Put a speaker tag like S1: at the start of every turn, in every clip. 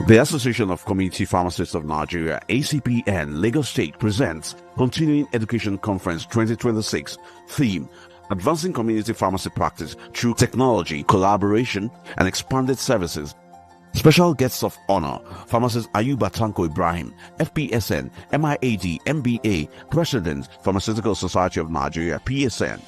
S1: The Association of Community Pharmacists of Nigeria, ACPN, Lagos State presents Continuing Education Conference 2026. Theme: Advancing Community Pharmacy Practice through Technology, Collaboration, and Expanded Services. Special guests of honor: Pharmacist Ayuba Tanko Ibrahim, FPSN, MIAD, MBA, President, Pharmaceutical Society of Nigeria, PSN.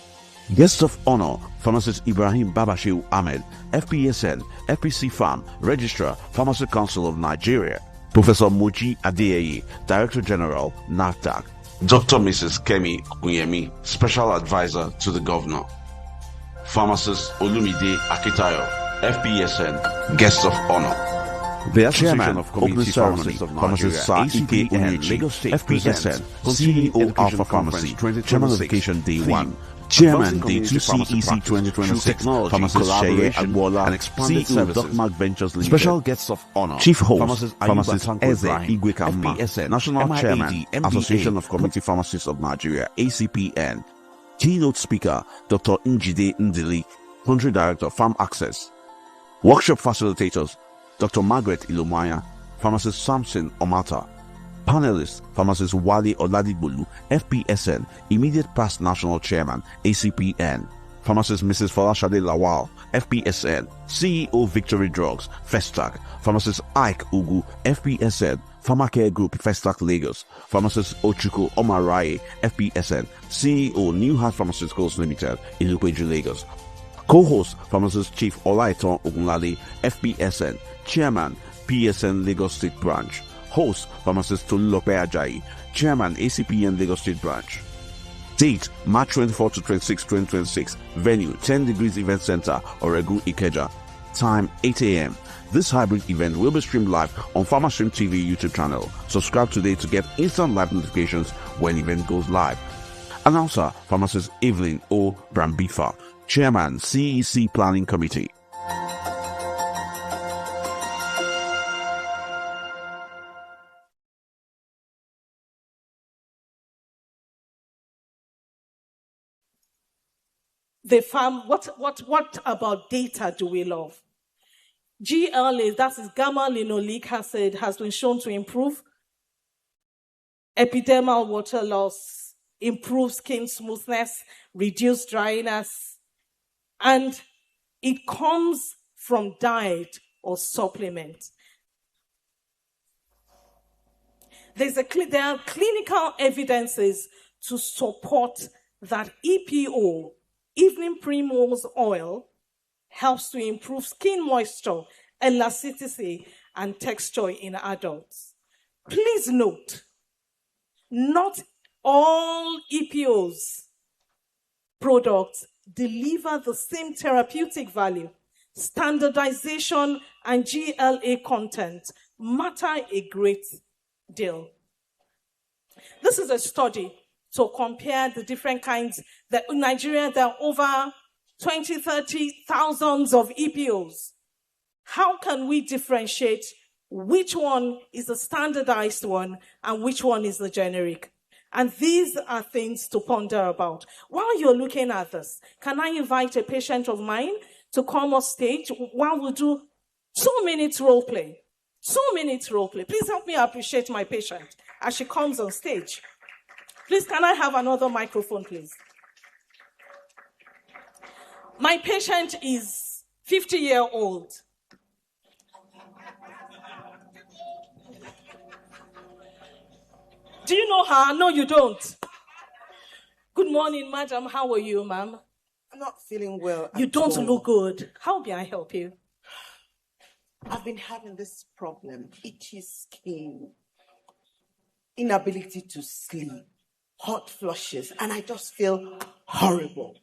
S1: Guests of honor: Pharmacist Ibrahim Babashiu Ahmed, FPSN, FPC Farm, Registrar, Pharmacy Council of Nigeria. Professor Moji Adeyeye, Director General, NAFDAC. Dr. Mrs. Kemi Kunyemi, Special Advisor to the Governor. Pharmacist Olumide Akitayo, FPSN, Guests of Honor. The Chairman of Community Pharmacists of Nigeria, Ikeja, Lagos State, FPSN, CEO Alpha Pharmacy, Chairman of Education Day 1. Chairman Day 2 CEC 2026, Pharmacist Sheye Agbola, and Expanded CEO Doc Mark Ventures Limited. Special guests of honor: Chief Host, Pharmacist Eze Igwekama, FPSN, National Chairman, Association of Community Pharmacists of Nigeria, ACPN. Keynote Speaker, Dr. Njide Ndili, Country Director, Farm Access. Workshop Facilitators: Dr. Margaret Ilomaya, Pharmacist Samson Omata. Panelists: Pharmacist Wale Oladigbolu, FPSN, Immediate Past National Chairman, ACPN. Pharmacist Mrs. Folashade Lawal, FPSN, CEO Victory Drugs, Festac. Pharmacist Ike Ugu, FPSN, Pharmacare Group, Festac Lagos. Pharmacist Ochuko Omaraye, FPSN, CEO New Heart Pharmaceuticals Limited, Ilupeju, Lagos. Co-host: Pharmacist Chief Olaiton Ogunlade, FPSN, Chairman, PSN Lagos State Branch. Host: Pharmacist Tolulope Ajayi, Chairman, ACPN Lagos State Branch. Date: March 24 to 26, 2026. Venue: 10 Degrees Event Center, Oregun, Ikeja. Time: 8 a.m. This hybrid event will be streamed live on PharmaStreamTV YouTube channel. Subscribe today to get instant live notifications when event goes live. Announcer: Pharmacist Evelyn O. Brambifa, Chairman, CEC Planning Committee.
S2: What about data do we love? GLA, that is gamma linolenic acid, has been shown to improve epidermal water loss, improve skin smoothness, reduce dryness, and it comes from diet or supplement. There are clinical evidences to support that EPO, evening primrose oil, helps to improve skin moisture, elasticity, and texture in adults. Please note, not all EPOs products deliver the same therapeutic value. Standardization and GLA content matter a great deal. This is a study to compare the different kinds. That in Nigeria, there are over 30,000 of EPOs. How can we differentiate which one is the standardized one and which one is the generic? And these are things to ponder about. While you're looking at this, can I invite a patient of mine to come on stage while we do 2 minutes role play? 2 minutes role play. Please help me appreciate my patient as she comes on stage. Please, can I have another microphone, please? My patient is 50-year-old. Do you know her? No, you don't. Good morning, madam. How are you, ma'am?
S3: I'm not feeling well.
S2: You don't look good. How may I help you?
S3: I've been having this problem. Itchy skin, inability to sleep, hot flushes, and I just feel horrible.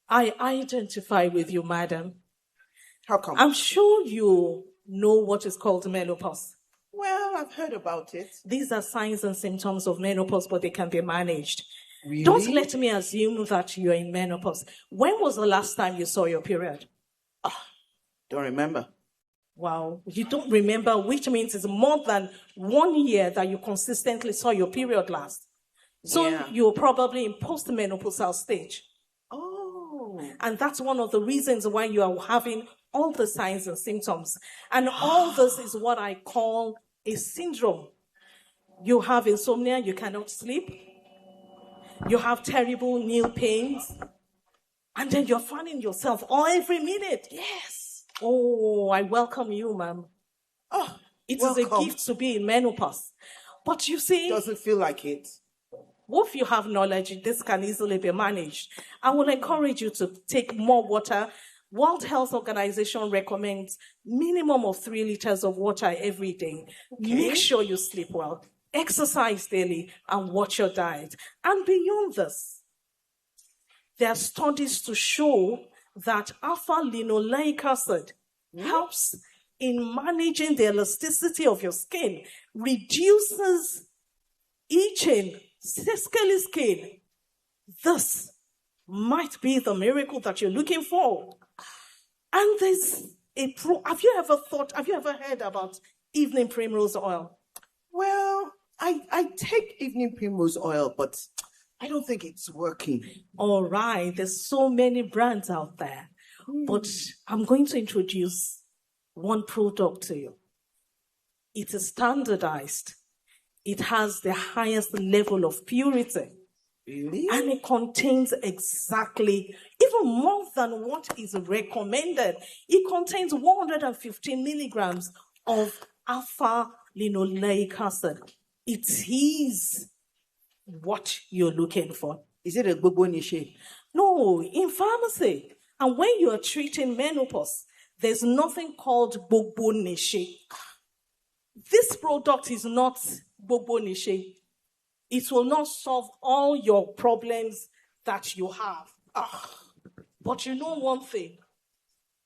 S2: I identify with you, madam.
S3: How come?
S2: I'm sure you know what is called menopause.
S3: Well, I've heard about it.
S2: These are signs and symptoms of menopause, but they can be managed.
S3: Really?
S2: Don't let me assume that you're in menopause. When was the last time you saw your period?
S3: Don't remember.
S2: Wow, you don't remember, which means it's more than 1 year that you consistently saw your period last. So you're probably in postmenopausal stage.
S3: Oh.
S2: And that's one of the reasons why you are having all the signs and symptoms. And all this is what I call a syndrome. You have insomnia, you cannot sleep. You have terrible nail pains. And then you're fanning yourself every minute.
S3: Yes.
S2: Oh, I welcome you, ma'am.
S3: Oh,
S2: it is a gift to be in menopause. But you see,
S3: doesn't feel like it.
S2: If you have knowledge, this can easily be managed. I will encourage you to take more water. World Health Organization recommends minimum of 3 liters of water every day. Okay. Make sure you sleep well, exercise daily, and watch your diet. And beyond this, there are studies to show that alpha-linoleic acid helps in managing the elasticity of your skin, reduces itching, scaly skin. This might be the miracle that you're looking for. And there's have you ever heard about evening primrose oil?
S3: Well, I take evening primrose oil, but I don't think it's working.
S2: All right, there's so many brands out there. But I'm going to introduce one product to you. It is standardized. It has the highest level of purity.
S3: Really?
S2: And it contains exactly, even more than what is recommended. It contains 115 milligrams of alpha-linoleic acid. It is what you're looking for.
S3: Is it a gbogbo?
S2: No, in pharmacy. And when you are treating menopause, there's nothing called gbogbo niche. This product is not gbogbo niche. It will not solve all your problems that you have. But you know one thing.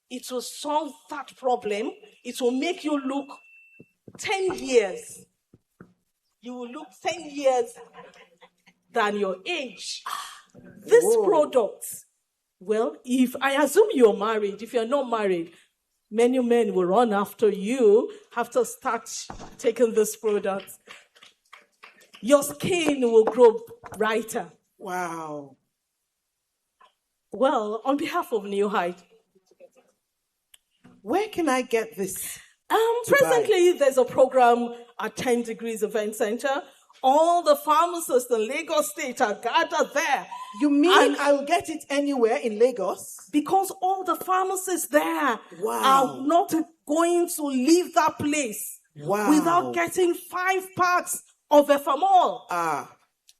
S2: It will solve that problem. It will make you look 10 years. You will look 10 years than your age. This product, well, if I assume you're married, if you're not married, many men will run after you, have to start taking this product. Your skin will grow brighter.
S3: Wow.
S2: Well, on behalf of New Height,
S3: where can I get this?
S2: Presently, there's a program at 10 Degrees Event Center. All the pharmacists in Lagos State are gathered there.
S3: You mean I'll get it anywhere in Lagos?
S2: Because all the pharmacists there are not going to leave that place without getting 5 packs of Efamol.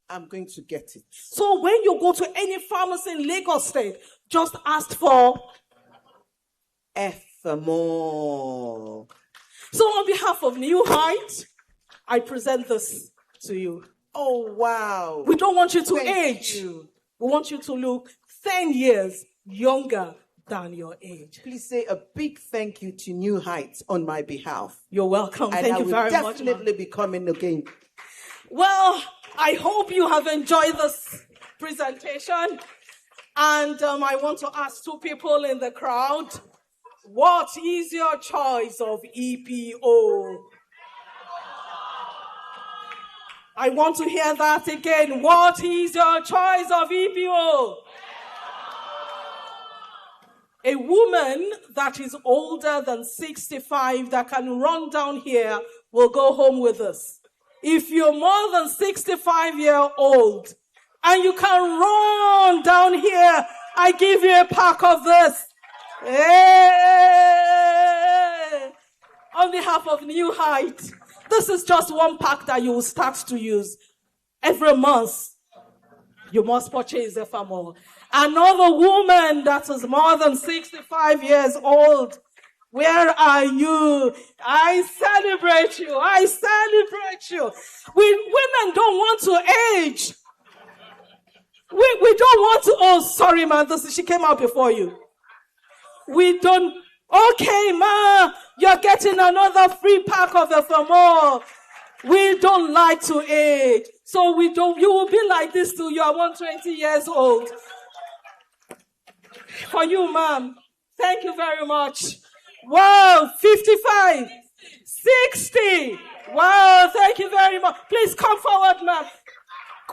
S3: I'm going to get it.
S2: So when you go to any pharmacy in Lagos State, just ask for
S3: Efamol.
S2: So on behalf of New Height, I present this to you.
S3: Oh, wow.
S2: We don't want you to age. We want you to look 10 years younger than your age.
S3: Please say a big thank you to New Heights on my behalf.
S2: You're welcome. Thank you very much.
S3: I will definitely be coming again.
S2: Well, I hope you have enjoyed this presentation. And I want to ask 2 people in the crowd, what is your choice of EPO? I want to hear that again. What is your choice of EPO? A woman that is older than 65 that can run down here will go home with us. If you're more than 65-year-old and you can run down here, I give you a pack of this. Hey! On behalf of New Height, this is just 1 pack that you will start to use. Every month, you must purchase Efamol. Another woman that is more than 65 years old, where are you? I celebrate you. I celebrate you. Women don't want to age. We don't want to, oh, sorry, man, she came out before you. We don't, okay, ma, you're getting another free pack of Efamol. We don't like to age. So you will be like this till you are 120 years old. For you, ma'am. Thank you very much. Wow, 55, 60. Wow, thank you very much. Please come forward, ma'am.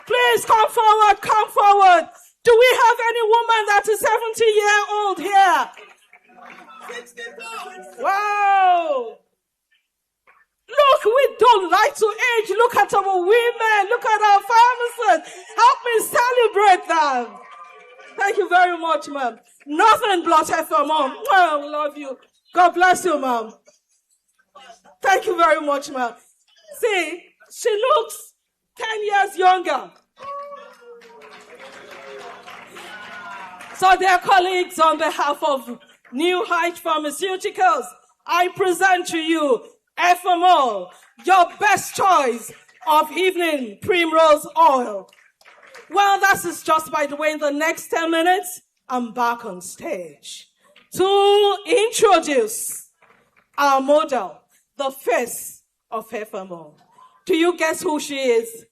S2: Please come forward, come forward. Do we have any woman that is 70-year-old here? Wow. Look, we don't like to age. Look at our women. Look at our pharmacists. Help me celebrate them. Thank you very much, ma'am. Nothing but Efamol. I love you. God bless you, ma'am. Thank you very much, ma'am. See, she looks 10 years younger. So, dear colleagues, on behalf of New Height Pharmaceuticals, I present to you Efamol, your best choice of evening primrose oil. Well, that is just by the way. In the next 10 minutes, I'm back on stage to introduce our model, the face of Efamol. Do you guess who she is?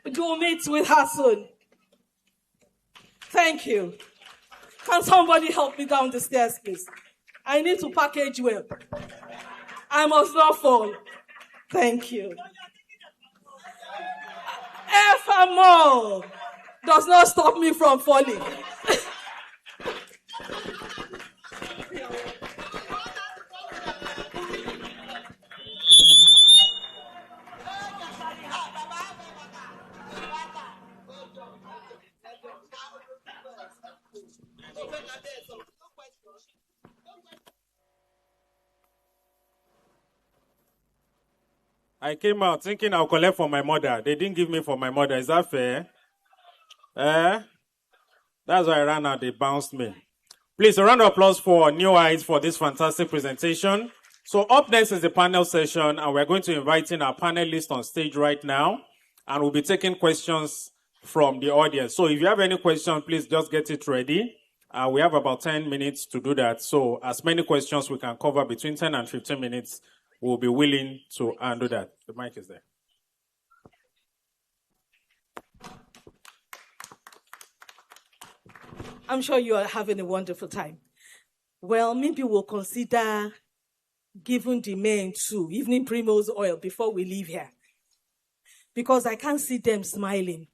S2: We'll meet with her soon. Thank you. Can somebody help me down the stairs, please? I need to package well. I must not fall. Thank you. Efamol does not stop me from falling.
S4: I came out thinking I'll collect for my mother. They didn't give me for my mother. Is that fair? That's why I ran out. They bounced me. Please, a round of applause for New Heights for this fantastic presentation. So up next is the panel session, and we're going to invite in our panelists on stage right now, and we'll be taking questions from the audience. So if you have any question, please just get it ready. We have about 10 minutes to do that. So as many questions we can cover between 10 and 15 minutes, we'll be willing to handle that. The mic is there.
S2: I'm sure you are having a wonderful time. Well, maybe we'll consider giving the men too evening primrose oil before we leave here, because I can't see them smiling.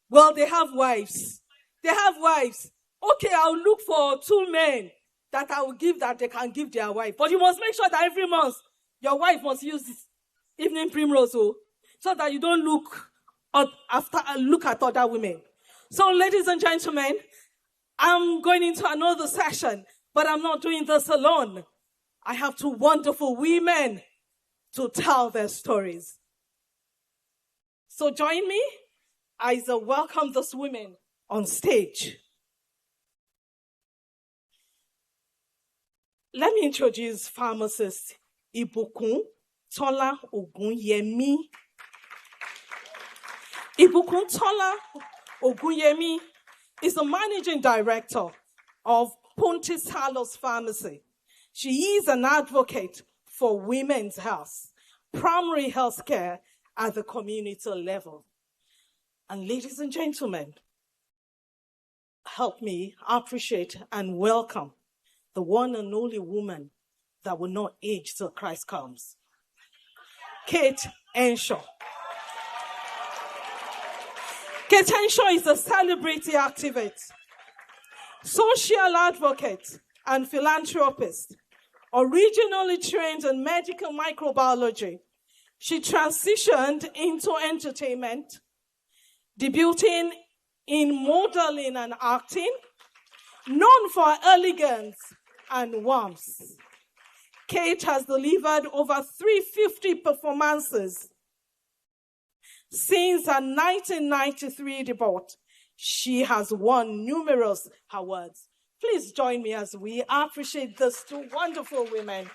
S2: Well, they have wives. They have wives. Okay, I'll look for 2 men that I will give that they can give their wife. But you must make sure that every month your wife must use this evening primrose so that you don't look at other women. So, ladies and gentlemen, I'm going into another session, but I'm not doing this alone. I have 2 wonderful women to tell their stories. So join me as I welcome these women on stage. Let me introduce pharmacist Ibukun Tola Ogunyemi. Ibukun Tola Ogunyemi is the managing director of Ponte Salos Pharmacy. She is an advocate for women's health, primary health care at the community level. And ladies and gentlemen, help me appreciate and welcome the one and only woman that will not age till Christ comes, Kate Henshaw. Kate Henshaw is a celebrity activist, social advocate, and philanthropist. Originally trained in medical microbiology, she transitioned into entertainment, debuting in modeling and acting, known for elegance and warmth. Kate has delivered over 350 performances. Since her 1993 debut, she has won numerous awards. Please join me as we appreciate these 2 wonderful women.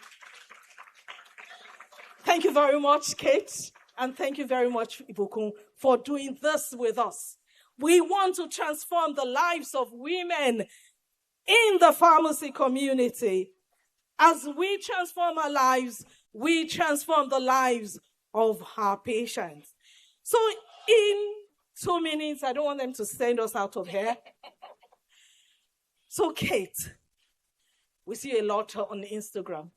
S2: Thank you very much, Kate, and thank you very much, Ibukun, for doing this with us. We want to transform the lives of women in the pharmacy community. As we transform our lives, we transform the lives of our patients. So in 2 minutes, I don't want them to send us out of here. So Kate, we see a lot on Instagram.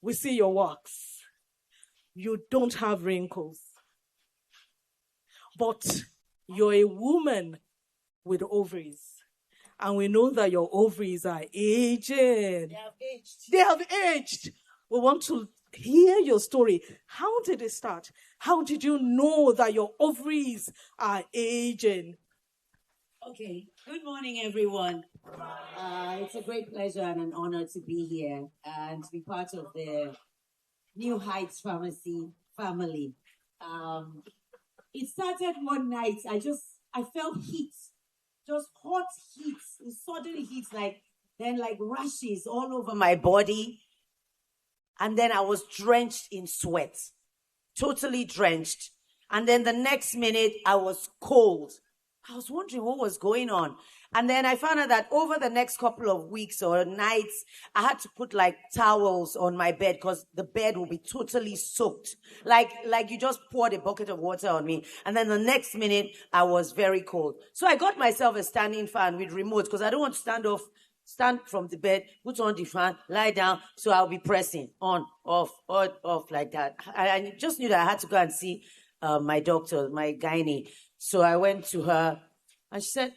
S2: We see your works. You don't have wrinkles. But you're a woman with ovaries. and we know that your ovaries are aging.
S3: They have aged.
S2: They have aged. We want to hear your story. How did it start? How did you know that your ovaries are aging?
S5: Okay, good morning, everyone. It's a great pleasure and an honor to be here and to be part of the New Heights Pharmacy family. It started one night. I felt heat, just hot heat, sudden heat, like rashes all over my body. And then I was drenched in sweat, totally drenched. And then the next minute I was cold. I was wondering what was going on. And then I found out that over the next couple of weeks or nights, I had to put like towels on my bed because the bed will be totally soaked. Like you just poured a bucket of water on me. And then the next minute, I was very cold. So I got myself a standing fan with remote because I don't want to stand from the bed, put on the fan, lie down. So I'll be pressing on, off like that. I just knew that I had to go and see my doctor, my gynae. So I went to her and she said,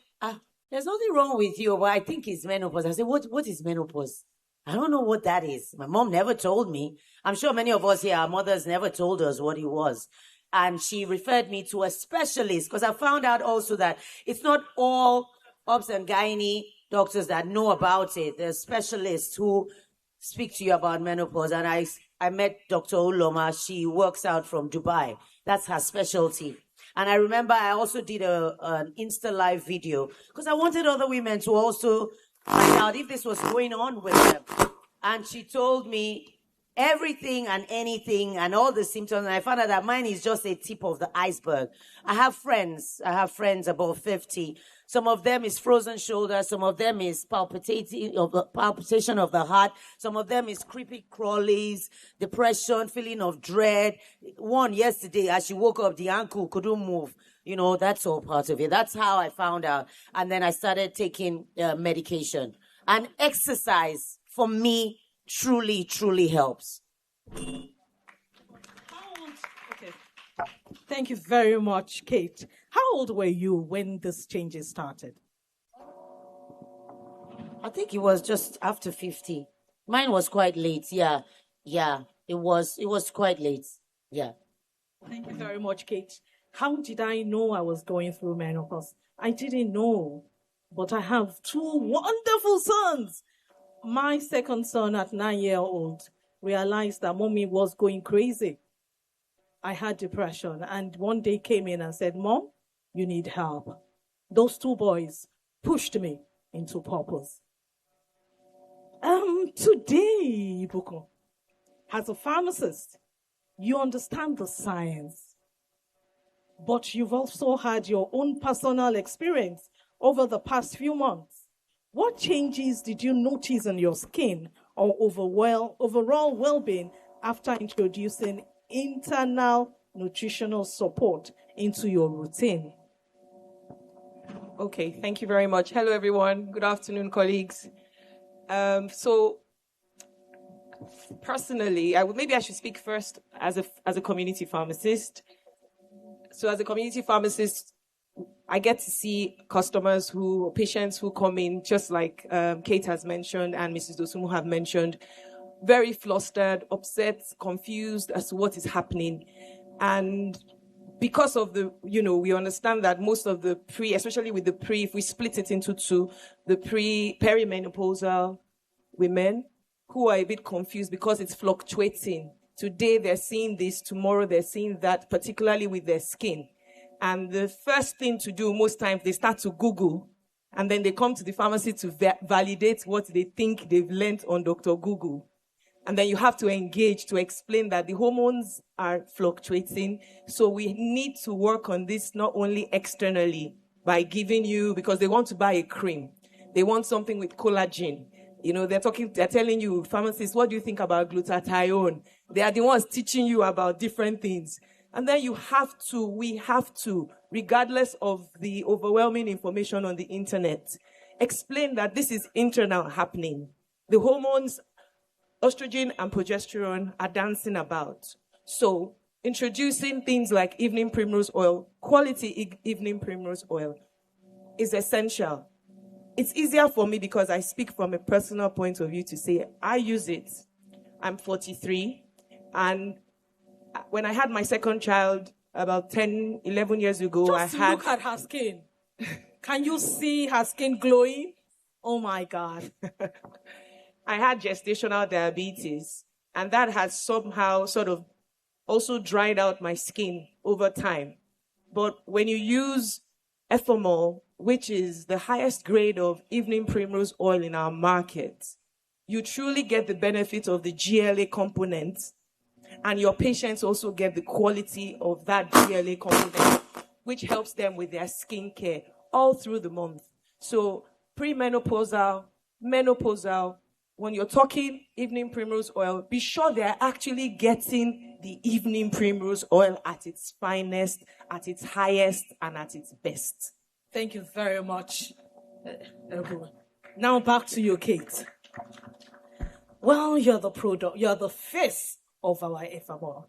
S5: there's nothing wrong with you, but I think it's menopause. I said, what is menopause? I don't know what that is. My mom never told me. I'm sure many of us here, our mothers never told us what it was. And she referred me to a specialist because I found out also that it's not all obs and gynae doctors that know about it. There's specialists who speak to you about menopause. And I met Dr. Uloma. She works out from Dubai. That's her specialty. And I remember I also did an Insta Live video because I wanted other women to also find out if this was going on with them. And she told me everything and anything and all the symptoms. And I found out that mine is just a tip of the iceberg. I have friends above 50. Some of them is frozen shoulder. Some of them is palpitation of the heart. Some of them is creepy crawlies, depression, feeling of dread. One yesterday, as she woke up, the ankle couldn't move. You know, that's all part of it. That's how I found out. And then I started taking medication. And exercise, for me, truly, truly helps.
S2: Thank you very much, Kate. How old were you when this changes started?
S5: I think it was just after 50. Mine was quite late. Yeah. It was quite late. Yeah.
S2: Thank you very much, Kate. How did I know I was going through menopause? I didn't know, but I have two wonderful sons. My second son at 9-year-old realized that mommy was going crazy. I had depression, and one day came in and said, Mom, you need help. Those two boys pushed me into purpose. Today, Ibuko, as a pharmacist, you understand the science, but you've also had your own personal experience over the past few months. What changes did you notice in your skin or overall well-being after introducing internal nutritional support into your routine?
S6: Okay, thank you very much. Hello, everyone. Good afternoon, colleagues. So, personally, maybe I should speak first as a community pharmacist. So, as a community pharmacist, I get to see patients who come in, just like Kate has mentioned and Mrs. Dosumu have mentioned, very flustered, upset, confused as to what is happening. And because of we understand that most of the especially with the if we split it into two, the perimenopausal women who are a bit confused because it's fluctuating. Today they're seeing this, tomorrow they're seeing that, particularly with their skin. And the first thing to do, most times, they start to Google, and then they come to the pharmacy to validate what they think they've learned on Dr. Google. And then you have to engage to explain that the hormones are fluctuating. So we need to work on this not only externally by giving you, because they want to buy a cream. They want something with collagen. They're telling you, pharmacists, what do you think about glutathione? They are the ones teaching you about different things. And then we have to, regardless of the overwhelming information on the internet, explain that this is internal happening. The hormones, estrogen and progesterone, are dancing about. So introducing things like evening primrose oil, quality evening primrose oil, is essential. it's easier for me because I speak from a personal point of view to say I use it. I'm 43, and when I had my second child about 10, 11 years ago,
S2: Just look at her skin. Can you see her skin glowing? Oh my God.
S6: I had gestational diabetes, and that has somehow sort of also dried out my skin over time. But when you use Efamol, which is the highest grade of evening primrose oil in our market, you truly get the benefit of the GLA component, and your patients also get the quality of that GLA component, which helps them with their skincare all through the month. So premenopausal, menopausal, when you're talking evening primrose oil, be sure they're actually getting the evening primrose oil at its finest, at its highest, and at its best.
S2: Thank you very much, everyone. Now back to you, Kate. Well, you're the face of our Efamol.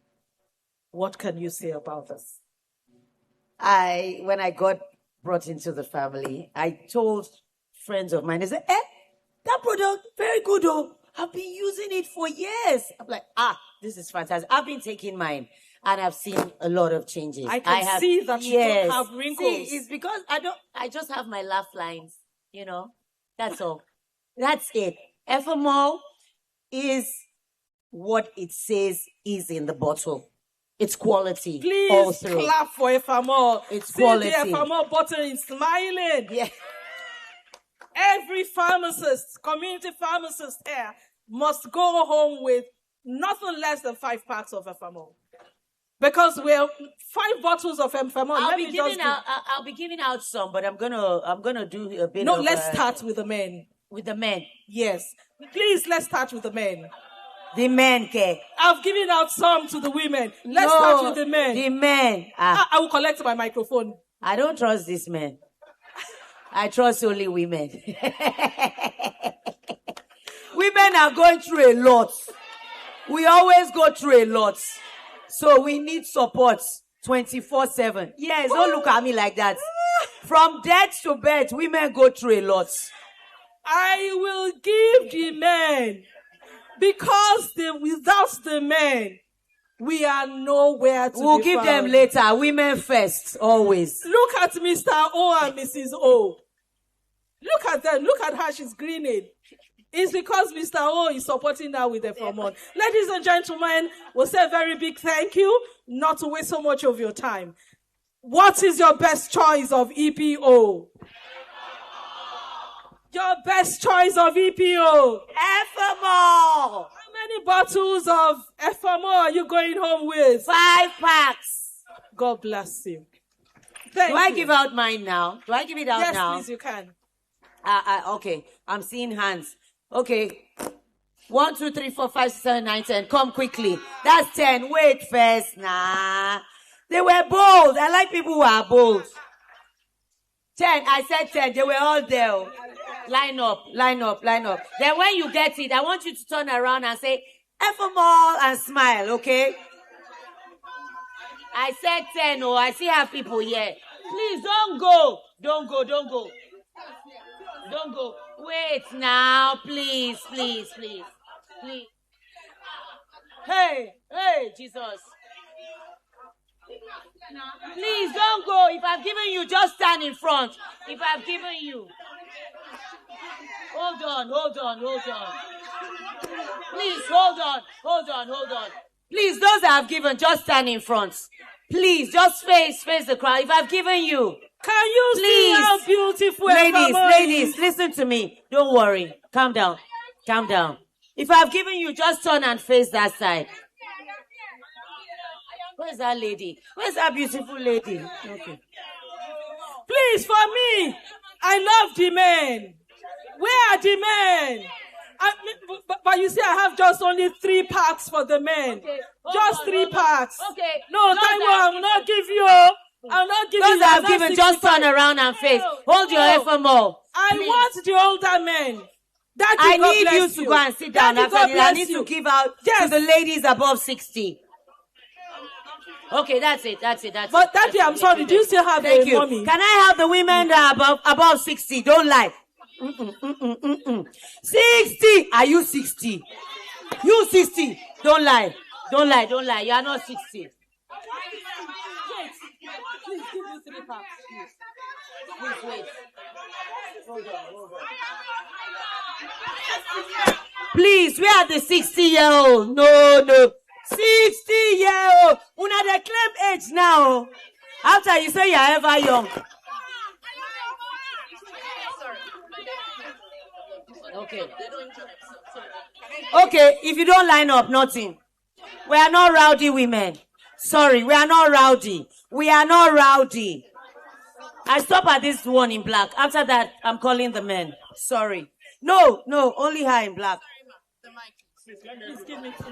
S2: What can you say about this?
S5: When I got brought into the family, I told friends of mine, they said, that product, very good, oh. I've been using it for years. I'm like, this is fantastic. I've been taking mine, and I've seen a lot of changes.
S2: I can see that you don't have wrinkles.
S5: See, it's because I just have my laugh lines, That's all. That's it. Efamol is what it says is in the bottle. It's quality. All
S2: Please
S5: through.
S2: clap for Efamol.
S5: It's
S2: See
S5: quality.
S2: the Efamol bottle is smiling.
S5: Yeah.
S2: Every pharmacist, community pharmacist here must go home with nothing less than 5 packs of Efamol. Because we have 5 bottles of Efamol.
S5: I'll be giving out some, but I'm gonna do a bit of...
S2: No, let's start with the men.
S5: With the men.
S2: Yes. Please, let's start with the men.
S5: The men, okay.
S2: I've given out some to the women. Let's start with the men.
S5: The men.
S2: I will collect my microphone.
S5: I don't trust these men. I trust only women. Women are going through a lot. We always go through a lot. So we need support 24/7. Yes, don't look at me like that. From death to birth, women go through a lot.
S2: I will give the men, because without the men, we are nowhere to
S5: We'll
S2: be
S5: give
S2: found.
S5: them later. Women first, always.
S2: Look at Mr. O and Mrs. O. Look at them. Look at her. She's grinning. It's because Mr. O is supporting her with the Efamol. Ladies and gentlemen, we'll say a very big thank you, not to waste so much of your time. What is your best choice of EPO? Your best choice of EPO?
S5: Efamol!
S2: How many bottles of Efamol are you going home with?
S5: 5 packs.
S2: God bless you. Thank
S5: Do I
S2: you.
S5: give out mine now? Do I give it out now?
S2: Yes, please, you can.
S5: Okay. I'm seeing hands. Okay. 1, 2, 3, 4, 5, 6, 7, 9, 10. Come quickly. That's 10. Wait first. Nah. They were bold. I like people who are bold. 10. I said 10. They were all there. Line up. Then when you get it, I want you to turn around and say, Efamol, and smile, okay? I said 10. Oh, I see how people here. Please don't go. Don't go. Wait now, please. Hey, Jesus. Please don't go. If I've given you, just stand in front. If I've given you. Hold on. Please, hold on. Please, those that I've given, just stand in front. Please, just face the crowd. If I've given you.
S2: Can you see how beautiful
S5: Ladies, listen to me. Don't worry. Calm down. If I've given you, just turn and face that side. Where's that lady? Where's that beautiful lady? Okay.
S2: Please, for me, I love the men. Where are the men? But you see, I have just only 3 packs for the men.
S5: Okay.
S2: Just 3 packs.
S5: Okay.
S2: No, Taiwo, I will not give you. I'll not give you.
S5: Those that I've given, just turn around and face. Hold your Efamol.
S2: I want the older men. Daddy,
S5: I
S2: God
S5: need
S2: bless
S5: you to go and sit down.
S2: Daddy, God
S5: I
S2: bless
S5: need
S2: you.
S5: to give out
S2: Yes.
S5: to the ladies above 60. Okay, that's it.
S2: But Daddy, I'm sorry. Do you still have
S5: Thank
S2: a
S5: you.
S2: mommy?
S5: Can I have the women that are above 60? Don't lie. Mm-mm. 60. Are you 60? You 60. Don't lie. Don't lie. Don't lie. You are not 60. Please give me 3 packs. Please wait. Hold on. Please, where are the 60-year-old? No. 60-year-old. Una dey claim age now. After you say you are ever young. Okay, if you don't line up, nothing. We are not rowdy women. Sorry, we are not rowdy. I stop at this one in black. After that, I'm calling the men. Sorry. No, only her in black. Please give me 2.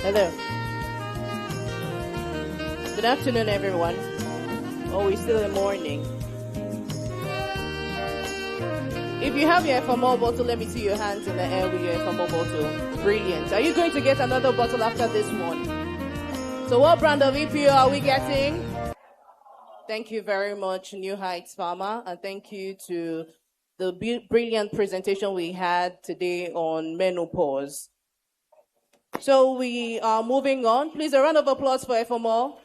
S7: Hello. Good afternoon, everyone. Oh, we're still in the morning. If you have your Efamol bottle, let me see your hands in the air with your Efamol bottle. Brilliant. Are you going to get another bottle after this one? So what brand of EPO are we getting? Thank you very much, New Heights Pharma, and thank you to the brilliant presentation we had today on menopause. So we are moving on. Please, a round of applause for Efamol.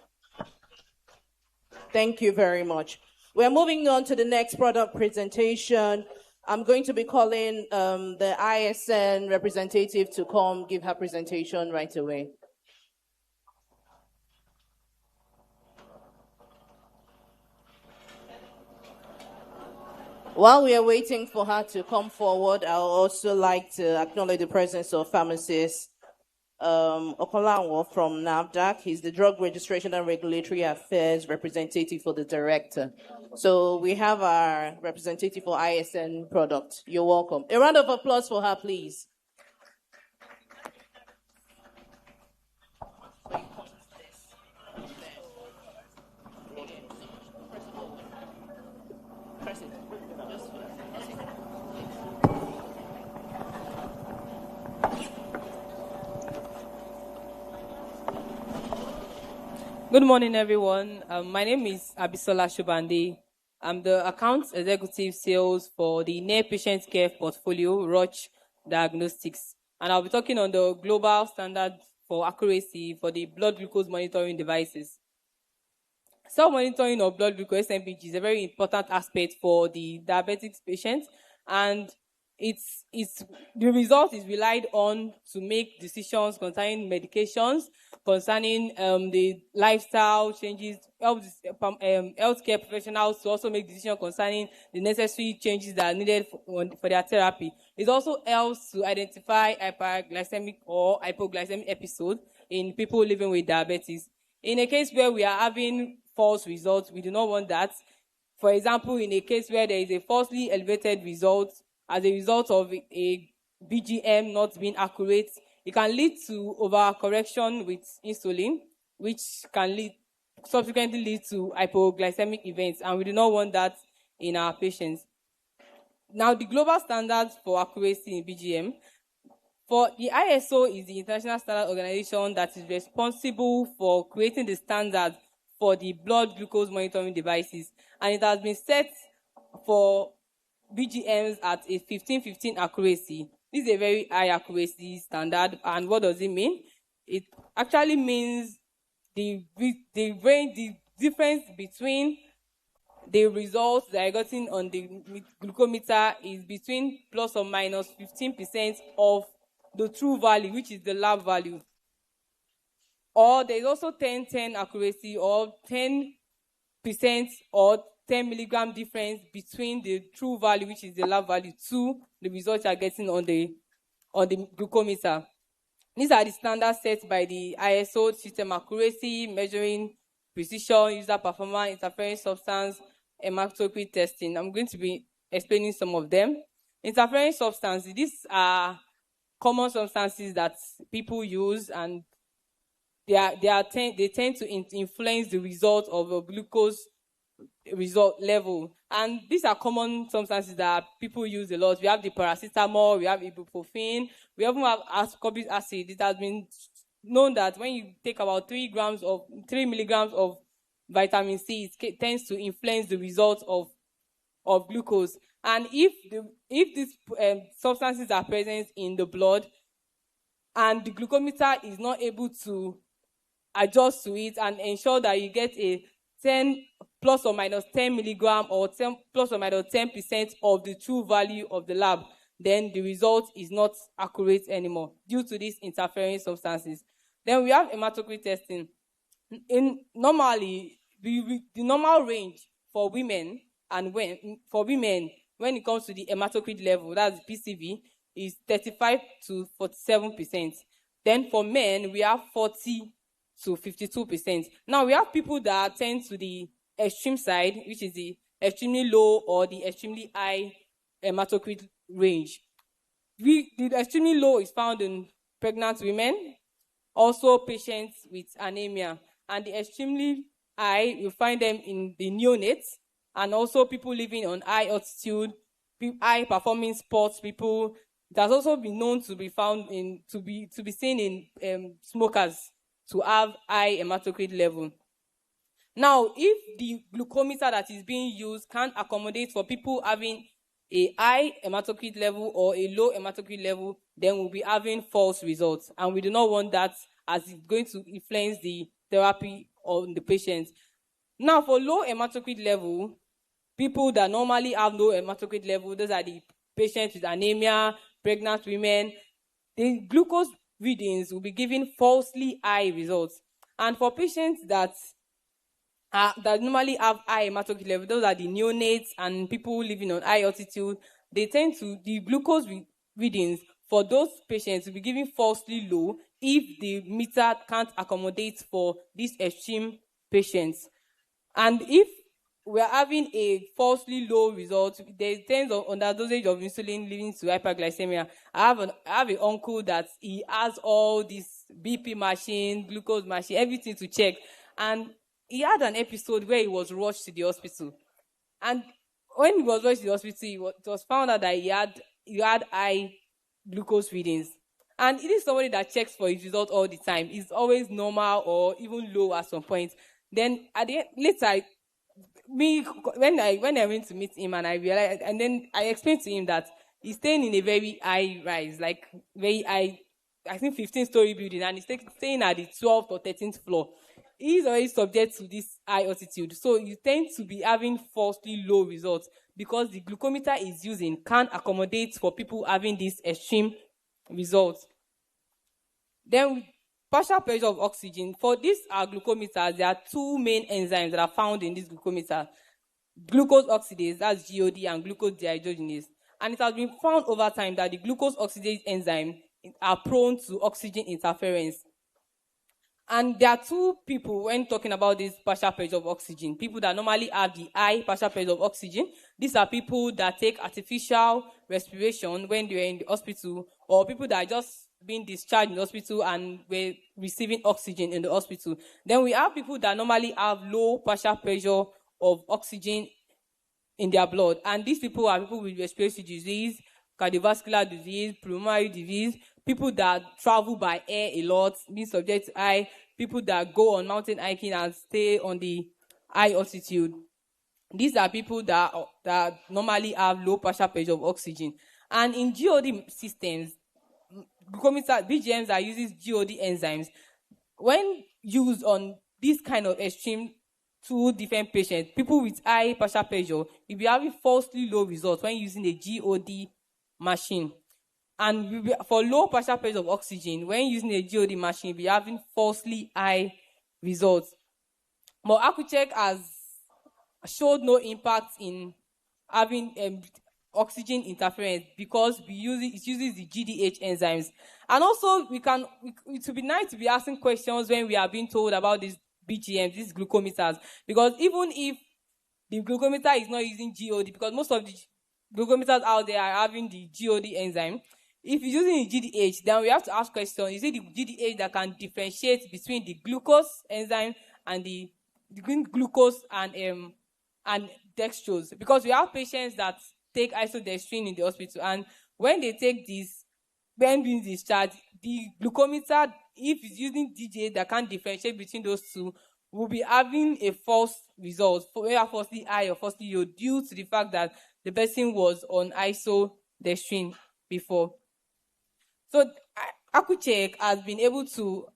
S7: Thank you very much. We're moving on to the next product presentation. I'm going to be calling the ISN representative to come give her presentation right away. While we are waiting for her to come forward, I'll also like to acknowledge the presence of pharmacist Okolanwo from NAFDAC. He's the Drug Registration and Regulatory Affairs representative for the director. So we have our representative for ISN product. You're welcome. A round of applause for her, please.
S8: Good morning, everyone. My name is Abisola Shubande. I'm the Accounts Executive Sales for the Near Patient Care Portfolio, Roche Diagnostics. And I'll be talking on the global standard for accuracy for the blood glucose monitoring devices. Self-monitoring of blood glucose, SMPG, is a very important aspect for the diabetic patient, and the result is relied on to make decisions concerning medications, concerning the lifestyle changes, healthcare professionals to also make decisions concerning the necessary changes that are needed for their therapy. It also helps to identify hyperglycemic or hypoglycemic episodes in people living with diabetes. In a case where we are having false results, we do not want that. For example, in a case where there is a falsely elevated result as a result of a BGM not being accurate, it can lead to overcorrection with insulin, which can subsequently lead to hypoglycemic events, and we do not want that in our patients. Now, the global standards for accuracy in BGM, for the ISO is the International Standard Organization that is responsible for creating the standard for the blood glucose monitoring devices, and it has been set for BGMs at a 1515 accuracy. This is a very high accuracy standard, and what does it mean? It actually means the difference between the results that are gotten on the glucometer is between plus or minus 15% of the true value, which is the lab value. Or there is also 10-10 accuracy, or 10% or 10 milligram difference between the true value, which is the lab value, to the results you are getting on the glucometer. These are the standards set by the ISO: system accuracy, measuring precision, user performance, interference substance, hematocrit testing. I'm going to be explaining some of them. Interference substances, these are common substances that people use, and they tend to influence the result of a glucose result level. And these are common substances that people use a lot. We have the paracetamol, we have ibuprofen, we even have ascorbic acid. It has been known that when you take about 3 milligrams of vitamin C, it tends to influence the result of glucose. And if these substances are present in the blood and the glucometer is not able to adjust to it and ensure that you get a 10 plus or minus 10 milligram or 10 plus or minus 10% of the true value of the lab, then the result is not accurate anymore due to these interfering substances. Then we have hematocrit testing. Normally, the normal range for women when it comes to the hematocrit level, that's PCV, is 35 to 47%. Then for men, we have 40 to 52%. Now we have people that tend to the extreme side, which is the extremely low or the extremely high hematocrit range. The extremely low is found in pregnant women, Also patients with anemia. And the extremely high, you find them in the neonates, and also people living on high altitude, high performing sports people. It has also been known to be found in to be seen in smokers to have high hematocrit level. Now, if the glucometer that is being used can't accommodate for people having a high hematocrit level or a low hematocrit level, then we'll be having false results, and we do not want that, as it's going to influence the therapy on the patient. Now, for low hematocrit level, people that normally have low hematocrit level, those are the patients with anemia, pregnant women, the glucose readings will be giving falsely high results. And for patients that normally have high hematocrit level, those are the neonates and people living on high altitude, the glucose readings for those patients will be giving falsely low if the meter can't accommodate for these extreme patients. And if we are having a falsely low result, there tends on underdosage of insulin leading to hyperglycemia. I have an uncle that he has all this BP machine, glucose machine, everything to check. And he had an episode where he was rushed to the hospital. And when he was rushed to the hospital, it was found out that he had high glucose readings. And it is somebody that checks for his result all the time. It's always normal or even low at some point. Then at the end, later, when I went to meet him and I realized, and then I explained to him that he's staying in a very high rise, like very high, I think 15-story building, and he's staying at the 12th or 13th floor. He's already subject to this high altitude, so you tend to be having falsely low results because the glucometer is using can't accommodate for people having these extreme results. Then partial pressure of oxygen. For these glucometers, there are two main enzymes that are found in this glucometer. Glucose oxidase, that's GOD, and glucose dehydrogenase. And it has been found over time that the glucose oxidase enzyme are prone to oxygen interference. And there are two people when talking about this partial pressure of oxygen. People that normally have the high partial pressure of oxygen. These are people that take artificial respiration when they're in the hospital, or people that are just being discharged in the hospital and were receiving oxygen in the hospital. Then we have people that normally have low partial pressure of oxygen in their blood. And these people are people with respiratory disease, cardiovascular disease, pulmonary disease, people that travel by air a lot, being subject to high, people that go on mountain hiking and stay on the high altitude. These are people that normally have low partial pressure of oxygen. And in GOD systems, glucometer BGMs are using GOD enzymes. When used on this kind of extreme two different patients, people with high partial pressure will be having falsely low results when using a GOD machine. And for low partial pressure of oxygen, when using a GOD machine, we'll be having falsely high results. But Accucheck has showed no impact in having oxygen interference because it uses the GDH enzymes. And also, it would be nice to be asking questions when we are being told about these BGMs, these glucometers, because even if the glucometer is not using GOD, because most of the glucometers out there are having the GOD enzyme, if you're using the GDH, then we have to ask questions. Is it the GDH that can differentiate between the glucose enzyme and the glucose and dextrose? Because we have patients that take isodextrin in the hospital, and when they take this, when being discharged, the glucometer, if it's using DJ that can't differentiate between those two, will be having a false result, whether falsely high or falsely low, due to the fact that the person was on isodextrin before. So Accucheck has been able to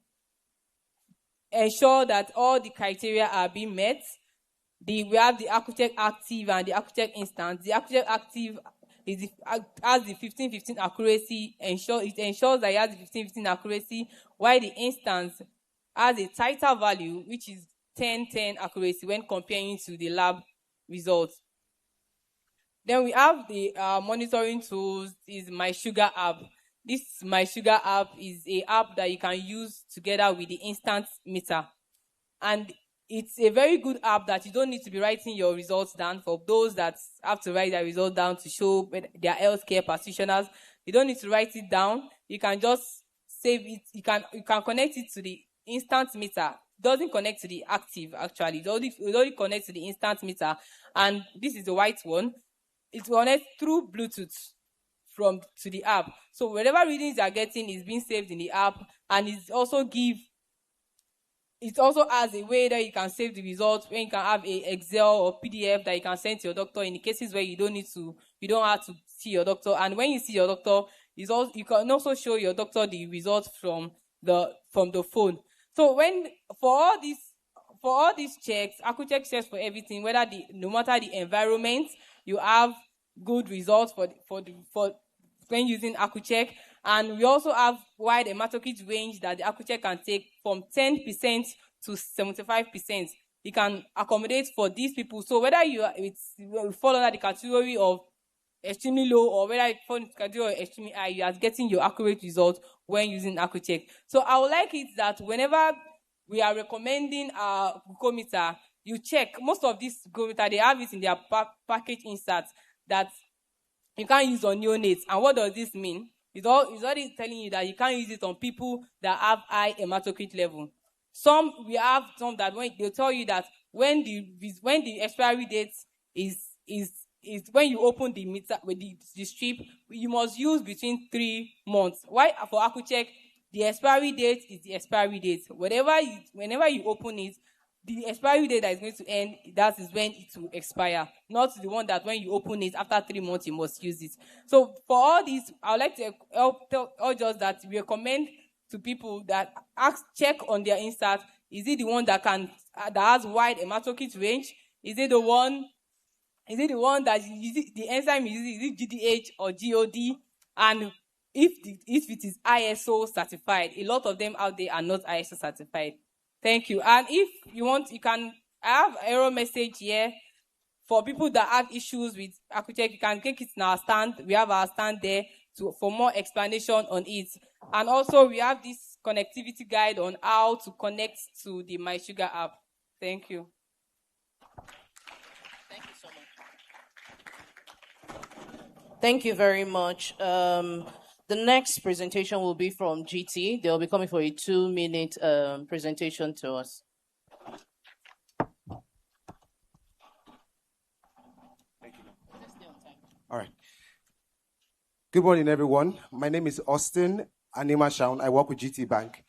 S8: ensure that all the criteria are being met. We have the Accucheck Active and the Accucheck Instant. The Accucheck Active has the 15-15 accuracy. It ensures that it has the 15-15 accuracy, while the Instant has a tighter value, which is 10-10 accuracy when comparing to the lab results. Then we have the monitoring tools, is My Sugar app. This My Sugar app is an app that you can use together with the Instant meter. And it's a very good app that you don't need to be writing your results down. For those that have to write their results down to show their healthcare practitioners, you don't need to write it down. You can just save it. You can connect it to the instant meter. It doesn't connect to the active, actually. It only connects to the instant meter. And this is the white one. It connects through Bluetooth to the app. So whatever readings you are getting is being saved in the app, and it also has a way that you can save the results, when you can have a Excel or PDF that you can send to your doctor in the cases where you don't have to see your doctor. And when you see your doctor, you can also show your doctor the results from the phone. So for all these checks, AccuCheck checks for everything, no matter the environment, you have good results for when using AccuCheck. And we also have wide hematocrit range that the AccuCheck can take from 10% to 75%. It can accommodate for these people. So whether you fall under the category of extremely low or whether you fall into the category of extremely high, you are getting your accurate results when using AccuCheck. So I would like it that whenever we are recommending our glucometer, you check. Most of these glucometer, they have it in their package inserts that you can't use on neonates. And what does this mean? It's already telling you that you can't use it on people that have high hematocrit level. We have some that they'll tell you that when the expiry date is when you open the meter with the strip, you must use between 3 months. Why? For AccuCheck, the expiry date is the expiry date. Whenever you open it, the expiry date that is going to end, that is when it will expire, not the one that when you open it, after 3 months, you must use it. So for all these, I would like to tell just that we recommend to people that check on their insert, is it the one that has wide hematocrit range? Is it the one that the enzyme is it GDH or GOD? And if it is ISO certified, a lot of them out there are not ISO certified. Thank you. And if you want, I have an error message here for people that have issues with AccuCheck. You can take it in our stand. We have our stand there for more explanation on it. And also, we have this connectivity guide on how to connect to the MySugar app. Thank you.
S7: Thank you so much. Thank you very much. The next presentation will be from GT. They'll be coming for a 2-minute presentation to us.
S9: Thank you. All right. Good morning, everyone. My name is Austin Anima Shaun. I work with GT Bank.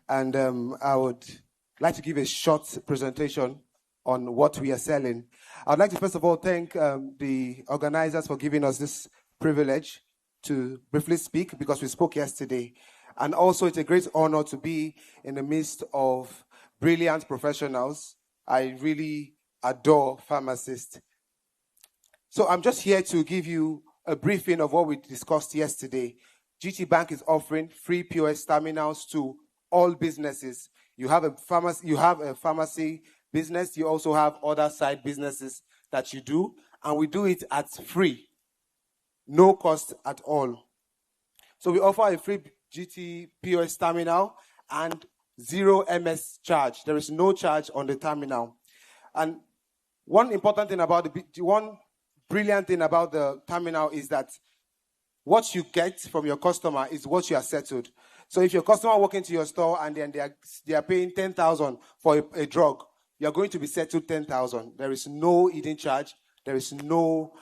S9: And I would like to give a short presentation on what we are selling. I'd like to first of all thank the organizers for giving us this privilege to briefly speak, because we spoke yesterday. And also, it's a great honor to be in the midst of brilliant professionals. I really adore pharmacists. So I'm just here to give you a briefing of what we discussed yesterday. GT Bank is offering free POS terminals to all businesses. You have a pharmacy business. You also have other side businesses that you do. And we do it at free. No cost at all. So we offer a free GT POS terminal and 0 MS charge. There is no charge on the terminal. And one brilliant thing about the terminal is that what you get from your customer is what you are settled. So if your customer walk into your store and then they are paying 10,000 for a drug, you are going to be settled 10,000. There is no hidden charge. There is no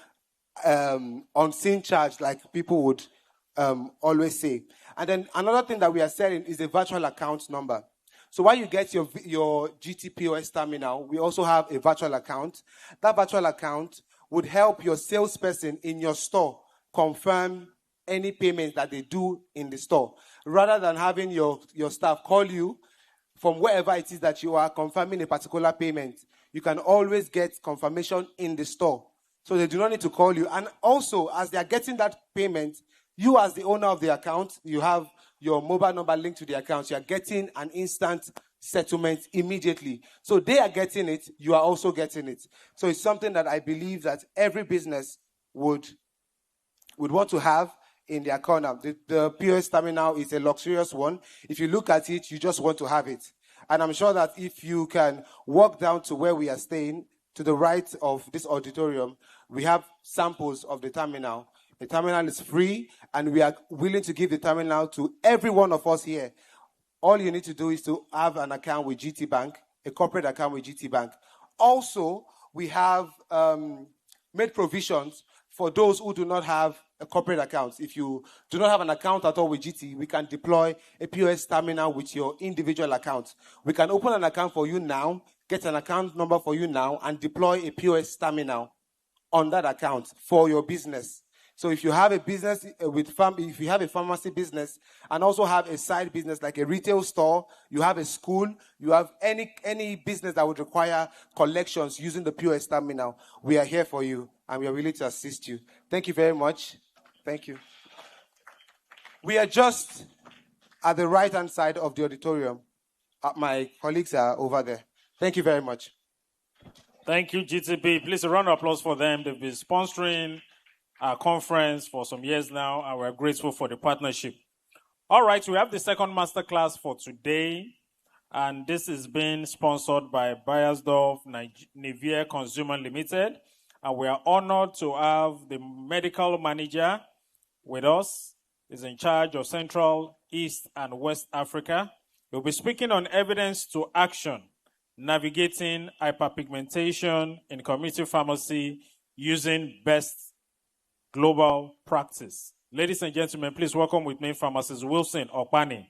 S9: unseen charge like people would always say. And then another thing that we are selling is a virtual account number. So while you get your GTPOS terminal, we also have a virtual account. That virtual account would help your salesperson in your store confirm any payments that they do in the store. Rather than having your staff call you from wherever it is that you are confirming a particular payment, you can always get confirmation in the store. So they do not need to call you. And also, as they are getting that payment, you as the owner of the account, you have your mobile number linked to the account. You are getting an instant settlement immediately. So they are getting it. You are also getting it. So it's something that I believe that every business would want to have in their corner. The POS terminal is a luxurious one. If you look at it, you just want to have it. And I'm sure that if you can walk down to where we are staying, to the right of this auditorium, we have samples of the terminal. The terminal is free, and we are willing to give the terminal to every one of us here. All you need to do is to have an account with GT Bank, a corporate account with GT Bank. Also, we have made provisions for those who do not have a corporate account. If you do not have an account at all with GT, we can deploy a POS terminal with your individual account. We can open an account for you now, get an account number for you now, and deploy a POS terminal on that account for your business. So if you have a business if you have a pharmacy business and also have a side business like a retail store, you have a school, you have any business that would require collections using the POS terminal, we are here for you and we are willing to assist you. Thank you very much. Thank you. We are just at the right-hand side of the auditorium. My colleagues are over there. Thank you very much.
S4: Thank you, GTP. Please a round of applause for them. They've been sponsoring our conference for some years now, and we're grateful for the partnership. All right, we have the second masterclass for today, and this is being sponsored by Bayersdorf Nivea Consumer Limited, and we are honored to have the medical manager with us. He's in charge of Central, East, and West Africa. He'll be speaking on evidence to action, navigating hyperpigmentation in community pharmacy using best global practice. Ladies and gentlemen, please welcome with me pharmacist Wilson Okpani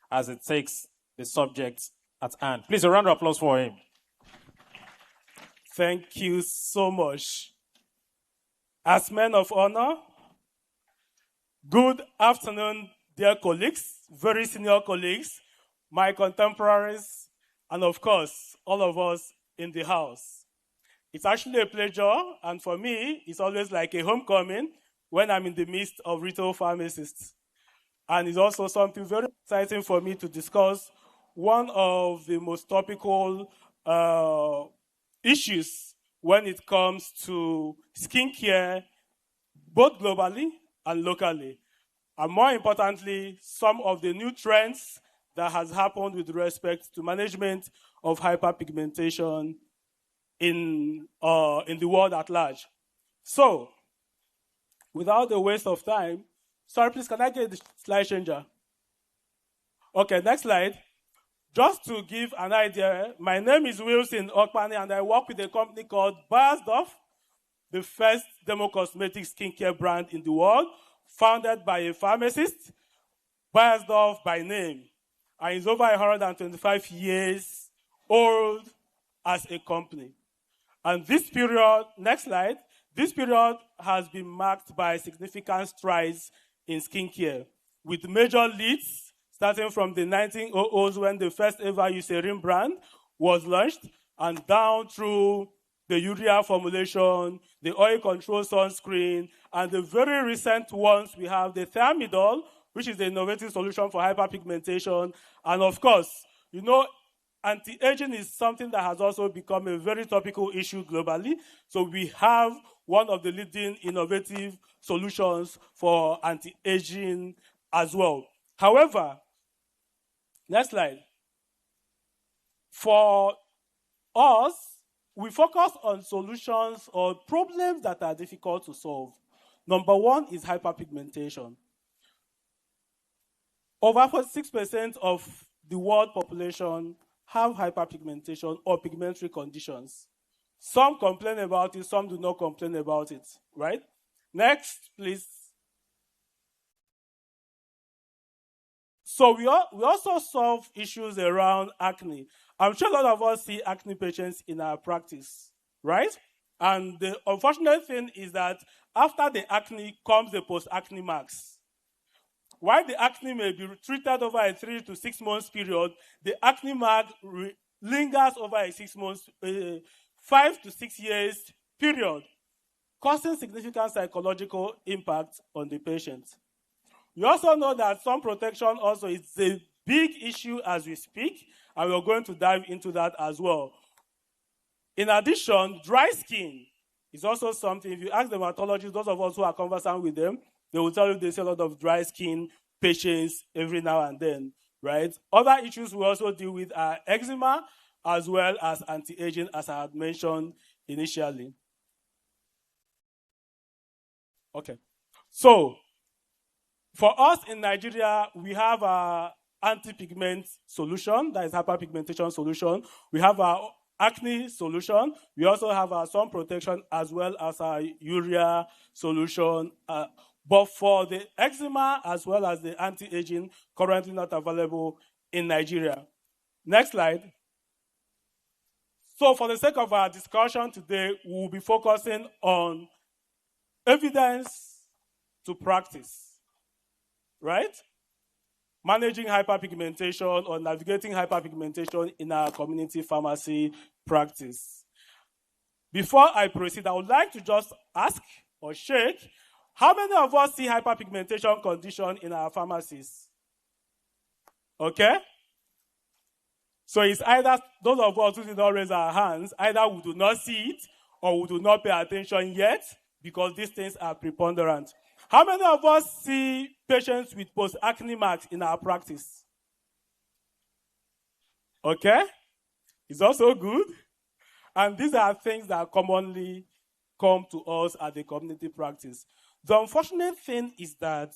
S4: as it takes the subject at hand. Please a round of applause for him.
S10: Thank you so much. As men of honor, good afternoon, dear colleagues, very senior colleagues, my contemporaries, and of course, all of us in the house. It's actually a pleasure, and for me, it's always like a homecoming when I'm in the midst of retail pharmacists. And it's also something very exciting for me to discuss one of the most topical issues when it comes to skincare, both globally and locally. And more importantly, some of the new trends that has happened with respect to management of hyperpigmentation in the world at large. So, without a waste of time, sorry, please, can I get the slide changer? Okay, next slide. Just to give an idea, my name is Wilson Okpani, and I work with a company called Bayersdorf, the first dermocosmetic skincare brand in the world, founded by a pharmacist, Bayersdorf by name. And it's over 125 years old as a company. And this period, next slide, this period has been marked by significant strides in skincare, with major leads starting from the 1900s when the first ever Eucerin brand was launched, and down through the urea formulation, the oil control sunscreen, and the very recent ones we have the Thiamidol, which is the innovative solution for hyperpigmentation. And of course, you know, anti-aging is something that has also become a very topical issue globally. So we have one of the leading innovative solutions for anti-aging as well. However, next slide. For us, we focus on solutions or problems that are difficult to solve. Number one is hyperpigmentation. Over 46% of the world population have hyperpigmentation or pigmentary conditions. Some complain about it, some do not complain about it, right? Next, please. So we also solve issues around acne. I'm sure a lot of us see acne patients in our practice, right? And the unfortunate thing is that after the acne comes the post-acne marks. While the acne may be treated over a 3 to 6 months period, the acne mark lingers over a 5 to 6 years period, causing significant psychological impact on the patient. We also know that sun protection also is a big issue as we speak, and we're going to dive into that as well. In addition, dry skin is also something. If you ask dermatologists, those of us who are conversant with them, they will tell you they see a lot of dry skin patients every now and then, right? Other issues we also deal with are eczema as well as anti-aging, as I had mentioned initially. Okay. So, for us in Nigeria, we have a anti-pigment solution, that is hyperpigmentation solution. We have our acne solution. We also have our sun protection as well as our urea solution. But for the eczema as well as the anti-aging, currently not available in Nigeria. Next slide. So for the sake of our discussion today, we'll be focusing on evidence to practice, right? Managing hyperpigmentation or navigating hyperpigmentation in our community pharmacy practice. Before I proceed, I would like to just ask or shake, how many of us see hyperpigmentation condition in our pharmacies? Okay? So it's either those of us who did not raise our hands, either we do not see it or we do not pay attention yet because these things are preponderant. How many of us see patients with post-acne marks in our practice? Okay? It's also good. And these are things that commonly come to us at the community practice. The unfortunate thing is that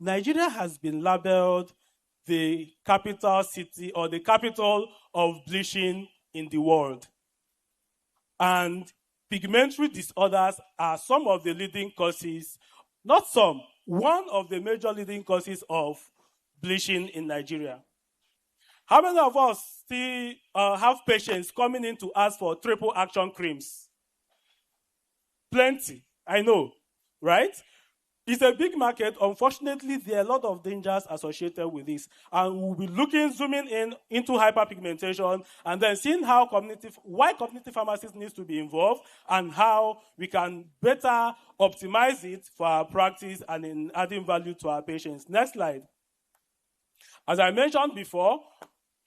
S10: Nigeria has been labeled the capital city or the capital of bleaching in the world. And pigmentary disorders are some of the leading causes, not some, one of the major leading causes of bleaching in Nigeria. How many of us still have patients coming in to ask for triple action creams? Plenty, I know, right? It's a big market. Unfortunately, there are a lot of dangers associated with this. And we'll be zooming in into hyperpigmentation and then seeing why community pharmacists need to be involved and how we can better optimize it for our practice and in adding value to our patients. Next slide. As I mentioned before,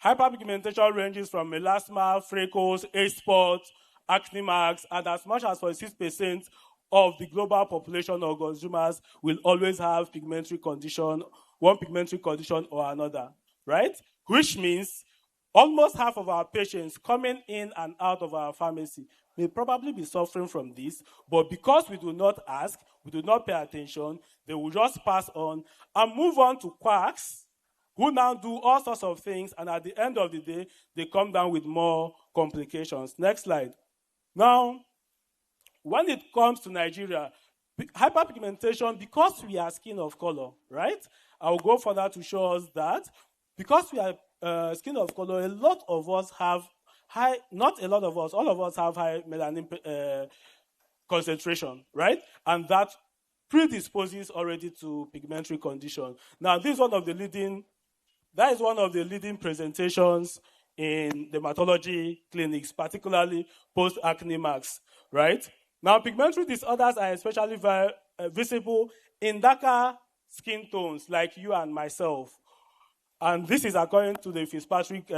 S10: hyperpigmentation ranges from melasma, freckles, age spots, acne marks, and as much as 46% of the global population of consumers will always have pigmentary condition, one pigmentary condition or another, right? Which means almost half of our patients coming in and out of our pharmacy may probably be suffering from this, but because we do not ask, we do not pay attention, they will just pass on and move on to quacks who now do all sorts of things, and at the end of the day, they come down with more complications. Next slide. Now, when it comes to Nigeria, hyperpigmentation, because we are skin of color, right? I'll go further to show us that because we are skin of color, a lot of us have high, not a lot of us, all of us have high melanin concentration, right? And that predisposes already to pigmentary condition. Now, this is one of the leading presentations in dermatology clinics, particularly post-acne marks, right? Now, pigmentary disorders are especially visible in darker skin tones like you and myself. And this is according to the Fitzpatrick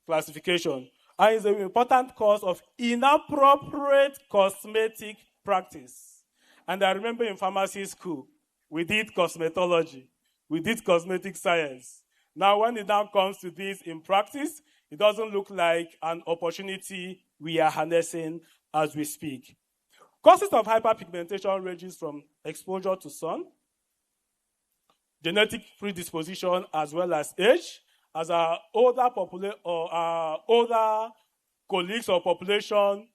S10: classification. And it's an important cause of inappropriate cosmetic practice. And I remember in pharmacy school, we did cosmetology, we did cosmetic science. Now, when it now comes to this in practice, it doesn't look like an opportunity we are harnessing as we speak. Causes of hyperpigmentation ranges from exposure to sun, genetic predisposition, as well as age. As our older colleagues or population,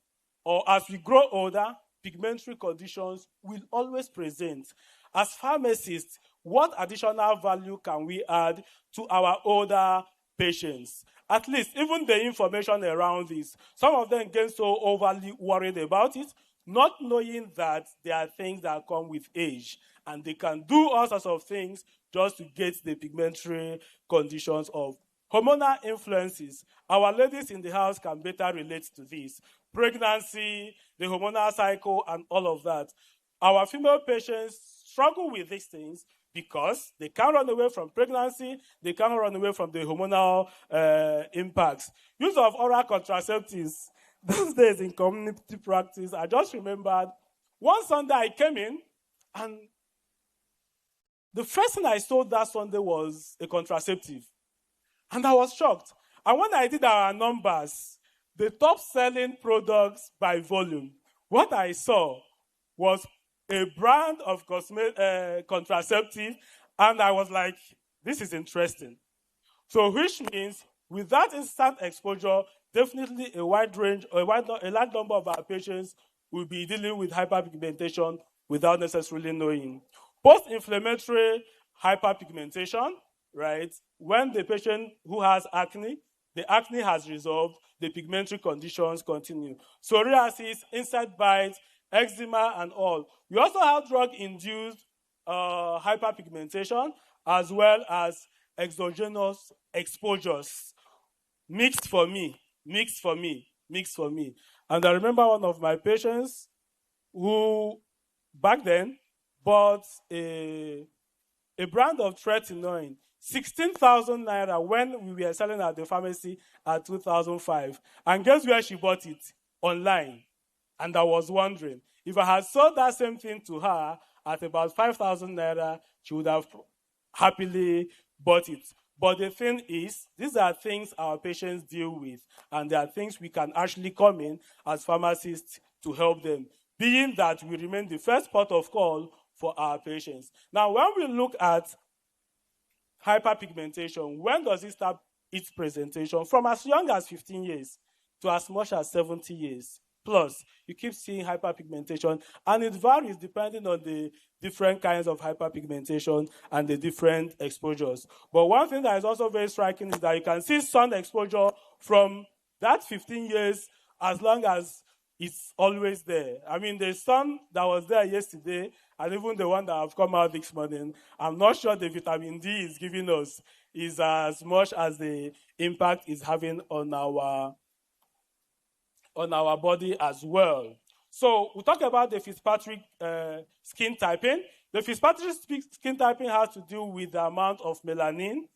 S10: or as we grow older, pigmentary conditions will always present. As pharmacists, what additional value can we add to our older patients? At least, even the information around this, some of them get so overly worried about it, not knowing that there are things that come with age, and they can do all sorts of things just to get the pigmentary conditions of hormonal influences. Our ladies in the house can better relate to this. Pregnancy, the hormonal cycle, and all of that. Our female patients struggle with these things because they can't run away from pregnancy, they can't run away from the hormonal impacts. Use of oral contraceptives. Those days in community practice, I just remembered one Sunday I came in, and the first thing I saw that Sunday was a contraceptive. And I was shocked. And when I did our numbers, the top selling products by volume, what I saw was a brand of contraceptive, and I was like, this is interesting. So which means with that instant exposure, definitely a large number of our patients will be dealing with hyperpigmentation without necessarily knowing. Post-inflammatory hyperpigmentation, right? When the patient who has acne, the acne has resolved, the pigmentary conditions continue. Psoriasis, insect bites, eczema, and all. We also have drug-induced hyperpigmentation as well as exogenous exposures. Mixed for me. And I remember one of my patients who back then bought a brand of tretinoin, 16,000 naira when we were selling at the pharmacy at 2005. And guess where she bought it? Online. And I was wondering, if I had sold that same thing to her at about 5,000 naira, she would have happily bought it. But the thing is, these are things our patients deal with, and there are things we can actually come in as pharmacists to help them, being that we remain the first port of call for our patients. Now, when we look at hyperpigmentation, when does it start its presentation? From as young as 15 years to as much as 70 years. Plus, you keep seeing hyperpigmentation, and it varies depending on the different kinds of hyperpigmentation and the different exposures. But one thing that is also very striking is that you can see sun exposure from that 15 years as long as it's always there. I mean, the sun that was there yesterday, and even the one that have come out this morning, I'm not sure the vitamin D is giving us is as much as the impact is having on our body as well. So we talk about the Fitzpatrick skin typing. The Fitzpatrick skin typing has to do with the amount of melanin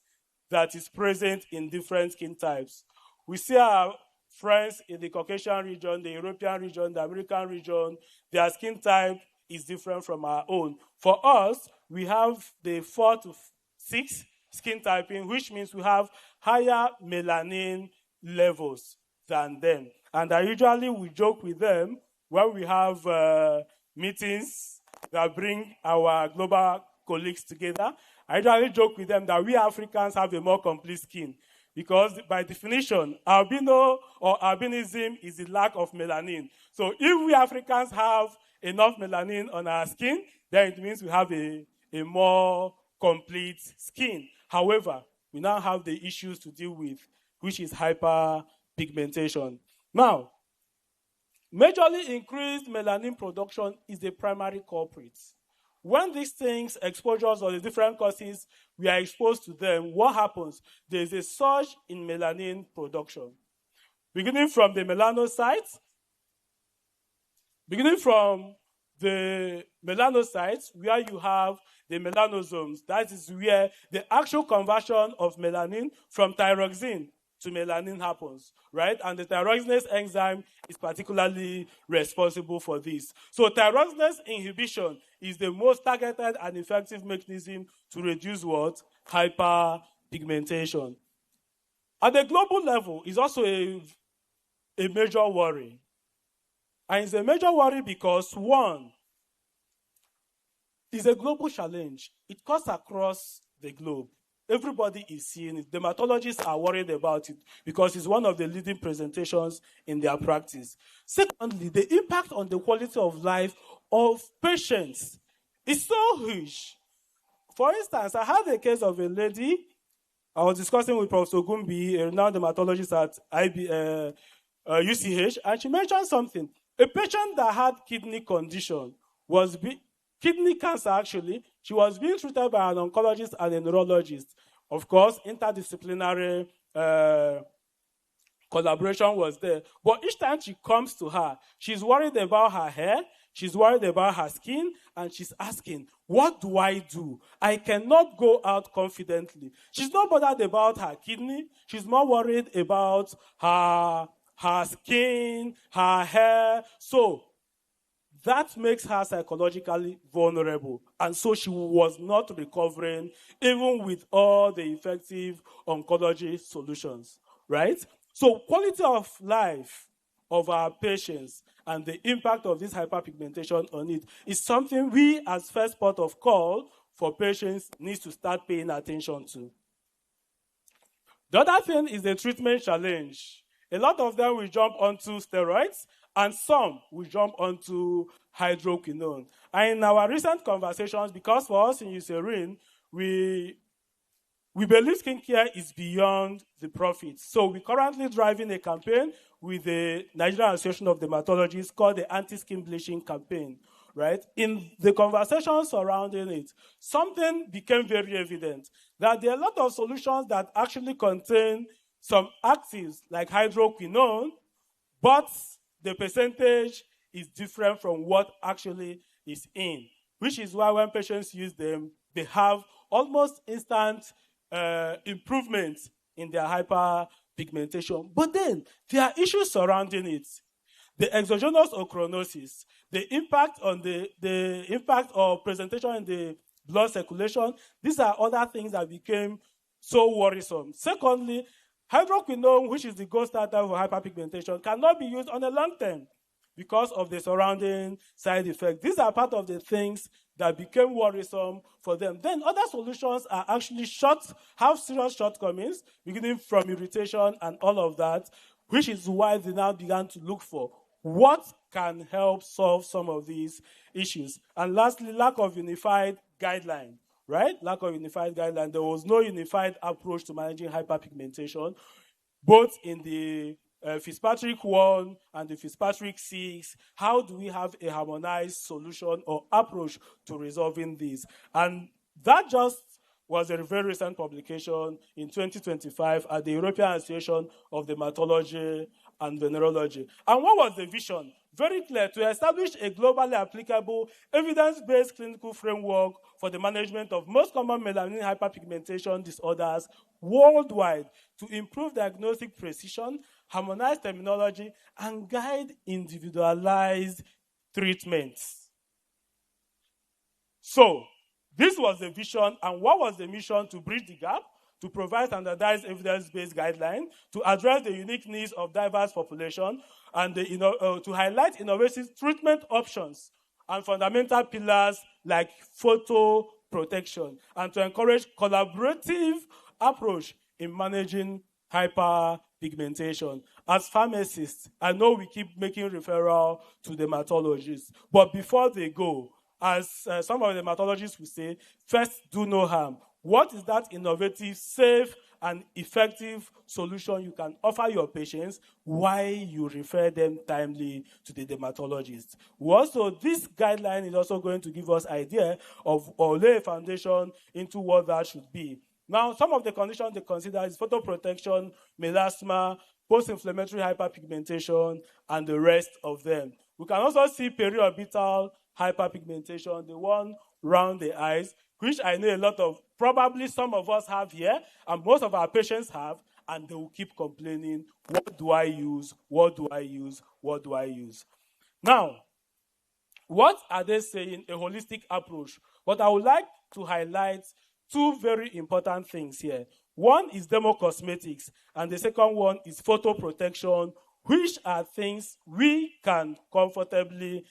S10: that is present in different skin types. We see our friends in the Caucasian region, the European region, the American region, their skin type is different from our own. For us, we have the 4 to 6 skin typing, which means we have higher melanin levels than them. And I usually will joke with them when we have meetings that bring our global colleagues together. I usually joke with them that we Africans have a more complete skin because by definition, albino or albinism is the lack of melanin. So if we Africans have enough melanin on our skin, then it means we have a more complete skin. However, we now have the issues to deal with, which is hyperpigmentation. Now, majorly increased melanin production is the primary culprit. When these things, exposures or the different causes, we are exposed to them, what happens? There is a surge in melanin production. Beginning from the melanocytes, where you have the melanosomes, that is where the actual conversion of melanin from thyroxine to melanin happens, right? And the thyroxinase enzyme is particularly responsible for this. So thyroxinase inhibition is the most targeted and effective mechanism to reduce what? Hyperpigmentation. At the global level, it's also a major worry. And it's a major worry because, one, it's a global challenge. It cuts across the globe. Everybody is seeing it. Dermatologists are worried about it because it's one of the leading presentations in their practice. Secondly, the impact on the quality of life of patients is so huge. For instance, I had a case of a lady. I was discussing with Professor Gumbi, a renowned dermatologist at UCH, and she mentioned something. A patient that had kidney condition kidney cancer, actually. She was being treated by an oncologist and a neurologist. Of course, interdisciplinary collaboration was there. But each time she comes to her, she's worried about her hair, she's worried about her skin, and she's asking, what do I do? I cannot go out confidently. She's not bothered about her kidney. She's more worried about her skin, her hair. So that makes her psychologically vulnerable. And so she was not recovering, even with all the effective oncology solutions, right? So quality of life of our patients and the impact of this hyperpigmentation on it is something we, as first port of call for patients, need to start paying attention to. The other thing is the treatment challenge. A lot of them will jump onto steroids, and some will jump onto hydroquinone. And in our recent conversations, because for us in Eucerin, we believe skincare is beyond the profit. So we're currently driving a campaign with the Nigerian Association of Dermatologists called the Anti-Skin Bleaching Campaign, right? In the conversations surrounding it, something became very evident, that there are a lot of solutions that actually contain some actives like hydroquinone, but the percentage is different from what actually is in, which is why when patients use them, they have almost instant improvements in their hyperpigmentation. But then there are issues surrounding it. The exogenous ochronosis, the impact on the impact of presentation in the blood circulation, these are other things that became so worrisome. Secondly, hydroquinone, which is the gold standard for hyperpigmentation, cannot be used on a long term because of the surrounding side effects. These are part of the things that became worrisome for them. Then other solutions are actually have serious shortcomings, beginning from irritation and all of that, which is why they now began to look for what can help solve some of these issues. And lastly, lack of unified guideline, right? Lack of unified guideline. There was no unified approach to managing hyperpigmentation, both in the Fitzpatrick 1 and the Fitzpatrick 6. How do we have a harmonized solution or approach to resolving this? And that just was a very recent publication in 2025 at the European Association of Dermatology and Venerology. And what was the vision? Very clear: to establish a globally applicable, evidence-based clinical framework for the management of most common melanin hyperpigmentation disorders worldwide, to improve diagnostic precision, harmonize terminology, and guide individualized treatments. So, this was the vision, and what was the mission? To bridge the gap, to provide standardized evidence-based guidelines, to address the unique needs of diverse population, and to highlight innovative treatment options and fundamental pillars like photo protection, and to encourage collaborative approach in managing hyperpigmentation. As pharmacists, I know we keep making referral to dermatologists, but before they go, as some of the dermatologists will say, first, do no harm. What is that innovative, safe, and effective solution you can offer your patients while you refer them timely to the dermatologist? Also, this guideline is also going to give us idea of, or lay a foundation into what that should be. Now, some of the conditions they consider is photoprotection, melasma, post-inflammatory hyperpigmentation, and the rest of them. We can also see periorbital hyperpigmentation, the one around the eyes, which I know a lot of, probably some of us have here, and most of our patients have, and they will keep complaining, what do I use? What do I use? What do I use? Now, what are they saying? A holistic approach. But I would like to highlight two very important things here. One is dermocosmetics, and the second one is photoprotection, which are things we can comfortably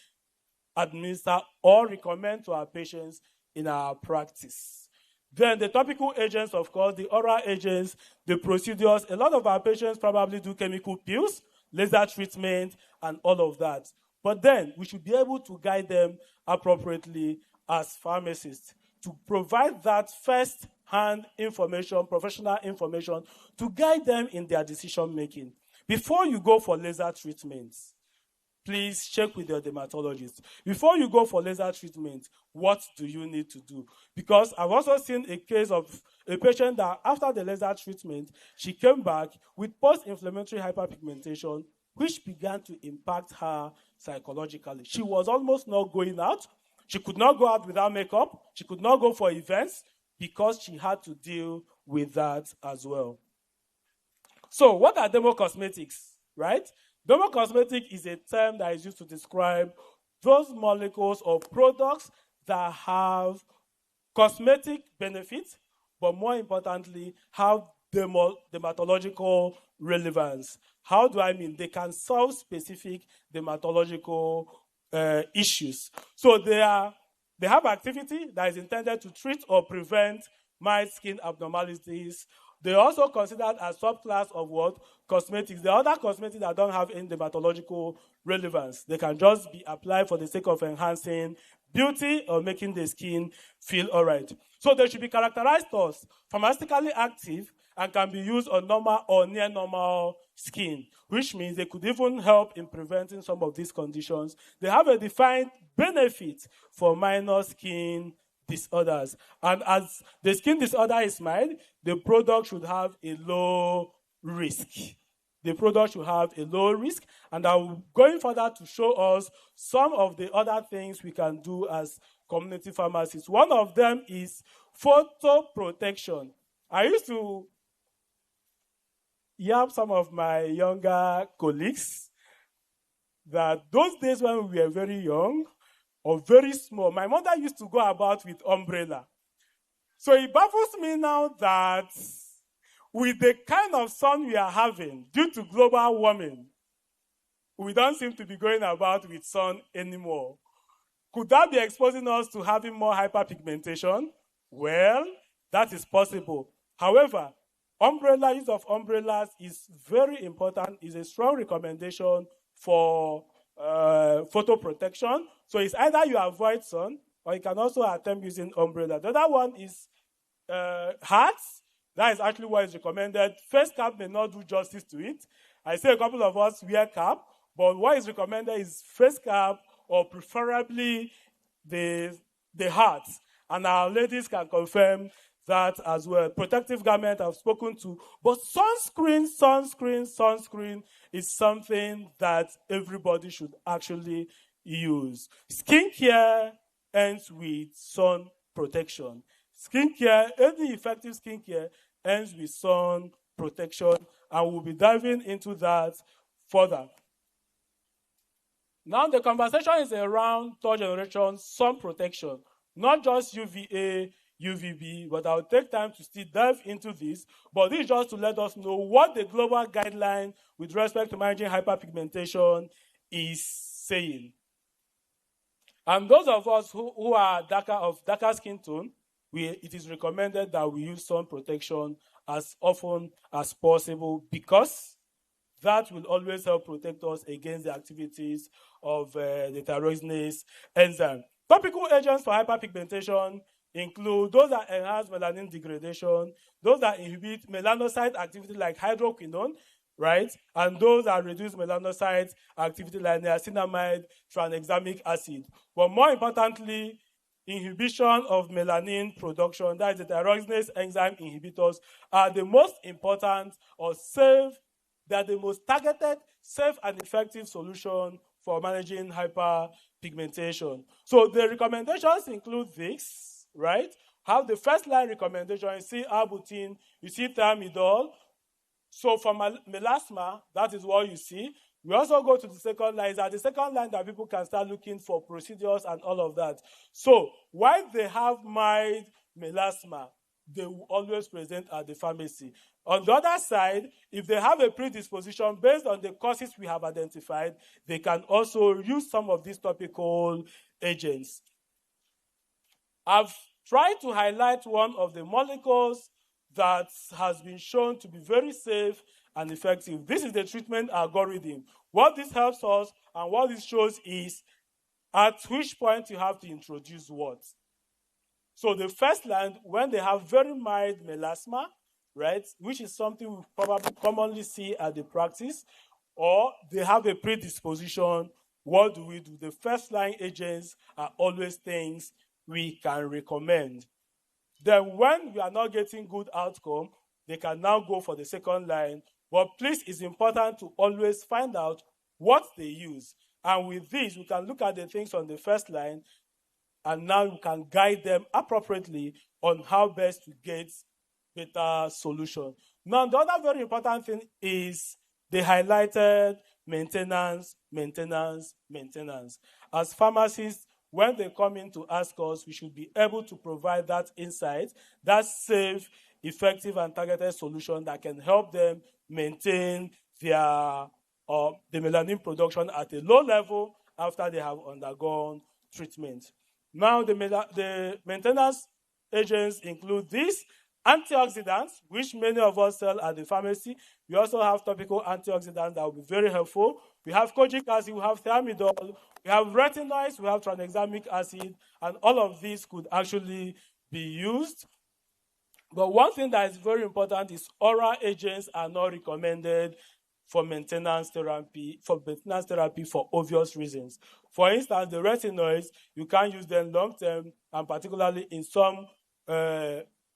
S10: administer or recommend to our patients in our practice. Then the topical agents, of course, the oral agents, the procedures. A lot of our patients probably do chemical pills, laser treatment, and all of that. But then we should be able to guide them appropriately as pharmacists to provide that first-hand information, professional information, to guide them in their decision-making. Before you go for laser treatments, please check with your dermatologist. Before you go for laser treatment, what do you need to do? Because I've also seen a case of a patient that after the laser treatment, she came back with post-inflammatory hyperpigmentation, which began to impact her psychologically. She was almost not going out. She could not go out without makeup. She could not go for events because she had to deal with that as well. So what are dermocosmetics, right? Dermocosmetic is a term that is used to describe those molecules or products that have cosmetic benefits, but more importantly, have dermatological relevance. How do I mean? They can solve specific dermatological issues. So they have activity that is intended to treat or prevent mild skin abnormalities. They are also considered as subclass of what? Cosmetics. There are other cosmetics that don't have any dermatological relevance. They can just be applied for the sake of enhancing beauty or making the skin feel all right. So they should be characterized as pharmaceutically active and can be used on normal or near normal skin, which means they could even help in preventing some of these conditions. They have a defined benefit for minor skin disorders. And as the skin disorder is mild, the product should have a low risk. The product should have a low risk. And I'm going further to show us some of the other things we can do as community pharmacists. One of them is photo protection. I used to yap some of my younger colleagues that those days when we were very young or very small, my mother used to go about with umbrella. So it baffles me now that with the kind of sun we are having due to global warming, we don't seem to be going about with sun anymore. Could that be exposing us to having more hyperpigmentation? Well, that is possible. However, use of umbrellas is very important, is a strong recommendation for photo protection. So it's either you avoid sun or you can also attempt using umbrella. The other one is hats. That is actually what is recommended. Face cap may not do justice to it. I say a couple of us wear cap, but what is recommended is face cap or preferably the hat. And our ladies can confirm that as well. Protective garment I've spoken to. But sunscreen is something that everybody should actually use. Skincare ends with sun protection. Skincare, any effective skincare ends with sun protection, and we'll be diving into that further. Now the conversation is around third generation sun protection, not just UVA, UVB, but I'll take time to still dive into this. But this is just to let us know what the global guideline with respect to managing hyperpigmentation is saying. And those of us who are darker skin tone, it is recommended that we use sun protection as often as possible because that will always help protect us against the activities of the thyroidinase enzyme. Topical agents for hyperpigmentation include those that enhance melanin degradation, those that inhibit melanocyte activity like hydroquinone, right? And those that reduce melanocyte activity like niacinamide, tranexamic acid. But more importantly, inhibition of melanin production, that is the thyroidinase enzyme inhibitors, are the most important or safe, they are the most targeted, safe, and effective solution for managing hyperpigmentation. So the recommendations include this, right? Have the first line recommendation, you see arbutin, you see thiamidol. So for melasma, that is what you see. We also go to the second line. It's at the second line that people can start looking for procedures and all of that. So while they have mild melasma, they will always present at the pharmacy. On the other side, if they have a predisposition based on the causes we have identified, they can also use some of these topical agents. I've tried to highlight one of the molecules that has been shown to be very safe and effective. This is the treatment algorithm. What this helps us and what this shows is at which point you have to introduce what. So the first line, when they have very mild melasma, right, which is something we probably commonly see at the practice, or they have a predisposition, what do we do? The first line agents are always things we can recommend. Then when we are not getting good outcome, they can now go for the second line. But please, it's important to always find out what they use. And with this, we can look at the things on the first line, and now we can guide them appropriately on how best to get better solution. Now, the other very important thing is they highlighted maintenance. As pharmacists, when they come in to ask us, we should be able to provide that insight, that safe, effective, and targeted solution that can help them maintain the melanin production at a low level after they have undergone treatment. Now, the maintenance agents include these antioxidants, which many of us sell at the pharmacy. We also have topical antioxidants that will be very helpful. We have kojic acid, we have thiamidol, we have retinoids, we have tranexamic acid, and all of these could actually be used. But one thing that is very important is oral agents are not recommended for maintenance therapy for obvious reasons. For instance, the retinoids, you can't use them long term, and particularly in some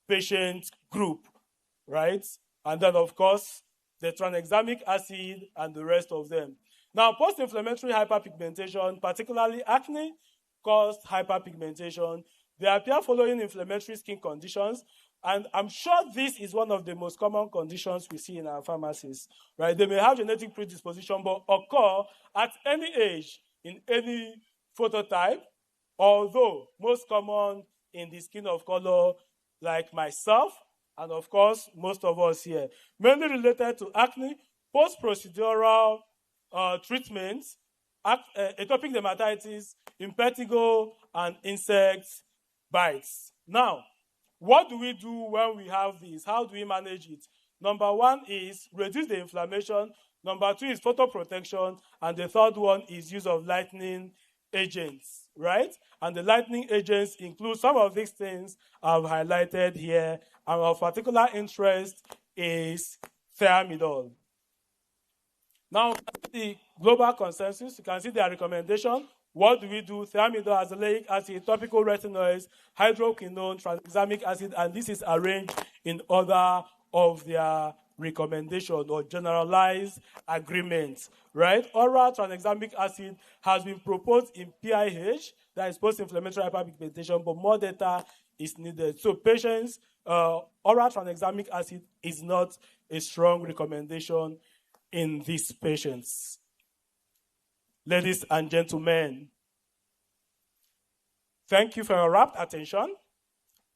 S10: patient group, right? And then, of course, the tranexamic acid and the rest of them. Now, post-inflammatory hyperpigmentation, particularly acne, caused hyperpigmentation. They appear following inflammatory skin conditions, and I'm sure this is one of the most common conditions we see in our pharmacies, right? They may have genetic predisposition, but occur at any age, in any phototype, although most common in the skin of color like myself, and of course, most of us here. Mainly related to acne, post-procedural treatments, atopic dermatitis, impetigo, and insect bites. Now, what do we do when we have this? How do we manage it? Number one is reduce the inflammation. Number two is photoprotection. And the third one is use of lightening agents, right? And the lightening agents include some of these things I've highlighted here. And of particular interest is thiamidol. Now, the global consensus, you can see their recommendation. What do we do? Thiamidol, azelaic acid, topical retinoids, hydroquinone, tranexamic acid, and this is arranged in order of their recommendation or generalized agreements, right? Oral tranexamic acid has been proposed in PIH, that is post-inflammatory hyperpigmentation, but more data is needed. So patients, oral tranexamic acid is not a strong recommendation in these patients. Ladies and gentlemen, thank you for your rapt attention,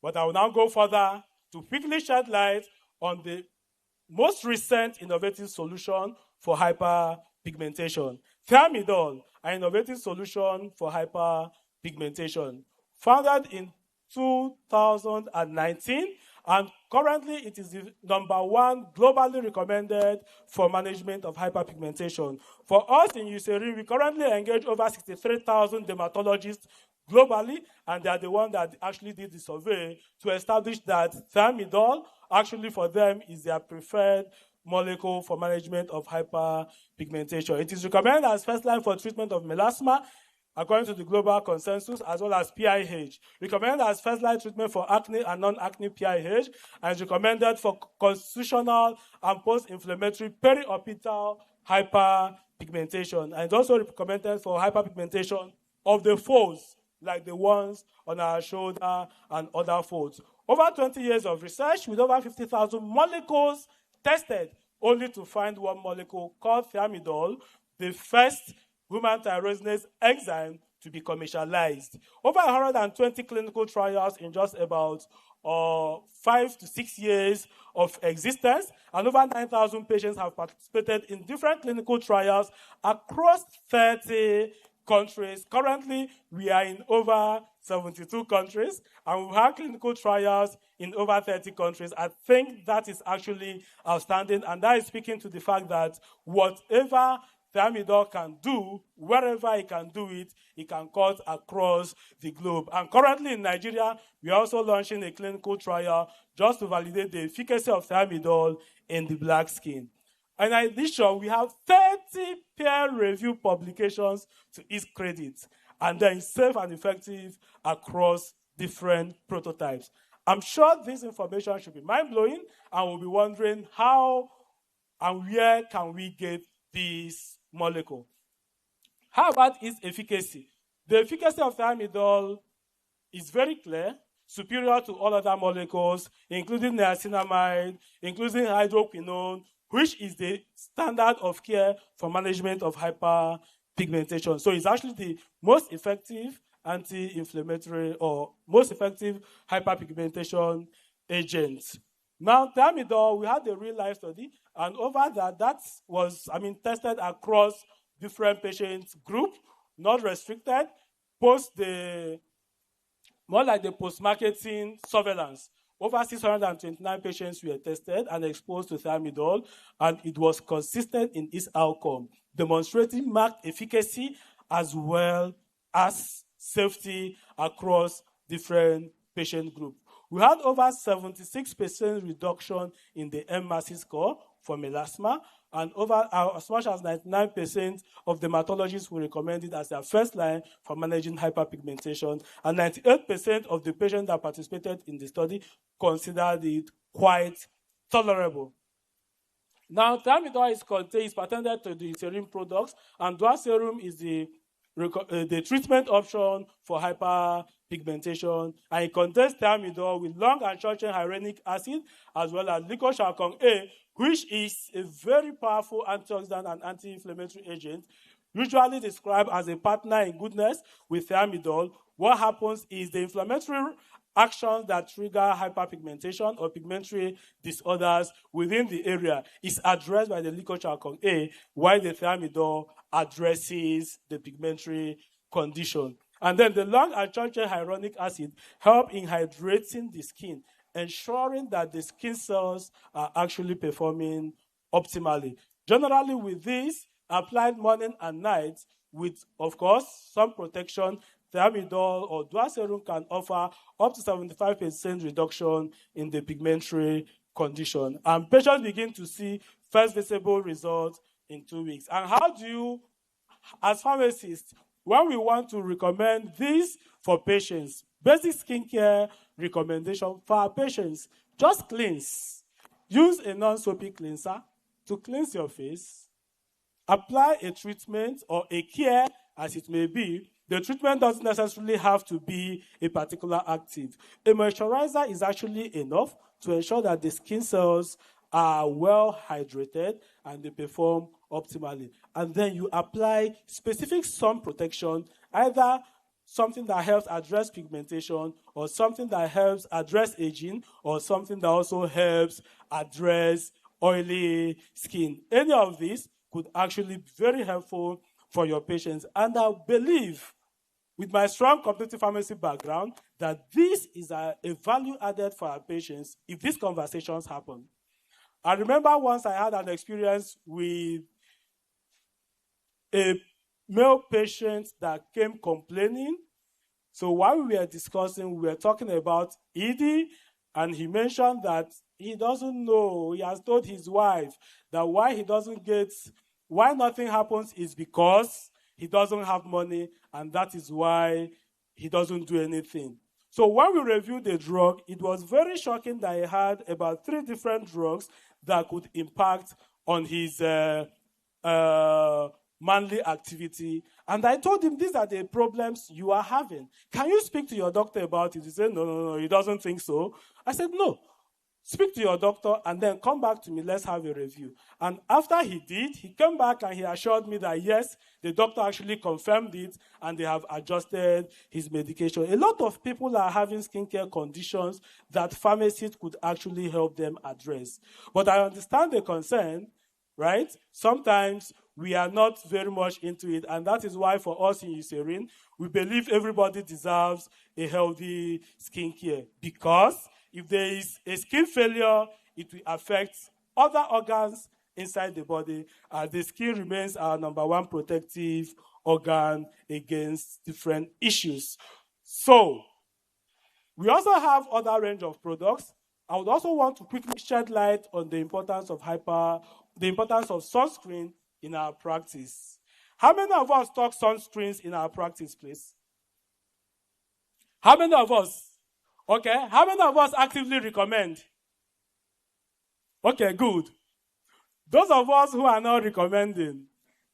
S10: but I will now go further to quickly shed light on the most recent innovative solution for hyperpigmentation. Thiamidol, an innovative solution for hyperpigmentation. Founded in 2019, and currently it is the #1 globally recommended for management of hyperpigmentation. For us in USERI, we currently engage over 63,000 dermatologists globally, and they are the ones that actually did the survey to establish that thiamidol actually for them is their preferred molecule for management of hyperpigmentation. It is recommended as first line for treatment of melasma, according to the global consensus, as well as PIH. Recommended as first-line treatment for acne and non-acne PIH, and is recommended for constitutional and post-inflammatory periorbital hyperpigmentation. And it's also recommended for hyperpigmentation of the folds, like the ones on our shoulder and other folds. Over 20 years of research with over 50,000 molecules tested, only to find one molecule called thiamidol, the first human tyrosinase enzyme to be commercialized. Over 120 clinical trials in just about 5 to 6 years of existence, and over 9,000 patients have participated in different clinical trials across 30 countries. Currently, we are in over 72 countries, and we've had clinical trials in over 30 countries. I think that is actually outstanding, and that is speaking to the fact that whatever thiamidol can do, wherever it can do it, it can cut across the globe. And currently in Nigeria, we are also launching a clinical trial just to validate the efficacy of thiamidol in the black skin. And in addition, we have 30 peer-reviewed publications to its credit, and they're safe and effective across different prototypes. I'm sure this information should be mind-blowing, and we'll be wondering how and where can we get this molecule. How about its efficacy? The efficacy of thiamidol is very clear, superior to all other molecules, including niacinamide, including hydroquinone, which is the standard of care for management of hyperpigmentation. So it's actually the most effective anti-inflammatory or most effective hyperpigmentation agent. Now, thiamidol, we had a real-life study, and over that was, tested across different patient group, not restricted, more like the post-marketing surveillance. Over 629 patients were tested and exposed to thiamidol, and it was consistent in its outcome, demonstrating marked efficacy as well as safety across different patient groups. We had over 76% reduction in the MMACI score for melasma, and over as much as 99% of dermatologists will recommend it as their first line for managing hyperpigmentation, and 98% of the patients that participated in the study considered it quite tolerable. Now, thiamidol is patented to the serum products, and Duaserum is the treatment option for hyperpigmentation, and it contains thiamidol with long and short-chain hyaluronic acid as well as liposarcon A, which is a very powerful antioxidant and anti-inflammatory agent, usually described as a partner in goodness with thiamidol. What happens is the inflammatory actions that trigger hyperpigmentation or pigmentary disorders within the area is addressed by the liposarcon A, while the thiamidol addresses the pigmentary condition. And then the long and short-chain hyaluronic acid help in hydrating the skin, ensuring that the skin cells are actually performing optimally. Generally with this, applied morning and night with, of course, some protection, thiamidol or Duaserum can offer up to 75% reduction in the pigmentary condition. And patients begin to see first visible results in 2 weeks. And how do you, as pharmacists, when we want to recommend this for patients, basic skincare recommendation for our patients, just cleanse. Use a non-soapy cleanser to cleanse your face. Apply a treatment or a care as it may be. The treatment doesn't necessarily have to be a particular active. A moisturizer is actually enough to ensure that the skin cells are well hydrated and they perform optimally. And then you apply specific sun protection, either something that helps address pigmentation or something that helps address aging or something that also helps address oily skin. Any of these could actually be very helpful for your patients. And I believe, with my strong community pharmacy background, that this is a value added for our patients if these conversations happen. I remember once I had an experience with a male patient that came complaining. So while we were discussing, we were talking about ED, and he mentioned that he doesn't know. He has told his wife that why nothing happens is because he doesn't have money, and that is why he doesn't do anything. So when we reviewed the drug, it was very shocking that he had about 3 different drugs that could impact on his manly activity. And I told him, these are the problems you are having. Can you speak to your doctor about it? He said, no, he doesn't think so. I said, no. Speak to your doctor and then come back to me. Let's have a review. And after he did, he came back and he assured me that, yes, the doctor actually confirmed it and they have adjusted his medication. A lot of people are having skincare conditions that pharmacists could actually help them address. But I understand the concern, right? Sometimes we are not very much into it, and that is why for us in Eucerin, we believe everybody deserves a healthy skincare, because if there is a skin failure, it will affect other organs inside the body. The skin remains our number 1 protective organ against different issues. So, we also have other range of products. I would also want to quickly shed light on the importance of sunscreen in our practice. How many of us talk sunscreens in our practice, please? How many of us? Okay, how many of us actively recommend? Okay, good. Those of us who are not recommending,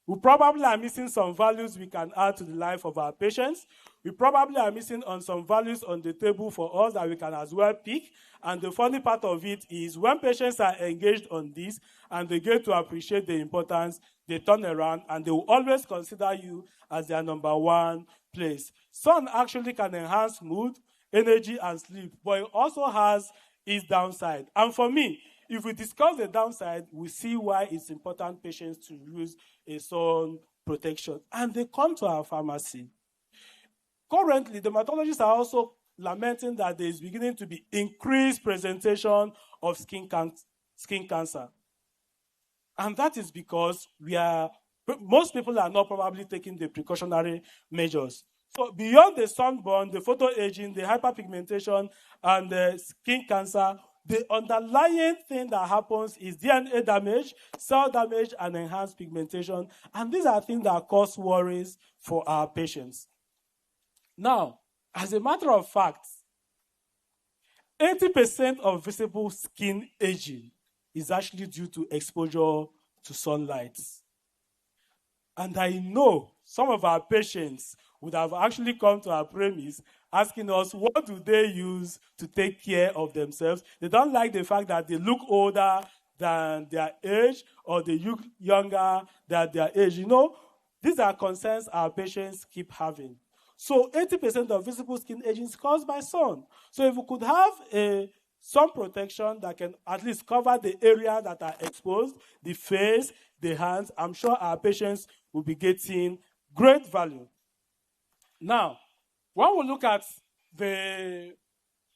S10: we probably are missing some values we can add to the life of our patients. We probably are missing on some values on the table for us that we can as well pick. And the funny part of it is when patients are engaged on this and they get to appreciate the importance, they turn around and they will always consider you as their number 1 place. Sun actually can enhance mood, energy, and sleep, but it also has is downside. And for me, if we discuss the downside, we see why it's important patients to use a sun protection. And they come to our pharmacy. Currently, dermatologists are also lamenting that there is beginning to be increased presentation of skin cancer. And that is because most people are not probably taking the precautionary measures. So beyond the sunburn, the photoaging, the hyperpigmentation, and the skin cancer, the underlying thing that happens is DNA damage, cell damage, and enhanced pigmentation. And these are things that cause worries for our patients. Now, as a matter of fact, 80% of visible skin aging is actually due to exposure to sunlight. And I know some of our patients would have actually come to our premise asking us what do they use to take care of themselves. They don't like the fact that they look older than their age or they look younger than their age. You know, these are concerns our patients keep having. So 80% of visible skin aging is caused by sun. So if we could have a sun protection that can at least cover the area that are exposed, the face, the hands, I'm sure our patients will be getting great value. Now, when we look at the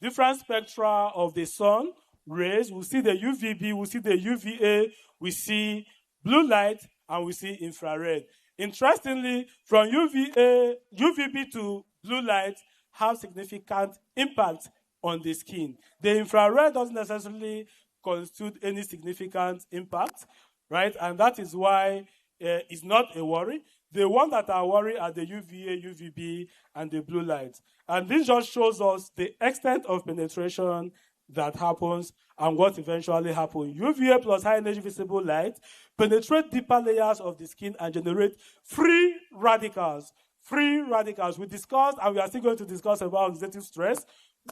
S10: different spectra of the sun rays, we see the UVB, we see the UVA, we see blue light, and we see infrared. Interestingly, from UVB to blue light have significant impact on the skin. The infrared doesn't necessarily constitute any significant impact, right? And that is why it's not a worry. The ones that are worried are the UVA, UVB, and the blue light. And this just shows us the extent of penetration that happens and what eventually happens. UVA plus high energy visible light penetrate deeper layers of the skin and generate free radicals. Free radicals. We discussed, and we are still going to discuss about oxidative stress,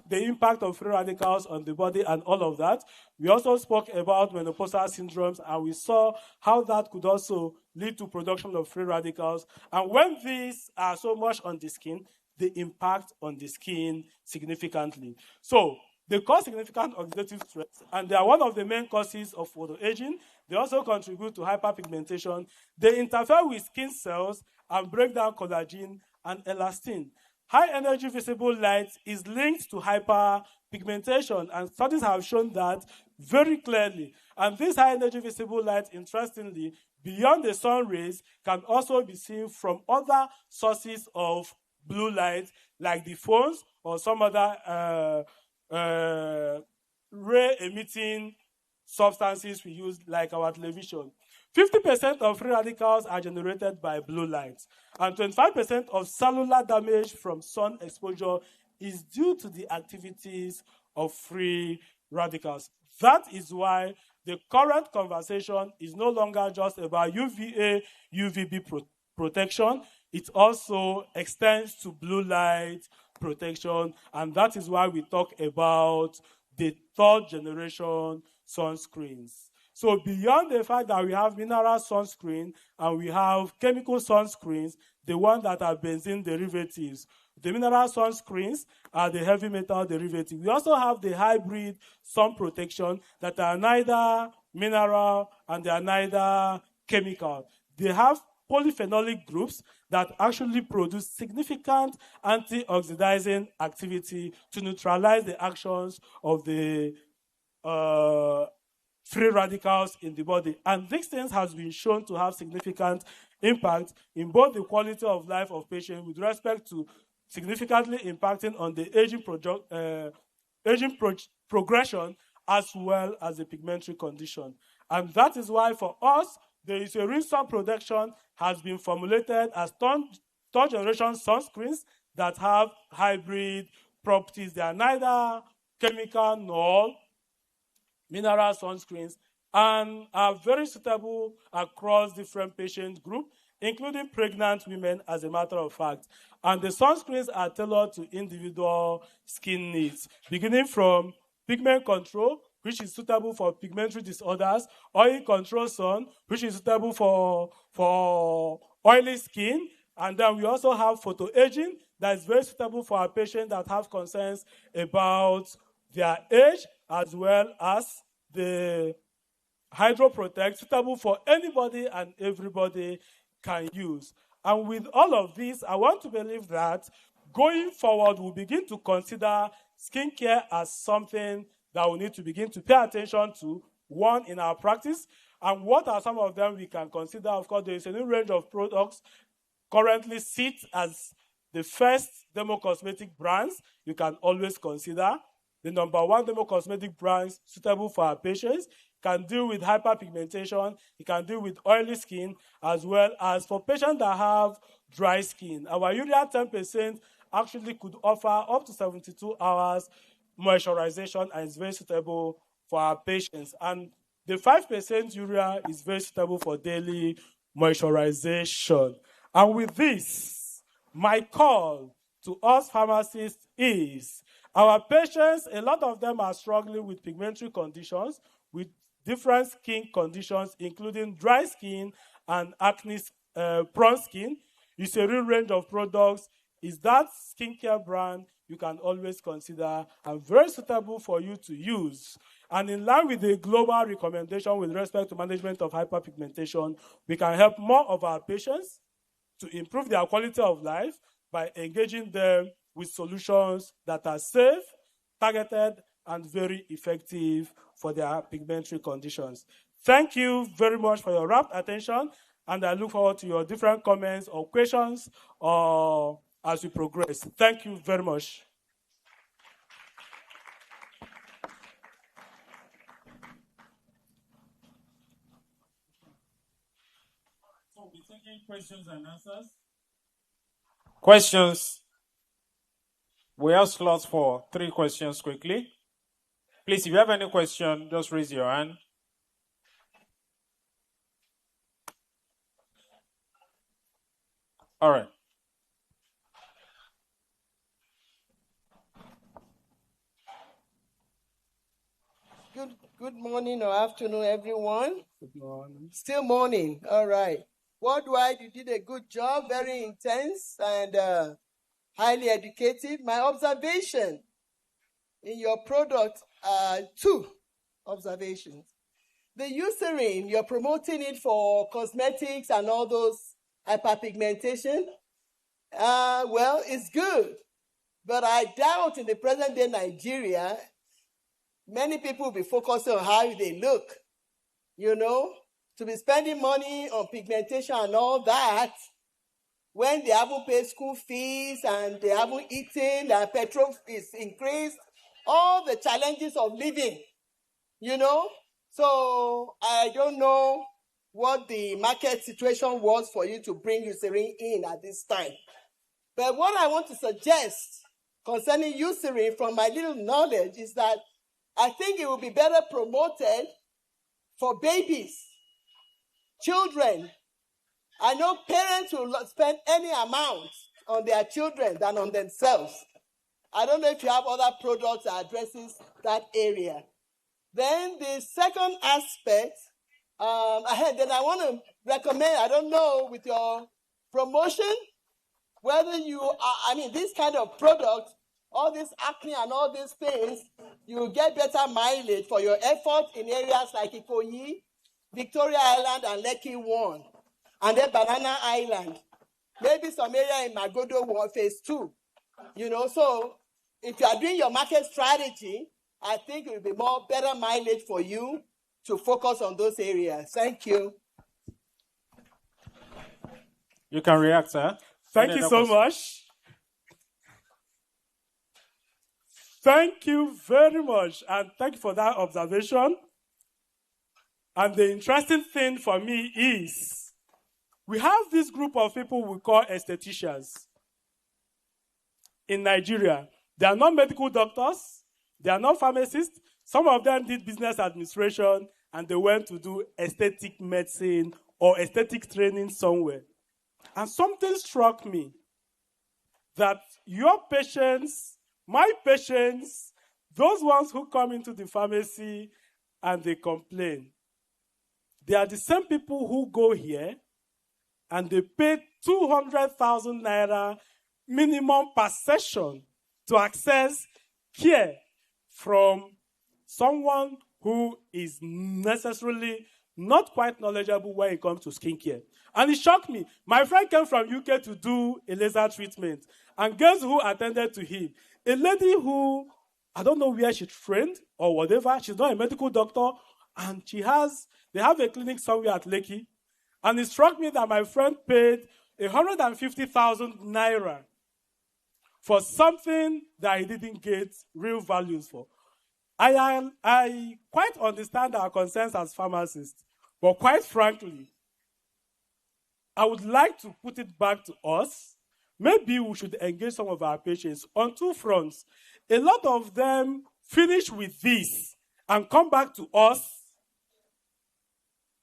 S10: the impact of free radicals on the body and all of that. We also spoke about menopausal syndromes, and we saw how that could also lead to production of free radicals. And when these are so much on the skin, they impact on the skin significantly. So they cause significant oxidative stress, and they are one of the main causes of photoaging. They also contribute to hyperpigmentation. They interfere with skin cells and break down collagen and elastin. High energy visible light is linked to hyperpigmentation, and studies have shown that very clearly. And this high energy visible light, interestingly, beyond the sun rays, can also be seen from other sources of blue light, like the phones or some other ray-emitting substances we use, like our television. 50% of free radicals are generated by blue light, and 25% of cellular damage from sun exposure is due to the activities of free radicals. That is why the current conversation is no longer just about UVA, UVB protection. It also extends to blue light protection, and that is why we talk about the third generation sunscreens. So beyond the fact that we have mineral sunscreen and we have chemical sunscreens, the ones that are benzene derivatives, the mineral sunscreens are the heavy metal derivatives. We also have the hybrid sun protection that are neither mineral and they are neither chemical. They have polyphenolic groups that actually produce significant antioxidizing activity to neutralize the actions of the free radicals in the body. And these things has been shown to have significant impact in both the quality of life of patients with respect to significantly impacting on the aging progression as well as the pigmentary condition. And that is why for us, the Eucerin sun protection has been formulated as third generation sunscreens that have hybrid properties. They are neither chemical nor mineral sunscreens and are very suitable across different patient groups, including pregnant women, as a matter of fact. And the sunscreens are tailored to individual skin needs, beginning from pigment control, which is suitable for pigmentary disorders, oil control sun, which is suitable for oily skin, and then we also have photoaging that is very suitable for our patients that have concerns about their age as well as the Hydro Protect, suitable for anybody and everybody can use. And with all of this, I want to believe that going forward, we'll begin to consider skincare as something that we need to begin to pay attention to, one, in our practice. And what are some of them we can consider? Of course, there is a new range of products currently sit as the first dermocosmetic brands you can always consider. The number one dermocosmetic brands suitable for our patients can deal with hyperpigmentation, it can deal with oily skin, as well as for patients that have dry skin. Our urea 10% actually could offer up to 72 hours moisturization and is very suitable for our patients. And the 5% urea is very suitable for daily moisturization. And with this, my call to us pharmacists is, our patients, a lot of them are struggling with pigmentary conditions, with different skin conditions, including dry skin and acne-prone skin. It's a real range of products. Is that skincare brand you can always consider and very suitable for you to use. And in line with the global recommendation with respect to management of hyperpigmentation, we can help more of our patients to improve their quality of life by engaging them with solutions that are safe, targeted, and very effective for their pigmentary conditions. Thank you very much for your rapt attention, and I look forward to your different comments or questions as we progress. Thank you very much.
S4: So we'll be taking questions and answers. Questions. We have slots for 3 questions quickly. Please, if you have any question, just raise your hand. All right.
S11: Good morning or afternoon, everyone.
S10: Good morning.
S11: Still morning. All right. Worldwide, you did a good job, very intense and highly educated. My observation in your product are 2 observations. The Eucerin, you're promoting it for cosmetics and all those hyperpigmentation. Well, it's good, but I doubt in the present day Nigeria, many people will be focusing on how they look, to be spending money on pigmentation and all that when they haven't paid school fees and they haven't eaten, and petrol is increased, all the challenges of living, So I don't know what the market situation was for you to bring Eucerin in at this time. But what I want to suggest concerning Eucerin from my little knowledge is that I think it will be better promoted for babies, children. I know parents will spend any amount on their children than on themselves. I don't know if you have other products that addresses that area. Then the second aspect, then I want to recommend, I don't know, with your promotion, whether you are, this kind of product, all this acne and all these things, you will get better mileage for your effort in areas like Ikoyi, Victoria Island, and Lekki 1. And then Banana Island, maybe some area in Magodo phase 2, So if you are doing your market strategy, I think it will be more better mileage for you to focus on those areas. Thank you.
S4: You can react, sir.
S10: Thank you so much. Thank you very much, and thank you for that observation. And the interesting thing for me is, we have this group of people we call estheticians in Nigeria. They are not medical doctors. They are not pharmacists. Some of them did business administration, and they went to do aesthetic medicine or aesthetic training somewhere. And something struck me, that your patients, my patients, those ones who come into the pharmacy and they complain, they are the same people who go here and they pay 200,000 naira minimum per session to access care from someone who is necessarily not quite knowledgeable when it comes to skincare. And it shocked me. My friend came from UK to do a laser treatment. And guess who attended to him? A lady who, I don't know where she trained or whatever. She's not a medical doctor. And they have a clinic somewhere at Lekki. And it struck me that my friend paid 150,000 naira for something that he didn't get real values for. I quite understand our concerns as pharmacists, but quite frankly, I would like to put it back to us. Maybe we should engage some of our patients on two fronts. A lot of them finish with this and come back to us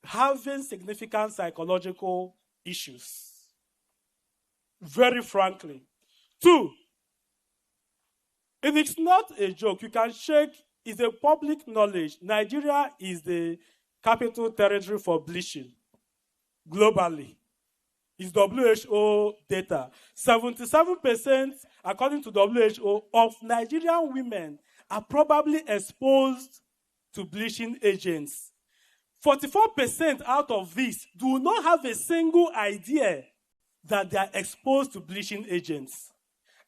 S10: having significant psychological issues. Very frankly. Two, if it's not a joke, you can check, it's a public knowledge. Nigeria is the capital territory for bleaching globally. It's WHO data. 77%, according to WHO, of Nigerian women are probably exposed to bleaching agents. 44% out of this do not have a single idea that they are exposed to bleaching agents.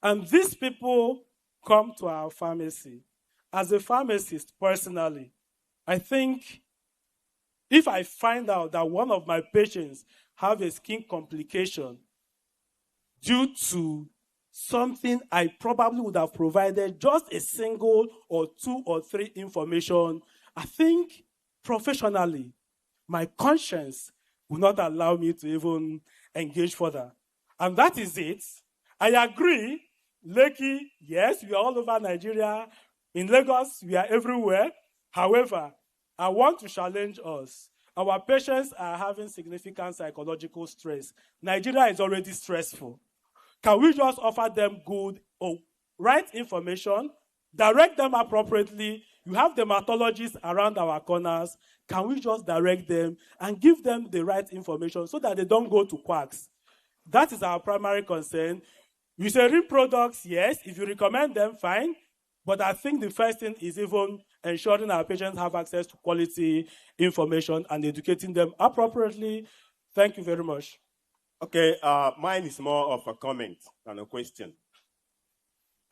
S10: And these people come to our pharmacy. As a pharmacist, personally, I think if I find out that one of my patients have a skin complication due to something I probably would have provided just a single or two or three information, I think professionally, my conscience will not allow me to even engage further. And that is it. I agree. Lekki, yes, we are all over Nigeria. In Lagos, we are everywhere. However, I want to challenge us. Our patients are having significant psychological stress. Nigeria is already stressful. Can we just offer them good or right information, direct them appropriately? You have dermatologists around our corners. Can we just direct them and give them the right information so that they don't go to quacks? That is our primary concern. Eucerin products, yes, if you recommend them, fine. But I think the first thing is even ensuring our patients have access to quality information and educating them appropriately. Thank you very much.
S12: Okay, mine is more of a comment than a question.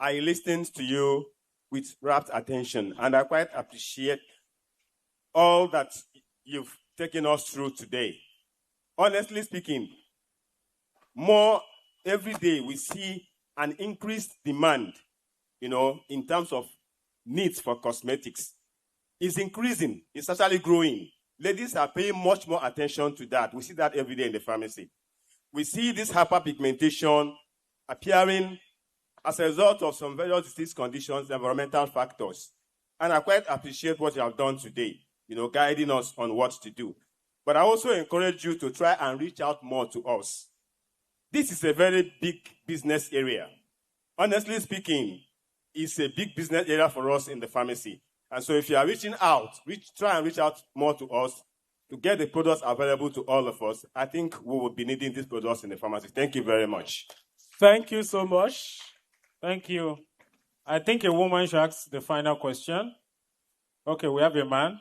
S12: I listened to you with rapt attention, and I quite appreciate all that you've taken us through today. Honestly speaking, more every day we see an increased demand, in terms of needs for cosmetics. It's increasing. It's actually growing. Ladies are paying much more attention to that. We see that every day in the pharmacy. We see this hyperpigmentation appearing as a result of some various disease conditions, environmental factors. And I quite appreciate what you have done today, guiding us on what to do. But I also encourage you to try and reach out more to us. This is a very big business area. Honestly speaking, it's a big business area for us in the pharmacy. And so if you are reaching out, try and reach out more to us to get the products available to all of us. I think we will be needing these products in the pharmacy. Thank you very much.
S4: Thank you so much. Thank you. I think a woman should ask the final question. Okay, we have a man.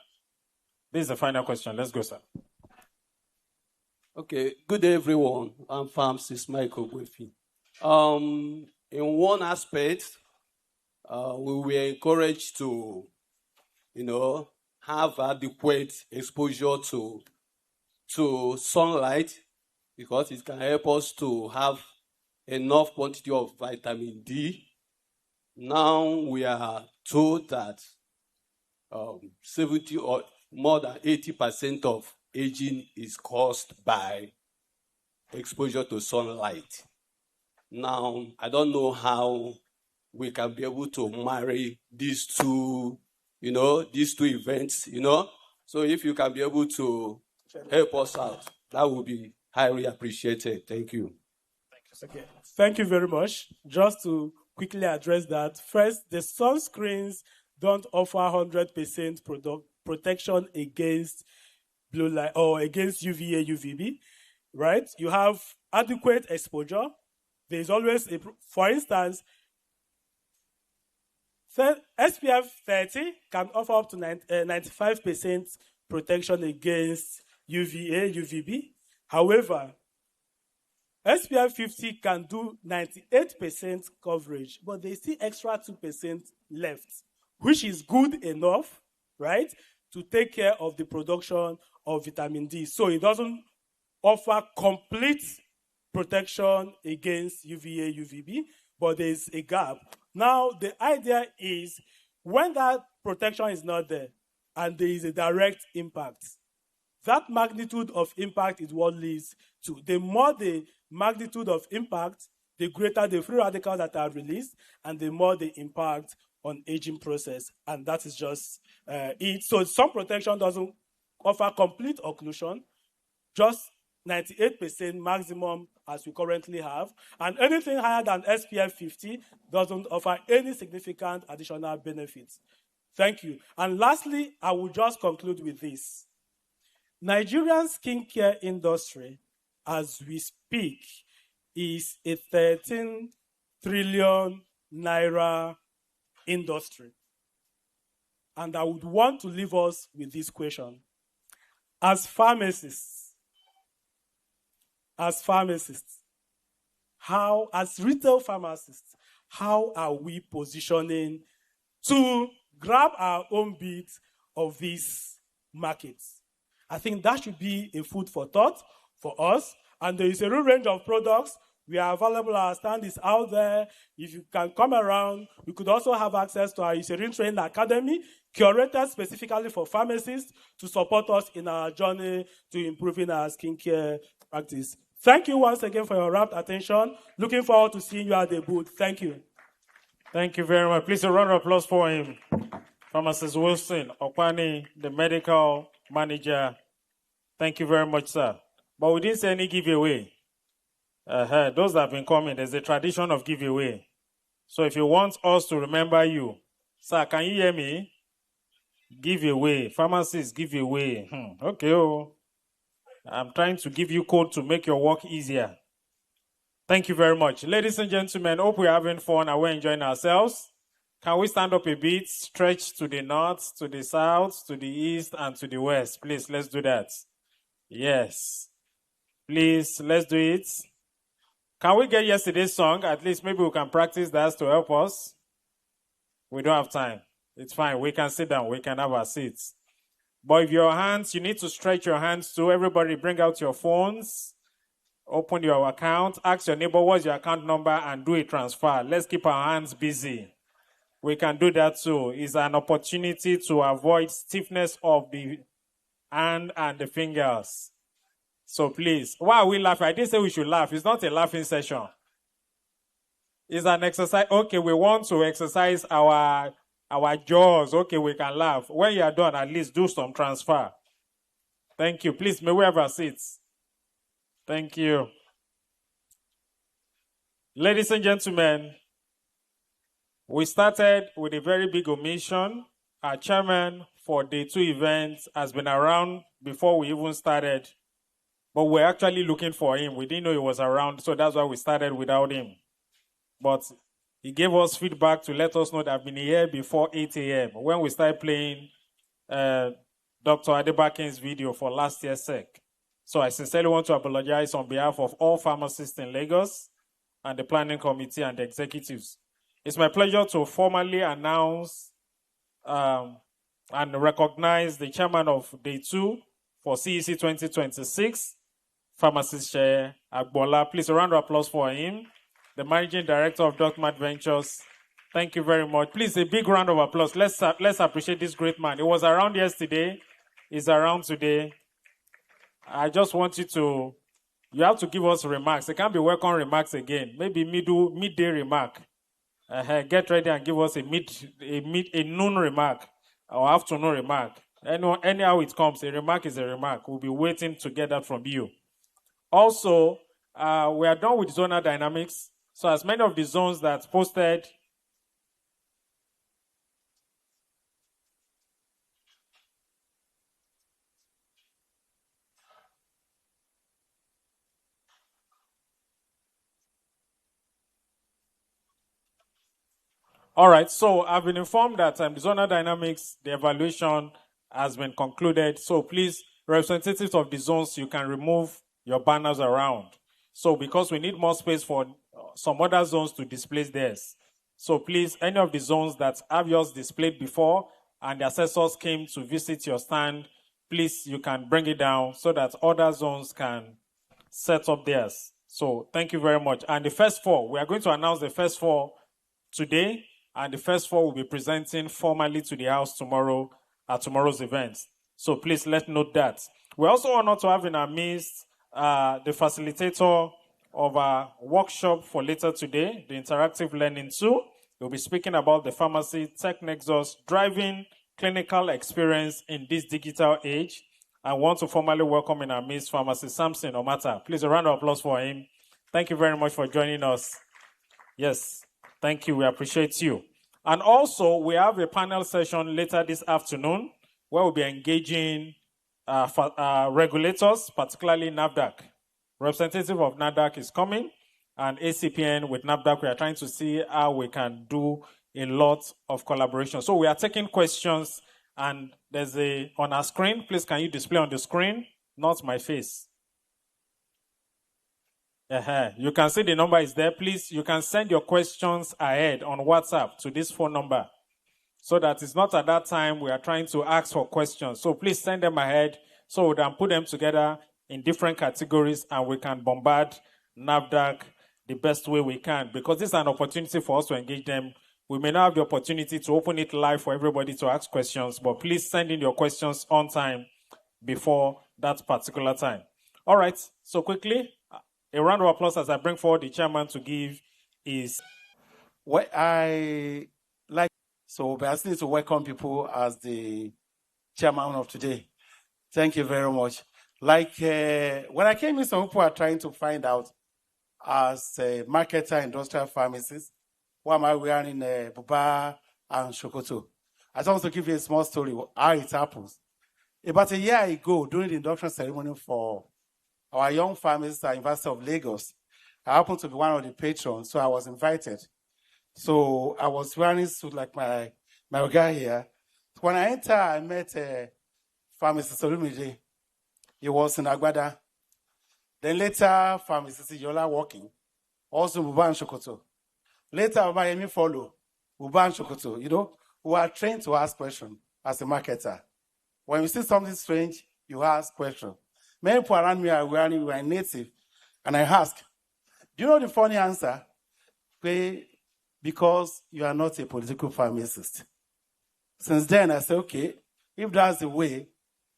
S4: This is the final question. Let's go, sir.
S13: Okay, good day, everyone. I'm pharmacist Michael Gwefi. In one aspect, we were encouraged to, have adequate exposure to sunlight because it can help us to have enough quantity of vitamin D. Now we are told that 70 or more than 80% of aging is caused by exposure to sunlight. Now, I don't know how we can be able to marry these two events, So if you can be able to help us out, that would be highly appreciated. Thank you.
S10: Okay. Thank you very much. Just to quickly address that, first, the sunscreens don't offer 100% protection against blue light or against UVA, UVB, right? You have adequate exposure. There's always for instance, SPF 30 can offer up to 95% protection against UVA, UVB. However, SPF 50 can do 98% coverage, but there's still extra 2% left, which is good enough, right, to take care of the production of vitamin D. So it doesn't offer complete protection against UVA, UVB, but there's a gap. Now, the idea is when that protection is not there and there is a direct impact, that magnitude of impact is what leads to. The more the magnitude of impact, the greater the free radicals that are released, and the more the impact on aging process. And that is just it. So some protection doesn't offer complete occlusion, just 98% maximum as we currently have. And anything higher than SPF 50 doesn't offer any significant additional benefits. Thank you. And lastly, I will just conclude with this. Nigerian skincare industry, as we speak, is a 13 trillion naira industry. And I would want to leave us with this question. As pharmacists, as retail pharmacists, how are we positioning to grab our own bit of these markets? I think that should be a food for thought for us. And there is a real range of products. We are available, our stand is out there. If you can come around, we could also have access to our Eucerin Training Academy, curated specifically for pharmacists to support us in our journey to improving our skincare practice. Thank you once again for your rapt attention. Looking forward to seeing you at the booth. Thank you.
S4: Thank you very much. Please a round of applause for him. Pharmacist Wilson Okwani, the medical manager. Thank you very much, sir. But we didn't say any giveaway. Those that have been coming, there's a tradition of giveaway. So if you want us to remember you, sir, can you hear me? Giveaway. Pharmacists, giveaway. Okay. Oh. I'm trying to give you code to make your work easier. Thank you very much. Ladies and gentlemen, hope we're having fun and we're enjoying ourselves. Can we stand up a bit, stretch to the north, to the south, to the east, and to the west? Please, let's do that. Yes. Please, let's do it. Can we get yesterday's song? At least maybe we can practice that to help us. We don't have time. It's fine. We can sit down. We can have our seats. But if your hands, you need to stretch your hands too. Everybody bring out your phones. Open your account. Ask your neighbor what's your account number and do a transfer. Let's keep our hands busy. We can do that too. It's an opportunity to avoid stiffness of the hand and the fingers. So please, why are we laughing? I didn't say we should laugh. It's not a laughing session. It's an exercise. Okay, we want to exercise our jaws. Okay, we can laugh. When you are done, at least do some transfer. Thank you. Please, may we have our seats? Thank you. Ladies and gentlemen, we started with a very big omission. Our chairman for day 2 events has been around before we even started, but we're actually looking for him. We didn't know he was around, so that's why we started without him. But he gave us feedback to let us know that I've been here before 8 a.m. when we started playing Dr. Adebakin's video for last year's SEC. So I sincerely want to apologize on behalf of all pharmacists in Lagos and the planning committee and the executives. It's my pleasure to formally announce and recognize the chairman of Day 2 for CEC 2026, Pharmacist Chair Agbola. Please, a round of applause for him. The Managing Director of DocMart Ventures. Thank you very much. Please, a big round of applause. Let's appreciate this great man. He was around yesterday. He's around today. I just want you have to give us remarks. It can't be welcome remarks again. Maybe midday remark. Get ready and give us a noon remark or afternoon remark. Anyhow it comes, a remark is a remark. We'll be waiting to get that from you. Also, we are done with zonal dynamics. So as many of the zones that posted All right, so I've been informed that the zonal dynamics, the evaluation has been concluded. So please, representatives of the zones, you can remove your banners around. So because we need more space for some other zones to display theirs. So please, any of the zones that have yours displayed before and the assessors came to visit your stand, please, you can bring it down so that other zones can set up theirs. So thank you very much. And the first four, we are going to announce the first four today, and the first four will be presenting formally to the House tomorrow at tomorrow's event. So please let's note that. We're also honored to have in our midst the facilitator of our workshop for later today, the Interactive Learning 2. We'll be speaking about the pharmacy tech nexus, driving clinical experience in this digital age. I want to formally welcome in our midst Pharmacist Samson Omata. Please, a round of applause for him. Thank you very much for joining us. Yes, thank you. We appreciate you. And also, we have a panel session later this afternoon where we'll be engaging regulators, particularly NAFDAC. Representative of NAFDAC is coming, and Acpn with NAFDAC, we are trying to see how we can do a lot of collaboration. So we are taking questions, and there's on our screen. Please, can you display on the screen? Not my face. You can see the number is there. Please, you can send your questions ahead on WhatsApp to this phone number so that it's not at that time we are trying to ask for questions. So please send them ahead so we can put them together in different categories and we can bombard NAFDAC the best way we can, because this is an opportunity for us to engage them. We may not have the opportunity to open it live for everybody to ask questions, but please send in your questions on time before that particular time. All right, so quickly, a round of applause as I bring forward the chairman to give his...
S14: What I like, so we are to welcome people as the chairman of today. Thank you very much. Like, when I came in, some people are trying to find out as a marketer, industrial pharmacist, why am I wearing buba and shokoto? I just want to give you a small story how it happens. About a year ago, during the induction ceremony for our young pharmacists at University of Lagos, I happened to be one of the patrons, so I was invited. So I was wearing a suit like my guy here. When I entered, I met pharmacist Olumide. He was in Agbada. Then later, pharmacist Yola walking. Also, Buba and Shokoto. Later, Mayemi follow. Buba and Shokoto. You know, we are trained to ask questions as a marketer. When you see something strange, you ask questions. Many people around me are wearing, we are native. And I ask, do you know the funny answer? Because you are not a political pharmacist. Since then, I said, okay, if that's the way,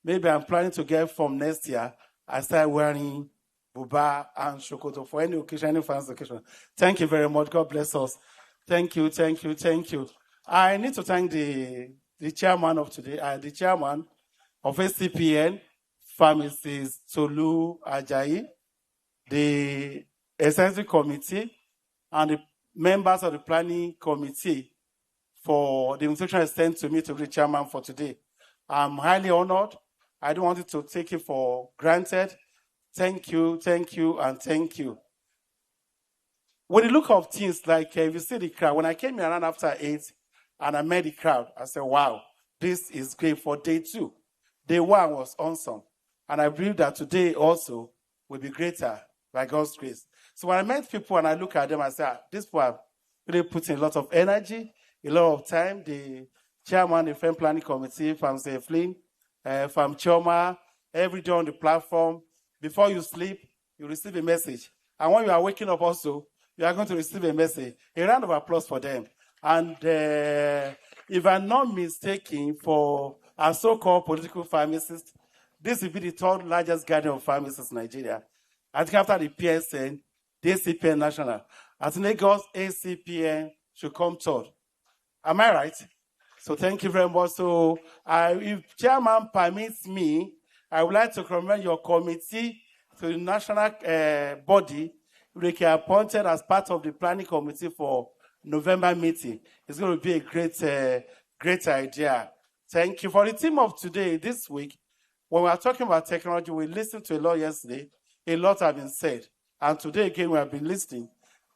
S14: maybe I'm planning to get from next year, I start wearing buba and shokoto for any occasion, any fancy occasion. Thank you very much. God bless us. Thank you, thank you, thank you. I need to thank the chairman of today, the chairman of Acpn, Pharmacist Tolu Ajayi, the executive committee, and the members of the planning committee for the invitation extended to me to be the chairman for today. I'm highly honored. I don't want to take it for granted. Thank you, and thank you. With the look of things, like if you see the crowd, when I came here around after 8 and I met the crowd, I said, wow, this is great for day 2. Day 1 was awesome. And I believe that today also will be greater by God's grace. So when I met people and I look at them, I said, these people have really put in a lot of energy, a lot of time. The chairman, the Firm Planning Committee, from Flynn, from Choma, every day on the platform. Before you sleep, you receive a message. And when you are waking up also, you are going to receive a message. A round of applause for them. And if I'm not mistaken, for our so-called political pharmacists, this will be the 3rd largest gathering of pharmacists in Nigeria. I think after the PSN, the Acpn National. At Lagos, Acpn should come 3rd. Am I right? So thank you very much. So if chairman permits me, I would like to commend your committee to the national body, which are appointed as part of the planning committee for November meeting. It's going to be a great idea. Thank you. For the theme of today, this week, when we are talking about technology, we listened to a lot yesterday. A lot have been said. And today, again, we have been listening.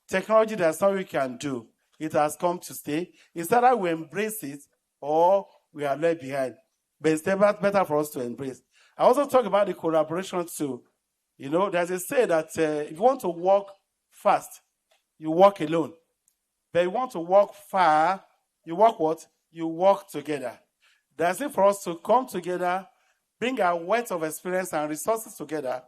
S14: Technology, there's nothing we can do. it has come to stay. It's either we embrace it or we are left behind. But it's better for us to embrace. I also talk about the collaboration too. You know, there's a say that if you want to walk fast, you walk alone. But if you want to walk far, you walk what? You walk together. That's it for us to come together, bring our wealth of experience and resources together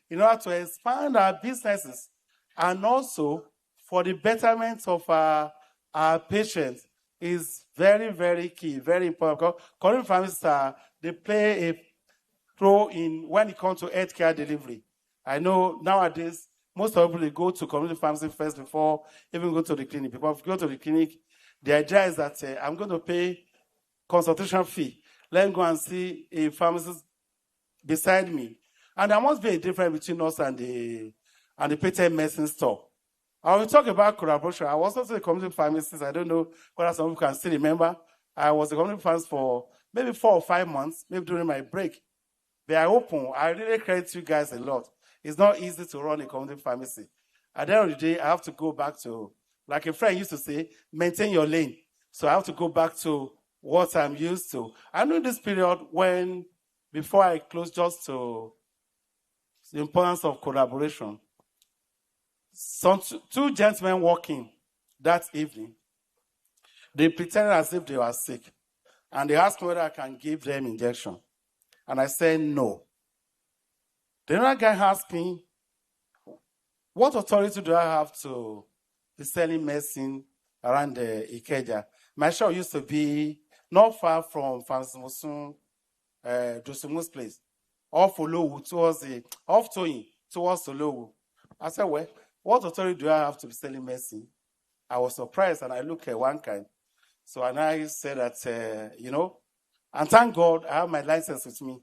S14: in order to expand our businesses and also for the betterment of our patients is very, very key, very important. Because community pharmacists, they play a role in when it comes to healthcare delivery. I know nowadays, most of people go to community pharmacy first before even go to the clinic. Because if you go to the clinic, the idea is that I'm going to pay consultation fee. Let me go and see a pharmacist beside me. And there must be a difference between us and the patent medicine store. I will talk about collaboration. I was also a community pharmacist. I don't know whether some people can still remember. I was a community pharmacist for maybe 4 or 5 months, maybe during my break. They are open. I really credit you guys a lot. It's not easy to run a community pharmacy. At the end of the day, I have to go back to, like a friend used to say, maintain your lane. So I have to go back to what I'm used to. I know this period when, before I close, just to the importance of collaboration. Two gentlemen walking that evening, they pretended as if they were sick. And they asked me whether I can give them injection. And I said no. The other guy asked me, what authority do I have to be selling medicine around the Ikeja? My shop used to be not far from Fansmusun, Dosumu's place, off Olowu towards Olowu. I said, well, what authority do I have to be selling medicine? I was surprised and I looked at one kind. So and I said that, and thank God I have my license with me.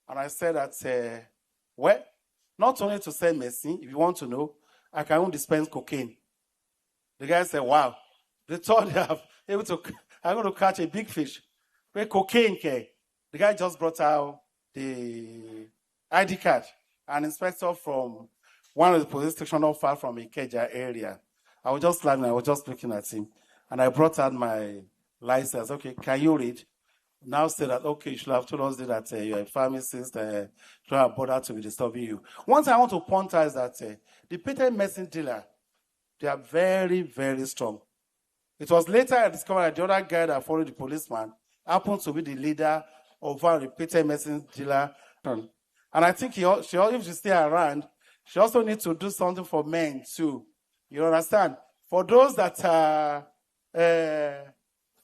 S14: And I said that, well, not only to sell medicine, if you want to know, I can even dispense cocaine. The guy said, wow, they thought they have able to, I'm going to catch a big fish. Where cocaine came. The guy just brought out the ID card. An inspector from one of the police stations not far from Ikeja area. I was just laughing, I was just looking at him. And I brought out my license. Okay, can you read? Now say that, okay, you should have told us that you're a pharmacist, don't have bother to be disturbing you. One thing I want to point out is that the patent medicine dealer, they are very, very strong. It was later I discovered that the other guy that followed the policeman happened to be the leader of one of the patent medicine dealer. And I think if she stay around, she also needs to do something for men too. You understand? For those that are,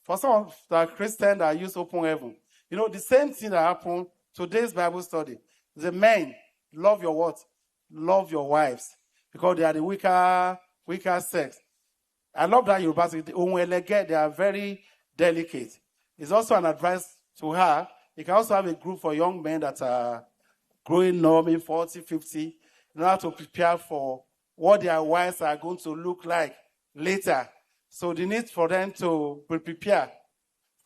S14: for some that are Christian that use open heaven, the same thing that happened today's Bible study. The men, love your what? Love your wives. Because they are the weaker sex. I love that Yoruba say, they are very delicate. It's also an advice to her. You can also have a group for young men that are growing up, maybe 40, 50, in order to prepare for what their wives are going to look like later. So the need for them to be prepared.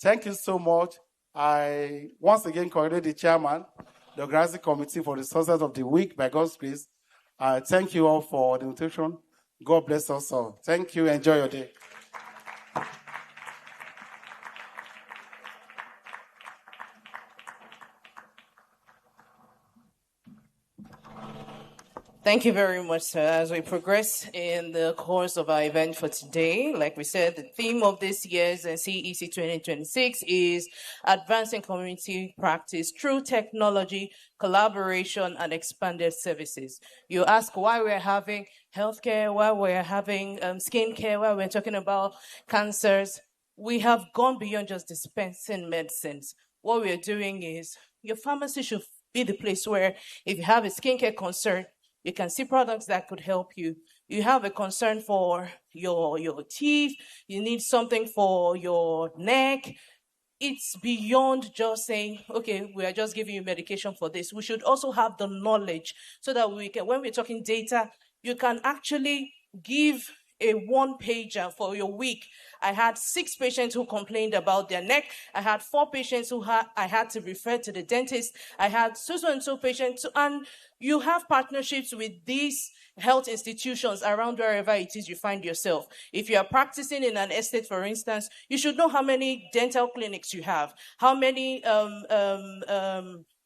S14: Thank you so much. I once again congratulate the chairman, the organizing committee for the success of the week by God's grace. Thank you all for the invitation. God bless us all. Thank you. Enjoy your day.
S7: Thank you very much, sir. As we progress in the course of our event for today, like we said, the theme of this year's CEC 2026 is Advancing Community Practice Through Technology, Collaboration, and Expanded Services. You ask why we're having healthcare, why we're having skincare, why we're talking about cancers. We have gone beyond just dispensing medicines. What we're doing is your pharmacy should be the place where if you have a skincare concern, you can see products that could help you. You have a concern for your teeth. You need something for your neck. It's beyond just saying, okay, we are just giving you medication for this. We should also have the knowledge so that we can, when we're talking data, you can actually give
S2: a one-pager for your week. I had 6 patients who complained about their neck. I had 4 patients who I had to refer to the dentist. I had so-and-so patients. And you have partnerships with these health institutions around wherever it is you find yourself. If you are practicing in an estate, for instance, you should know how many dental clinics you have, how many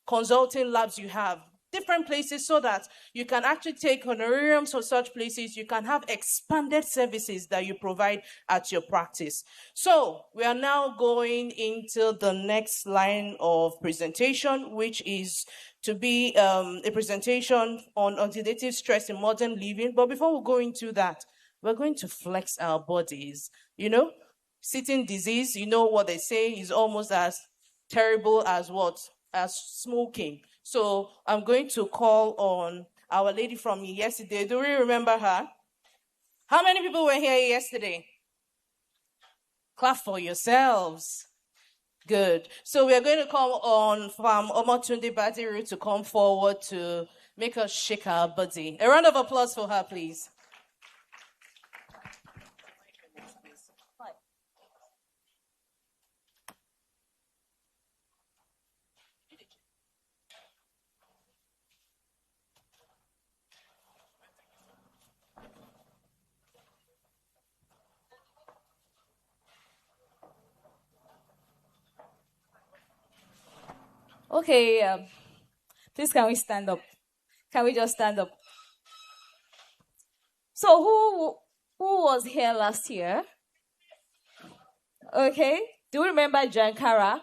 S2: consulting labs you have, different places, so that you can actually take honorariums for such places. You can have expanded services that you provide at your practice. So we are now going into the next line of presentation, which is to be a presentation on oxidative stress in modern living. But before we go into that, we're going to flex our bodies. You know, sitting disease, you know what they say, is almost as terrible as what? As smoking. So I'm going to call on our lady from yesterday. Do we remember her? How many people were here yesterday? Clap for yourselves. Good. So we are going to call on Omotunde Badiru to come forward to make us shake our body. A round of applause for her, please.
S15: Okay, please can we stand up? Can we just stand up? So who was here last year? Okay, do you remember Jankara?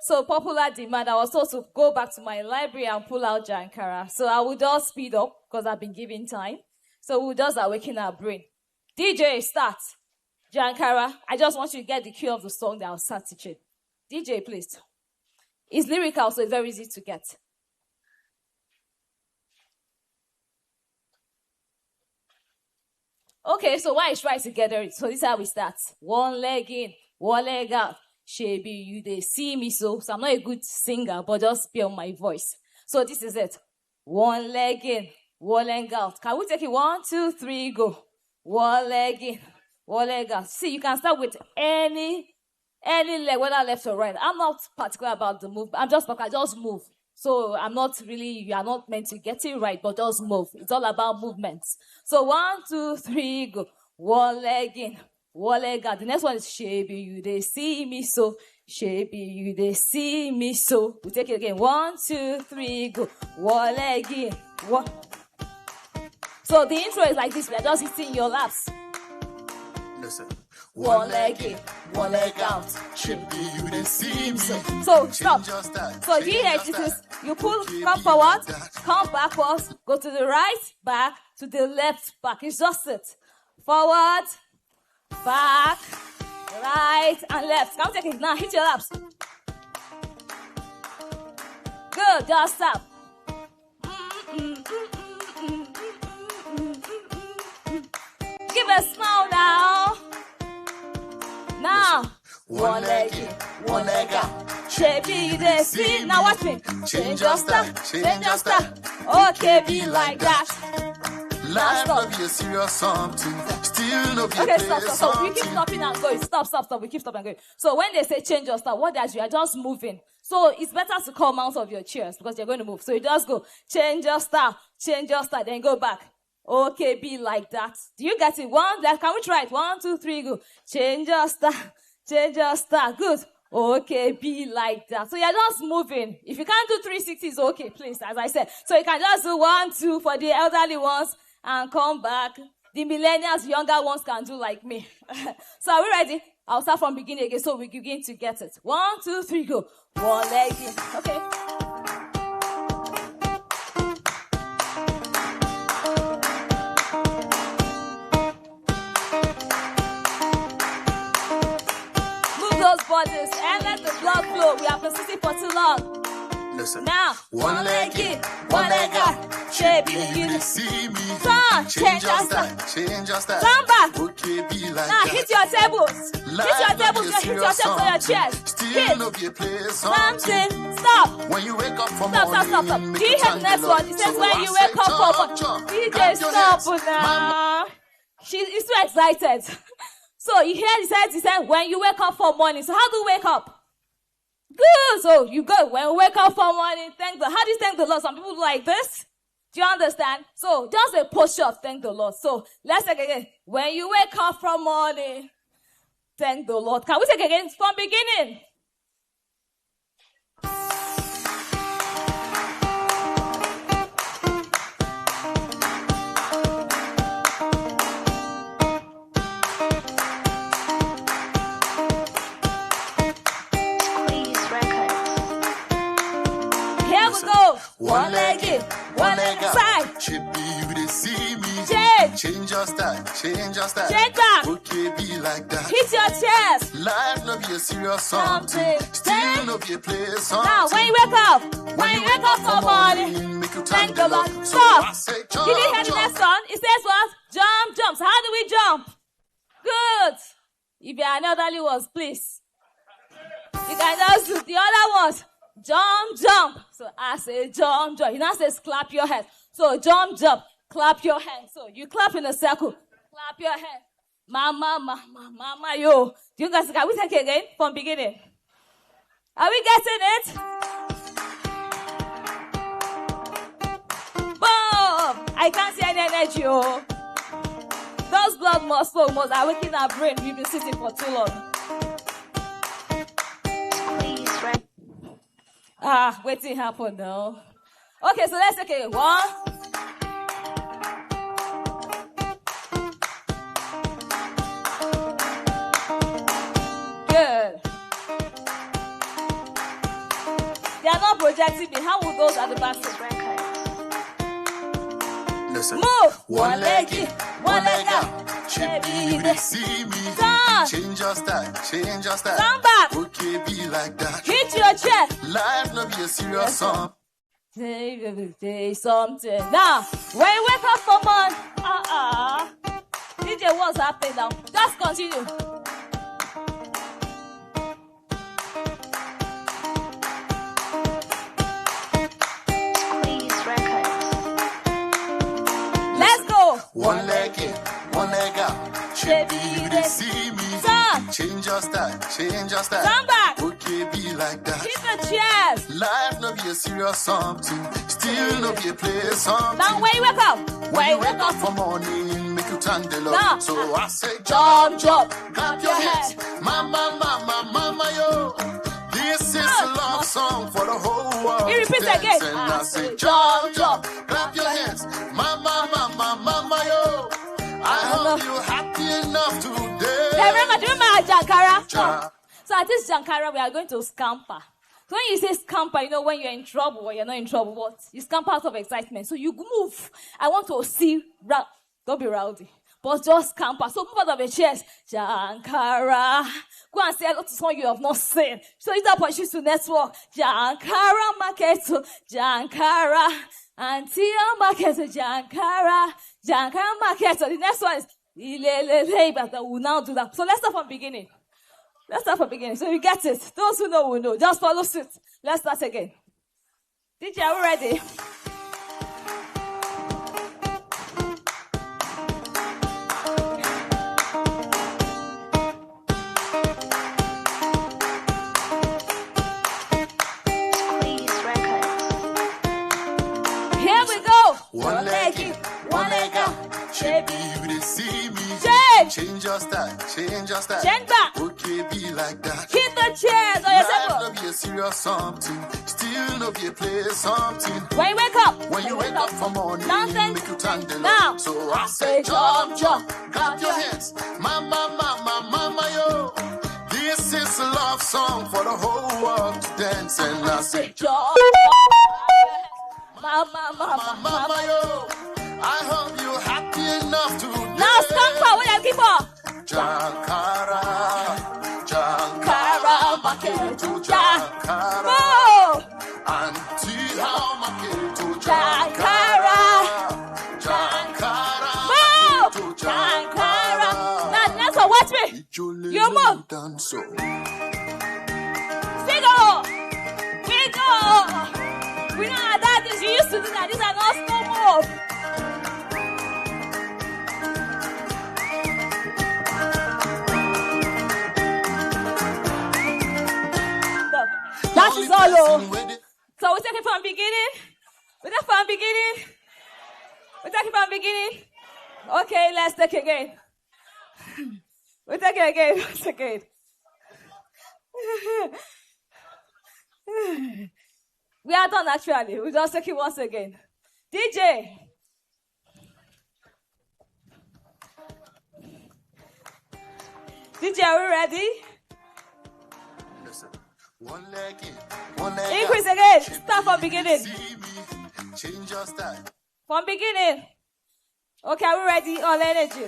S15: So popular demand, I was told to go back to my library and pull out Jankara. So I will just speed up because I've been given time. So we'll just awaken our brain. DJ, start. Jankara, I just want you to get the cue of the song that I'll start teaching. DJ, please. It's lyrical, so it's very easy to get. Okay, so why is try together? So this is how we start. One leg in, one leg out. Shebi, you they see me so I'm not a good singer, but just be on my voice. So this is it. One leg in, one leg out. Can we take it? 1, 2, 3, go. One leg in, one leg out. See, you can start with any leg, whether left or right. I'm not particular about the move. I just move. So you are not meant to get it right, but just move. It's all about movements. So 1, 2, 3, go. One leg in, one leg out. The next one is Shebi, you they see me so. Shebi, you they see me so. We take it again. 1, 2, 3, go. One leg in, one. So the intro is like this. We are just hitting your laps.
S16: Listen.
S15: One leg in, one leg out.
S16: Shebi, you they see me.
S15: So stop. So here it is. You pull, come forward, come backwards, go to the right, back, to the left, back. It's just it. Forward, back, right, and left. Come take it now. Hit your laps. Good. Just stop. Give a smile now. Now, one leg in, one leg out. Shebi, they see. Now watch me. Change your style, change your style. Okay, be like that.
S16: Life will be a serious something. Still no be
S15: okay, stop. We keep stopping and going. Stop. We keep stopping and going. So when they say change your style, what does you are just moving. So it's better to come out of your chairs because you're going to move. So you just go, change your style, then go back. Okay, be like that. Do you get it? Can we try it? 1, 2, 3, go. Change your style. Good. Okay, be like that. So you're just moving. If you can't do 360, it's okay, please, as I said. So you can just do 1, 2 for the elderly ones and come back. The millennials, younger ones can do like me. So are we ready? I'll start from beginning again so we begin to get it. 1, 2, 3, go. One leg in. Okay. Those bodies and let the blood flow. We have been sitting for too long.
S16: Listen.
S15: Now, one leg in, one leg out. Shebi, you
S16: see me.
S15: Come, change your style. Come back.
S16: Okay, be like
S15: now,
S16: that.
S15: hit your tables. Hit your tables on your chairs.
S16: Still no be a place.
S15: Something. Stop.
S16: When you wake up from
S15: Stop. Do you have the next one? It says when you wake up from DJ, stop now. It's too too excited. So you hear he said, when you wake up for morning. So how do you wake up? Good. So you go, when you wake up for morning, thank the Lord. How do you thank the Lord? Some people do like this. Do you understand? So just a posture of thank the Lord. So let's take again. When you wake up from morning, thank the Lord. Can we take again from beginning?
S16: One leg in,
S15: one leg
S16: side. Chippy, you they see me. Change your style, change your style.
S15: Change back.
S16: Okay, be like that.
S15: Hit your chest.
S16: Life no be a serious something. Still no be a play something.
S15: Now, when you wake up, for morning,
S16: make you
S15: thank the Lord. Stop. Did you hear the next one? It says what? Jump. So how do we jump? Good. If you are elderly ones, please. You can just do the other ones. Jump. So I say jump. You now say clap your hands. So jump, clap your hands. So you clap in a circle. Clap your hands. Mama, yo. Do you guys, can we take it again from beginning? Are we getting it? Boom! I can't see any energy, oh. Those blood muscles are working our brain. We've been sitting for too long. Waiting happen now. Okay, so let's take it. 1. Good. They are not projecting me. How will those at the back say?
S16: Listen.
S15: Move.
S16: One leg in, one leg out. Chippy, you they see me. Change your style, change your style.
S15: Stand back.
S16: Okay, be like that.
S15: Hit your chest.
S16: Life no be a serious song.
S15: Say something. Now, when you wake up for morning, DJ, what's happening now? Just continue. Let's go.
S16: One leg in, one leg out. Chippy, you they see me. Change your style, change your style.
S15: Stand back.
S16: Okay, be like that.
S15: Hit the chest.
S16: Life no be a serious something. Still no be a play something.
S15: Now when you wake up,
S16: when you wake up for morning, make you turn the love. So I say
S15: jump,
S16: clap your hands. Mama, yo. This is a love song for the whole world.
S15: You repeat again.
S16: And I say jump, clap your hands. Mama, yo. I hope you're happy enough today.
S15: Remember Jankara? So at this Jankara, we are going to scamper. So when you say scamper, you know when you're in trouble or you're not in trouble, what? You scamper out of excitement. So you move. I want to see, don't be rowdy, but just scamper. So move out of the chairs. Jankara. Go and say hello to someone you have not seen. So it's opportunity to network. Jankara market, Jankara. Antioxidant market, Jankara market. So the next one is but we'll now do that. So let's start from beginning. So you get it. Those who know will know. Just follow suit. Let's start again. DJ, are we ready? Here we go.
S16: One leg in, one leg out. Chippy, you they see me. Change your style, change your style.
S15: Change back.
S16: Okay, be like that.
S15: Hit the chairs on yourself.
S16: Life no be a serious something. Still no be a play something.
S15: When you wake up.
S16: When you wake up for morning,
S15: nonsense.
S16: make you turn the
S15: now.
S16: Love. So I say jump, clap your hands. Mama, yo. This is a love song for the whole world to dance. And I say
S15: jump.
S16: Mama, yo. I hope you're happy enough to
S15: now scamper, what are you looking for?
S16: Jankara,
S15: market
S16: to Jankara.
S15: Oh!
S16: Auntie, how market to
S15: Jankara.
S16: To Jankara.
S15: Now, so watch me. You move. Figure. We know how that is. You used to do that. These are not slow move. is all. Oh. So we take it from beginning. We take it from beginning. We take it from beginning. Okay, let's take it again. We take it again. Once again. We are done actually. We just take it once again. DJ. DJ, are we ready?
S16: One leg in, one leg
S15: increase
S16: out.
S15: again. Start from beginning.
S16: Change your style.
S15: From beginning. Okay, are we ready? All energy.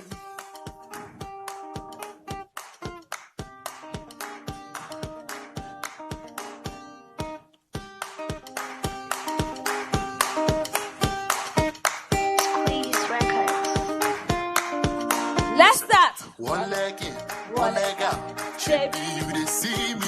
S15: Let's start.
S16: One leg in, one leg out.
S15: Baby,
S16: you they see me.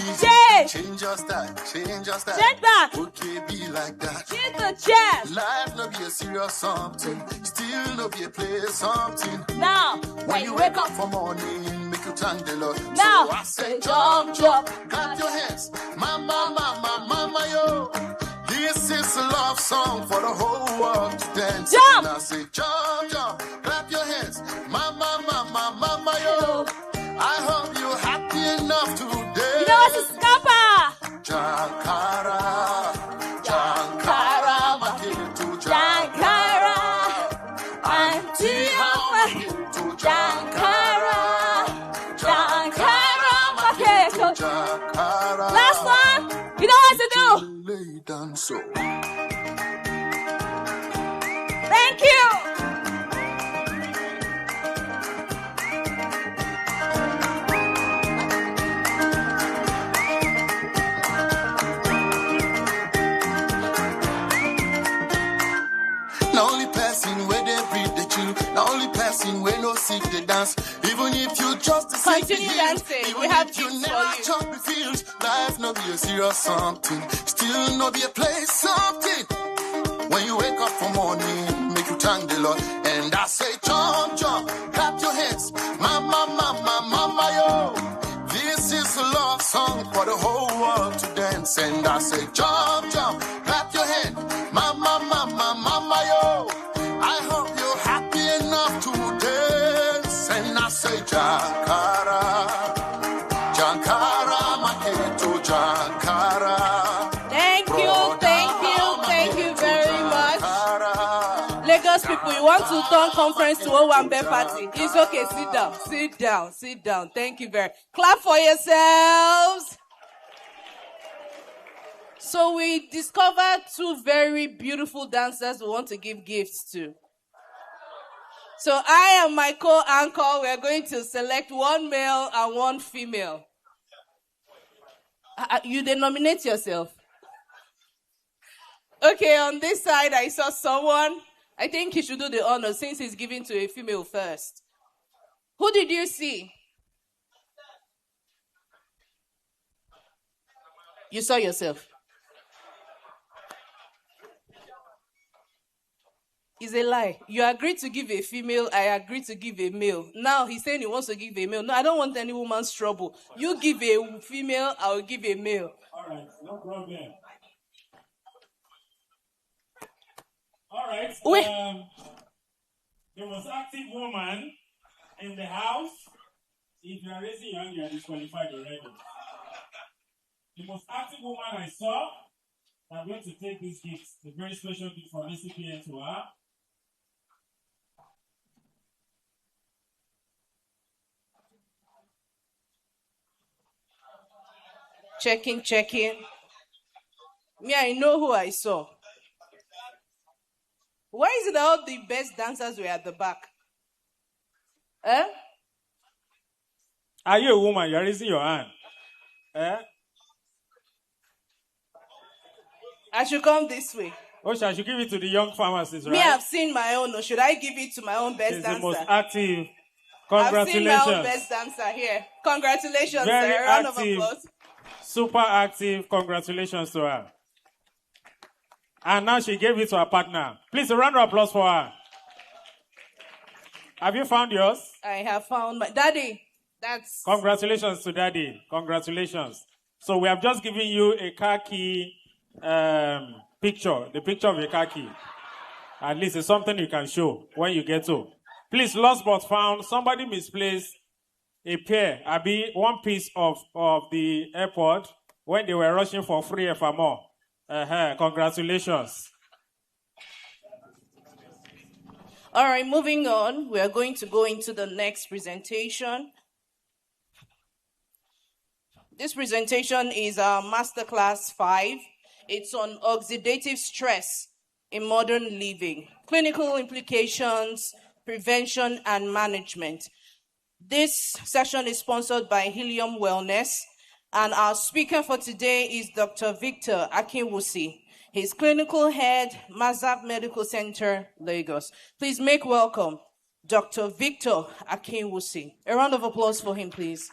S16: Change your style, change your style.
S15: Change back.
S16: Okay, be like that.
S15: Change the chest.
S16: Life no be a serious something. Still no be a play something.
S15: Now,
S16: when you wake up for morning, make you thank the Lord.
S15: Now,
S16: so I say jump, jump, clap your hands. Mama, mama, mama, yo. This is a love song for the whole world to dance.
S15: Jump.
S16: And I say jump, jump, clap your hands. Mama, mama, mama, yo. I hope you're happy enough today.
S15: You know what's a scamper?
S16: Jankara, Jankara, Makitu,
S15: Jankara,
S16: Antioxidant,
S15: Jankara, Jankara, Makitu.
S16: Jankara.
S15: Last one. You know what to do?
S16: Lay down so.
S15: Thank you.
S16: Not only person where they breathe the chill, not only person where no seek the dance. Even if you just
S7: continue dancing, we have
S16: you
S7: gifts
S16: never
S7: for you.
S16: just be filled, life no be a serious something, still no be a play something. When you wake up for morning, make you thank the Lord, and I say jump, jump, clap your hands, mama, mama, mama, yo. This is a love song for the whole world to dance, and I say jump, jump, clap your hand, mama, mama, mama, yo. I hope you're happy enough to dance, and I say Jankara, Jankara, Maketo, Jankara.
S7: Thank you very much. Lagos people, you want to turn conference to Owambe party? It's okay, sit down. Thank you very much. Clap for yourselves. So we discovered two very beautiful dancers we want to give gifts to. So I and my co-anchor, we're going to select one male and one female. You denominate yourself. Okay, on this side, I saw someone. I think he should do the honor since he's giving to a female first. Who did you see? You saw yourself. It's a lie. You agreed to give a female, I agreed to give a male. Now he's saying he wants to give a male. No, I don't want any woman's trouble. You give a female, I'll give a male.
S4: All right, no problem. All right. The most active woman in the house. If you are raising your hand, you are disqualified already. The most active woman I saw. I'm going to take this gift, a very special gift from Acpn to her.
S7: Checking. Me, I know who I saw. Why is it that all the best dancers were at the back? Eh?
S4: Are you a woman? You're raising your hand. Eh?
S7: I should come this way.
S4: Oh, I should give it to the young pharmacist, right?
S7: Me, I've seen my own. Or should I give it to my own best
S4: She's
S7: dancer?
S4: the most active. Congratulations.
S7: I've seen my own best dancer here. Congratulations,
S4: Very
S7: sir. Round of
S4: active.
S7: applause.
S4: Super active. Congratulations to her. And now she gave it to her partner. Please, a round of applause for her. Have you found yours?
S7: I have found my daddy. That's
S4: Congratulations to Daddy. Congratulations. So we have just given you a car key picture, the picture of a car key. At least it's something you can show when you get home. Please, lost but found. Somebody misplaced a pair, one piece of the airport when they were rushing for free Efamol. Congratulations.
S17: All right, moving on. We are going to go into the next presentation. This presentation is our Masterclass 5. It's on oxidative stress in modern living, clinical implications, prevention, and management. This session is sponsored by Helium Wellness, and our speaker for today is Dr. Victor Akinwusi. He's clinical head, Mazab Medical Center, Lagos. Please make welcome Dr. Victor Akinwusi. A round of applause for him, please.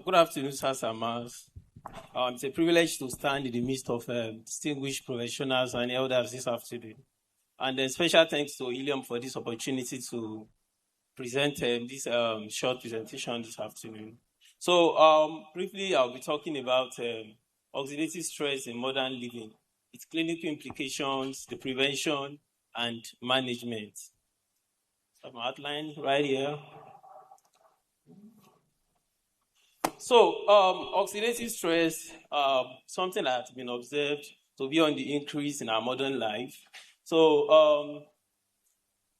S18: Good afternoon, sirs and ma'ams. It's a privilege to stand in the midst of distinguished professionals and elders this afternoon. And then special thanks to Helium for this opportunity to present this short presentation this afternoon. So briefly, I'll be talking about oxidative stress in modern living, its clinical implications, the prevention, and management. So my outline right here. So, oxidative stress, something that has been observed to be on the increase in our modern life. So,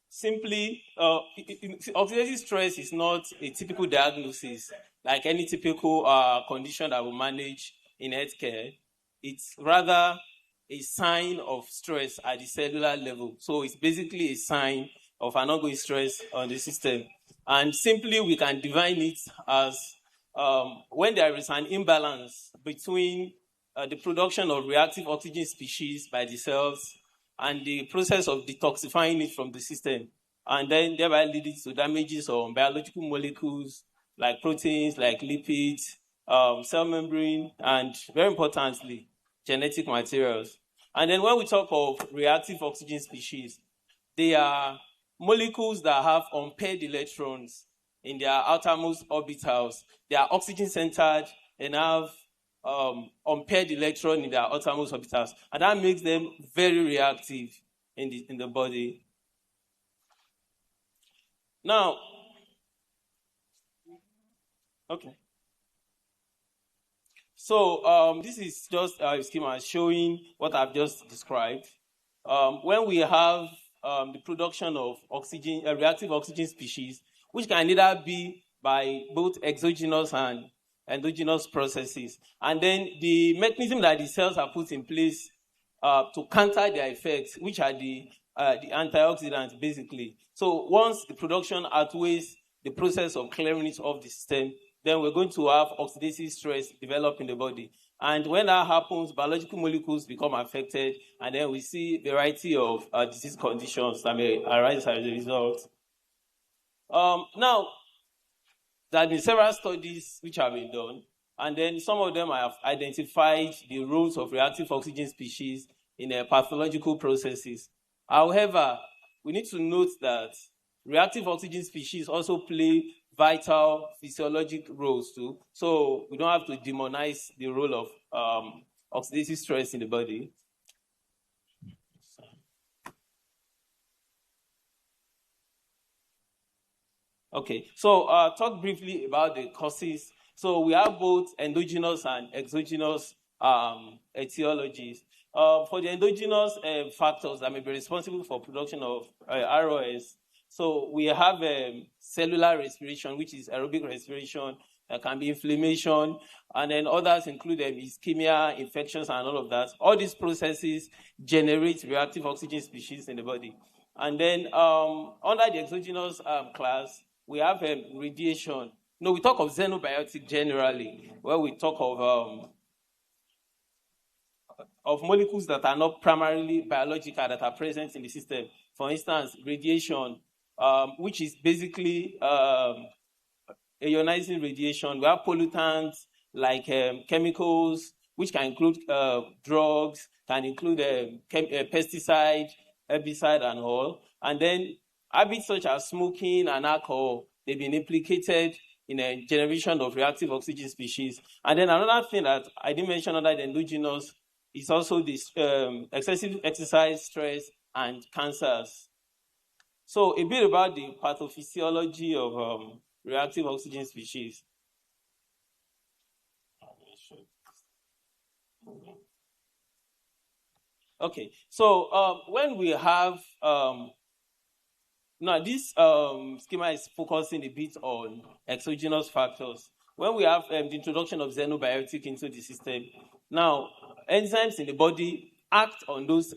S18: simply, oxidative stress is not a typical diagnosis like any typical condition that we manage in healthcare. It's rather a sign of stress at the cellular level. So, it's basically a sign of an ongoing stress on the system. And simply, we can define it as when there is an imbalance between the production of reactive oxygen species by the cells and the process of detoxifying it from the system, and then thereby leading to damages on biological molecules like proteins, like lipids, cell membrane, and very importantly, genetic materials. And then when we talk of reactive oxygen species, they are molecules that have unpaired electrons in their outermost orbitals. They are oxygen-centered and have unpaired electron in their outermost orbitals. And that makes them very reactive in the body. Now, okay. So this is just a schema showing what I've just described. When we have the production of oxygen, reactive oxygen species, which can either be by both exogenous and endogenous processes. And then the mechanism that the cells are put in place to counter their effects, which are the antioxidants, basically. So once the production outweighs the process of clearing it off the system, then we're going to have oxidative stress develop in the body. And when that happens, biological molecules become affected, and then we see a variety of disease conditions that may arise as a result. Now, there have been several studies which have been done, and then some of them have identified the roles of reactive oxygen species in pathological processes. However, we need to note that reactive oxygen species also play vital physiologic roles too, so we don't have to demonize the role of oxidative stress in the body. Okay, so talk briefly about the causes. So we have both endogenous and exogenous etiologies. For the endogenous factors that may be responsible for production of ROS, so we have cellular respiration, which is aerobic respiration. There can be inflammation, and then others include ischemia, infections, and all of that. All these processes generate reactive oxygen species in the body. And then under the exogenous class, we have radiation. No, we talk of xenobiotic generally, where we talk of molecules that are not primarily biological that are present in the system. For instance, radiation, which is basically ionizing radiation. We have pollutants like chemicals, which can include drugs, can include pesticide, herbicide, and all. And then habits such as smoking and alcohol, they've been implicated in a generation of reactive oxygen species. And then another thing that I didn't mention under the endogenous is also this excessive exercise, stress, and cancers. So a bit about the pathophysiology of reactive oxygen species. Okay, so when we have, now this schema is focusing a bit on exogenous factors. When we have the introduction of xenobiotic into the system, now enzymes in the body act on those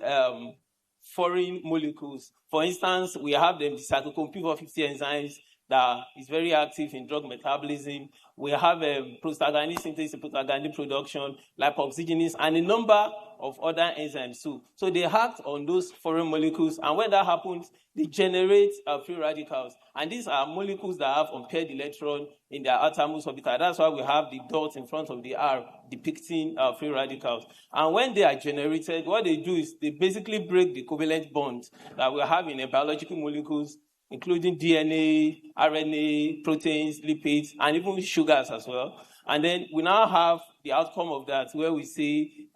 S18: foreign molecules. For instance, we have the cytochrome P450 enzymes that is very active in drug metabolism. We have prostaglandin synthesis, prostaglandin production, lipoxygenase, and a number of other enzymes too. So they act on those foreign molecules, and when that happens, they generate free radicals. And these are molecules that have unpaired electron in their outermost orbital. That's why we have the dot in front of the R depicting free radicals. And when they are generated, what they do is they basically break the covalent bonds that we have in biological molecules, including DNA, RNA, proteins, lipids, and even sugars as well. And then we now have the outcome of that, where we see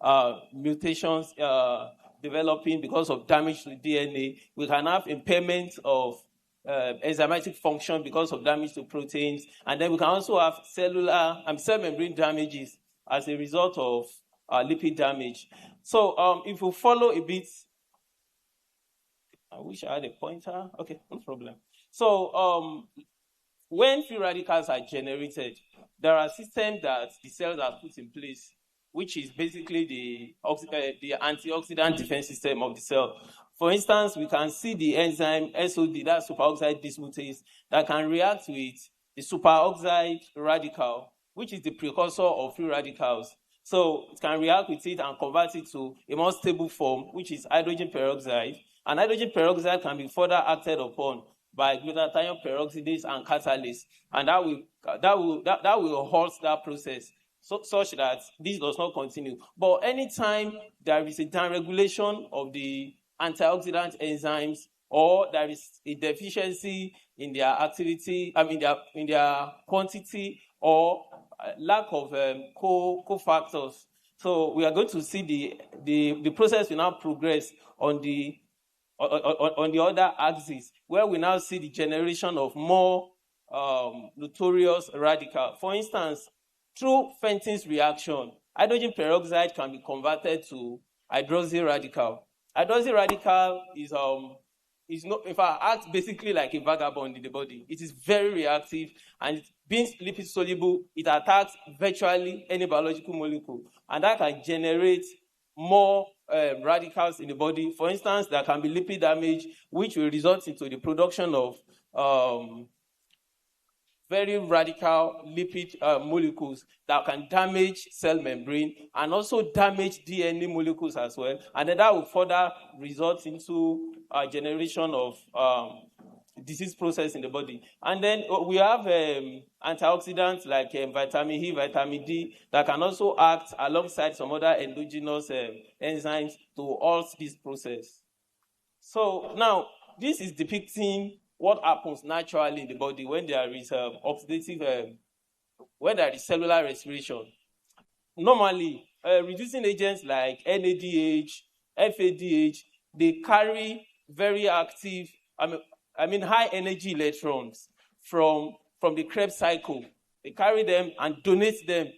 S18: mutations developing because of damage to DNA. We can have impairment of enzymatic function because of damage to proteins. And then we can also have cellular and cell membrane damages as a result of lipid damage. So if we follow a bit, I wish I had a pointer. Okay, no problem. So when free radicals are generated, there are systems that the cells are put in place, which is basically the antioxidant defense system of the cell. For instance, we can see the enzyme SOD, that's superoxide dismutase, that can react with the superoxide radical, which is the precursor of free radicals. So it can react with it and convert it to a more stable form, which is hydrogen peroxide. And hydrogen peroxide can be further acted upon by glutathione peroxidase and catalase, and that will halt that process such that this does not continue. But anytime there is a downregulation of the antioxidant enzymes, or there is a deficiency in their activity, in their quantity, or lack of cofactors, so we are going to see the process will now progress on the other axis, where we now see the generation of more notorious radical. For instance, through Fenton's reaction, hydrogen peroxide can be converted to hydroxyl radical. Hydroxyl radical is not, in fact, acts basically like a vagabond in the body. It is very reactive, and being lipid soluble, it attacks virtually any biological molecule, and that can generate more radicals in the body. For instance, there can be lipid damage, which will result into the production of very radical lipid molecules that can damage cell membrane and also damage DNA molecules as well. And then that will further result into a generation of disease process in the body. And then we have antioxidants like vitamin E, vitamin D that can also act alongside some other endogenous enzymes to halt this process. So now this is depicting what happens naturally in the body when there is oxidative, when there is cellular respiration. Normally, reducing agents like NADH, FADH, they carry very active, high energy electrons from the Krebs cycle. They carry them and donate them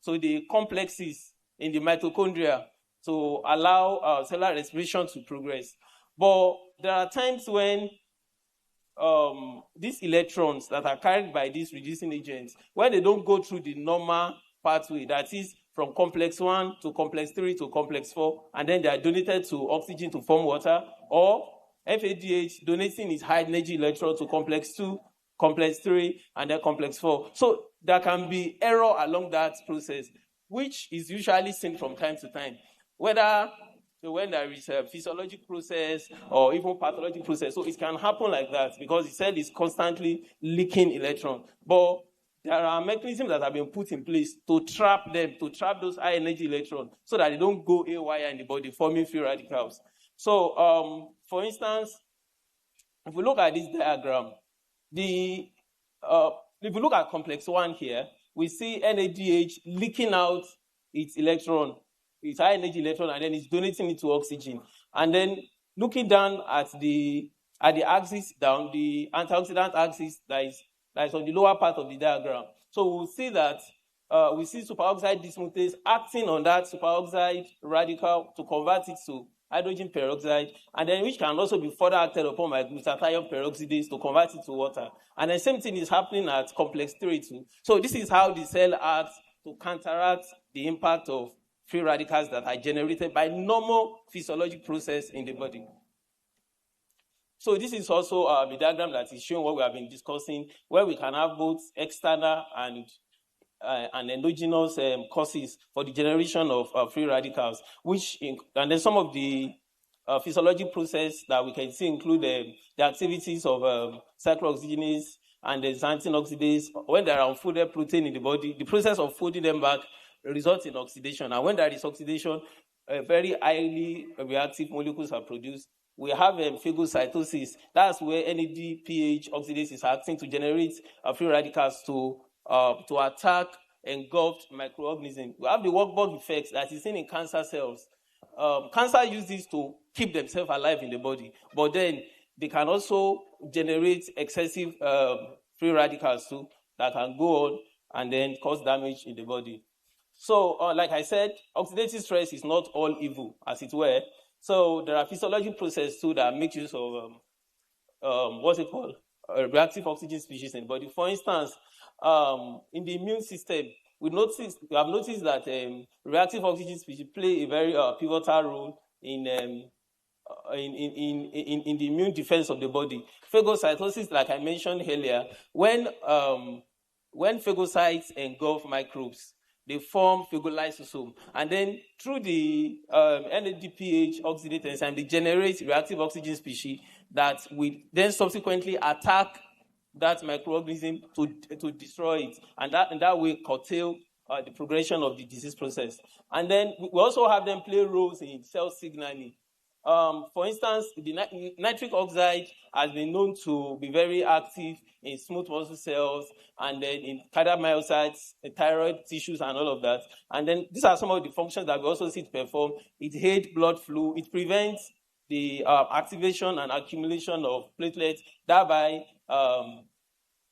S18: to the complexes in the mitochondria to allow cellular respiration to progress. But there are times when these electrons that are carried by these reducing agents, when they don't go through the normal pathway, that is from complex 1 to complex 3 to complex 4, and then they are donated to oxygen to form water, or FADH donating its high energy electron to complex 2 complex 3, and then complex 4. So there can be error along that process, which is usually seen from time to time, whether when there is a physiologic process or even pathologic process. So it can happen like that because the cell is constantly leaking electrons. But there are mechanisms that have been put in place to trap them, to trap those high energy electrons so that they don't go haywire in the body, forming free radicals. So, for instance, if we look at this diagram, if we look at complex 1 here, we see NADH leaking out its electron, its high energy electron, and then it's donating it to oxygen. And then looking down at the axis down, the antioxidant axis that is on the lower part of the diagram. So we'll see that we see superoxide dismutase acting on that superoxide radical to convert it to hydrogen peroxide, and then which can also be further acted upon by glutathione peroxidase to convert it to water. And the same thing is happening at complex 3 too. So this is how the cell acts to counteract the impact of free radicals that are generated by normal physiologic process in the body. So this is also the diagram that is showing what we have been discussing, where we can have both external and endogenous causes for the generation of free radicals, and then some of the physiologic process that we can see include the activities of cyclooxygenase and the xanthine oxidase. When there are unfolded protein in the body, the process of folding them back results in oxidation. And when there is oxidation, very highly reactive molecules are produced. We have phagocytosis. That's where NADPH oxidase is acting to generate free radicals to attack engulfed microorganisms. We have the Warburg effects that is seen in cancer cells. Cancer uses to keep themselves alive in the body, but then they can also generate excessive free radicals too that can go on and then cause damage in the body. So, like I said, oxidative stress is not all evil, as it were. So there are physiological processes too that make use of reactive oxygen species in the body. For instance, in the immune system, we have noticed that reactive oxygen species play a very pivotal role in the immune defense of the body. Phagocytosis, like I mentioned earlier, when phagocytes engulf microbes, they form phagolysosome, and then through the NADPH oxidase enzyme, they generate reactive oxygen species that will then subsequently attack that microorganism to destroy it, and that will curtail the progression of the disease process. And then we also have them play roles in cell signaling. For instance, the nitric oxide has been known to be very active in smooth muscle cells and then in cardiomyocytes, thyroid tissues, and all of that. And then these are some of the functions that we also see it perform. It aids blood flow. It prevents the activation and accumulation of platelets, thereby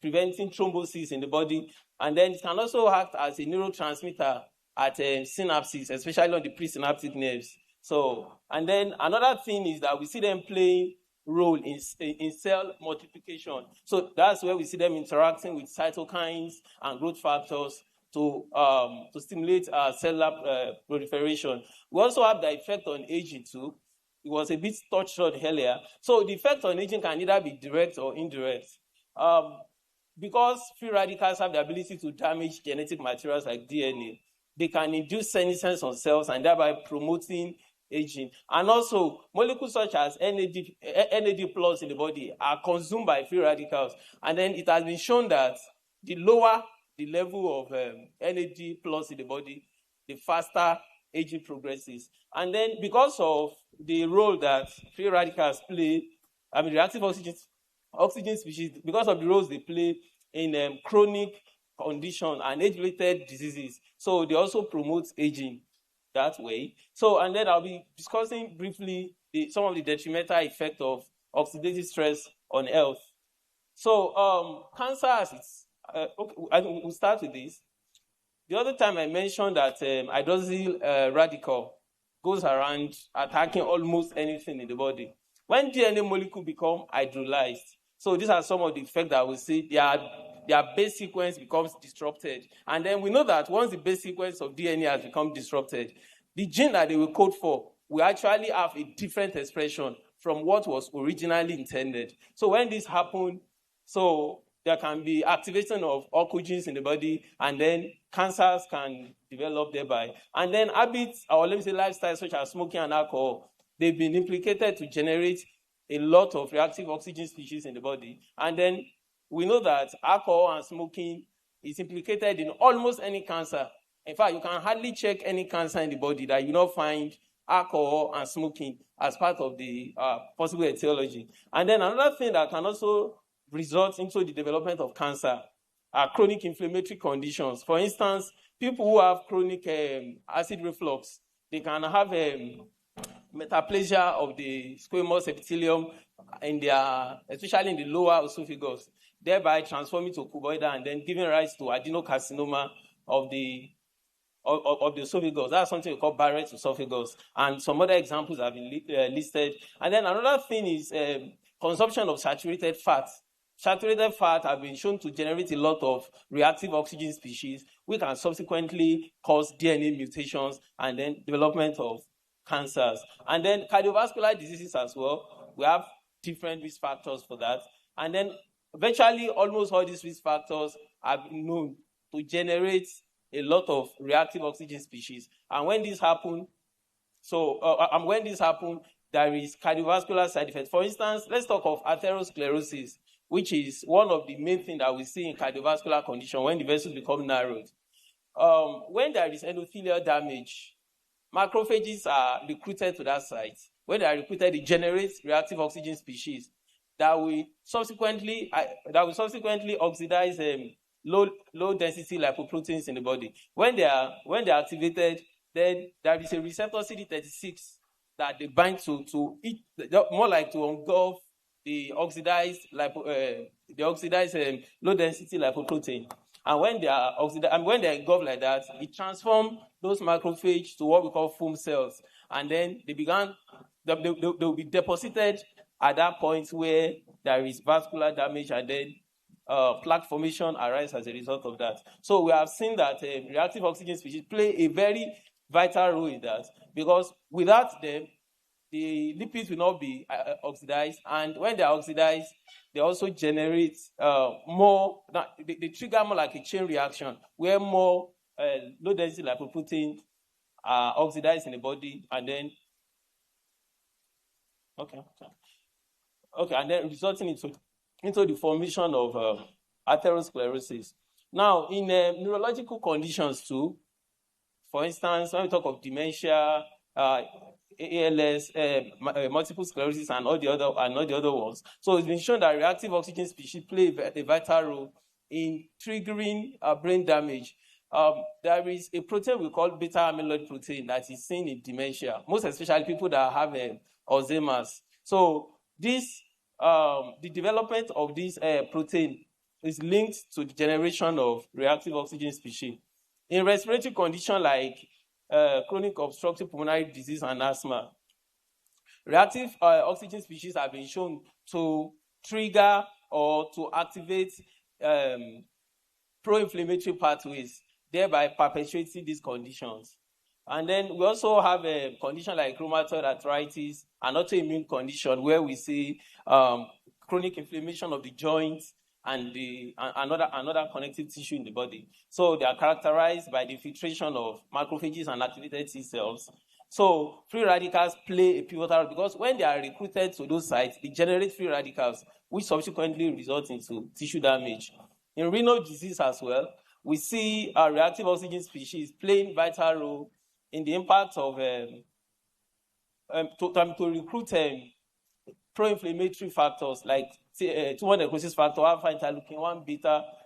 S18: preventing thrombosis in the body. And then it can also act as a neurotransmitter at synapses, especially on the presynaptic nerves. So, and then another thing is that we see them playing role in cell multiplication. So that's where we see them interacting with cytokines and growth factors to stimulate cellular proliferation. We also have the effect on aging too. It was a bit touched on earlier. So the effect on aging can either be direct or indirect. Because free radicals have the ability to damage genetic materials like DNA, they can induce senescence on cells and thereby promoting aging. And also, molecules such as NAD plus in the body are consumed by free radicals. And then it has been shown that the lower the level of NAD plus in the body, the faster aging progresses. And then because of the role that free radicals play, reactive oxygen species, because of the roles they play in chronic condition and age-related diseases, so they also promote aging that way. So, and then I'll be discussing briefly some of the detrimental effect of oxidative stress on health. So, cancer as it's, we'll start with this. The other time I mentioned that hydroxyl radical goes around attacking almost anything in the body. When DNA molecule become hydrolyzed, so these are some of the effects that we see. Their base sequence becomes disrupted. And then we know that once the base sequence of DNA has become disrupted, the gene that they will code for will actually have a different expression from what was originally intended. So when this happens, so there can be activation of oncogenes in the body, and then cancers can develop thereby. And then habits, or let me say lifestyles such as smoking and alcohol, they've been implicated to generate a lot of reactive oxygen species in the body. And then we know that alcohol and smoking is implicated in almost any cancer. In fact, you can hardly check any cancer in the body that you not find alcohol and smoking as part of the possible etiology. And then another thing that can also result into the development of cancer are chronic inflammatory conditions. For instance, people who have chronic acid reflux, they can have metaplasia of the squamous epithelium in their, especially in the lower esophagus, thereby transforming to cuboidal and then giving rise to adenocarcinoma of the esophagus. That's something we call Barrett's esophagus. And some other examples have been listed. And then another thing is consumption of saturated fat. Saturated fat have been shown to generate a lot of reactive oxygen species, which can subsequently cause DNA mutations and then development of cancers. And then cardiovascular diseases as well. We have different risk factors for that. And then virtually almost all these risk factors have been known to generate a lot of reactive oxygen species. And when this happens, there is cardiovascular side effects. For instance, let's talk of atherosclerosis, which is one of the main things that we see in cardiovascular condition when the vessels become narrowed. When there is endothelial damage, macrophages are recruited to that site. When they are recruited, it generates reactive oxygen species that will subsequently oxidize low density lipoproteins in the body. When they are activated, then there is a receptor CD36 that they bind to eat, more like to engulf the oxidized low density lipoprotein. And when they are engulfed like that, it transforms those macrophages to what we call foam cells. And then they will be deposited at that point where there is vascular damage, and then plaque formation arises as a result of that. So we have seen that reactive oxygen species play a very vital role in that, because without them, the lipids will not be oxidized, and when they are oxidized, they also generate more, they trigger more like a chain reaction, where more low-density lipoprotein are oxidized in the body, and then, and then resulting into the formation of atherosclerosis. Now, in neurological conditions too, for instance, when we talk of dementia, ALS, multiple sclerosis, and all the other ones. So it's been shown that reactive oxygen species play a vital role in triggering brain damage. There is a protein we call beta amyloid protein that is seen in dementia, most especially people that have Alzheimer's. So this, the development of this protein is linked to the generation of reactive oxygen species. In respiratory conditions like chronic obstructive pulmonary disease and asthma, reactive oxygen species have been shown to trigger or to activate pro-inflammatory pathways, thereby perpetuating these conditions. And then we also have a condition like rheumatoid arthritis, an autoimmune condition where we see chronic inflammation of the joints and another connective tissue in the body. So they are characterized by the infiltration of macrophages and activated T cells. So free radicals play a pivotal role, because when they are recruited to those sites, they generate free radicals, which subsequently result into tissue damage. In renal disease as well, we see reactive oxygen species playing vital role in the impact of to recruit pro-inflammatory factors like T1 necrosis factor, alpha interleukin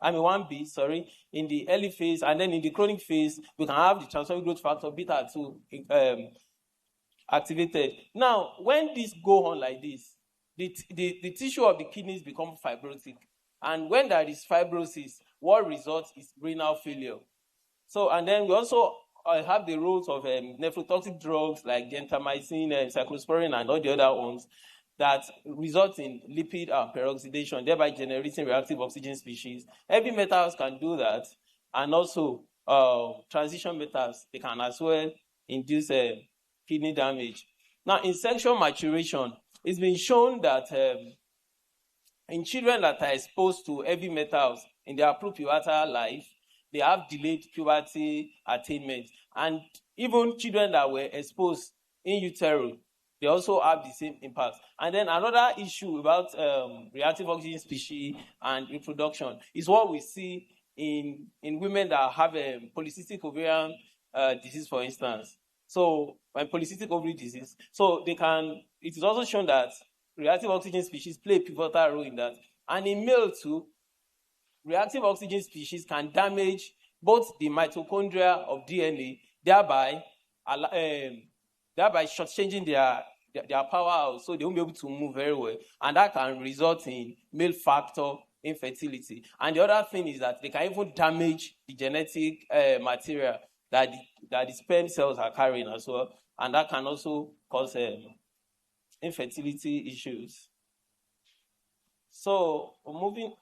S18: 1B, in the early phase, and then in the chronic phase, we can have the transforming growth factor beta 2 activated. Now, when this go on like this, the tissue of the kidneys become fibrotic, and when there is fibrosis, what results is renal failure. So, and then we also have the roles of nephrotoxic drugs like gentamicin, cyclosporine, and all the other ones that result in lipid peroxidation, thereby generating reactive oxygen species. Heavy metals can do that, and also transition metals, they can as well induce kidney damage. Now, in sexual maturation, it's been shown that in children that are exposed to heavy metals in their pre-pubertal life, they have delayed puberty attainment. And even children that were exposed in utero, they also have the same impact. And then another issue about reactive oxygen species and reproduction is what we see in women that have polycystic ovarian disease, for instance. So, polycystic ovary disease. So it is also shown that reactive oxygen species play a pivotal role in that. And in male too, reactive oxygen species can damage both the mitochondria of DNA, thereby shortchanging their power out, so they won't be able to move very well. And that can result in male factor infertility. And the other thing is that they can even damage the genetic material that the sperm cells are carrying as well. And that can also cause infertility issues. So, moving,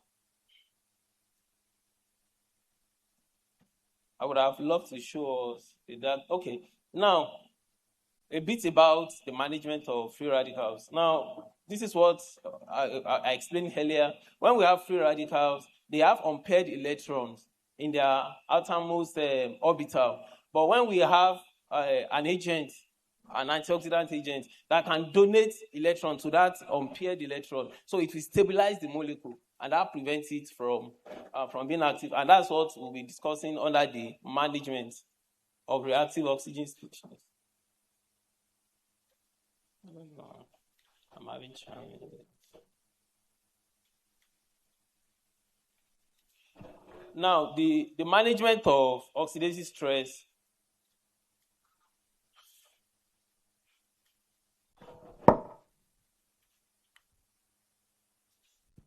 S18: I would have loved to show us that. Okay, now, a bit about the management of free radicals. Now, this is what I explained earlier. When we have free radicals, they have unpaired electrons in their outermost orbital. But when we have an agent, an antioxidant agent, that can donate electron to that unpaired electron, so it will stabilize the molecule, and that prevents it from being active. And that's what we'll be discussing under the management of reactive oxygen species. I'm having challenge. Now, the management of oxidative stress.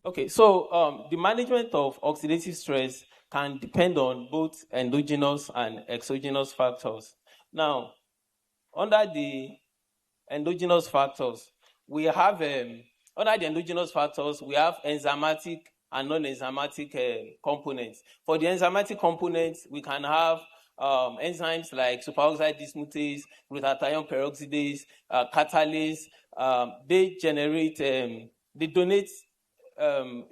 S18: Okay, so the management of oxidative stress can depend on both endogenous and exogenous factors. Now, under the endogenous factors, we have enzymatic and non-enzymatic components. For the enzymatic components, we can have enzymes like superoxide dismutase, glutathione peroxidase, catalase. They donate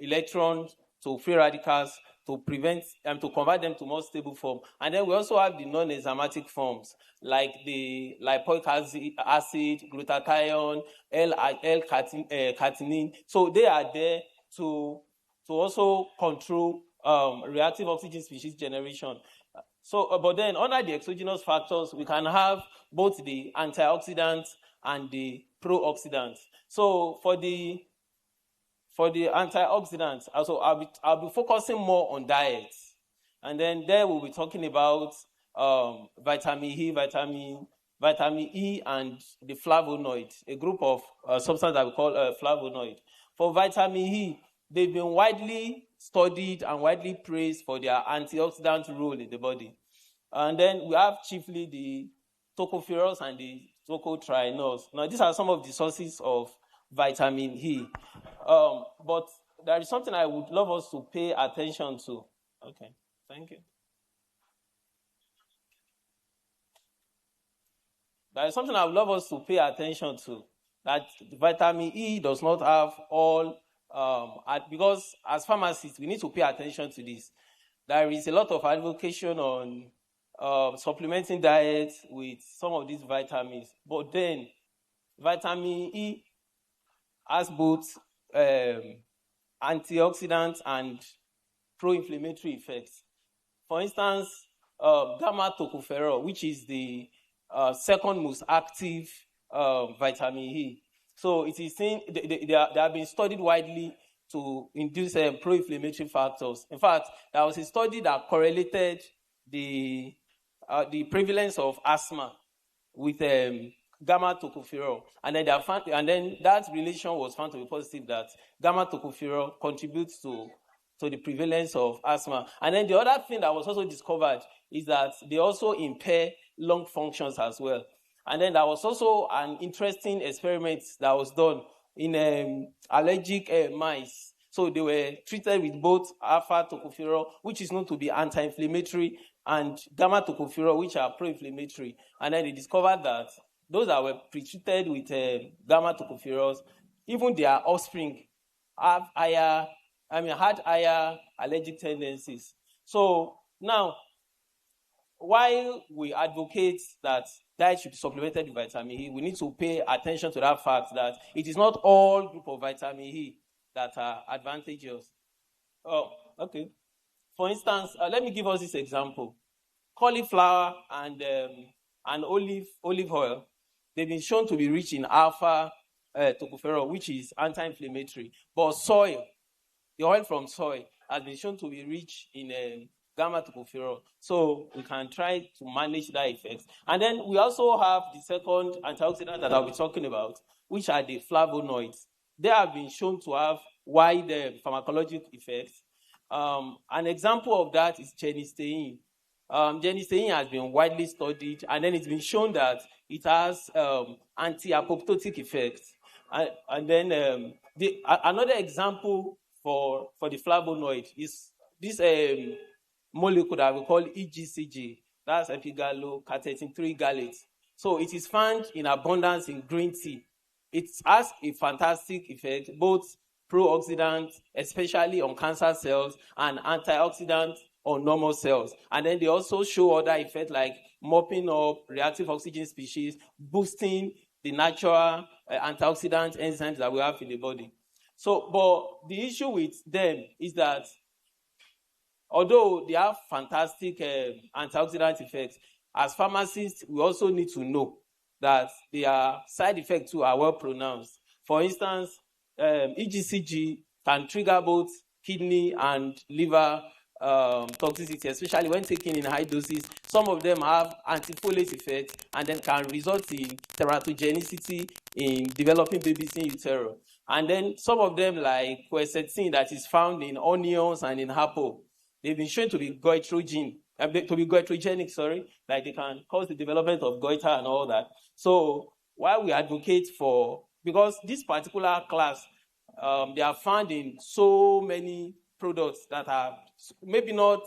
S18: electrons to free radicals to prevent to convert them to more stable form. And then we also have the non-enzymatic forms like the lipoic acid, glutathione, L-catenin. So they are there to also control reactive oxygen species generation. So, but then under the exogenous factors, we can have both the antioxidants and the pro-oxidants. So for the antioxidants, also I'll be focusing more on diet, and then there we'll be talking about vitamin E, and the flavonoid, a group of substances that we call flavonoid. For vitamin E, they've been widely studied and widely praised for their antioxidant role in the body. And then we have chiefly the tocopherols and the tocotrienols. Now, these are some of the sources of vitamin E. But there is something I would love us to pay attention to. Okay, thank you. There is something I would love us to pay attention to, that vitamin E does not have all, because as pharmacists, we need to pay attention to this. There is a lot of advocacy on supplementing diet with some of these vitamins, but then vitamin E has both antioxidant and pro-inflammatory effects. For instance, gamma tocopherol, which is the second most active vitamin E. So it is seen, they have been studied widely to induce pro-inflammatory factors. In fact, there was a study that correlated the prevalence of asthma with gamma tocopherol, and then that relation was found to be positive, that gamma tocopherol contributes to the prevalence of asthma. And then the other thing that was also discovered is that they also impair lung functions as well. And then there was also an interesting experiment that was done in allergic mice. So they were treated with both alpha tocopherol, which is known to be anti-inflammatory, and gamma tocopherol, which are pro-inflammatory. And then they discovered that those that were pre-treated with gamma tocopherols, even their offspring had higher allergic tendencies. So now, while we advocate that diet should be supplemented with vitamin E, we need to pay attention to that fact that it is not all group of vitamin E that are advantageous. Oh, okay. For instance, let me give us this example. Cauliflower and olive oil, they've been shown to be rich in alpha tocopherol, which is anti-inflammatory. But soy, the oil from soy, has been shown to be rich in gamma tocopherol. So we can try to manage that effect. And then we also have the second antioxidant that I'll be talking about, which are the flavonoids. They have been shown to have wide pharmacologic effects. An example of that is genistein. Genistein has been widely studied, and then it's been shown that it has anti-apoptotic effects. And then another example for the flavonoid is this molecule that we call EGCG. That's epigallocatechin-3 gallate. So it is found in abundance in green tea. It has a fantastic effect, both pro-oxidant, especially on cancer cells, and antioxidant on normal cells. And then they also show other effects like mopping up reactive oxygen species, boosting the natural antioxidant enzymes that we have in the body. So, but the issue with them is that although they have fantastic antioxidant effects, as pharmacists, we also need to know that their side effects too are well pronounced. For instance, EGCG can trigger both kidney and liver toxicity, especially when taken in high doses. Some of them have antifolate effects and then can result in teratogenicity in developing babies in utero. And then some of them, like quercetin, that is found in onions and in apple, they've been shown to be goitrogenic, like they can cause the development of goiter and all that. So while we advocate for, because this particular class, they are found in so many products that are maybe not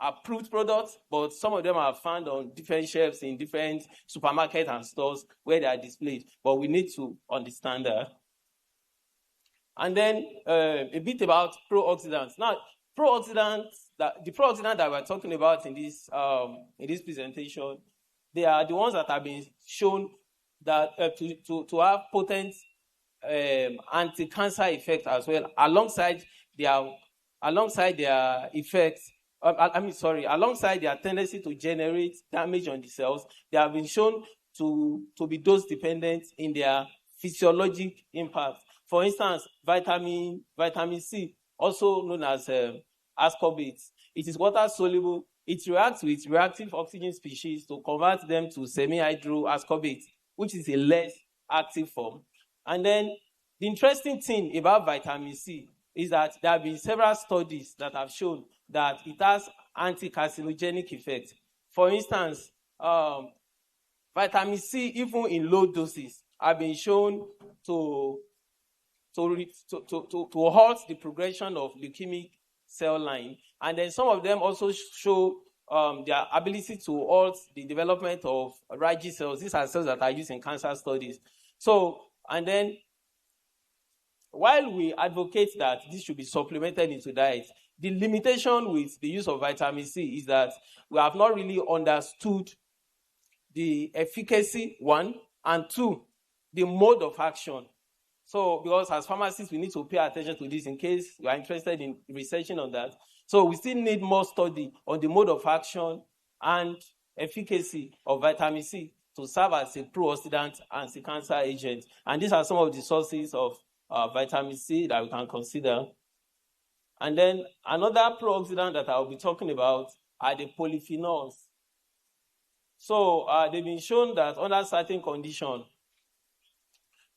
S18: approved products, but some of them are found on different shelves in different supermarkets and stores where they are displayed. But we need to understand that. And then a bit about pro-oxidants. Now, the pro-oxidant that we're talking about in this presentation, they are the ones that have been shown that to have potent anti-cancer effects as well, alongside their effects. Alongside their tendency to generate damage on the cells, they have been shown to be dose dependent in their physiologic impact. For instance, vitamin C, also known as ascorbate, it is water soluble. It reacts with reactive oxygen species to convert them to semi-hydroascorbate, which is a less active form. And then the interesting thing about vitamin C is that there have been several studies that have shown that it has anti-carcinogenic effects. For instance, vitamin C, even in low doses, have been shown to halt the progression of leukemic cell line. And then some of them also show their ability to halt the development of Raji cells. These are cells that are used in cancer studies. So, and then while we advocate that this should be supplemented into diet, the limitation with the use of vitamin C is that we have not really understood the efficacy, one, and two, the mode of action. So, because as pharmacists, we need to pay attention to this in case you are interested in researching on that. So, we still need more study on the mode of action and efficacy of vitamin C to serve as a pro-oxidant anti-cancer agent. And these are some of the sources of vitamin C that we can consider. And then another pro-oxidant that I'll be talking about are the polyphenols. So, they've been shown that under certain conditions,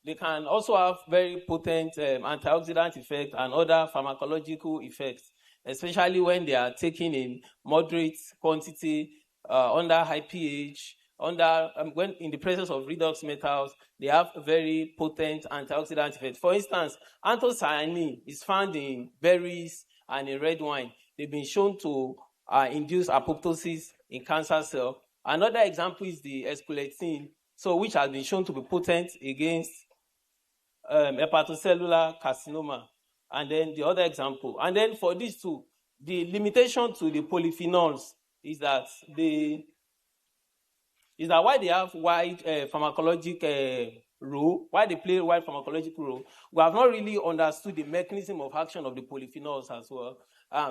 S18: they can also have very potent antioxidant effect and other pharmacological effects, especially when they are taken in moderate quantity, under high pH, when in the presence of redox metals, they have a very potent antioxidant effect. For instance, anthocyanin is found in berries and in red wine. They've been shown to induce apoptosis in cancer cells. Another example is the espuletin, which has been shown to be potent against hepatocellular carcinoma, and then the other example. And then for these two, the limitation to the polyphenols is that why they have wide pharmacologic role, why they play a wide pharmacological role, we have not really understood the mechanism of action of the polyphenols as well,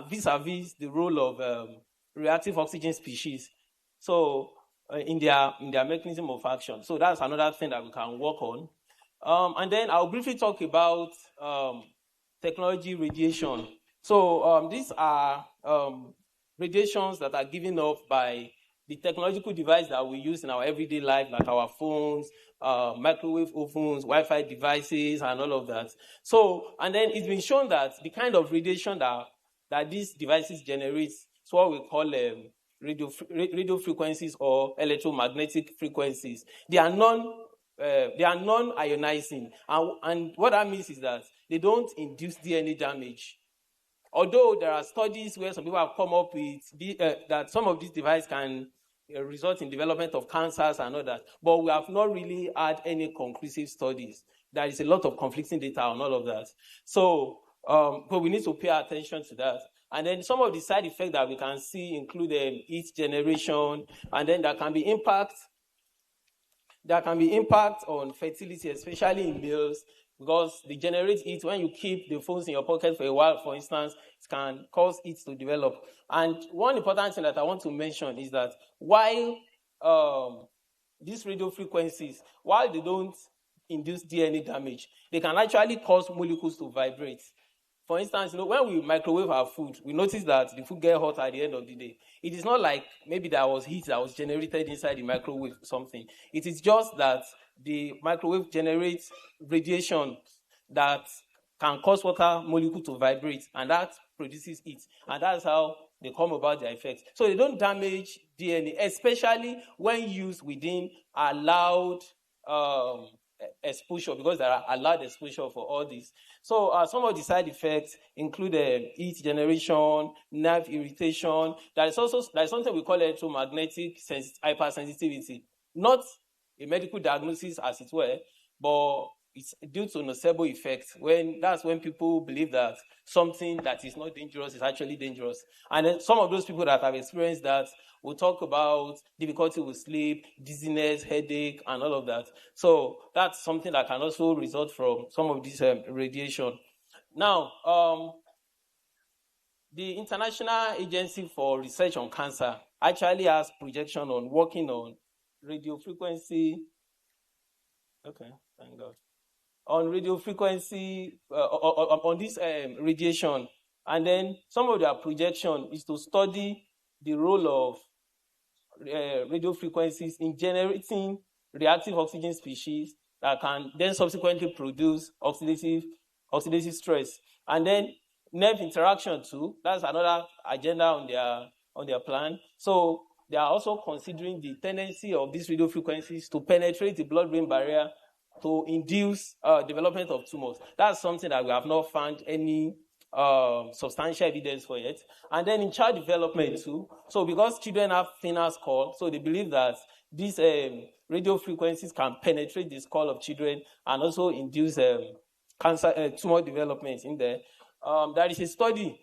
S18: vis-a-vis the role of reactive oxygen species. So in their mechanism of action. So that's another thing that we can work on. And then I'll briefly talk about technology radiation. So these are radiations that are given off by the technological device that we use in our everyday life, like our phones, microwave ovens, Wi-Fi devices, and all of that. So, and then it's been shown that the kind of radiation that these devices generate is what we call radio frequencies or electromagnetic frequencies. They are non-ionizing, and what that means is that they don't induce DNA damage. Although there are studies where some people have come up with that some of these devices can result in development of cancers and all that, but we have not really had any conclusive studies. There is a lot of conflicting data on all of that. So, but we need to pay attention to that. And then some of the side effects that we can see include heat generation, and then there can be impact on fertility, especially in males, because they generate heat. When you keep the phones in your pocket for a while, for instance, it can cause heat to develop. And one important thing that I want to mention is that while these radio frequencies, while they don't induce DNA damage, they can actually cause molecules to vibrate. For instance, when we microwave our food, we notice that the food gets hot at the end of the day. It is not like maybe there was heat that was generated inside the microwave or something. It is just that the microwave generates radiation that can cause water molecule to vibrate, and that produces heat. And that's how they come about their effects. So they don't damage DNA, especially when used within allowed exposure, because there are allowed exposure for all this. So some of the side effects include heat generation, nerve irritation. There is something we call electromagnetic hypersensitivity. Not a medical diagnosis as it were, but it's due to nocebo effect. That's when people believe that something that is not dangerous is actually dangerous. And then some of those people that have experienced that will talk about difficulty with sleep, dizziness, headache, and all of that. So that's something that can also result from some of this radiation. Now, the International Agency for Research on Cancer actually has projection on working on radio frequency. Okay, thank God. On radio frequency, on this radiation. And then some of their projection is to study the role of radio frequencies in generating reactive oxygen species that can then subsequently produce oxidative stress. And then nerve interaction too. That's another agenda on their plan. So they are also considering the tendency of these radio frequencies to penetrate the blood-brain barrier to induce development of tumors. That's something that we have not found any substantial evidence for yet. And then in child development too. So because children have thinner skull, so they believe that these radio frequencies can penetrate the skull of children and also induce cancer tumor development in there. There is a study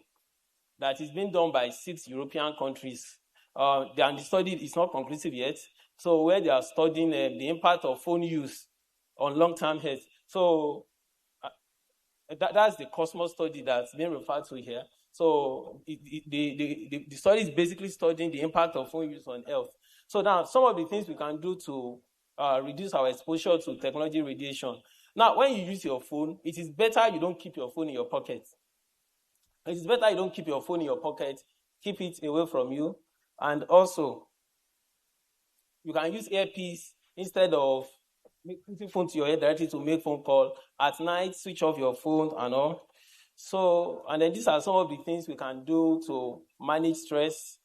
S18: that is being done by 6 European countries. And the study is not conclusive yet. So where they are studying the impact of phone use on long-term health. So that's the Cosmos study that's being referred to here. So the study is basically studying the impact of phone use on health. So now some of the things we can do to reduce our exposure to technology radiation. Now, when you use your phone, it is better you don't keep your phone in your pocket. It is better you don't keep your phone in your pocket. Keep it away from you. And also, you can use earpiece instead of putting phone to your head directly to make phone call. At night, switch off your phone and all. So, and then these are some of the things we can do to manage stress.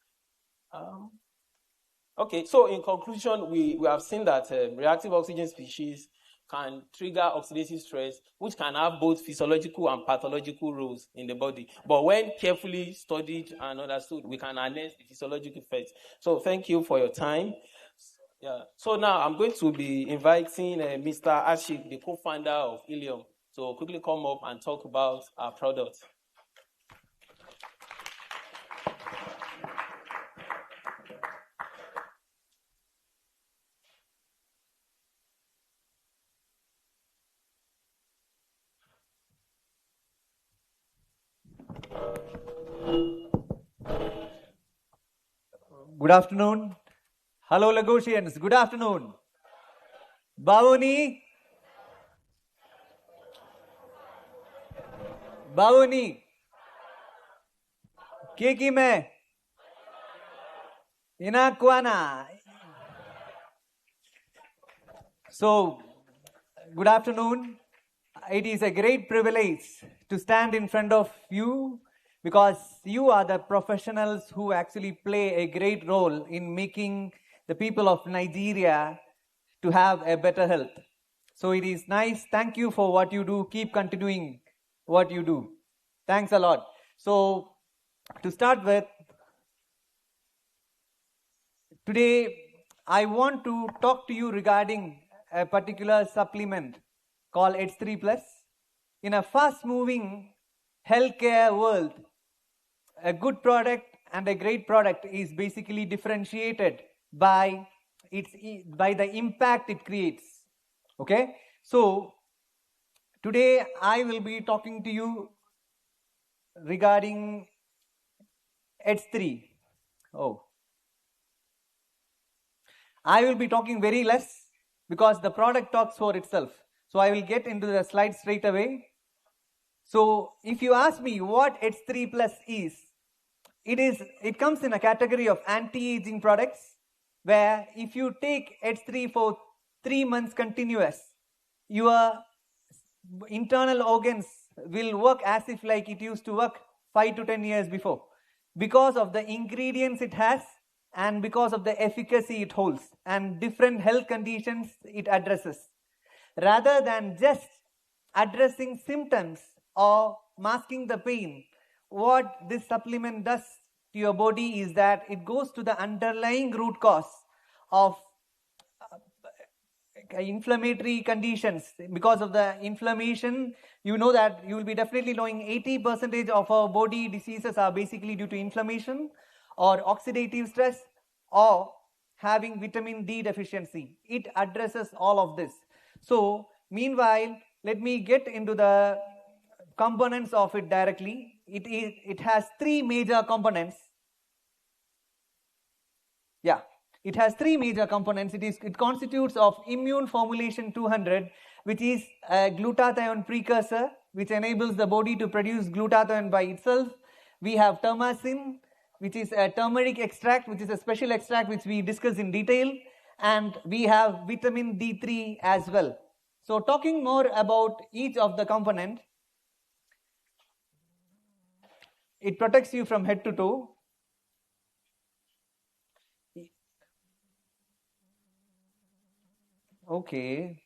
S18: Okay, so in conclusion, we have seen that reactive oxygen species can trigger oxidative stress, which can have both physiological and pathological roles in the body. But when carefully studied and understood, we can harness the physiological effects. So thank you for your time. Yeah. So now I'm going to be inviting Mr. Ashik, the co-founder of Ilium, to quickly come up and talk about our product.
S19: Good afternoon. Hello, Lagosians. Good afternoon. Bhavani. Bhavani. Kiki me. Inakwana. So, good afternoon. It is a great privilege to stand in front of you because you are the professionals who actually play a great role in making the people of Nigeria to have a better health. So it is nice. Thank you for what you do. Keep continuing what you do. Thanks a lot. So to start with, today I want to talk to you regarding a particular supplement called H3+. In a fast-moving healthcare world, a good product and a great product is basically differentiated by the impact it creates. Okay? So, today I will be talking to you regarding H3. I will be talking very less because the product talks for itself. So I will get into the slide straight away. So if you ask me what H3+ is, it comes in a category of anti-aging products where if you take H3 for 3 months continuous, your internal organs will work as if like it used to work 5 to 10 years before because of the ingredients it has and because of the efficacy it holds and different health conditions it addresses. Rather than just addressing symptoms or masking the pain, what this supplement does to your body is that it goes to the underlying root cause of inflammatory conditions. Because of the inflammation, you know that you will be definitely knowing 80% of our body diseases are basically due to inflammation or oxidative stress or having vitamin D deficiency. It addresses all of this. So, meanwhile, let me get into the components of it directly. It has 3 major components. Yeah, it has 3 major components. It constitutes of immune formulation 200, which is a glutathione precursor, which enables the body to produce glutathione by itself. We have termacin, which is a turmeric extract, which is a special extract which we discuss in detail. And we have vitamin D3 as well. So talking more about each of the component, it protects you from head to toe. Okay,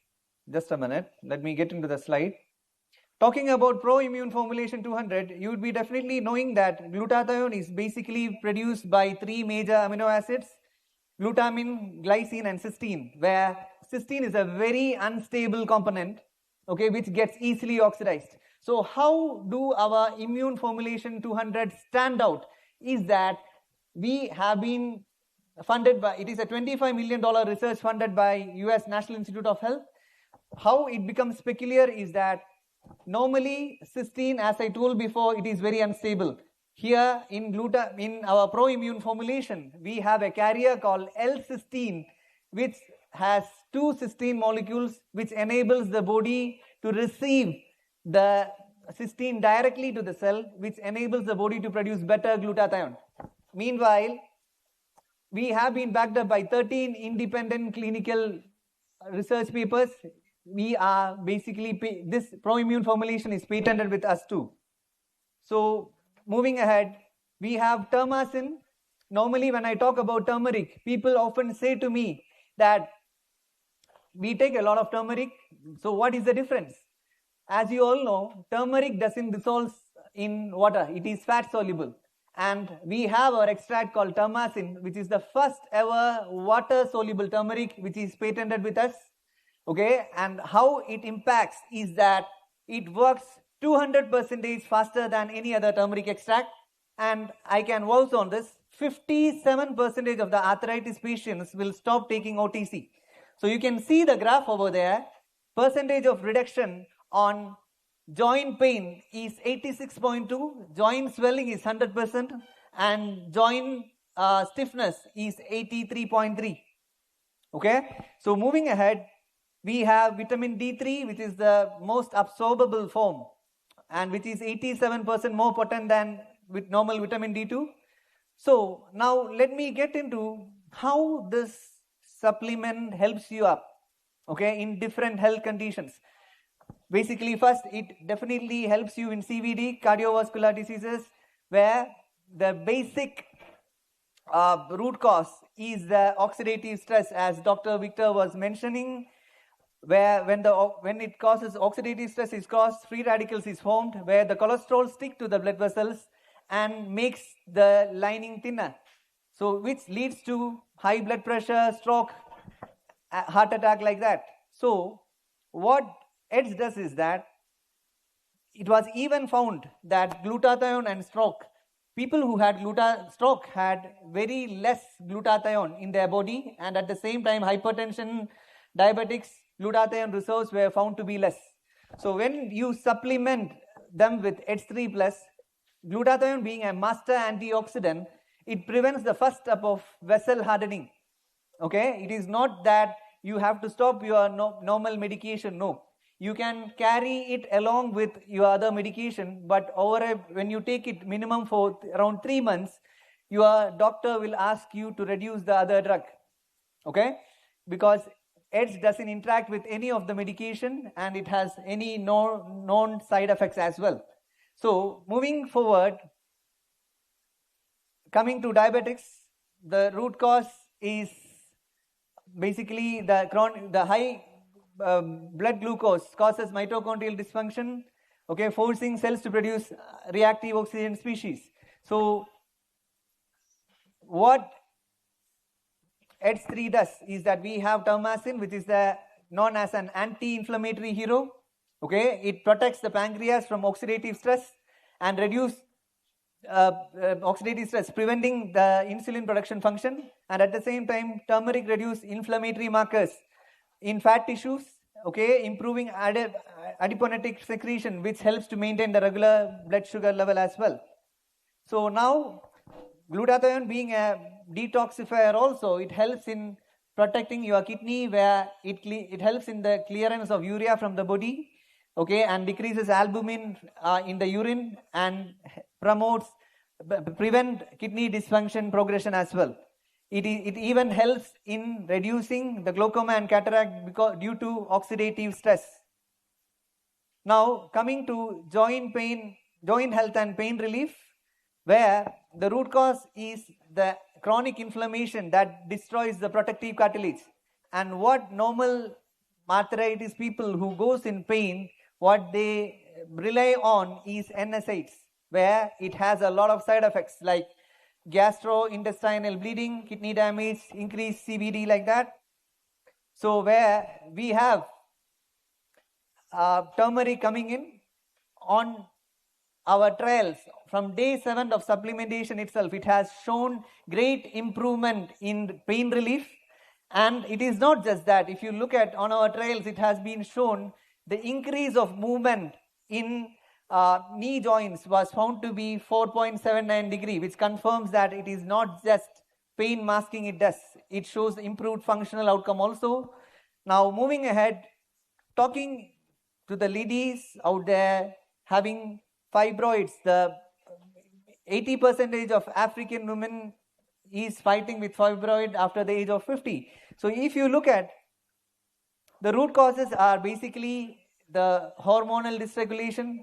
S19: just a minute. Let me get into the slide. Talking about pro-immune formulation 200, you would be definitely knowing that glutathione is basically produced by 3 major amino acids, glutamine, glycine and cysteine, where cysteine is a very unstable component, okay, which gets easily oxidized. So how do our immune formulation 200 stand out is that we have been funded by, it is a $25 million research funded by US National Institute of Health. How it becomes peculiar is that normally cysteine, as I told before, it is very unstable. Here in our pro-immune formulation, we have a carrier called L-cysteine, which has 2 cysteine molecules, which enables the body to receive the cysteine directly to the cell, which enables the body to produce better glutathione. Meanwhile, we have been backed up by 13 independent clinical research papers. We are basically, this pro-immune formulation is patented with us too. So, moving ahead, we have termacin. Normally when I talk about turmeric, people often say to me that we take a lot of turmeric, so what is the difference? As you all know, turmeric doesn't dissolve in water, it is fat soluble. And we have our extract called termacin, which is the first ever water soluble turmeric, which is patented with us. Okay, and how it impacts is that It works 200% faster than any other turmeric extract. And I can vouch on this, 57% of the arthritis patients will stop taking OTC. So you can see the graph over there. Percentage of reduction on joint pain is 86.2, joint swelling is 100%, and joint stiffness is 83.3. Okay, so moving ahead, we have vitamin D3, which is the most absorbable form and which is 87% more potent than with normal vitamin D2. So now let me get into how this supplement helps you up, okay, in different health conditions. Basically, first, it definitely helps you in CVD, cardiovascular diseases, where the basic root cause is the oxidative stress, as Dr. Victor was mentioning, where when it causes oxidative stress is caused, free radicals is formed, where the cholesterol stick to the blood vessels and makes the lining thinner. So which leads to high blood pressure, stroke, heart attack, like that. So what EDS does is that it was even found that glutathione and stroke, people who had stroke had very less glutathione in their body, and at the same time hypertension, diabetics, glutathione reserves were found to be less. So when you supplement them with H3+, glutathione being a master antioxidant, it prevents the first step of vessel hardening. Okay, it is not that you have to stop your normal medication. No, you can carry it along with your other medication, but when you take it minimum for around 3 months, your doctor will ask you to reduce the other drug. Okay, because EDS doesn't interact with any of the medication and it has any known side effects as well. So moving forward, coming to diabetics, the root cause is basically the high blood glucose causes mitochondrial dysfunction, okay, forcing cells to produce reactive oxygen species. So what EDS3 does is that we have termacin, which is known as an anti-inflammatory hero. Okay, it protects the pancreas from oxidative stress and reduce oxidative stress, preventing the insulin production function. And at the same time, turmeric reduces inflammatory markers in fat tissues, okay, improving adiponetic secretion, which helps to maintain the regular blood sugar level as well. So now, glutathione being a detoxifier also, it helps in protecting your kidney, where it helps in the clearance of urea from the body, okay, and decreases albumin in the urine and prevent kidney dysfunction progression as well. It even helps in reducing the glaucoma and cataract due to oxidative stress. Now coming to joint health and pain relief, where the root cause is the chronic inflammation that destroys the protective cartilage. And what normal arthritis people who goes in pain, what they rely on is NSAIDs, where it has a lot of side effects like gastrointestinal bleeding, kidney damage, increased CVD, like that. So where we have turmeric coming in on our trials from day 7 of supplementation itself, it has shown great improvement in pain relief. And it is not just that. If you look at on our trials, it has been shown the increase of movement in knee joints was found to be 4.79 degree, which confirms that it is not just pain masking it does. It shows improved functional outcome also. Now moving ahead, talking to the ladies out there having fibroids, the 80% of African women is fighting with fibroid after the age of 50. So if you look at the root causes are basically the hormonal dysregulation,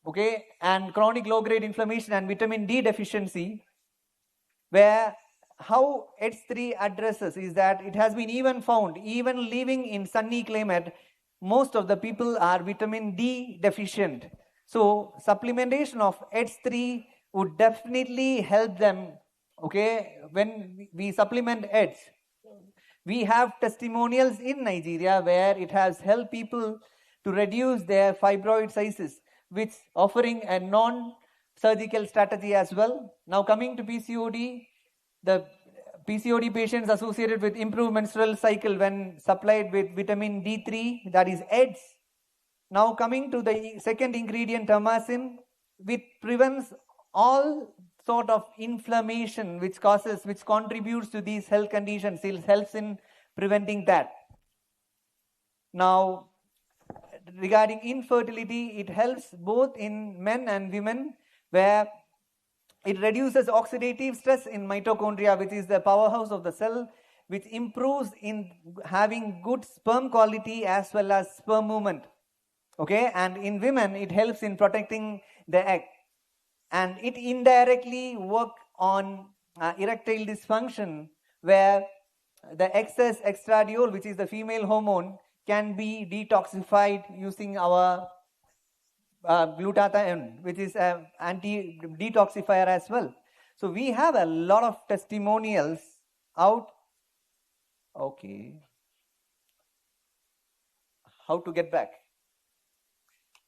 S19: okay, and chronic low-grade inflammation and vitamin D deficiency, where how H3 addresses is that it has been even found, even living in sunny climate, most of the people are vitamin D deficient. So supplementation of H3 would definitely help them, okay, when we supplement H. We have testimonials in Nigeria where it has helped people to reduce their fibroid sizes, which offering a non-surgical strategy as well. Now coming to PCOD, the PCOD patients associated with improved menstrual cycle when supplied with vitamin D3, that is EDS. Now coming to the second ingredient, termacin, which prevents all sort of inflammation which contributes to these health conditions. It helps in preventing that. Now, regarding infertility, it helps both in men and women, where it reduces oxidative stress in mitochondria, which is the powerhouse of the cell, which improves in having good sperm quality as well as sperm movement. Okay, and in women, it helps in protecting the egg. And it indirectly works on erectile dysfunction, where the excess estradiol, which is the female hormone, can be detoxified using our glutathione, which is an anti-detoxifier as well. So we have a lot of testimonials out. Okay. How to get back?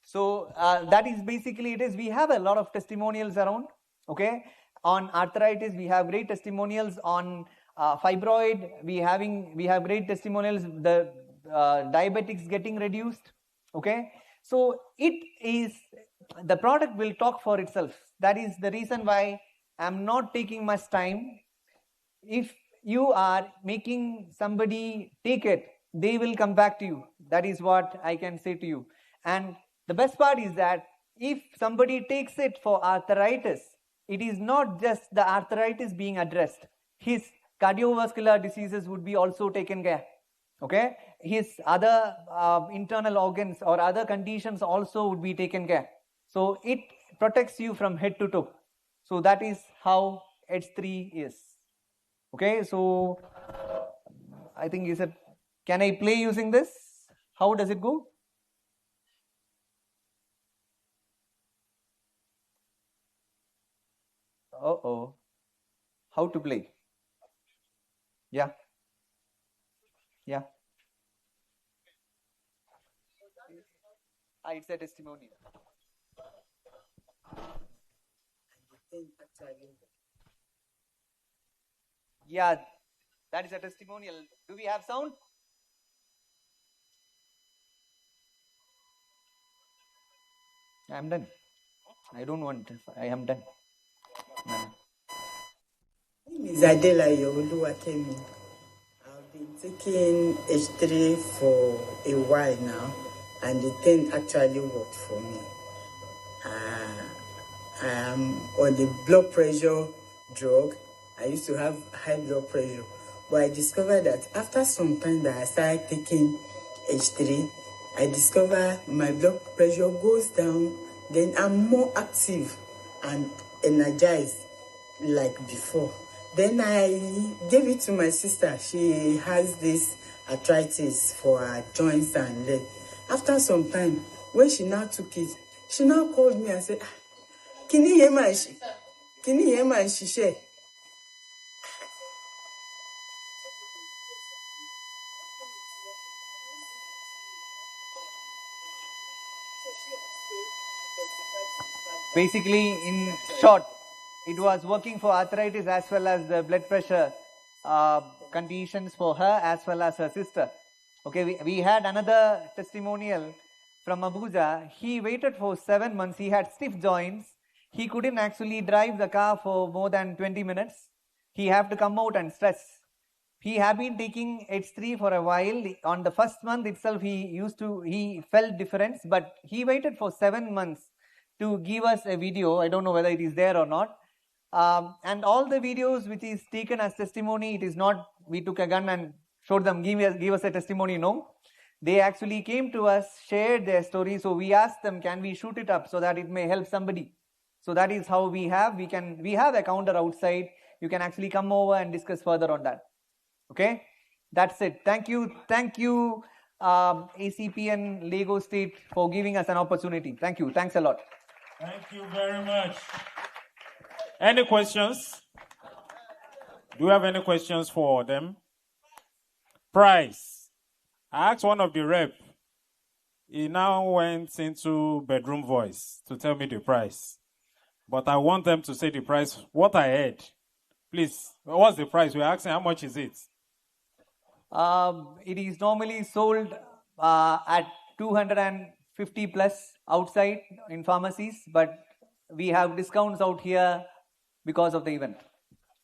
S19: So that is basically it is. We have a lot of testimonials around. Okay. On arthritis, we have great testimonials. On fibroid, we have great testimonials. The diabetics getting reduced. Okay. So it is, the product will talk for itself. That is the reason why I'm not taking much time. If you are making somebody take it, they will come back to you. That is what I can say to you. And the best part is that if somebody takes it for arthritis, it is not just the arthritis being addressed. His cardiovascular diseases would be also taken care. Okay, his other internal organs or other conditions also would be taken care. So it protects you from head to toe. So that is how H3 is. Okay, so I think you said, can I play using this? How does it go? Uh-oh. How to play? Yeah. Yeah. It's a testimonial. Yeah, that is a testimonial. Do we have sound? I'm done. I don't want. I am done.
S20: My name is Adelayo Oluwakemi. I've been taking H3 for a while now, and the thing actually worked for me. I am on the blood pressure drug. I used to have high blood pressure, but I discovered that after some time that I started taking H3, I discovered my blood pressure goes down, then I'm more active and energized like before. Then I gave it to my sister. She has this arthritis for her joints and leg. After some time, when she now took it, she now called me and said, Can you hear my shishe?
S19: Basically, in short, it was working for arthritis as well as the blood pressure conditions for her as well as her sister. Okay, we had another testimonial from Abuja. He waited for 7 months. He had stiff joints. He couldn't actually drive the car for more than 20 minutes. He had to come out and stress. He had been taking H3 for a while. On the first month itself, he felt difference, but he waited for 7 months to give us a video. I don't know whether it is there or not. And all the videos which is taken as testimony, it is not we took a gun and showed them, give us a testimony. No, they actually came to us, shared their story. So we asked them, can we shoot it up so that it may help somebody? So that is how we have a counter outside. You can actually come over and discuss further on that. Okay, that's it. Thank you, Acpn Lagos State for giving us an opportunity. Thank you. Thanks a lot.
S4: Thank you very much. Any questions? Do you have any questions for them? Price. I asked one of the rep, He now went into bedroom voice to tell me the price. But I want them to say the price, what I heard. Please, what's the price? We're asking how much is it?
S19: It is normally sold at 250 plus outside in pharmacies, but we have discounts out here because of the event.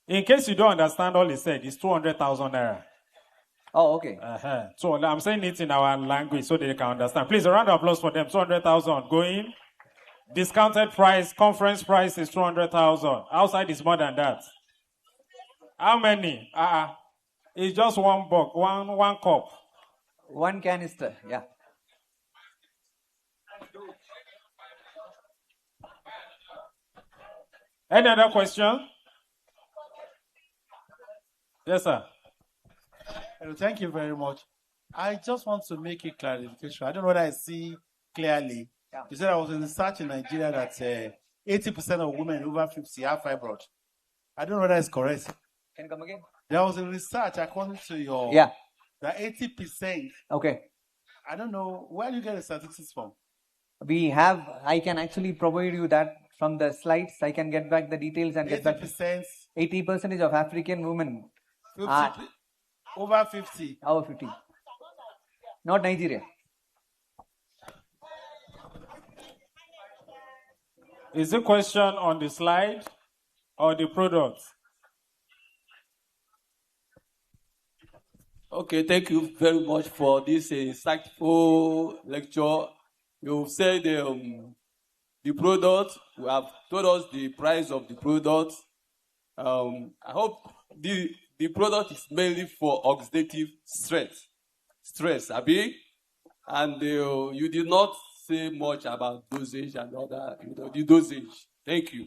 S4: In case you don't understand all he said, it's 200,000 naira.
S19: Oh, okay.
S4: So I'm saying it in our language so they can understand. Please, a round of applause for them. 200,000 going. Discounted price, conference price is 200,000. Outside is more than that. How many? It's just one box, one cup.
S19: One canister, yeah.
S4: Any other question? Yes, sir.
S14: Hello, thank you very much. I just want to make a clarification. I don't know whether I see clearly. Yeah. You said I was in research in Nigeria that 80% of women over 50 have fibroid. I don't know whether it's correct.
S19: Can you come again?
S14: There was a research according to your...
S19: Yeah.
S14: That 80%.
S19: Okay.
S14: I don't know. Where do you get the statistics from?
S19: We have... I can actually provide you that from the slides. I can get back the details and
S14: 80%,
S19: get back... 80% of African women
S14: 50, over 50.
S19: Over 50. Not Nigeria.
S4: Is the question on the slide or the product?
S13: Okay, thank you very much for this insightful lecture. You've said the product, you have told us the price of the product. I hope the product is mainly for oxidative stress, Abi? And you did not say much about dosage and other, the dosage. Thank you.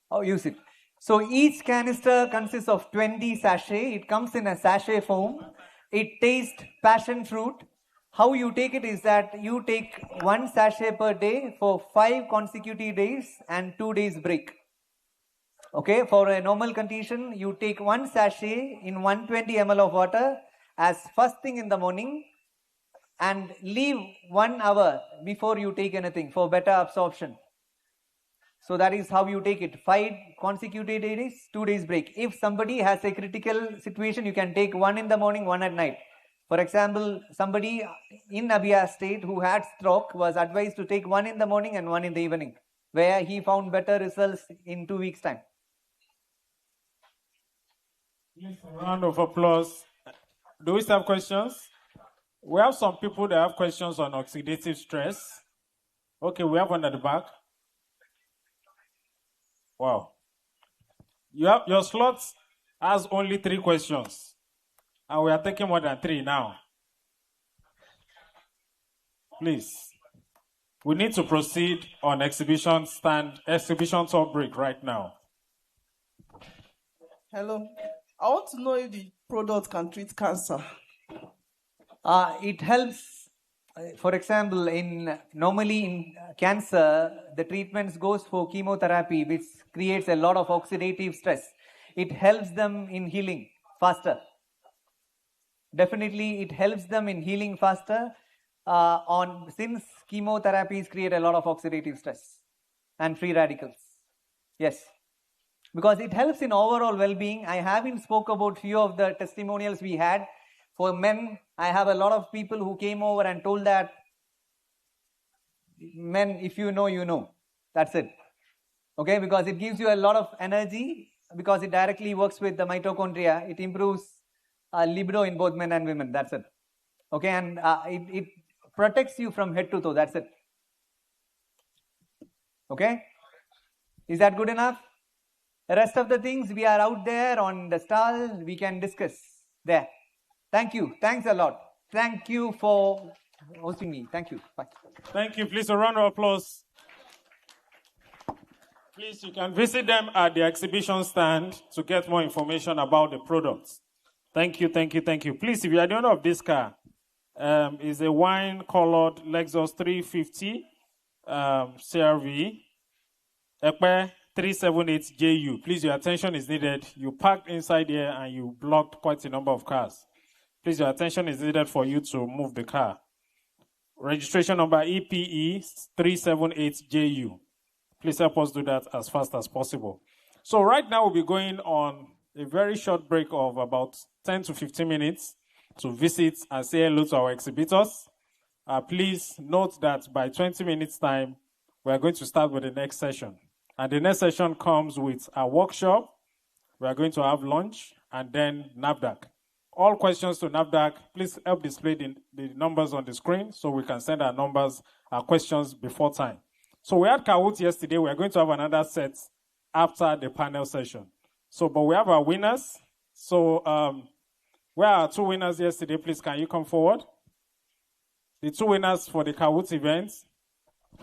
S19: How use it? So each canister consists of 20 sachets. It comes in a sachet form. It tastes passion fruit. How you take it is that you take 1 sachet per day for 5 consecutive days and 2 days break. Okay, for a normal condition, you take 1 sachet in 120 ml of water as first thing in the morning and leave 1 hour before you take anything for better absorption. So that is how you take it. 5 consecutive days, 2 days break. If somebody has a critical situation, you can take 1 in the morning, 1 at night. For example, somebody in Abia state who had stroke was advised to take 1 in the morning and 1 in the evening, where he found better results in 2 weeks' time.
S4: Round of applause. Do we still have questions? We have some people that have questions on oxidative stress. Okay, we have one at the back. Wow. Your slot has only 3 questions. And we are taking more than 3 now. Please. We need to proceed on exhibition top break right now.
S11: Hello. I want to know if the product can treat cancer.
S19: It helps. For example, normally in cancer, the treatments goes for chemotherapy, which creates a lot of oxidative stress. It helps them in healing faster. Definitely, it helps them in healing faster. Since chemotherapies create a lot of oxidative stress and free radicals. Yes, because it helps in overall well-being. I haven't spoke about few of the testimonials we had. For men, I have a lot of people who came over and told that, men, if you know, you know. That's it. Okay, because it gives you a lot of energy, because it directly works with the mitochondria. It improves libido in both men and women. That's it. Okay, and it protects you from head to toe. That's it. Okay, is that good enough? The rest of the things we are out there on the stall, we can discuss there. Thank you. Thanks a lot. Thank you for hosting me. Thank you. Bye.
S4: Thank you. Please, a round of applause. Please, you can visit them at the exhibition stand to get more information about the products. Thank you, thank you, thank you. Please, if you are the owner of this car, it's a wine-colored Lexus 350 CRV, Acpn 378JU. Please, your attention is needed. You parked inside here and you blocked quite a number of cars. Please, your attention is needed for you to move the car. Registration number EPE 378JU. Please help us do that as fast as possible. So right now we'll be going on a very short break of about 10 to 15 minutes to visit and say hello to our exhibitors. Please note that by 20 minutes time, we are going to start with the next session. And the next session comes with a workshop. We are going to have lunch and then NAFDAC. All questions to NAFDAC, please help display the numbers on the screen so we can send our questions before time. So we had Kahoot yesterday. We are going to have another set after the panel session. So, but we have our winners. So, where are our two winners yesterday? Please, can you come forward? The two winners for the Kahoot event.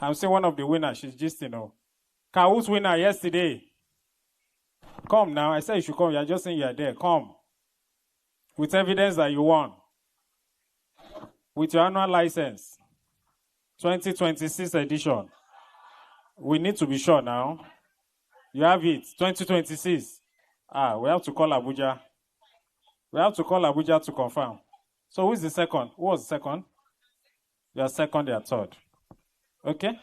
S4: I'm seeing one of the winners. She's just, Kahoot winner yesterday. Come now. I said you should come. You're just saying you're there. Come. With evidence that you won. With your annual license. 2026 edition. We need to be sure now. You have it. 2026. We have to call Abuja. We have to call Abuja to confirm. So who is the second? Who was the second? You are second, you are third. Okay?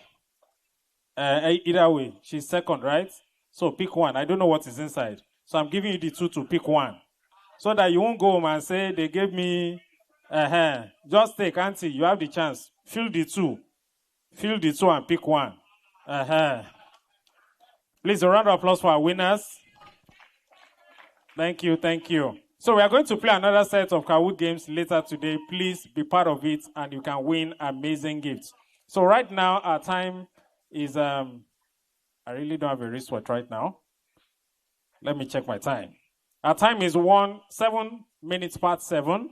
S4: Either way, she's second, right? So pick one. I don't know what is inside. So I'm giving you the two to pick one. So that you won't go home and say, they gave me, just take, auntie, you have the chance. Fill the two. Fill the two and pick one. Please, a round of applause for our winners. Thank you, thank you. So we are going to play another set of Kahoot games later today. Please be part of it and you can win amazing gifts. So right now, our time is, I really don't have a wristwatch right now. Let me check my time. Our time is 7 minutes past 7.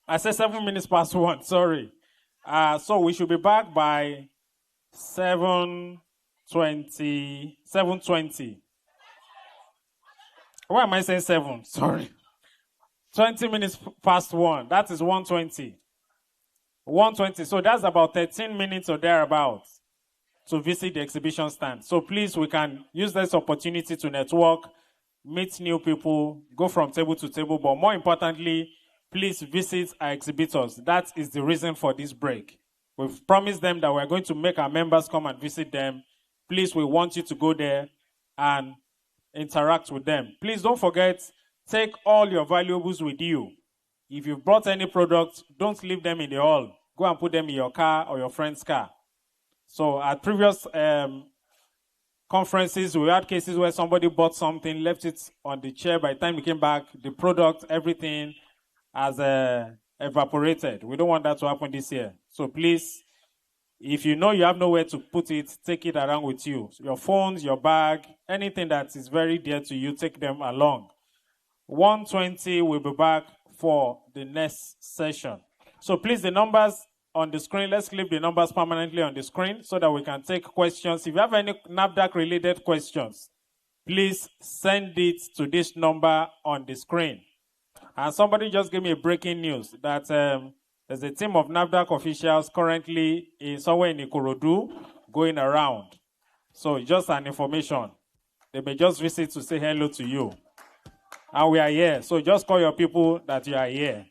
S4: I said 7 minutes past 1, sorry. So we should be back by 7:20. Why am I saying 7? Sorry. 20 minutes past 1. That is 1:20. 1:20. So that's about 13 minutes or thereabouts to visit the exhibition stand. So please, we can use this opportunity to network, meet new people, go from table to table. But more importantly, please visit our exhibitors. That is the reason for this break. We've promised them that we're going to make our members come and visit them. Please, we want you to go there and interact with them. Please don't forget, take all your valuables with you. If you've brought any products, don't leave them in the hall. Go and put them in your car or your friend's car. So at previous conferences, we had cases where somebody bought something, left it on the chair. By the time we came back, the product, everything has evaporated. We don't want that to happen this year. So please, if you know you have nowhere to put it, take it around with you. Your phones, your bag, anything that is very dear to you, take them along. 1:20, we'll be back for the next session. So please, the numbers on the screen, let's leave the numbers permanently on the screen so that we can take questions. If you have any NAFDAC-related questions, please send it to this number on the screen. And somebody just gave me a breaking news that there's a team of NAFDAC officials currently somewhere in Ikorodu going around. So just an information. They may just visit to say hello to you. And we are here. So just call your people that you are here.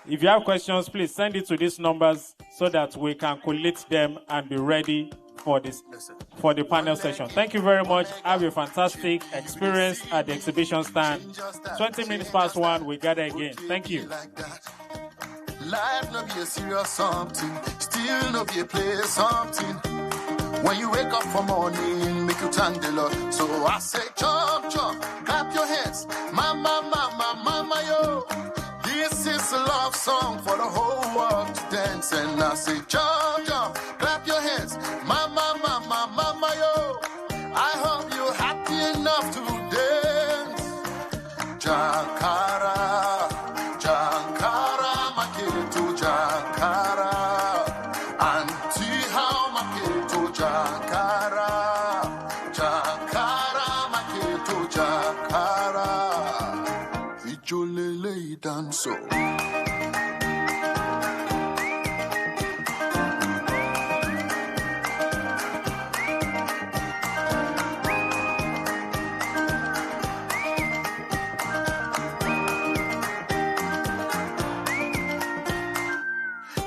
S4: If you have questions, please send it to these numbers so that we can collate them and be ready for the panel session. Thank you very much. Have a fantastic experience at the exhibition stand. 20 minutes past 1, we gather again. Thank you.
S16: Life no be a serious something, still no be a play something. When you wake up for morning, make you thank the Lord. So I say, jump, jump, clap your hands, mama, mama, mama, yo. This is a love song for the whole world to dance. And I say, jump, jump, clap your hands, mama, mama, mama, yo. I hope you're happy enough to dance. Jankara, Jankara, Maketo, Jankara. Auntie, how Maketo, Jankara. Jankara, Maketo, Jankara. Ijolele danso.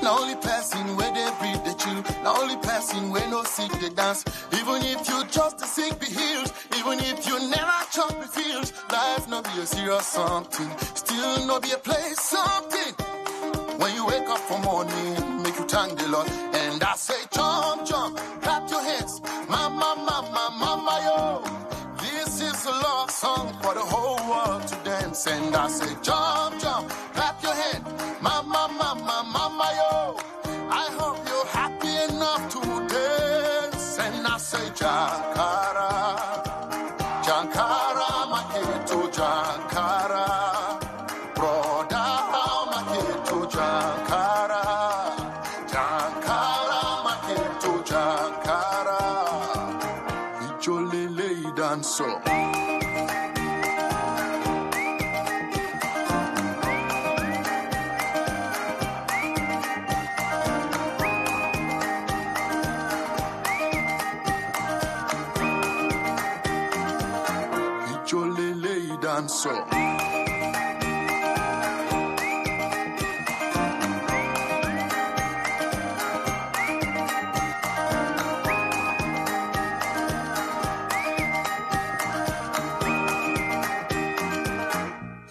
S16: Now only person where they breathe the chill. Now only person where no sick they dance. Even if you trust the sick be healed. Even if you never chop the fields. Life no be a serious something. Still no be a place something. When you wake up for morning, make you thank the Lord. And I say jump, jump, clap your hands. Mama, mama, mama, yo. This is a love song for the whole world to dance. And I say jump, jump, clap your hands. Mama, mama, mama, yo. I hope you're happy enough to dance. And I say Jankara, Jankara, Maketo, Jankara. Broda, Maketo, Jankara. Jankara, Maketo, Jankara. Ijolele danso. So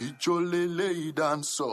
S16: Ijolele danso.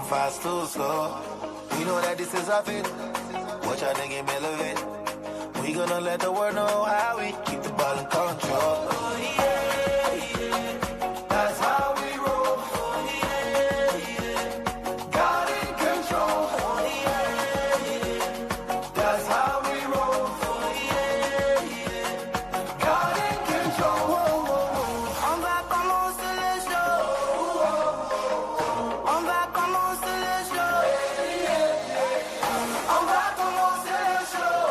S21: Fast to slow. We know that this is our fate. Watch our nigga elevate. We gonna let the world know how we keep the ball in control. Oh, yeah, yeah. That's how we roll. Oh, yeah, yeah. God in control. Oh, yeah, yeah. That's how we roll. Oh, yeah, yeah. God in control. Oh, oh, oh. On va commencer les shows. On va commencer les shows. On va commencer les shows.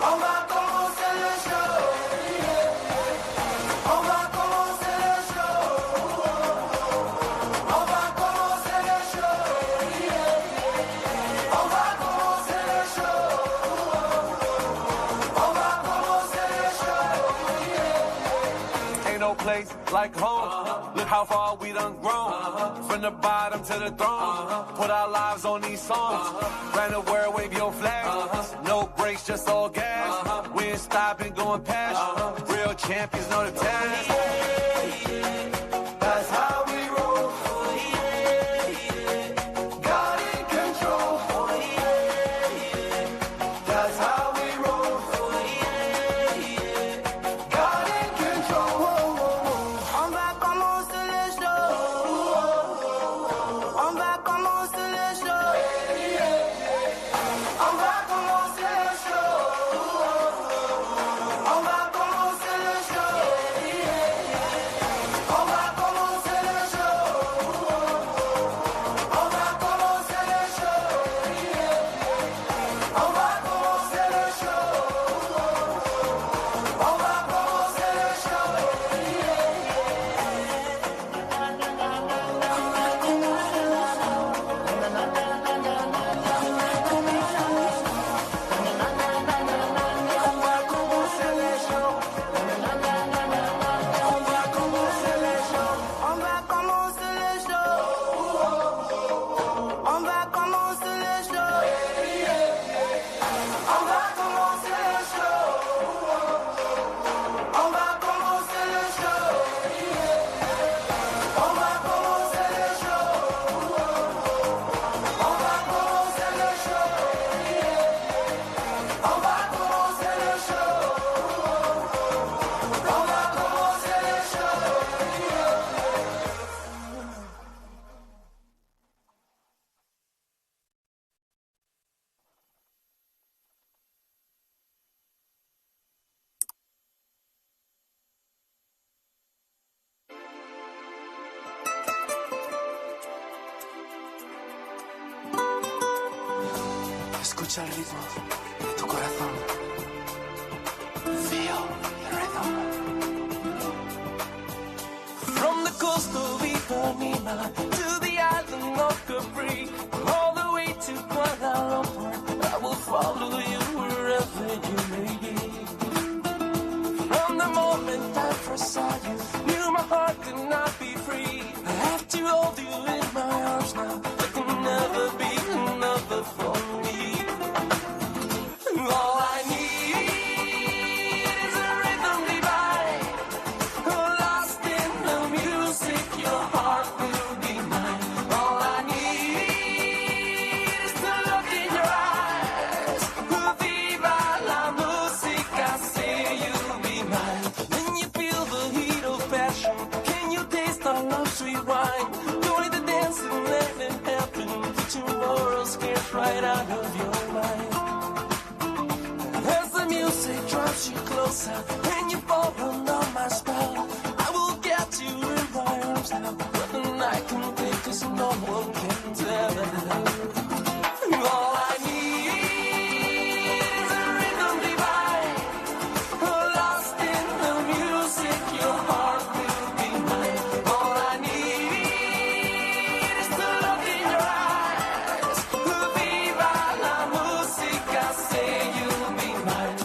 S21: On va commencer les shows. On va commencer les shows. On va commencer les shows. On va commencer les shows. On va commencer les shows.
S22: Ain't no place like home. Look how far we done grown. From the bottom to the throne. Put our lives on these songs. Brand the world, wave your flag. No brakes, just all gas. We ain't stopping, going past. Real champions know the task.
S21: That's how we roll. God in control. That's how we roll. God in control. On va commencer les shows. On va commencer les shows. On va commencer les shows. On va commencer les shows. Escucha el ritmo de tu corazón. Feel the rhythm. From the coast of Ipanema to the island of Capri, all the way to Kuala Lumpur, I will follow you wherever you may be. From the moment I first saw you, knew my heart could not be free. I have to hold you in my arms now. There can never be another for me. All I need is a rhythm divine. Lost in the music, your heart will be mine. All I need is to look in your eyes. Viva la musica, say you'll be mine. When you feel the heat of passion, can you taste our love sweet wine? Join the dance and let it happen. Put tomorrow's scares right out of your mind. As the music drives you closer, when you fall under my spell, I will get you in my arms now. Nothing I can think, 'cause no one can tell. All I need is a rhythm divine. Lost in the music, your heart will be mine. All I need is to look in your eyes. Viva la musica, say you'll be mine.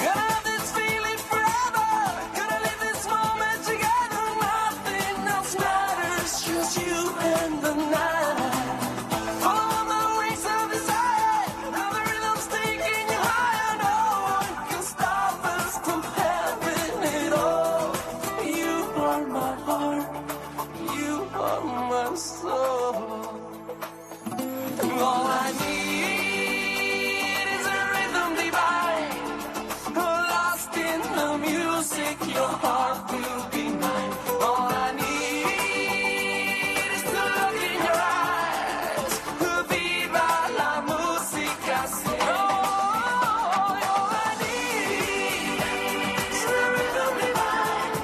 S21: Gonna have this feeling forever. Gonna live this moment together. Nothing else matters, just you and the night. Follow the wings of desire. Now the rhythm's taking you higher. No one can stop us from having it all. You are my heart. You are my soul. All I need is a rhythm divine. Lost in the music, your heart will be mine. All I need is to look in your eyes. Viva la musica, say. All I need is a rhythm divine.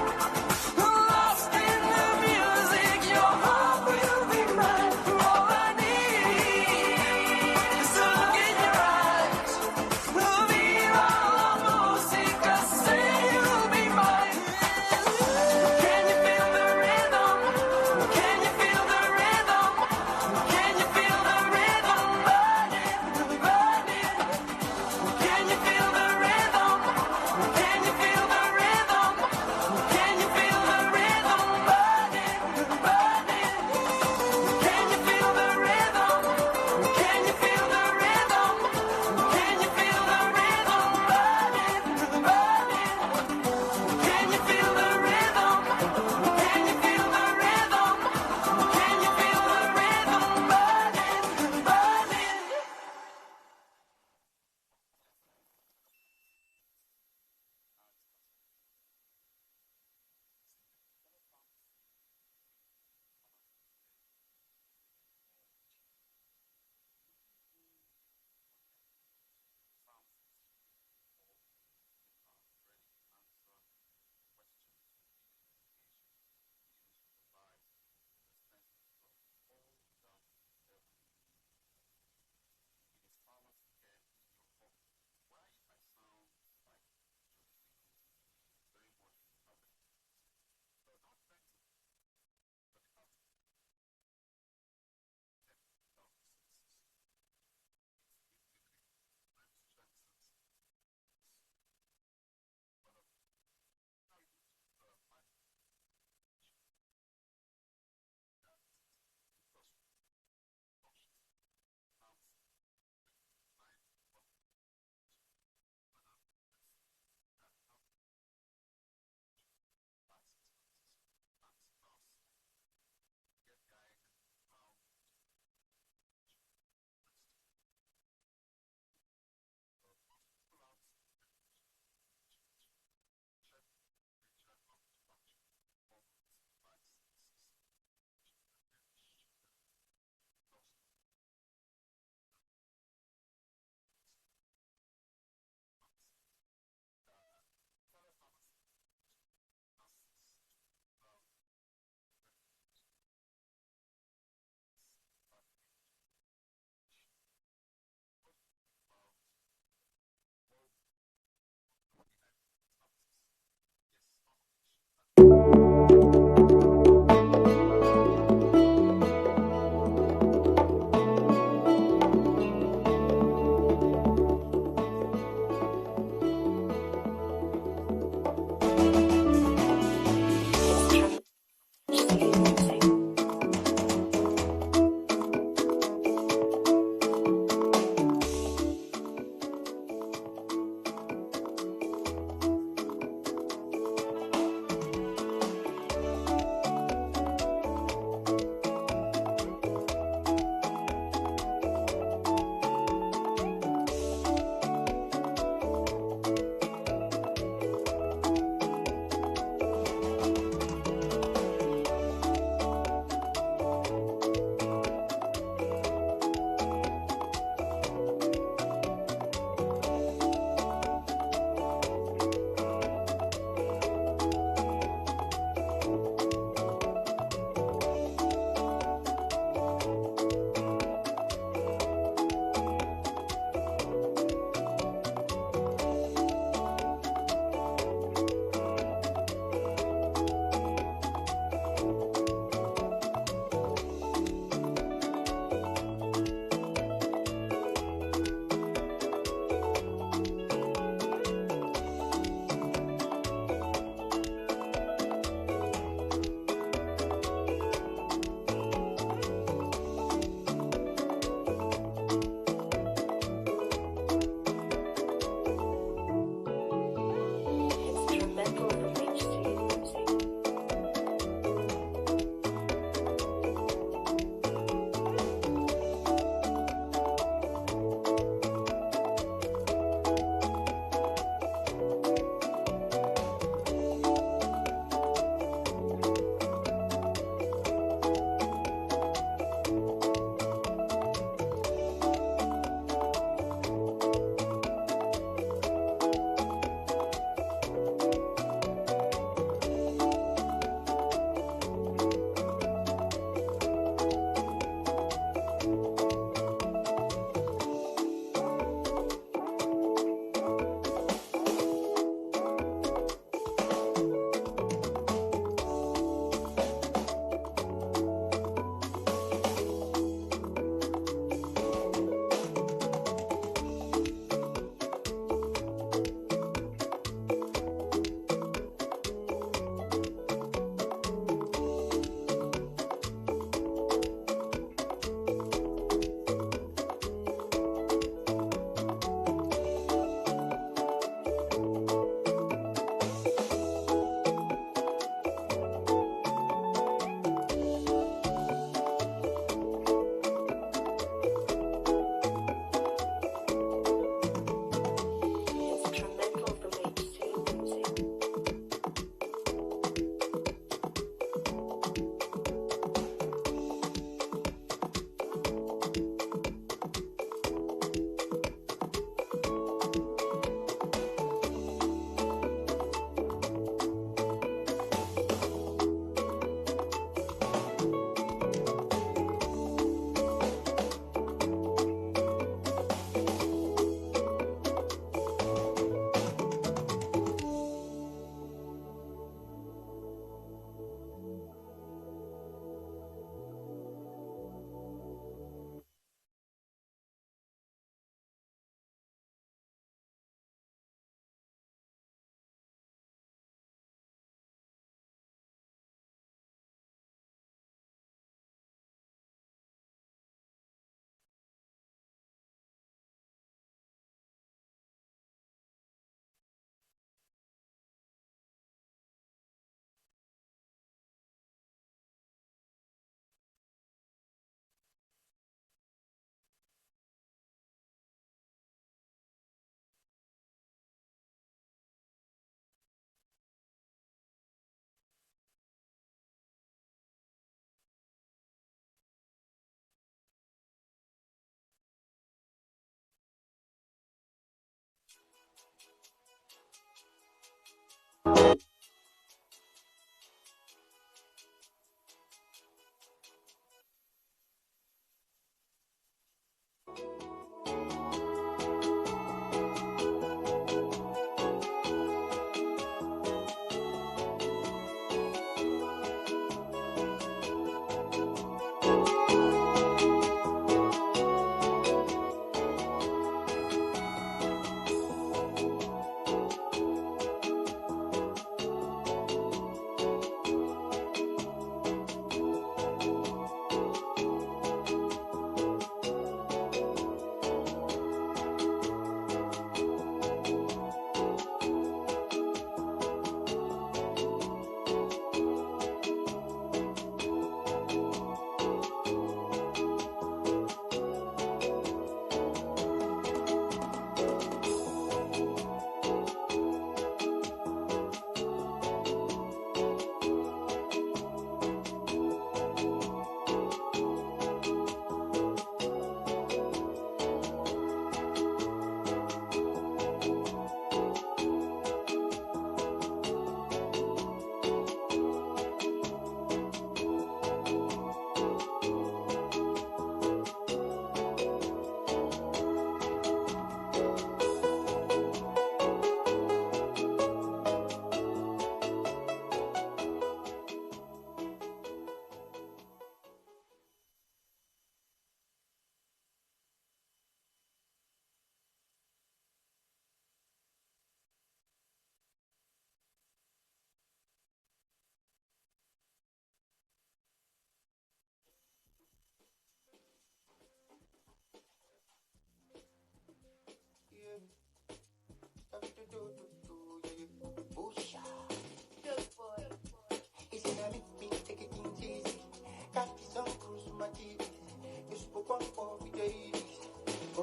S21: Lost in the music, your heart will be mine. All I need is to look in your eyes. Viva la musica, say you'll be mine.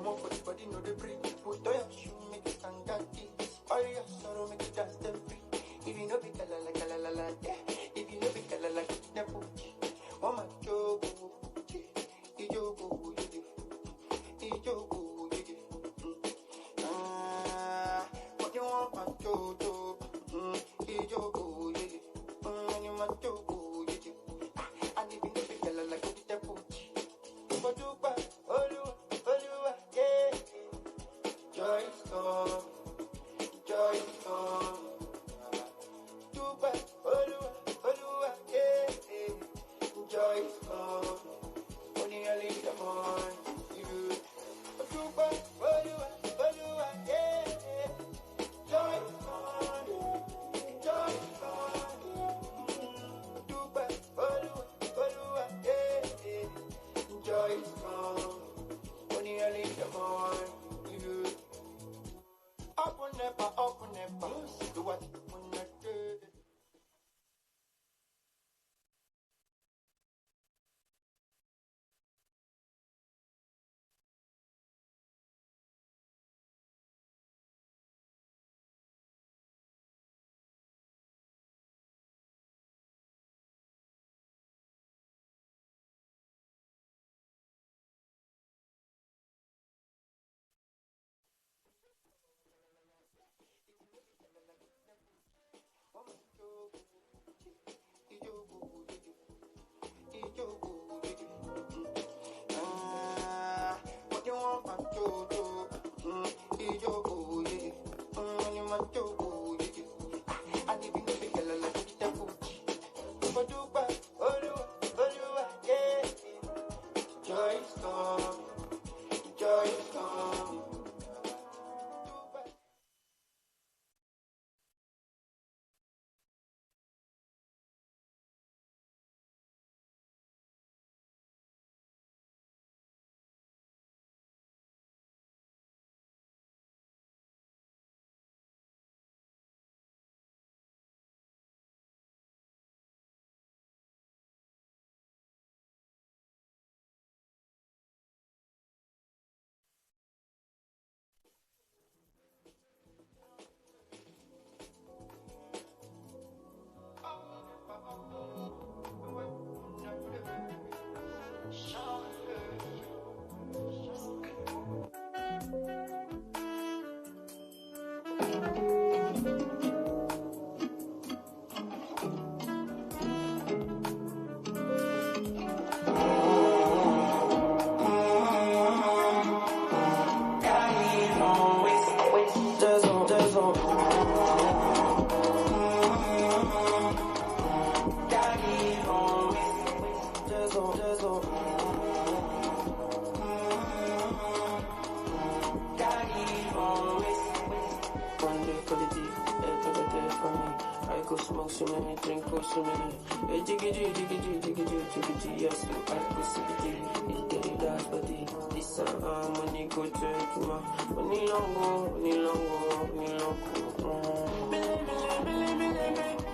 S21: want for the body, no they breathe. Put on your shoe, make it stand that deep. All your sorrow, make it dance them free. If you know be kalala, yeah. If you know be kalala, get the pooch. One man joke, ijogo, ijogo, what you want, my jojo, ijogo, you my jogo, and if you know be kalala, get the pooch. But you back, yeah. Joy is come, joy is come. Dubai, Olua, yeah. Joy is come, only early in the morning. Dubai, Olua, yeah. Joy is come, joy is come. Dubai, Olua, yeah. Joy is come, only early in the morning. Up on never, do what you wanna do. What you want, my jojo? Ijogo, yeah. You my jogo, yeah. And if you know the girl, like it, the pooch. But Dubai, Olua, yeah. Joy is coming, joy is coming.
S1: So many drink, so many. Yes, I possibility. It's getting gas, but this money go to my money long.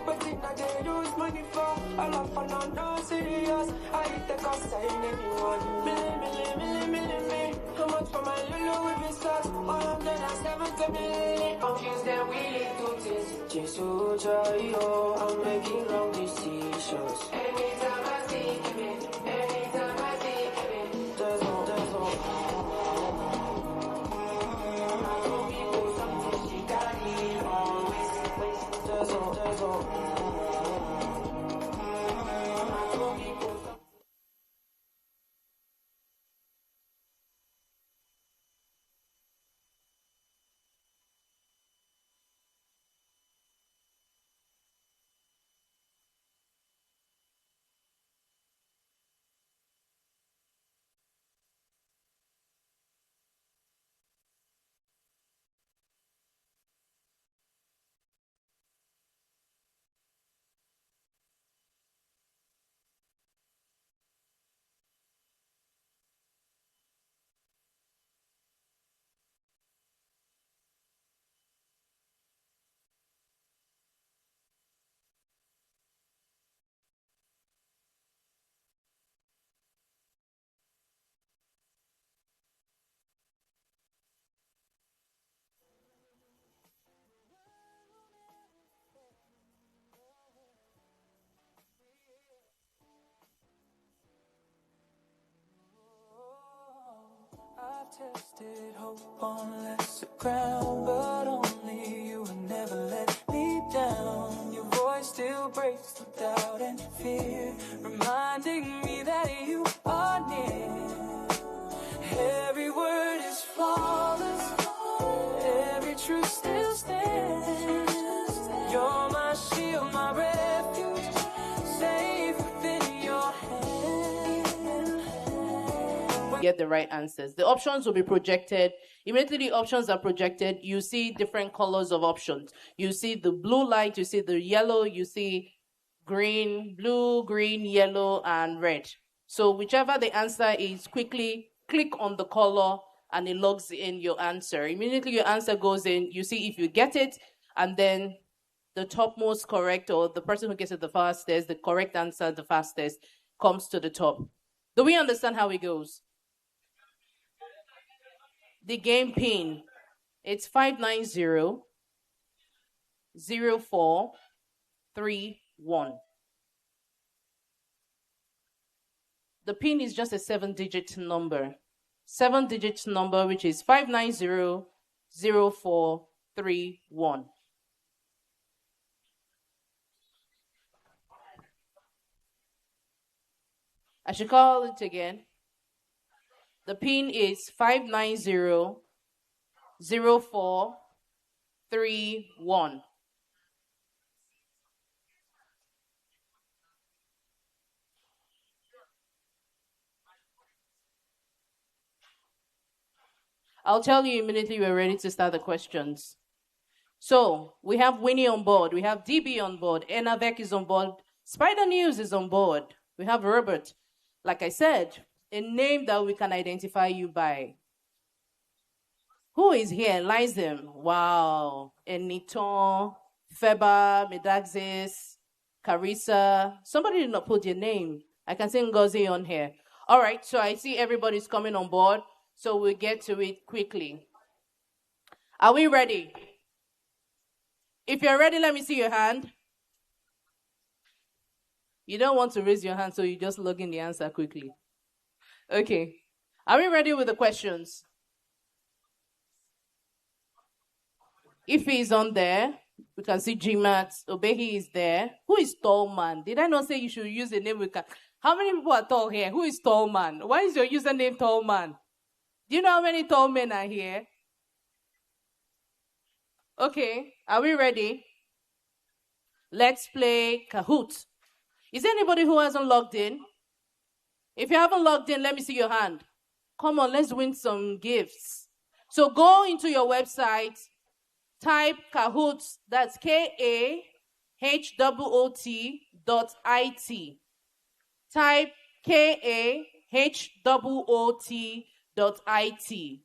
S1: But in a day, use money for a lot for no serious. I hit the cost, I ain't anyone. Milli. How much for my Lulu with his stars? 170 million. Confused and willing to taste. Jesus, I'm making wrong decisions. Anytime I think of it, there's no. I told people something she got it always. There's no. did hope on lesser ground, but only you would never let me down. Your voice still breaks the doubt and fear, reminding me that you are near. Every word is flawless, every truth still stands. You're my shield, my refuge, safe within your hand.
S17: Get the right answers. The options will be projected. Immediately the options are projected, you see different colors of options. You see the blue light, you see the yellow, you see green, blue, green, yellow, and red. So whichever the answer is, quickly click on the color and it logs in your answer. Immediately your answer goes in, you see if you get it, and then the topmost correct, or the person who gets it the fastest, the correct answer the fastest, comes to the top. Do we understand how it goes? The game pin, it's 590-0431. The pin is just a 7-digit number. 7-digit number, which is 590-0431. I should call it again. The pin is 590-0431. I'll tell you immediately we're ready to start the questions. So we have Winnie on board, we have DB on board, NAFDAC is on board, Spider News is on board, we have Robert. Like I said, a name that we can identify you by. Who is here? Lizim. Wow. Eniton, Feba, Medaxis, Carissa. Somebody did not put your name. I can see Ngozi on here. All right, so I see everybody's coming on board, so we'll get to it quickly. Are we ready? If you're ready, let me see your hand. You don't want to raise your hand, so you just log in the answer quickly. Okay. Are we ready with the questions? If he's on there, we can see Gmat. Obehi is there. Who is Tall Man? Did I not say you should use a name we can? How many people are tall here? Who is Tall Man? Why is your username Tall Man? Do you know how many tall men are here? Okay. Are we ready? Let's play Kahoot. Is there anybody who hasn't logged in? If you haven't logged in, let me see your hand. Come on, let's win some gifts. So go into your website, type Kahoot, that's KAHOOT.IT. Type KAHOOT.IT.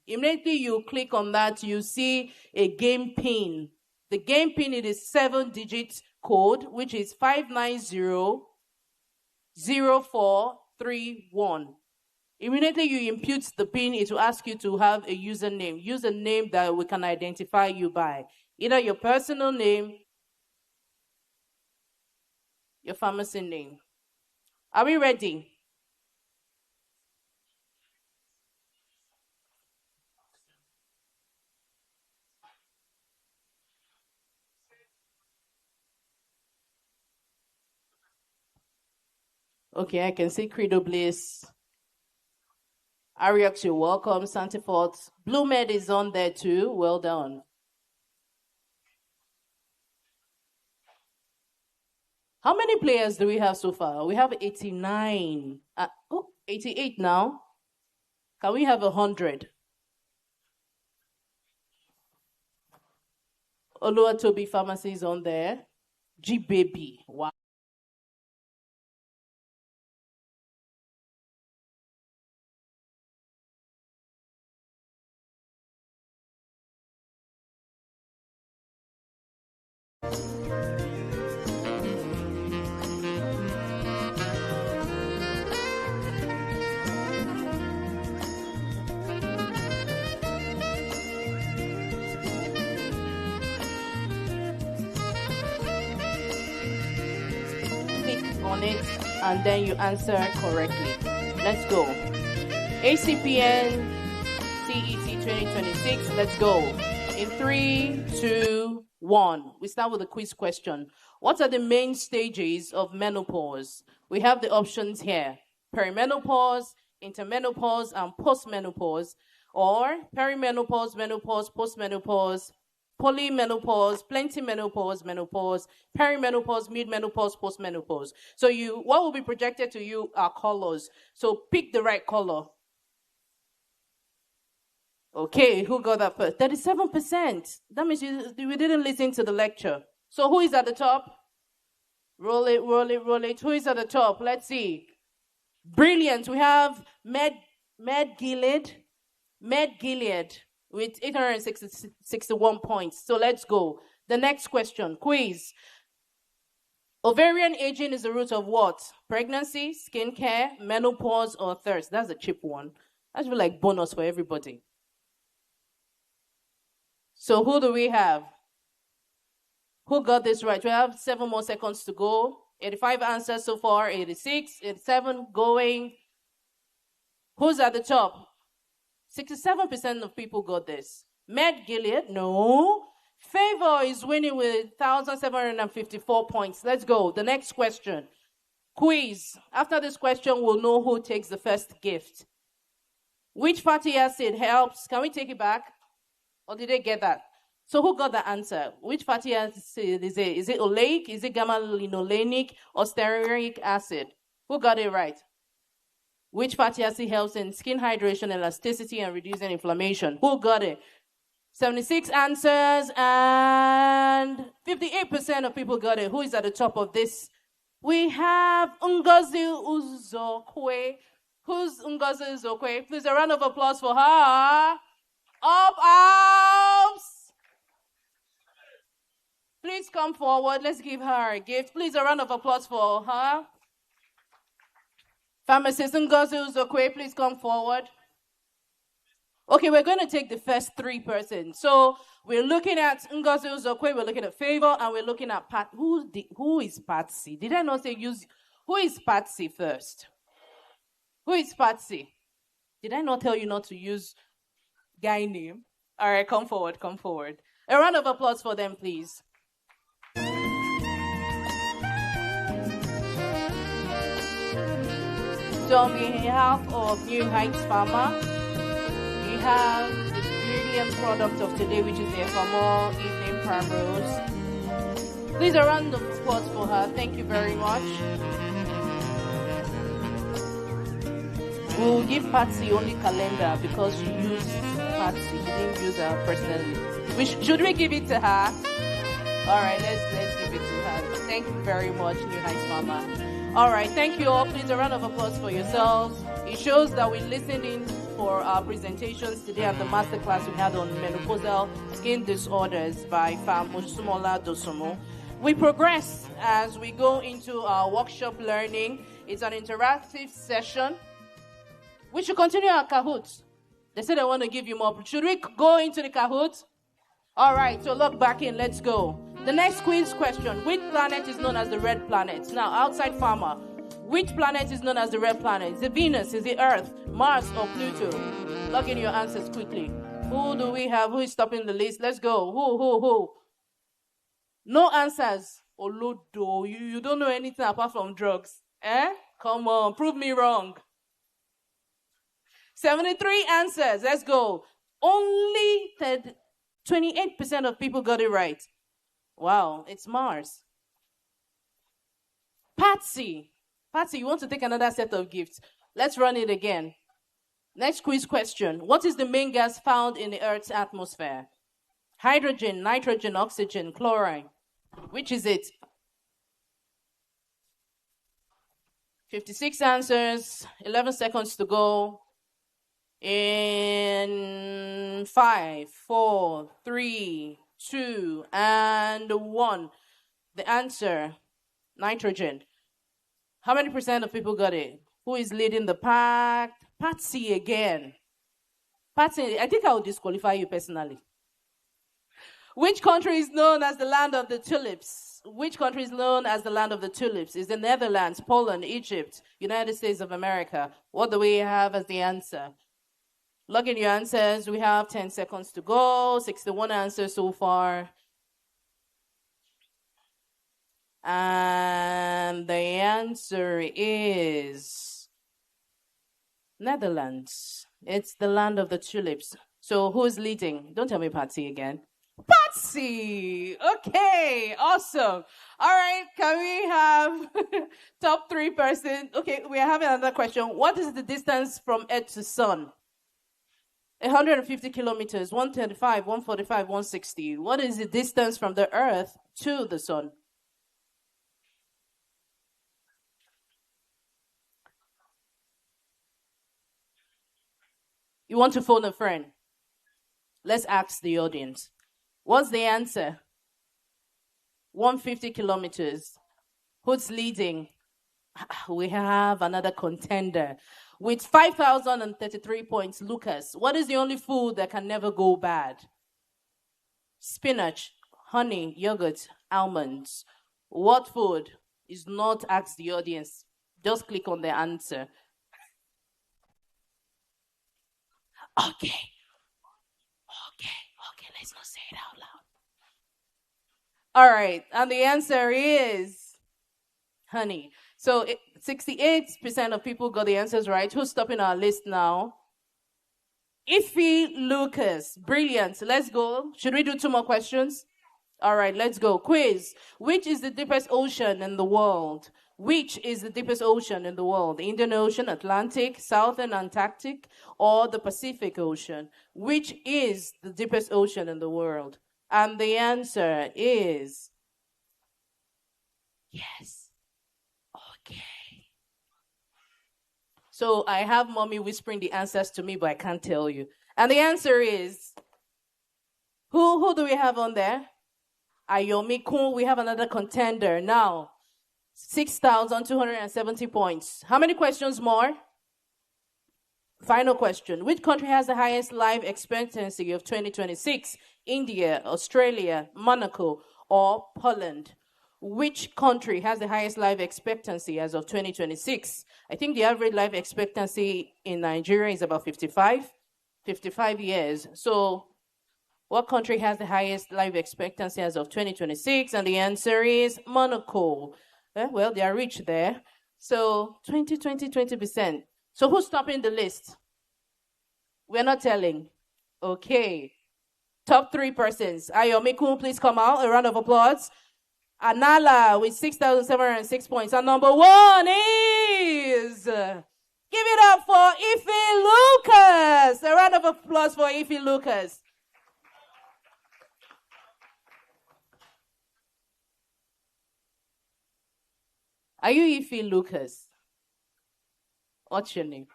S17: Immediately you click on that, you see a game pin. The game pin, it is 7-digit code, which is 590-0431. Immediately you input the pin, it will ask you to have a username. Use a name that we can identify you by. Either your personal name, your pharmacy name. Are we ready? Okay, I can see Credo Bliss. Ariox, you're welcome. Santifort. Blue Med is on there too. Well done. How many players do we have so far? We have 89. 88 now. Can we have 100? Oluwatobi Pharmacy is on there. G-Baby. Wow. And then you answer correctly. Let's go. Acpn CET 2026. Let's go. In 3, 2, 1. We start with a quiz question. What are the main stages of menopause? We have the options here. Perimenopause, intermenopause, and postmenopause, or perimenopause, menopause, postmenopause, polymenopause, plentymenopause, menopause, perimenopause, midmenopause, postmenopause. So what will be projected to you are colors. So pick the right color. Okay, who got that first? 37%. That means we didn't listen to the lecture. So who is at the top? Roll it, roll it, roll it. Who is at the top? Let's see. Brilliant. We have Med Gilead with 861 points. So let's go. The next question, quiz. Ovarian aging is the root of what? Pregnancy, skincare, menopause, or thirst? That's a cheap one. That's like bonus for everybody. So who do we have? Who got this right? We have 7 more seconds to go. 85 answers so far, 86, 87 going. Who's at the top? 67% of people got this. Med Gilead, no. Favor is winning with 1,754 points. Let's go. The next question. Quiz. After this question, we'll know who takes the first gift. Which fatty acid helps? Can we take it back? Or did they get that? So who got the answer? Which fatty acid is it? Is it oleic? Is it gamma-linolenic or stearic acid? Who got it right? Which fatty acid helps in skin hydration, elasticity, and reducing inflammation? Who got it? 76 answers and 58% of people got it. Who is at the top of this? We have Ngozi Uzokwe. Who's Ngozi Uzokwe? Please, a round of applause for her. Ups! Please come forward. Let's give her a gift. Please, a round of applause for her. Pharmacist Ngozi Uzokwe, please come forward. Okay, we're going to take the first 3 persons. So we're looking at Ngozi Uzokwe, we're looking at Favor, and we're looking at Pat. Who is Patsy? Did I not say use? Who is Patsy first? Who is Patsy? Did I not tell you not to use guy name? All right, come forward, come forward. A round of applause for them, please. So on behalf of New Heights Pharma, we have the brilliant product of today, which is the Efamol Evening Primrose. Please, a round of applause for her. Thank you very much. We'll give Patsy only calendar because she used Patsy. She didn't use her personally. Should we give it to her? All right, let's give it to her. Thank you very much, New Heights Pharma. All right, thank you all. Please, a round of applause for yourselves. It shows that we listened in for our presentations today at the masterclass we had on menopausal skin disorders by Famusumola Dosomo. We progress as we go into our workshop learning. It's an interactive session. We should continue our Kahoot. They said they want to give you more. Should we go into the Kahoot? All right, so look back in. Let's go. The next quiz question. Which planet is known as the red planet? Now, outside Pharma, which planet is known as the red planet? Is it Venus? Is it Earth? Mars or Pluto? Log in your answers quickly. Who do we have? Who is topping the list? Let's go. Who? No answers. Olodo, you don't know anything apart from drugs. Come on, prove me wrong. 73 answers. Let's go. Only 28% of people got it right. Wow, it's Mars. Patsy, you want to take another set of gifts? Let's run it again. Next quiz question. What is the main gas found in the Earth's atmosphere? Hydrogen, nitrogen, oxygen, chlorine. Which is it? 56 answers, 11 seconds to go. In 5, 4, 3, 2, and 1. The answer, nitrogen. How many percent of people got it? Who is leading the pack? Patsy again. Patsy, I think I will disqualify you personally. Which country is known as the land of the tulips? Which country is known as the land of the tulips? Is the Netherlands, Poland, Egypt, United States of America? What do we have as the answer? Log in your answers. We have 10 seconds to go. 61 answers so far. And the answer is Netherlands. It's the land of the tulips. So who's leading? Don't tell me Patsy again. Patsy! Okay, awesome. All right, can we have top 3 person? Okay, we are having another question. What is the distance from Earth to Sun? 150 kilometers, 135, 145, 160. What is the distance from the Earth to the Sun? You want to phone a friend? Let's ask the audience. What's the answer? 150 kilometers. Who's leading? We have another contender with 5,033 points. Lucas, what is the only food that can never go bad? Spinach, honey, yogurt, almonds. What food is not? Ask the audience. Just click on the answer. Okay, let's not say it out loud. All right, and the answer is honey. So 68% of people got the answers right. Who's topping our list now? Ife Lucas. Brilliant. Let's go. Should we do 2 more questions? All right, let's go. Quiz. Which is the deepest ocean in the world? Which is the deepest ocean in the world? The Indian Ocean, Atlantic, Southern Antarctic, or the Pacific Ocean? Which is the deepest ocean in the world? And the answer is yes. Okay. So I have mommy whispering the answers to me, but I can't tell you. And the answer is, who do we have on there? Ayomi Kun. We have another contender now. 6,270 points. How many questions more? Final question. Which country has the highest life expectancy of 2026? India, Australia, Monaco, or Poland? Which country has the highest life expectancy as of 2026? I think the average life expectancy in Nigeria is about 55 years. So what country has the highest life expectancy as of 2026? And the answer is Monaco. Well, they are rich there. So 20%. So who's topping the list? We're not telling. Okay. Top 3 persons. Ayomiku, please come out. A round of applause. Anala with 6,706 points. And number 1 is... Give it up for Ife Lucas. A round of applause for Ife Lucas. Are you Ife Lucas? What's your name?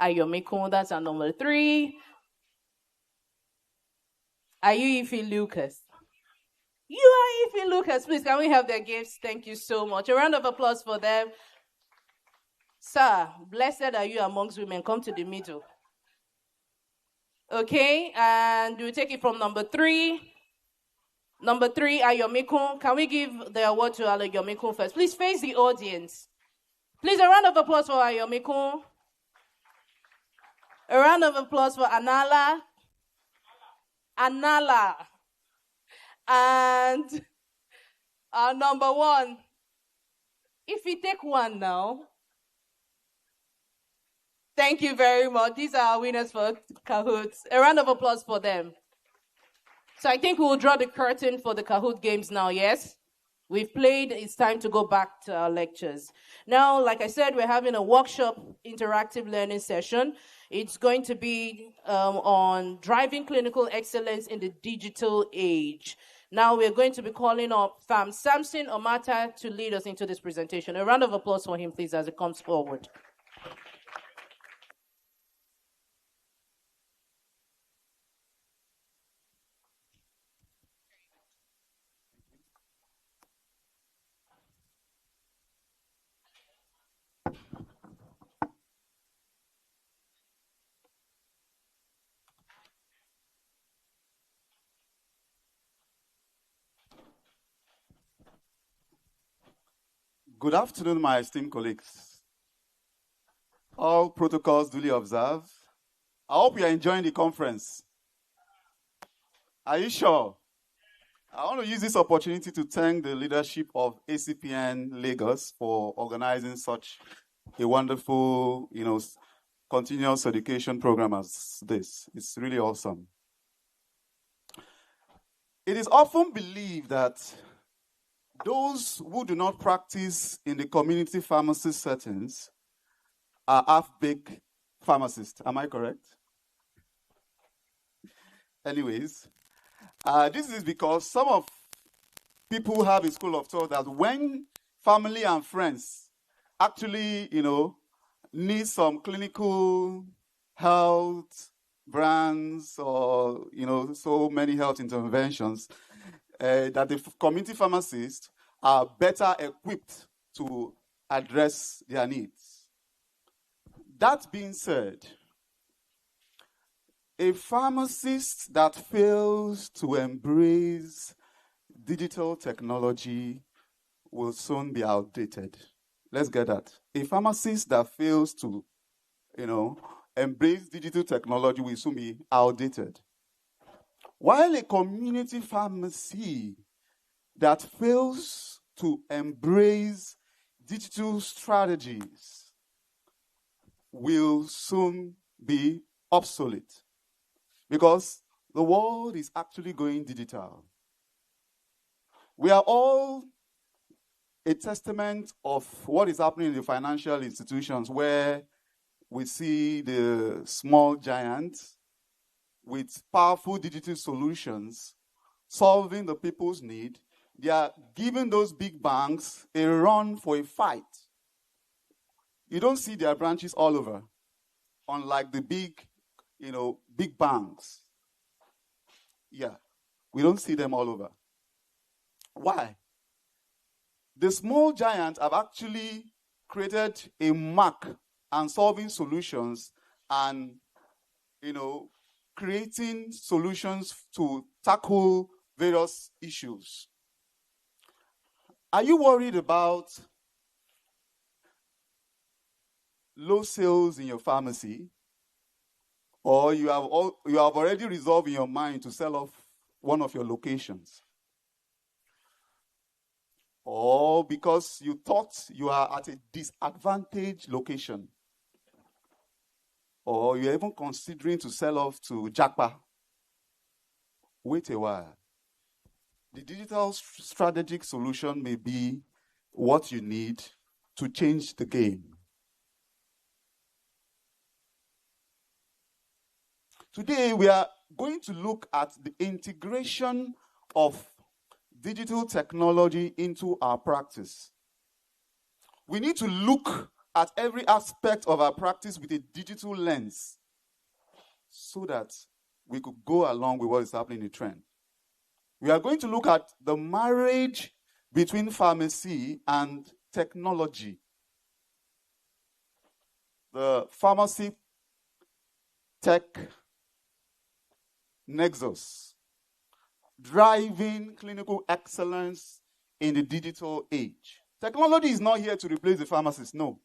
S17: Ayomiko, that's our number 3. Are you Ife Lucas? You are Ife Lucas. Please, can we have their gifts? Thank you so much. A round of applause for them. Sir, blessed are you amongst women. Come to the middle. Okay, and we'll take it from number 3. Number 3, Ayomiko. Can we give the award to Ayomiko first? Please face the audience. Please, a round of applause for Ayomiko. A round of applause for Anala. Anala. And our number 1. If you take one now. Thank you very much. These are our winners for Kahoot. A round of applause for them. So I think we will draw the curtain for the Kahoot games now, yes? We've played, it's time to go back to our lectures. Now, like I said, we're having a workshop interactive learning session. It's going to be on driving clinical excellence in the digital age. Now we're going to be calling up Samson Omata to lead us into this presentation. A round of applause for him, please, as he comes forward.
S3: Good afternoon, my esteemed colleagues. All protocols duly observed. I hope you are enjoying the conference. Are you sure? I want to use this opportunity to thank the leadership of Acpn Lagos for organizing such a wonderful, continuous education program as this. It's really awesome. It is often believed that those who do not practice in the community pharmacy settings are half-baked pharmacists. Am I correct? Anyways, this is because some of people have a school of thought that when family and friends actually, need some clinical health brands or, so many health interventions, that the community pharmacists are better equipped to address their needs. That being said, a pharmacist that fails to embrace digital technology will soon be outdated. Let's get that. A pharmacist that fails to, embrace digital technology will soon be outdated. While a community pharmacy that fails to embrace digital strategies will soon be obsolete, because the world is actually going digital. We are all a testament of what is happening in the financial institutions, where we see the small giants with powerful digital solutions solving the people's need. They are giving those big banks a run for a fight. You don't see their branches all over, unlike the big banks. Yeah, we don't see them all over. Why? The small giants have actually created a mark and solving solutions and, creating solutions to tackle various issues. Are you worried about low sales in your pharmacy? Or you have already resolved in your mind to sell off one of your locations? Or because you thought you are at a disadvantaged location? Or you're even considering to sell off to Japa? Wait a while. The digital strategic solution may be what you need to change the game. Today, we are going to look at the integration of digital technology into our practice. We need to look at every aspect of our practice with a digital lens so that we could go along with what is happening in the trend. We are going to look at the marriage between pharmacy and technology. The pharmacy tech nexus, driving clinical excellence in the digital age. Technology is not here to replace the pharmacist, no.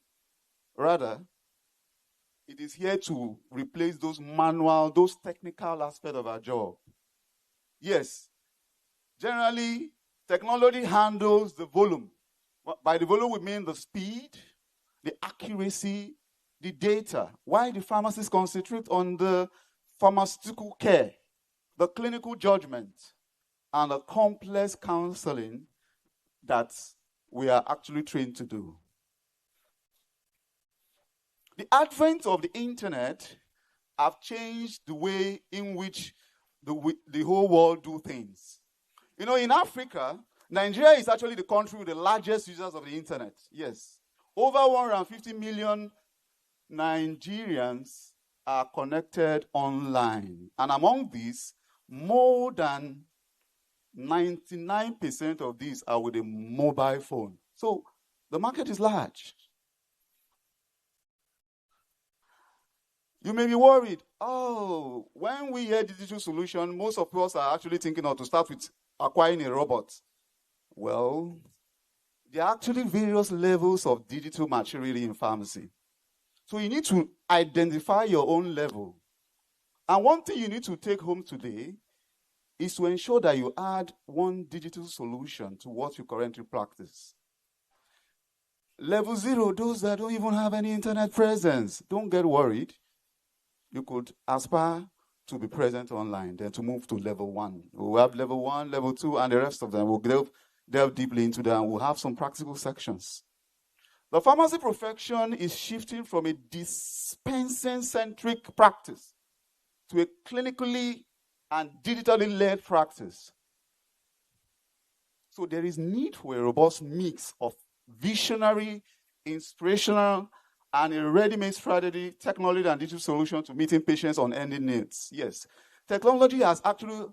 S3: Rather, it is here to replace those manual, those technical aspects of our job. Yes, generally, technology handles the volume. By the volume, we mean the speed, the accuracy, the data. Why the pharmacists concentrate on the pharmaceutical care, the clinical judgment, and the complex counseling that we are actually trained to do. The advent of the internet have changed the way in which the whole world do things. In Africa, Nigeria is actually the country with the largest users of the internet. Yes. Over 150 million Nigerians are connected online. And among these, more than 99% of these are with a mobile phone. So the market is large. You may be worried, when we hear digital solution, most of us are actually thinking of to start with acquiring a robot. Well, there are actually various levels of digital maturity in pharmacy. So you need to identify your own level And one thing you need to take home today is to ensure that you add one digital solution to what you currently practice. Level 0, those that don't even have any internet presence, don't get worried. You could aspire to be present online, then to move to level 1. We'll have level 1, level 2, and the rest of them. We'll delve deeply into that, and we'll have some practical sections. The pharmacy profession is shifting from a dispensing-centric practice to a clinically and digitally led practice. So there is need for a robust mix of visionary, inspirational, and a ready-made strategy, technology, and digital solution to meeting patients' unending needs. Yes, technology has actually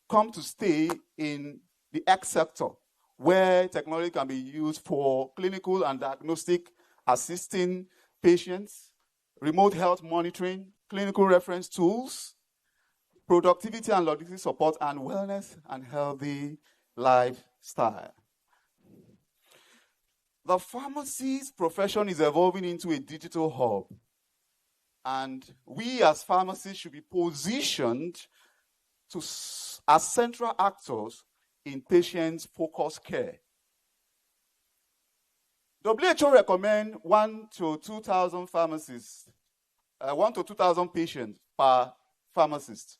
S3: come to stay in the X sector, where technology can be used for clinical and diagnostic assisting patients, remote health monitoring, clinical reference tools, productivity and logistics support, and wellness and healthy lifestyle. The pharmacy's profession is evolving into a digital hub, and we as pharmacists should be positioned as central actors in patient-focused care. WHO recommend 1 to 2,000 pharmacists, 1 to 2,000 patients per pharmacist.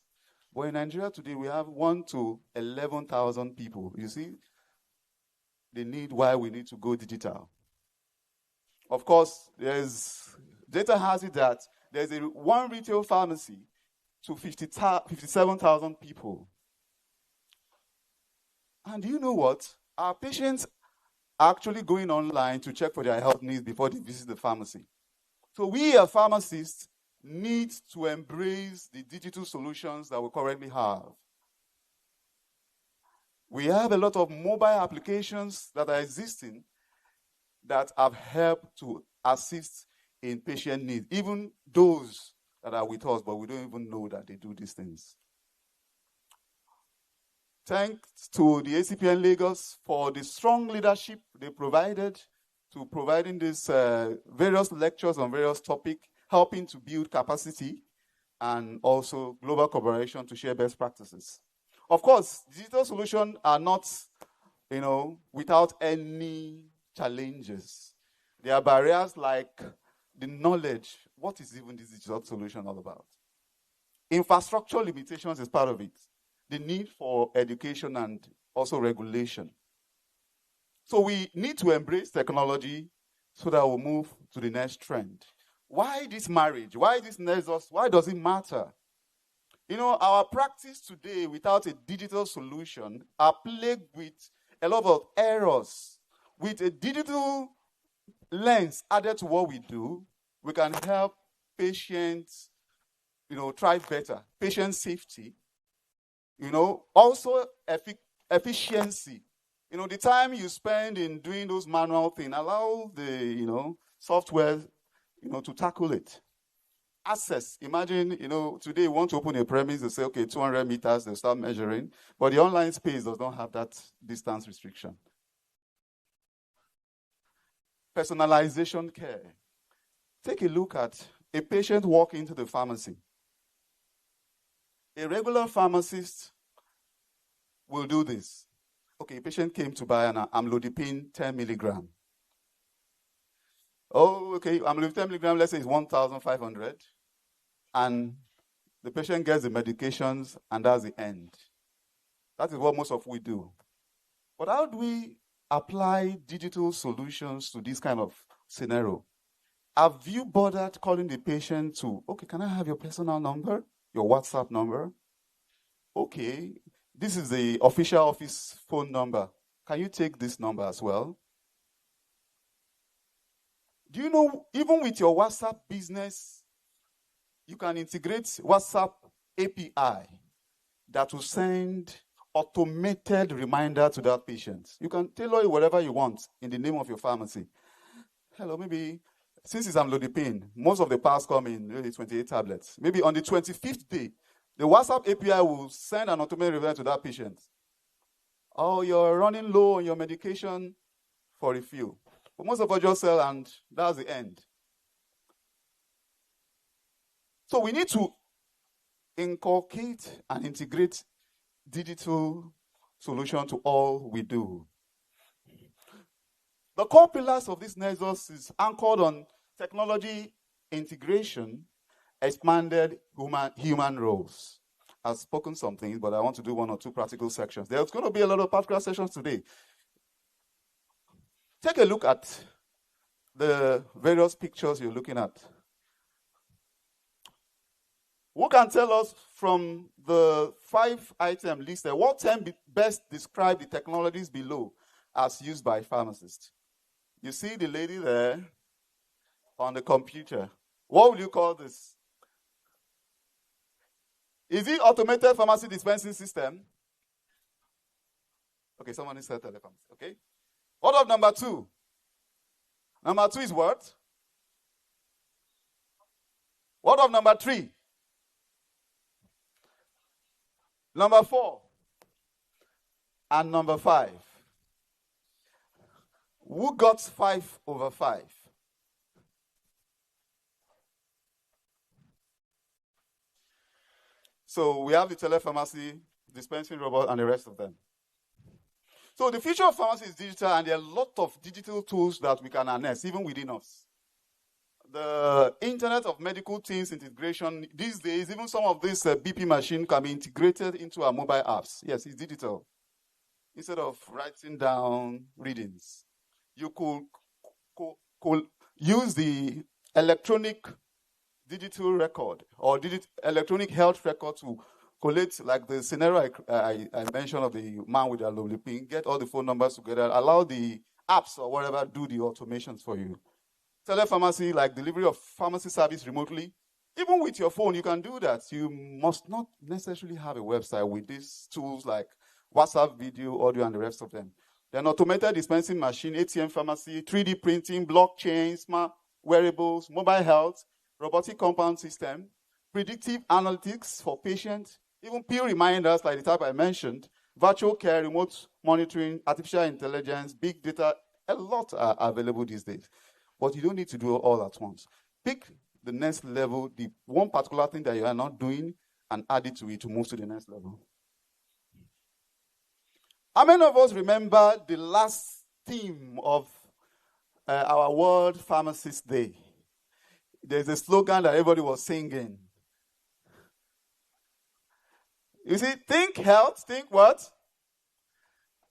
S3: But in Nigeria today, we have 1 to 11,000 people. You see the need why we need to go digital. Of course, data has it that there's one retail pharmacy to 57,000 people. And do you know what? Our patients are actually going online to check for their health needs before they visit the pharmacy. So we as pharmacists need to embrace the digital solutions that we currently have. We have a lot of mobile applications that are existing that have helped to assist in patient needs, even those that are with us, but we don't even know that they do these things. Thanks to the Acpn Lagos for the strong leadership they provided to providing these various lectures on various topics, helping to build capacity and also global collaboration to share best practices. Of course, digital solutions are not, without any challenges. There are barriers like the knowledge. What is even this digital solution all about? Infrastructure limitations is part of it. The need for education and also regulation. So we need to embrace technology so that we'll move to the next trend. Why this marriage? Why this nexus? Why does it matter? Our practice today without a digital solution are plagued with a lot of errors. With a digital lens added to what we do, we can help patients, thrive better. Patient safety, also efficiency. The time you spend in doing those manual things, allow the, software, to tackle it. Access. Imagine, today you want to open a premise, they say, okay, 200 meters, they start measuring, but the online space does not have that distance restriction. Personalization care. Take a look at a patient walking into the pharmacy. A regular pharmacist will do this. Okay, a patient came to buy an amlodipine 10 milligram. Oh, okay, amlodipine 10 milligram, let's say it's 1,500. And the patient gets the medications, and that's the end. That is what most of we do. But how do we apply digital solutions to this kind of scenario? Have you bothered calling the patient to, okay, can I have your personal number, your WhatsApp number? Okay, this is the official office phone number. Can you take this number as well? Do you know, even with your WhatsApp business, you can integrate WhatsApp API that will send automated reminder to that patient. You can tailor it whatever you want in the name of your pharmacy. Hello, maybe, since it's amlodipine, most of the packs come in really 28 tablets. Maybe on the 25th day, the WhatsApp API will send an automated reminder to that patient. Oh, you're running low on your medication for refill. But most of us just sell, and that's the end. So we need to inculcate and integrate digital solution to all we do. The core pillars of this nexus is anchored on technology integration, expanded human roles. I've spoken some things, but I want to do one or two practical sections. There's going to be a lot of practical sessions today. Take a look at the various pictures you're looking at. Who can tell us from the 5 item listed, what 10 best describe the technologies below as used by pharmacists? You see the lady there on the computer. What would you call this? Is it automated pharmacy dispensing system? Okay, someone said tele-pharmacy. Okay. What of number 2? Number 2 is what? What of number 3? Number 4. And number 5. Who got 5 over 5? So we have the tele-pharmacy, dispensing robot, and the rest of them. So the future of pharmacy is digital, and there are a lot of digital tools that we can harness, even within us. The Internet of Medical Things integration, these days, even some of this BP machine can be integrated into our mobile apps. Yes, it's digital. Instead of writing down readings, you could use the electronic digital record or electronic health record to collate, like the scenario I mentioned of the man with the lovely pin, get all the phone numbers together, allow the apps or whatever do the automations for you. Tele-pharmacy, like delivery of pharmacy service remotely, even with your phone, you can do that. You must not necessarily have a website with these tools like WhatsApp, video, audio, and the rest of them. Then automated dispensing machine, ATM pharmacy, 3D printing, blockchain, smart wearables, mobile health, robotic compound system, predictive analytics for patients, even pill reminders like the type I mentioned, virtual care, remote monitoring, artificial intelligence, big data, a lot are available these days. But you don't need to do it all at once. Pick the next level, the one particular thing that you are not doing, and add it to it to move to the next level. How many of us remember the last theme of our World Pharmacist Day? There's a slogan that everybody was singing. You see, think health, think what?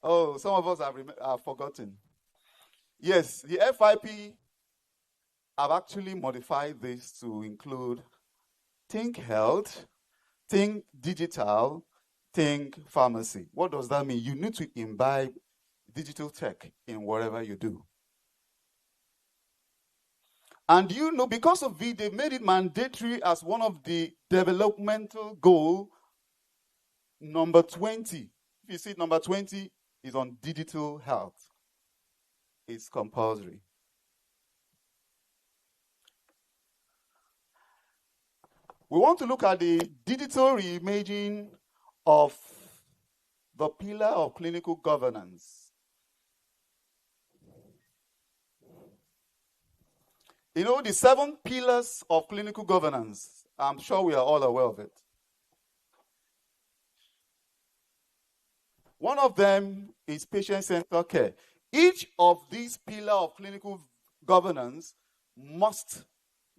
S3: Oh, some of us have forgotten. Yes, the FIP have actually modified this to include think health, think digital, think pharmacy. What does that mean? You need to imbibe digital tech in whatever you do. And you know, because of it, they made it mandatory as one of the developmental goal, number 20. If you see number 20 is on digital health. It's compulsory. We want to look at the digital reimaging of the pillar of clinical governance. You know, the 7 pillars of clinical governance, I'm sure we are all aware of it. One of them is patient-centered care. Each of these pillars of clinical governance must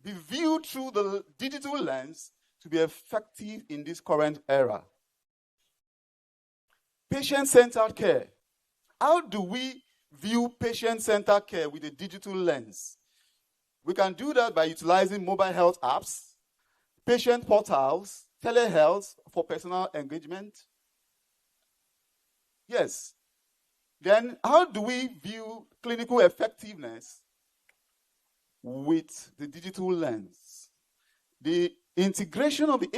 S3: be viewed through the digital lens to be effective in this current era. Patient-centered care. How do we view patient-centered care with a digital lens? We can do that by utilizing mobile health apps, patient portals, telehealth for personal engagement. Yes. Then how do we view clinical effectiveness with the digital lens? The integration of the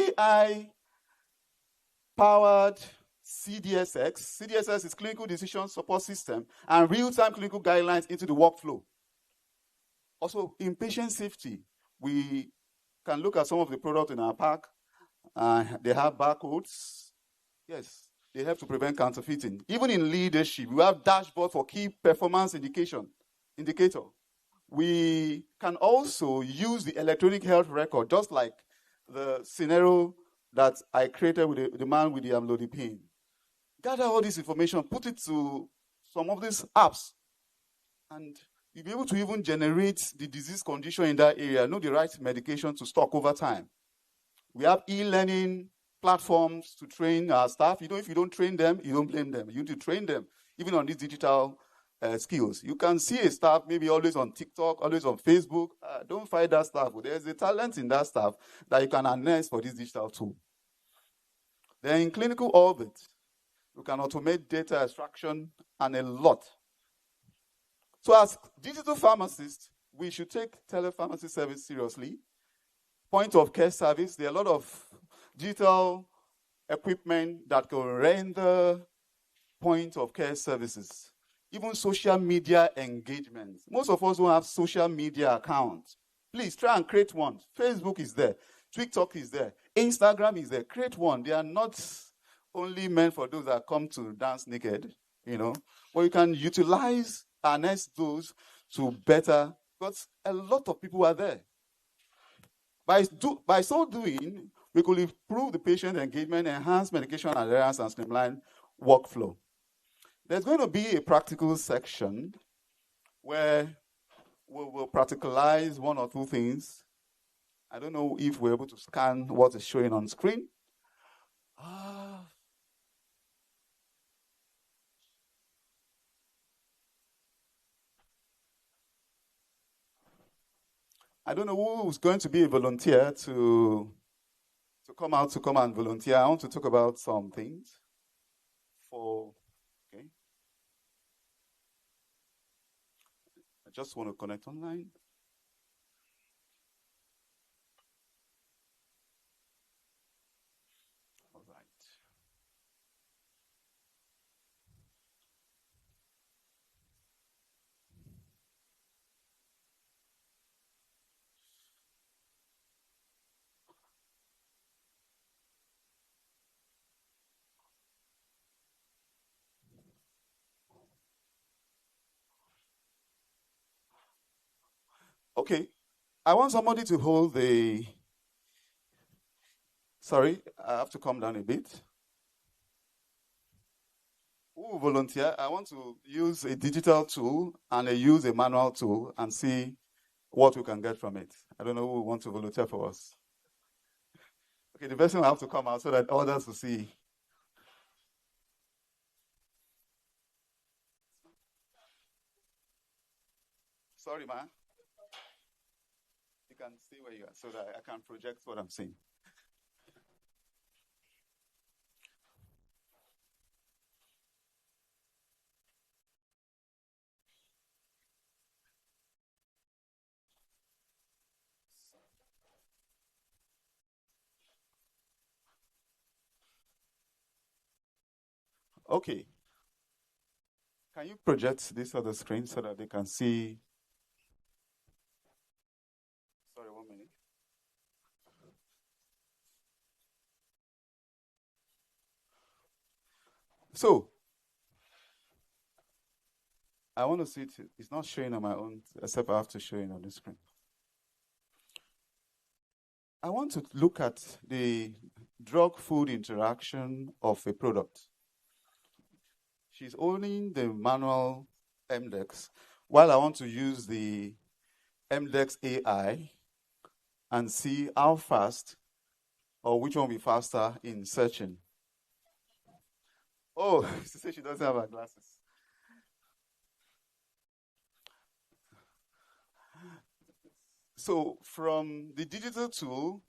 S3: AI-powered CDSX. CDSX is Clinical Decision Support System, and real-time clinical guidelines into the workflow. Also, in patient safety, we can look at some of the products in our pack. They have barcodes. Yes, they help to prevent counterfeiting. Even in leadership, we have dashboard for key performance indicator. We can also use the electronic health record, just like the scenario that I created with the man with the amlodipine. Gather all this information, put it to some of these apps, and you'll be able to even generate the disease condition in that area, know the right medication to stock over time. We have e-learning platforms to train our staff. If you don't train them, you don't blame them. You need to train them, even on these digital skills. You can see a staff maybe always on TikTok, always on Facebook. Don't fight that staff. There's a talent in that staff that you can harness for this digital tool. Then in clinical orbit, you can automate data extraction and a lot. So as digital pharmacists, we should take tele-pharmacy service seriously. Point of care service, there are a lot of digital equipment that can render point of care services. Even social media engagement. Most of us don't have social media accounts. Please try and create one. Facebook is there. TikTok is there. Instagram is there. Create one. They are not only meant for those that come to dance naked, but you can utilize, harness those to better, because a lot of people are there. By so doing, we could improve the patient engagement, enhance medication adherence, and streamline workflow. There's going to be a practical section where we will practicalize one or two things. I don't know if we're able to scan what is showing on screen. I don't know who's going to be a volunteer to come and volunteer. I want to talk about some things. Okay. I just want to connect online. All right. Okay, I want somebody to hold the, sorry, I have to come down a bit. Who will volunteer? I want to use a digital tool and use a manual tool and see what we can get from it. I don't know who will want to volunteer for us. Okay, the person will have to come out so that others will see. Sorry, man. You can see where you are so that I can project what I'm seeing. Okay. Can you project this other screen so that they can see? Sorry, 1 minute. So, I want to see it. It's not showing on my own, except I have to show it on the screen. I want to look at the drug-food interaction of a product. She's owning the manual MDEX, while I want to use the MDEX AI and see how fast or which one will be faster in searching. Oh, she said she doesn't have her glasses. So from the digital tool,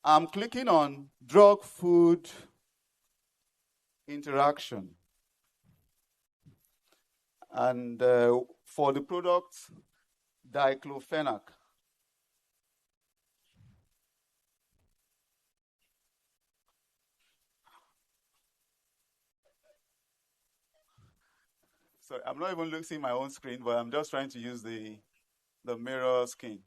S3: I'm clicking on drug-food interaction. And for the product, diclofenac. Sorry, I'm not even looking at my own screen, but I'm just trying to use the mirror screen.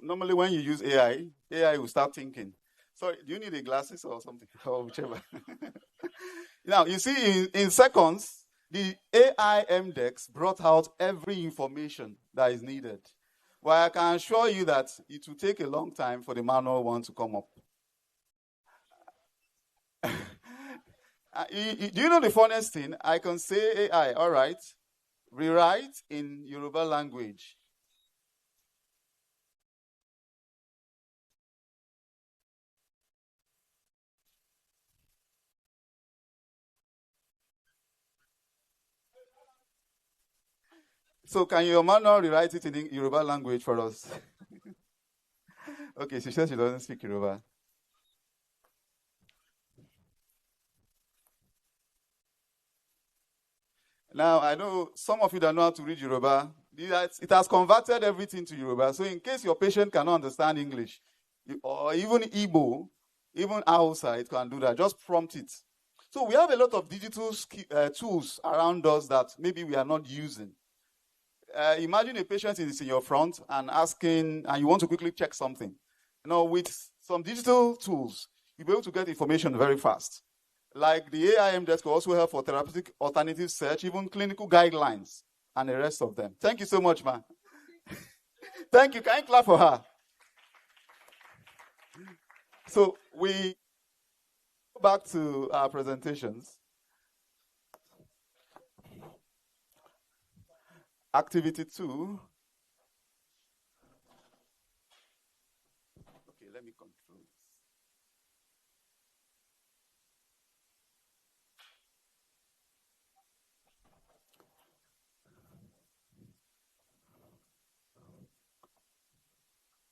S3: Normally when you use AI will start thinking. Sorry, do you need a glasses or something? Or whichever. Now, you see, in seconds, the AI MDEX brought out every information that is needed. Well, I can assure you that it will take a long time for the manual one to come up. Do you know the funniest thing? I can say AI, all right, rewrite in Yoruba language. So can your manual rewrite it in Yoruba language for us? Okay, she says she doesn't speak Yoruba. Now, I know some of you don't know how to read Yoruba. It has converted everything to Yoruba. So in case your patient cannot understand English, or even Igbo, even Hausa, it can do that. Just prompt it. So we have a lot of digital tools around us that maybe we are not using. Imagine a patient is in your front and asking, and you want to quickly check something. With some digital tools, you'll be able to get information very fast. Like the AI MDEX will also help for therapeutic alternative search, even clinical guidelines, and the rest of them. Thank you so much, man. Thank you. Can you clap for her? So we go back to our presentations. Activity 2. Okay, let me control this.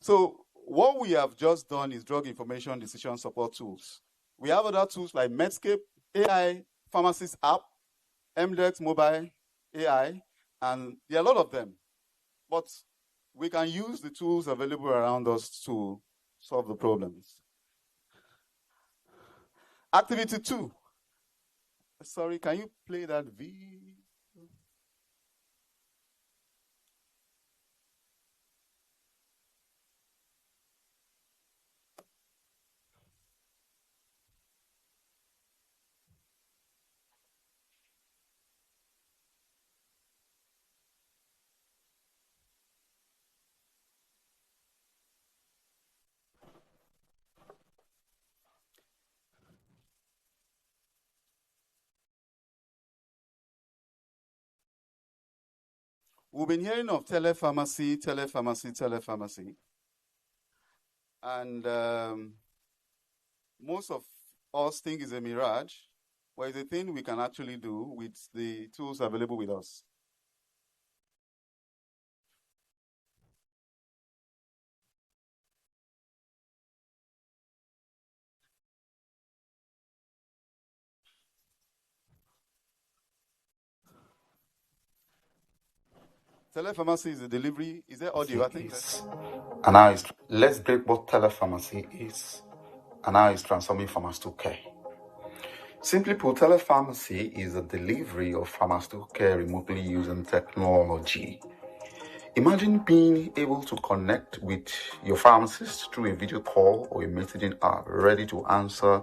S3: So what we have just done is drug information decision support tools. We have other tools like Medscape, AI Pharmacist app, MDEX mobile AI, and there are a lot of them. But we can use the tools available around us to solve the problems. Activity 2. Sorry, can you play that V? We've been hearing of tele-pharmacy. And most of us think it's a mirage, but it's a thing we can actually do with the tools available with us. Tele-pharmacy is a delivery. Is there audio? I think
S5: And now let's break what tele-pharmacy is and how it's transforming pharmaceutical care. Simply put, tele-pharmacy is a delivery of pharmaceutical care remotely using technology. Imagine being able to connect with your pharmacist through a video call or a messaging app, ready to answer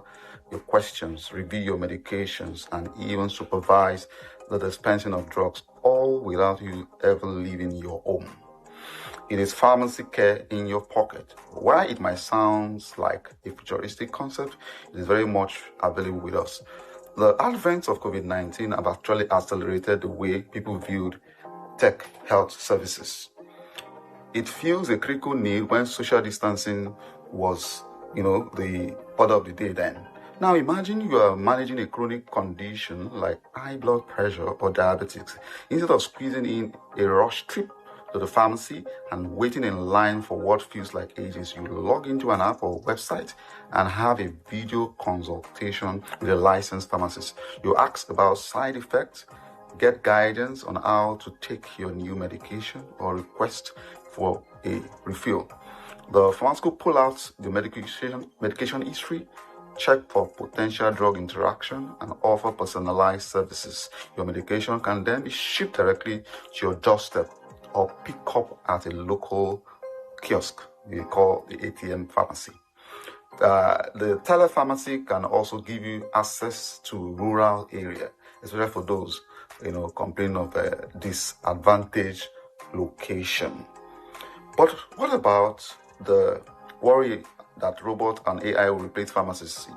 S5: your questions, review your medications, and even supervise the dispensing of drugs, all without you ever leaving your home. It is pharmacy care in your pocket. While it might sound like a futuristic concept, it is very much available with us. The advent of COVID-19 have actually accelerated the way people viewed tech health services. It fills a critical need when social distancing was, the order of the day then. Now imagine you are managing a chronic condition like high blood pressure or diabetes. Instead of squeezing in a rush trip to the pharmacy and waiting in line for what feels like ages, you log into an app or website and have a video consultation with a licensed pharmacist. You ask about side effects, get guidance on how to take your new medication, or request for a refill. The pharmacist will pull out the medication history, check for potential drug interaction, and offer personalized services. Your medication can then be shipped directly to your doorstep or pick up at a local kiosk we call the ATM pharmacy. The tele-pharmacy can also give you access to rural area, especially for those, complaining of a disadvantaged location. But what about the worry that robot and AI will replace pharmacists?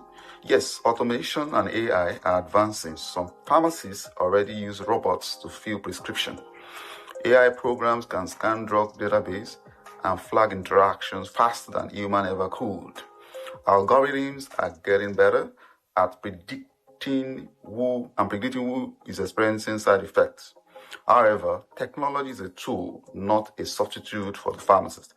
S5: Yes, automation and AI are advancing. Some pharmacies already use robots to fill prescription. AI programs can scan drug database and flag interactions faster than human ever could. Algorithms are getting better at predicting who is experiencing side effects. However, technology is a tool, not a substitute for the pharmacist.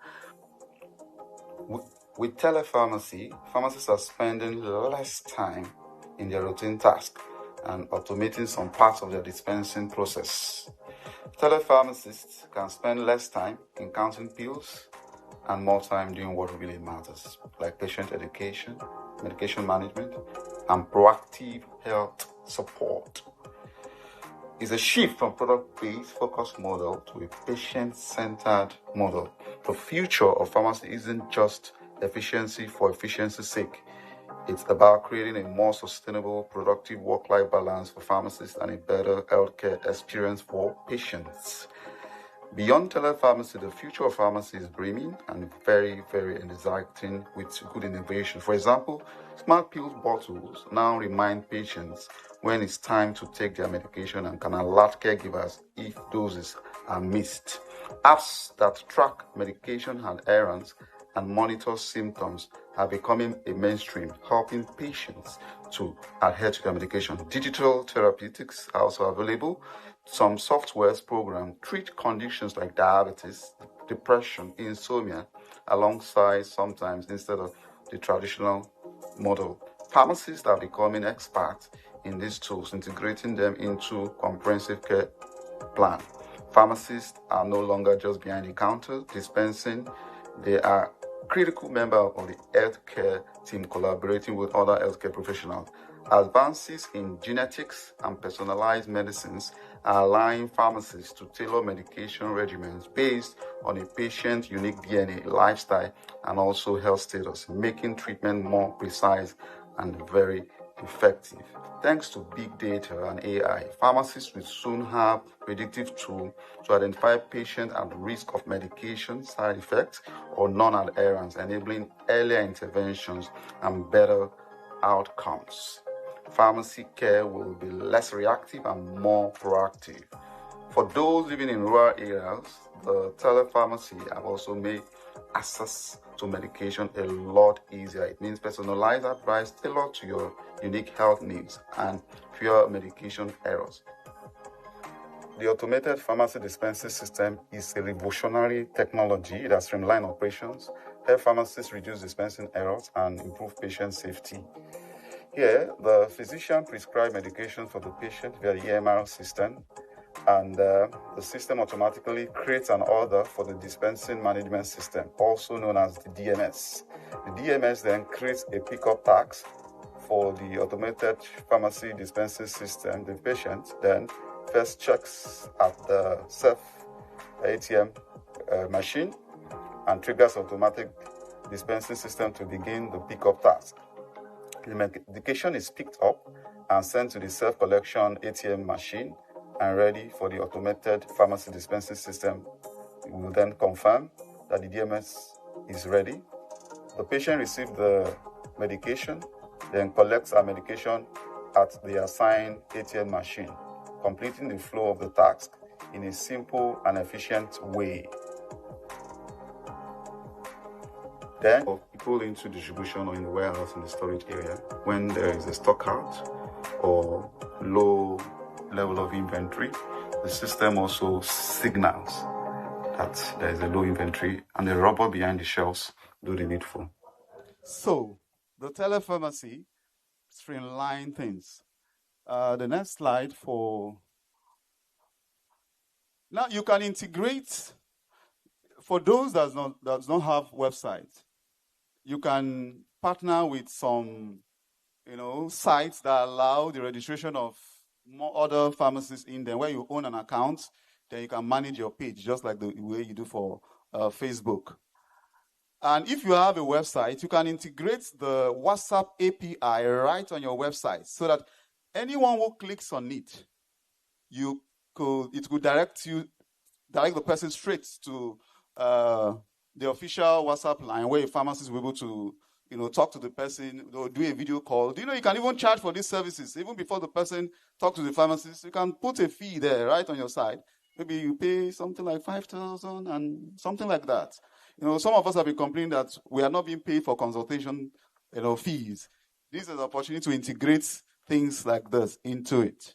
S5: With tele-pharmacy, pharmacists are spending less time in their routine task and automating some parts of their dispensing process. Tele-pharmacists can spend less time in counting pills and more time doing what really matters, like patient education, medication management, and proactive health support. It's a shift from product-based focused model to a patient-centered model. The future of pharmacy isn't just efficiency for efficiency's sake. It's about creating a more sustainable, productive work-life balance for pharmacists and a better healthcare experience for patients. Beyond tele-pharmacy, the future of pharmacy is brimming and very, very exciting with good innovation. For example, smart pill bottles now remind patients when it's time to take their medication and can alert caregivers if doses are missed. Apps that track medication adherence and monitor symptoms are becoming a mainstream, helping patients to adhere to their medication. Digital therapeutics are also available. Some softwares program treat conditions like diabetes, depression, insomnia, alongside sometimes instead of the traditional model. Pharmacists are becoming experts in these tools, integrating them into comprehensive care plan. Pharmacists are no longer just behind the counter dispensing. They are critical member of the healthcare team collaborating with other healthcare professionals. Advances in genetics and personalized medicines are allowing pharmacists to tailor medication regimens based on a patient's unique DNA, lifestyle, and also health status, making treatment more precise and very effective. Thanks to big data and AI, pharmacists will soon have predictive tools to identify patients at risk of medication side effects or non-adherence, enabling earlier interventions and better outcomes. Pharmacy care will be less reactive and more proactive. For those living in rural areas, the tele-pharmacy have also made access to medication a lot easier. It means personalized advice tailored to your unique health needs and fewer medication errors. The automated pharmacy dispensing system is a revolutionary technology that streamlines operations, help pharmacists reduce dispensing errors, and improve patient safety. Here, the physician prescribes medication for the patient via the EMR system, and the system automatically creates an order for the dispensing management system, also known as the DMS. The DMS then creates a pickup task for the automated pharmacy dispensing system. The patient then first checks at the self-ATM machine and triggers automatic dispensing system to begin the pickup task. The medication is picked up and sent to the self-collection ATM machine and ready for the automated pharmacy dispensing system. It will then confirm that the DMS is ready. The patient receives the medication, then collects our medication at the assigned ATM machine, completing the flow of the task in a simple and efficient way. Then, people into distribution or in the warehouse in the storage area, when there is a stock out or low level of inventory, the system also signals that there is a low inventory and the robot behind the shelves do the needful.
S3: So, the tele-pharmacy streamline things. The next slide for... Now, you can integrate, for those that does not have websites, you can partner with some, sites that allow the registration of more other pharmacies in them. Where you own an account, then you can manage your page, just like the way you do for Facebook. And if you have a website, you can integrate the WhatsApp API right on your website so that anyone who clicks on it, it could direct the person straight to the official WhatsApp line where a pharmacist will be able to talk to the person, or do a video call. Do you know you can even charge for these services? Even before the person talks to the pharmacist, you can put a fee there right on your side. Maybe you pay something like 5,000 and something like that. Some of us have been complaining that we are not being paid for consultation, fees. This is an opportunity to integrate things like this into it.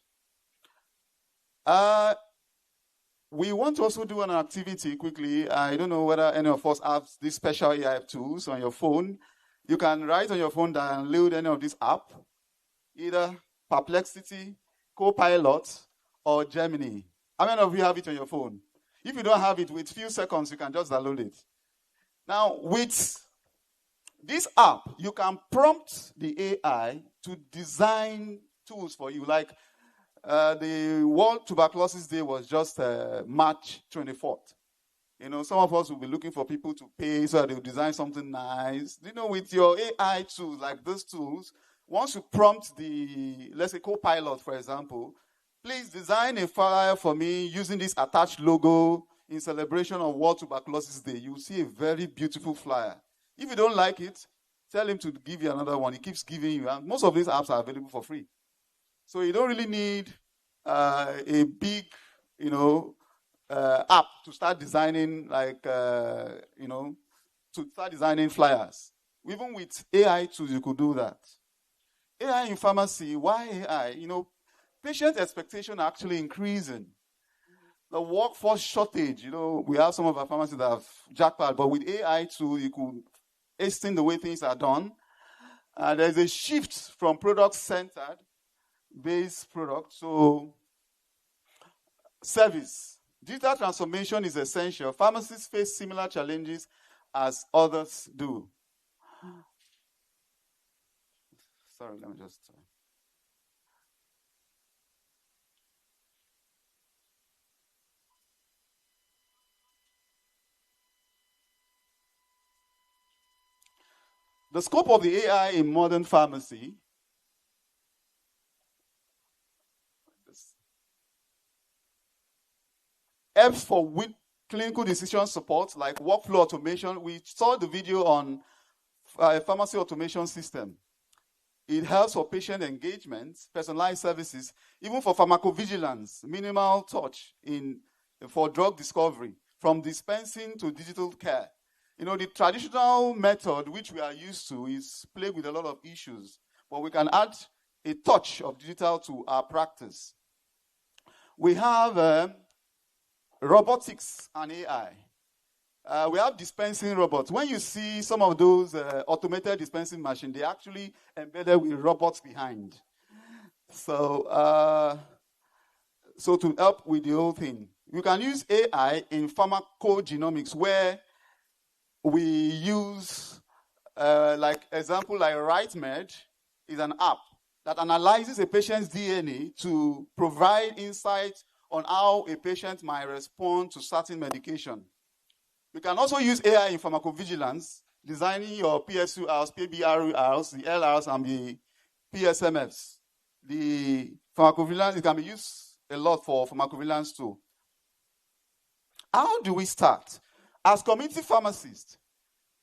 S3: We want to also do an activity quickly. I don't know whether any of us have these special AI tools on your phone. You can write on your phone, download any of this app, either Perplexity, Copilot, or Gemini. How many of you have it on your phone? If you don't have it, with few seconds, you can just download it. Now, with this app, you can prompt the AI to design tools for you. Like the World Tuberculosis Day was just March 24th. Some of us will be looking for people to pay so that they'll design something nice. With your AI tools, like these tools, once you prompt let's say, Copilot, for example, please design a flyer for me using this attached logo in celebration of World Tuberculosis Day. You'll see a very beautiful flyer. If you don't like it, tell him to give you another one. He keeps giving you. And most of these apps are available for free. So you don't really need a big, app to start designing, to start designing flyers. Even with AI tools, you could do that. AI in pharmacy, why AI? Patient expectation are actually increasing. The workforce shortage, we have some of our pharmacies that have jackpot, but with AI too, you could hasten the way things are done. There's a shift from product-centered based products. So, service. Digital transformation is essential. Pharmacists face similar challenges as others do. Sorry, let me just... The scope of the AI in modern pharmacy helps for clinical decision support, like workflow automation. We saw the video on a pharmacy automation system. It helps for patient engagement, personalized services, even for pharmacovigilance, minimal touch for drug discovery, from dispensing to digital care. The traditional method which we are used to is plagued with a lot of issues, but we can add a touch of digital to our practice. We have robotics and AI. We have dispensing robots. When you see some of those automated dispensing machines, they're actually embedded with robots behind. So to help with the whole thing, you can use AI in pharmacogenomics, where we use, like RightMed is an app that analyzes a patient's DNA to provide insight on how a patient might respond to certain medication. You can also use AI in pharmacovigilance, designing your PSURs, PBRURs, the LRs, and the PSMFs. The pharmacovigilance, it can be used a lot for pharmacovigilance too. How do we start? As community pharmacists,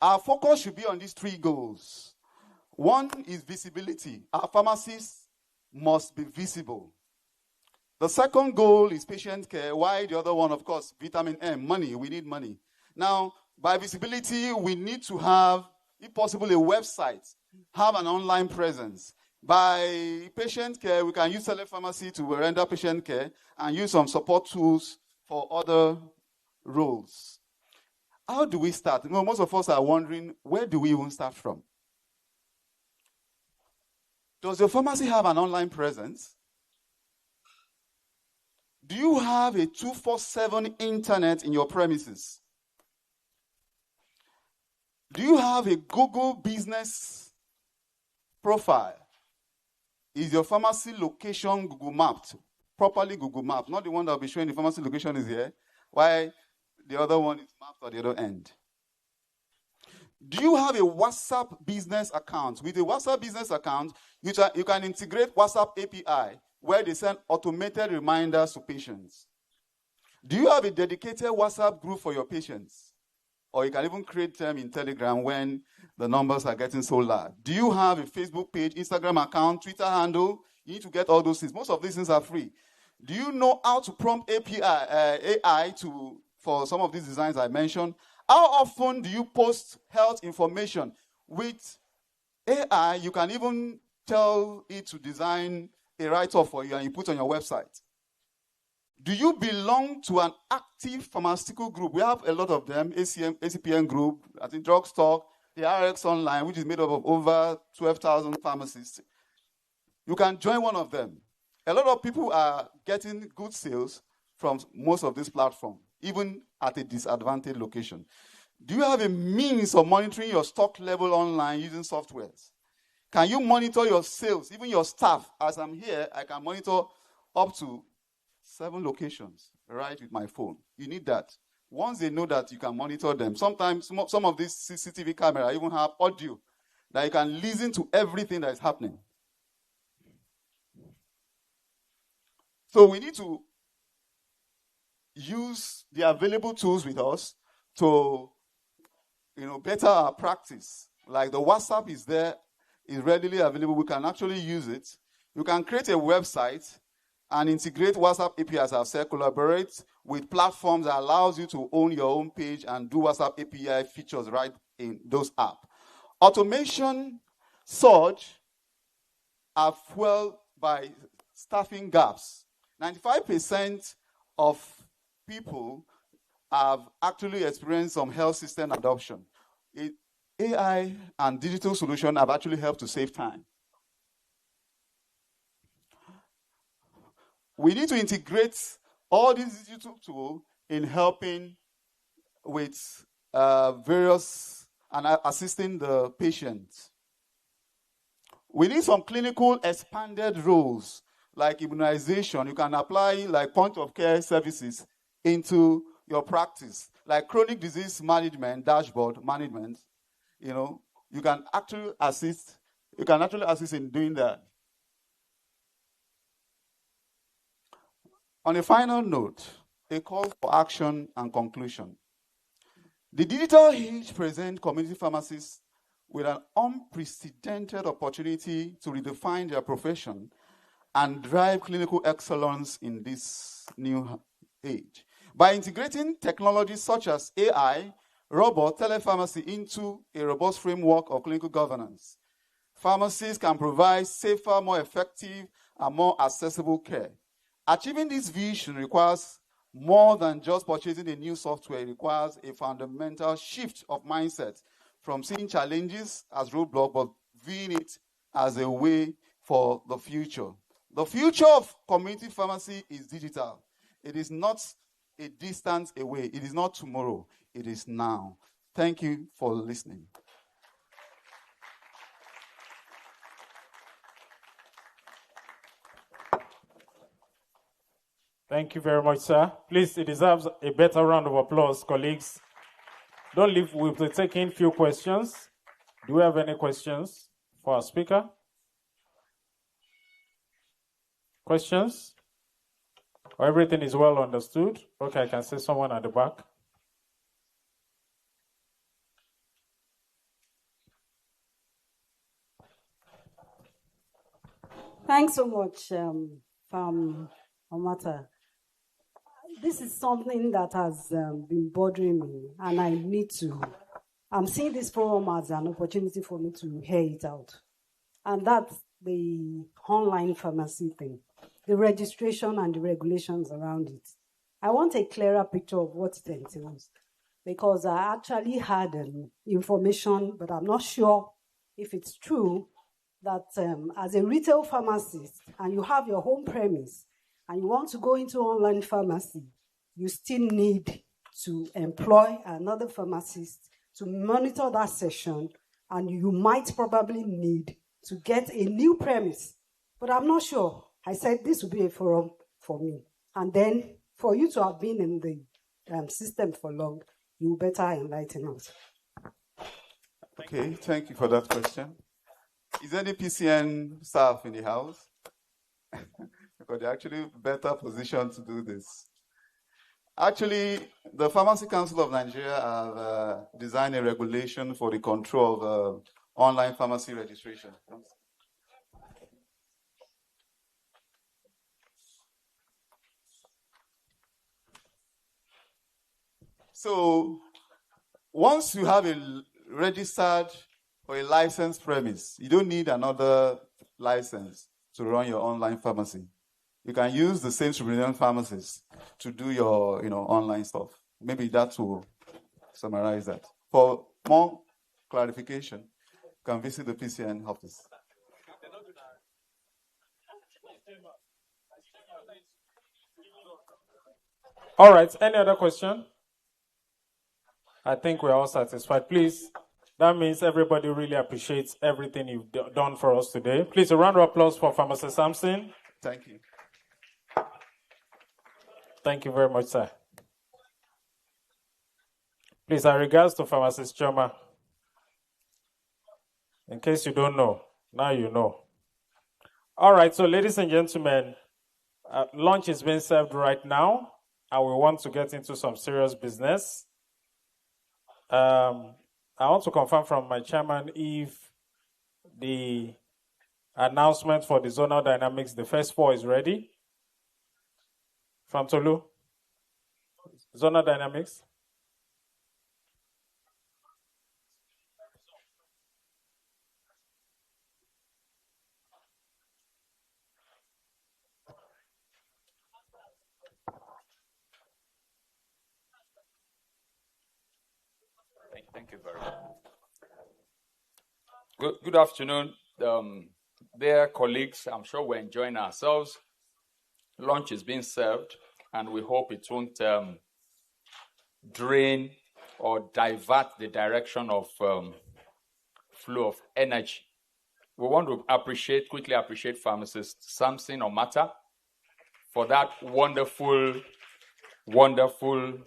S3: our focus should be on these three goals. One is visibility. Our pharmacists must be visible. The second goal is patient care. Why? The other one, of course, vitamin M, money. We need money. Now, by visibility, we need to have, if possible, a website, have an online presence. By patient care, we can use Tele-pharmacy to render patient care and use some support tools for other roles. How do we start? Most of us are wondering, where do we even start from? Does your pharmacy have an online presence? Do you have a 24/7 internet in your premises? Do you have a Google business profile? Is your pharmacy location Google mapped? Properly Google mapped, not the one that will be showing the pharmacy location is here. Why the other one is mapped at the other end? Do you have a WhatsApp business account? With a WhatsApp business account, you can integrate WhatsApp API where they send automated reminders to patients. Do you have a dedicated WhatsApp group for your patients? Or you can even create them in Telegram when the numbers are getting so large. Do you have a Facebook page, Instagram account, Twitter handle? You need to get all those things. Most of these things are free. Do you know how to prompt AI for some of these designs I mentioned? How often do you post health information? With AI, you can even tell it to design a write-up for you and you put on your website. Do you belong to an active pharmaceutical group? We have a lot of them, Acpn group, I think Drugstore, the RX Online, which is made up of over 12,000 pharmacists. You can join one of them. A lot of people are getting good sales from most of these platforms, even at a disadvantaged location. Do you have a means of monitoring your stock level online using softwares? Can you monitor your sales, even your staff? As I'm here, I can monitor up to 7 locations right with my phone. You need that. Once they know that you can monitor them, sometimes some of these CCTV cameras even have audio that you can listen to everything that is happening. So we need to use the available tools with us to better our practice. Like the WhatsApp is there, is readily available. We can actually use it. You can create a website and integrate WhatsApp API, as I've said, collaborate with platforms that allows you to own your own page and do WhatsApp API features right in those apps. Automation surge are fueled by staffing gaps. 95% of people have actually experienced some health system adoption. AI and digital solutions have actually helped to save time. We need to integrate all these digital tools in helping with various and assisting the patient. We need some clinical expanded roles like immunization. You can apply like point of care services into your practice, like chronic disease management, dashboard management. You can actually assist. You can actually assist in doing that. On a final note, a call for action and conclusion. The digital age presents community pharmacists with an unprecedented opportunity to redefine their profession and drive clinical excellence in this new age. By integrating technologies such as AI, robot, tele-pharmacy into a robust framework of clinical governance, pharmacists can provide safer, more effective, and more accessible care. Achieving this vision requires more than just purchasing a new software. It requires a fundamental shift of mindset from seeing challenges as roadblocks, but viewing it as a way for the future. The future of community pharmacy is digital. It is not a distance away. It is not tomorrow. It is now. Thank you for listening.
S4: Thank you very much, sir. Please, it deserves a better round of applause, colleagues. Don't leave. We'll be taking a few questions. Do we have any questions for our speaker? Questions? Or everything is well understood? Okay, I can see someone at the back.
S6: Thanks so much, Omata. This is something that has been bothering me, and I'm seeing this forum as an opportunity for me to hear it out. And that's the online pharmacy thing, the registration and the regulations around it. I want a clearer picture of what it entails, because I actually had information, but I'm not sure if it's true, that as a retail pharmacist, and you have your home premise, and you want to go into online pharmacy, you still need to employ another pharmacist to monitor that session, and you might probably need to get a new premise. But I'm not sure. I said this would be a forum for me. And then for you to have been in the system for long, you better enlighten us.
S3: Okay, thank you for that question. Is any PCN staff in the house? Because they're actually better positioned to do this. Actually, the Pharmacy Council of Nigeria have designed a regulation for the control of online pharmacy registration. So, once you have a registered or a licensed premise, you don't need another license to run your online pharmacy. You can use the same superintendent pharmacist to do your online stuff. Maybe that will summarize that. For more clarification, you can visit the PCN office.
S4: All right, any other question? I think we're all satisfied. Please, that means everybody really appreciates everything you've done for us today. Please, a round of applause for Pharmacist Samson.
S3: Thank you.
S4: Thank you very much, sir. Please, our regards to Pharmacist Choma. In case you don't know, now you know. All right, so ladies and gentlemen, lunch is being served right now, and we want to get into some serious business. I want to confirm from my chairman if the announcement for the zonal dynamics, the first 4 is ready. From Tolu, zonal dynamics.
S8: Thank you very much. Good afternoon, dear colleagues. I'm sure we're enjoying ourselves. Lunch is being served, and we hope it won't drain or divert the direction of flow of energy. We want to quickly appreciate Pharmacist Samson Omata for that wonderful, wonderful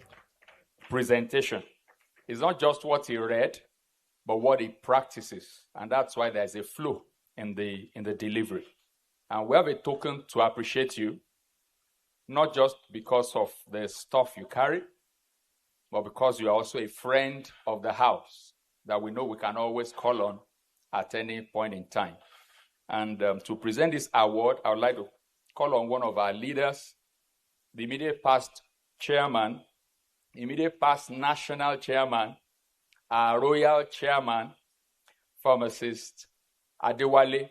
S8: presentation. It's not just what he read, but what he practices. And that's why there's a flow in the delivery. And we have a token to appreciate you, not just because of the stuff you carry, but because you are also a friend of the house that we know we can always call on at any point in time. And to present this award, I would like to call on one of our leaders, the immediate past chairman, immediate past national chairman, our royal chairman, Pharmacist Adewale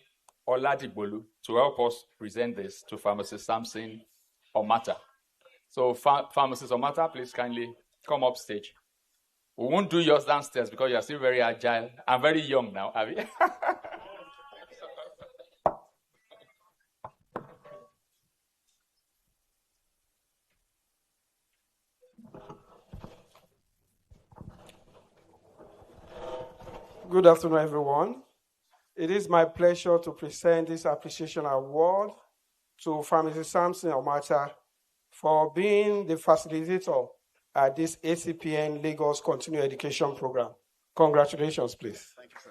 S8: Oladigbolu, to help us present this to Pharmacist Samson Omata. So Pharmacist Omata, please kindly come up stage. We won't do yours downstairs because you're still very agile. I'm very young now, Abby.
S9: Good afternoon, everyone. It is my pleasure to present this appreciation award to Pharmacist Samson Omata for being the facilitator at this Acpn Lagos Continuing Education Program. Congratulations, please.
S3: Thank you, sir.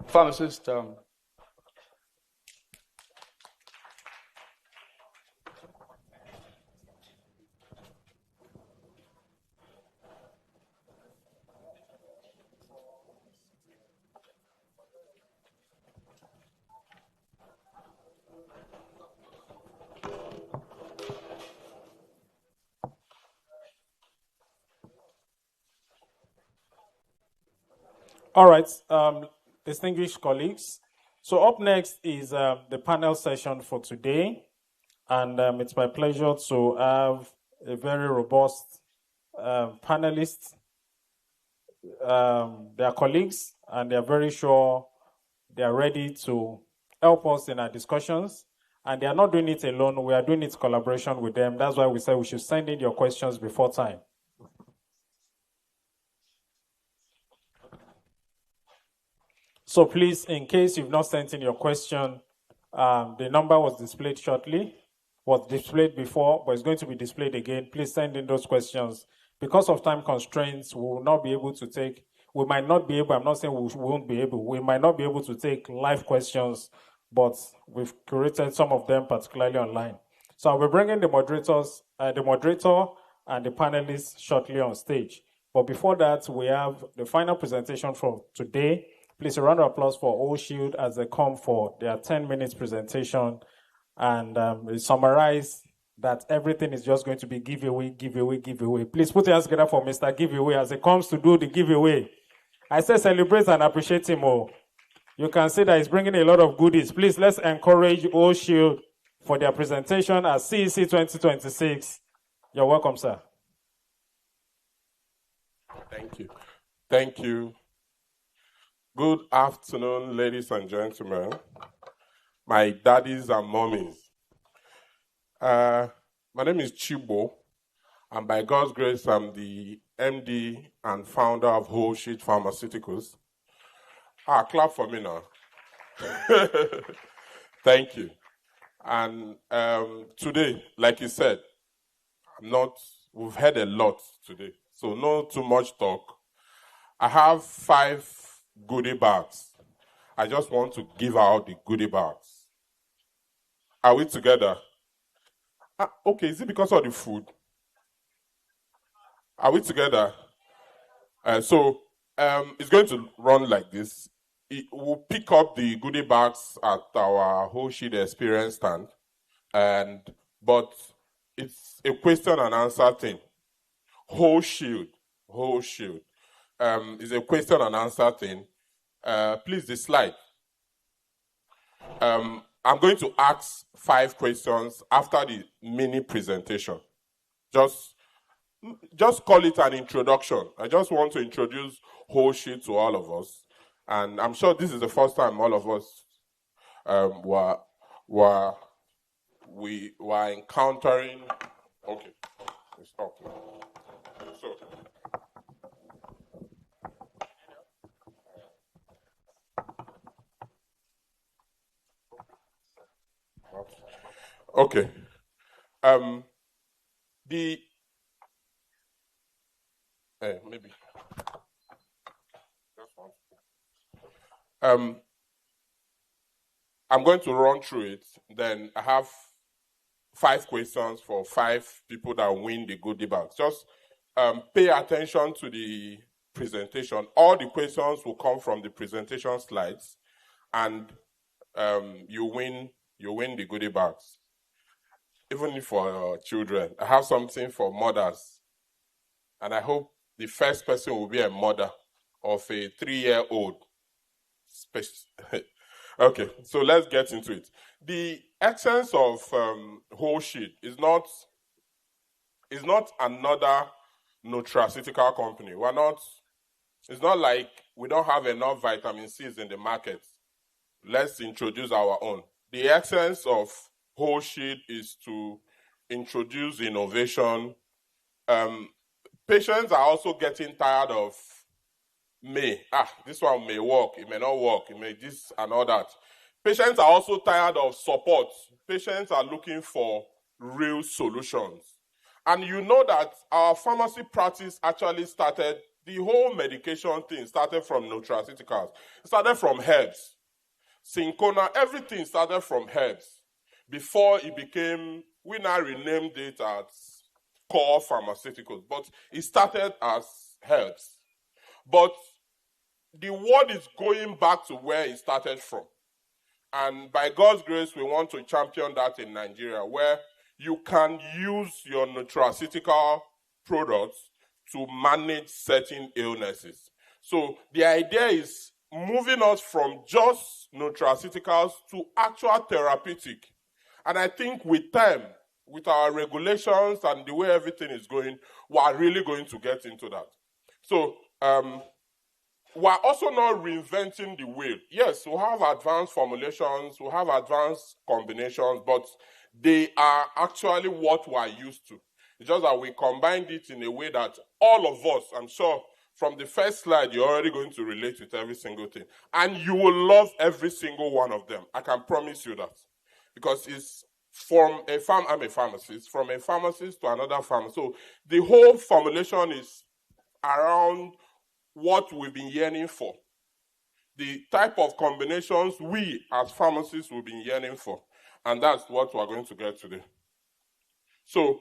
S8: Pharmacist,
S4: All right, distinguished colleagues. So up next is the panel session for today. And it's my pleasure to have a very robust panelists. They are colleagues, and they are very sure they are ready to help us in our discussions. And they are not doing it alone. We are doing it in collaboration with them. That's why we said we should send in your questions before time. So please, in case you've not sent in your question, the number was displayed before, but it's going to be displayed again. Please send in those questions. Because of time constraints, we will not be able to take, we might not be able, I'm not saying we won't be able, we might not be able to take live questions, but we've curated some of them, particularly online. So I'll be bringing the moderator and the panelists shortly on stage. But before that, we have the final presentation from today. Please, a round of applause for O Shield as they come for their 10 minutes presentation. And we summarize that everything is just going to be giveaway. Please put your hands together for Mr. Giveaway as he comes to do the giveaway. I say celebrate and appreciate him all. You can see that he's bringing a lot of goodies. Please, let's encourage O Shield for their presentation at CEC 2026. You're welcome, sir.
S10: Thank you. Thank you. Good afternoon, ladies and gentlemen, my daddies and mommies. My name is Chibo, and by God's grace, I'm the MD and founder of Whole Sheet Pharmaceuticals. Clap for me now. Thank you. And today, like you said, we've heard a lot today, so no too much talk. I have 5 goodie bags. I just want to give out the goodie bags. Are we together? Okay, is it because of the food? Are we together? So it's going to run like this. We'll pick up the goodie bags at our Whole Sheet Experience stand, but it's a question and answer thing. Whole Shield. Is a question and answer thing. Please, the slide. I'm going to ask 5 questions after the mini presentation. Just call it an introduction. I just want to introduce Whole Sheet to all of us. And I'm sure this is the first time all of us we were encountering. Okay, stop now. So. Okay. Maybe. I'm going to run through it. Then I have 5 questions for 5 people that win the goodie bags. Just pay attention to the presentation. All the questions will come from the presentation slides, and you win the goodie bags. Even for children, I have something for mothers, and I hope the first person will be a mother of a 3-year-old. Okay, so let's get into it. The essence of Whole Sheet is not another nutraceutical company. It's not like we don't have enough vitamin C's in the market. Let's introduce our own. The essence of Whole Sheet is to introduce innovation. Patients are also getting tired of this one may work, it may not work, it may this and all that. Patients are also tired of support. Patients are looking for real solutions. And you know that our pharmacy practice actually started, the whole medication thing started from nutraceuticals. It started from herbs. Cinchona, everything started from herbs. Before it became, we now renamed it as core pharmaceuticals, but it started as herbs. But the world is going back to where it started from. And by God's grace, we want to champion that in Nigeria, where you can use your nutraceutical products to manage certain illnesses. So the idea is moving us from just nutraceuticals to actual therapeutic. And I think with time, with our regulations and the way everything is going, we are really going to get into that. So we're also not reinventing the wheel. Yes, we have advanced formulations, we have advanced combinations, but they are actually what we're used to. It's just that we combined it in a way that all of us, I'm sure, from the first slide, you're already going to relate with every single thing. And you will love every single one of them. I can promise you that. Because it's from I'm a pharmacist, from a pharmacist to another pharmacist. So the whole formulation is around what we've been yearning for. The type of combinations we as pharmacists will be yearning for. And that's what we're going to get today. So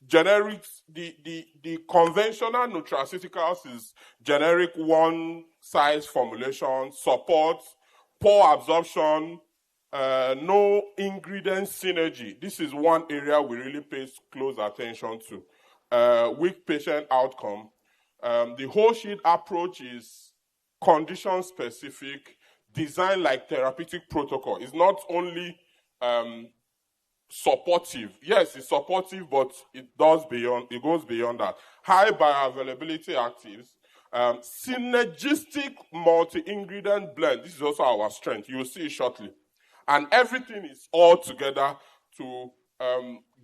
S10: generics, the conventional nutraceuticals is generic one-size formulation, support, poor absorption, no ingredient synergy. This is one area we really pay close attention to. Weak patient outcome. The whole sheet approach is condition-specific, designed like therapeutic protocol. It's not only supportive. Yes, it's supportive, but it goes beyond that. High bioavailability actives, synergistic multi-ingredient blend. This is also our strength. You will see it shortly. And everything is all together to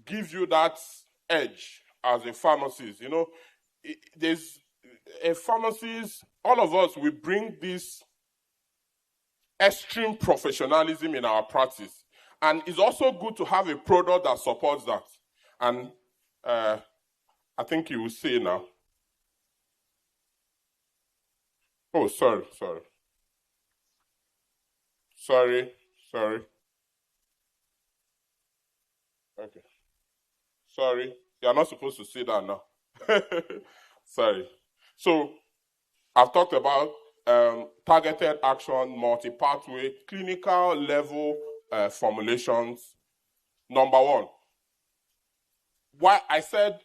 S10: give you that edge as a pharmacist. You know, there's a pharmacist, all of us, we bring this extreme professionalism in our practice. And it's also good to have a product that supports that. And I think you will see now. Oh, sorry. Okay. Sorry. You're not supposed to see that now. Sorry. So, I've talked about targeted action, multi-pathway, clinical level formulations. Number one, why I said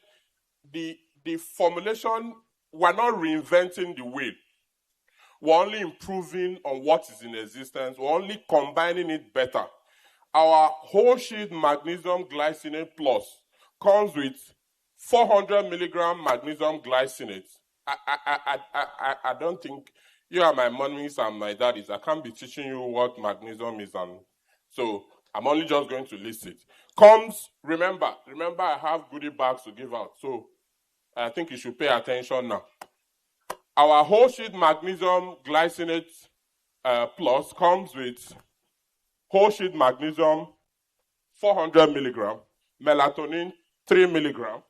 S10: the formulation, we're not reinventing the wheel. We're only improving on what is in existence. We're only combining it better. Our whole sheet magnesium glycinate plus comes with 400 milligram magnesium glycinate. I don't think you are my mummies and my daddies. I can't be teaching you what magnesium is, and so I'm only just going to list it. Comes, remember I have goodie bags to give out, so I think you should pay attention now. Our whole sheet magnesium glycinate plus comes with whole sheet magnesium 400 milligram, melatonin 3 milligram,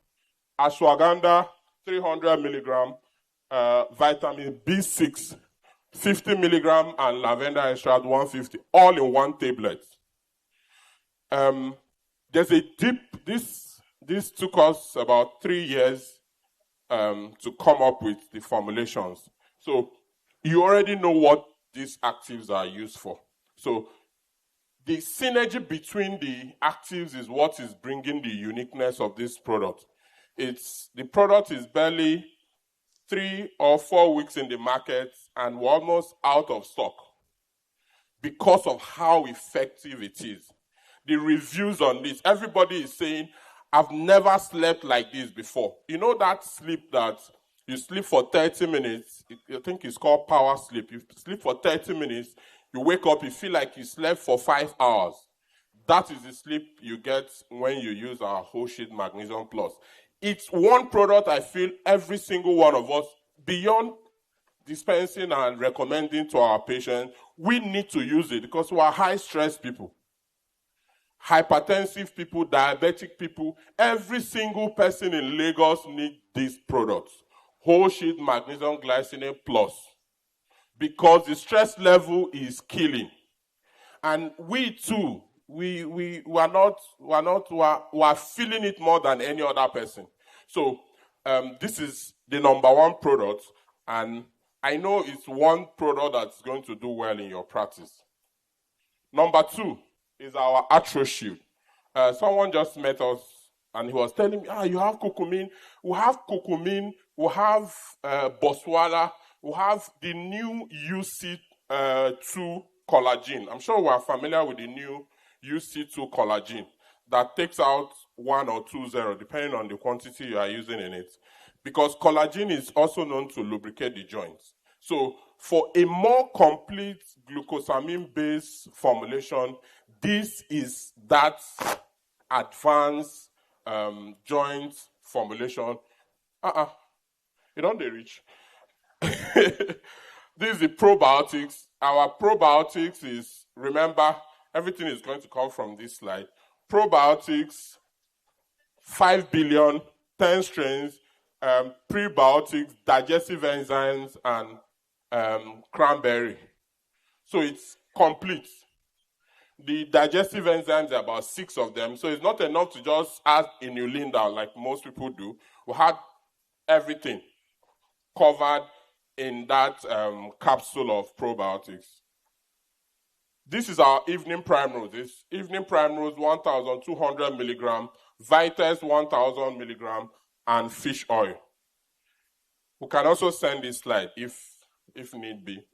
S10: ashwagandha 300 milligram, vitamin B6 50 milligram, and lavender extract 150, all in one tablet. There's a deep, this took us about 3 years to come up with the formulations. So you already know what these actives are used for. So the synergy between the actives is what is bringing the uniqueness of this product. The product is barely 3 or 4 weeks in the market, and we're almost out of stock because of how effective it is. The reviews on this, everybody is saying, I've never slept like this before. You know that sleep that you sleep for 30 minutes, I think it's called power sleep. You sleep for 30 minutes, you wake up, you feel like you slept for 5 hours. That is the sleep you get when you use our whole sheet magnesium plus. It's one product I feel every single one of us, beyond dispensing and recommending to our patients, we need to use it because we are high-stress people. Hypertensive people, diabetic people, every single person in Lagos needs these products. Whole sheet magnesium glycinate plus. Because the stress level is killing. And we too, we are feeling it more than any other person. So this is the number one product, and I know it's one product that's going to do well in your practice. Number two is our AstroShield. Someone just met us, and he was telling me, you have curcumin. We have curcumin. We have Boswellia. We have the new UC2 collagen. I'm sure we are familiar with the new UC2 collagen that takes out 1 or 2 zero, depending on the quantity you are using in it. Because collagen is also known to lubricate the joints. So for a more complete glucosamine-based formulation, this is that advanced joint formulation. You don't reach. This is the probiotics. Our probiotics is, remember, everything is going to come from this slide. Probiotics, 5 billion, 10 strains, prebiotics, digestive enzymes, and cranberry. So it's complete. The digestive enzymes are about 6 of them, so it's not enough to just add inulin like most people do. We had everything covered in that capsule of probiotics. This is our evening primrose. It's evening primrose 1,200 milligram, Vites 1,000 milligram, and fish oil. We can also send this slide if need be.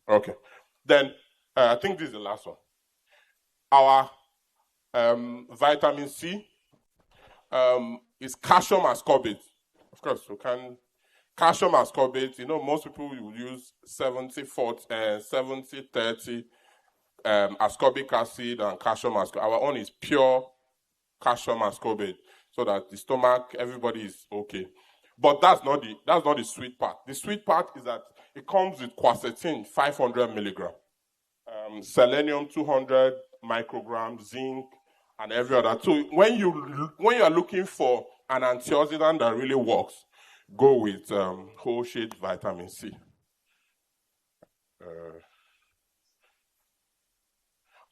S10: Okay. Then I think this is the last one. Our vitamin C is calcium ascorbate. Of course, we can calcium ascorbate. You know, most people will use 70-30 ascorbic acid and calcium ascorbate. Our own is pure calcium ascorbate, so that the stomach, everybody is okay. But that's not the sweet part. The sweet part is that it comes with quercetin, 500 milligram, selenium, 200 micrograms, zinc, and every other. So when you are looking for an antioxidant that really works, go with whole shade vitamin C.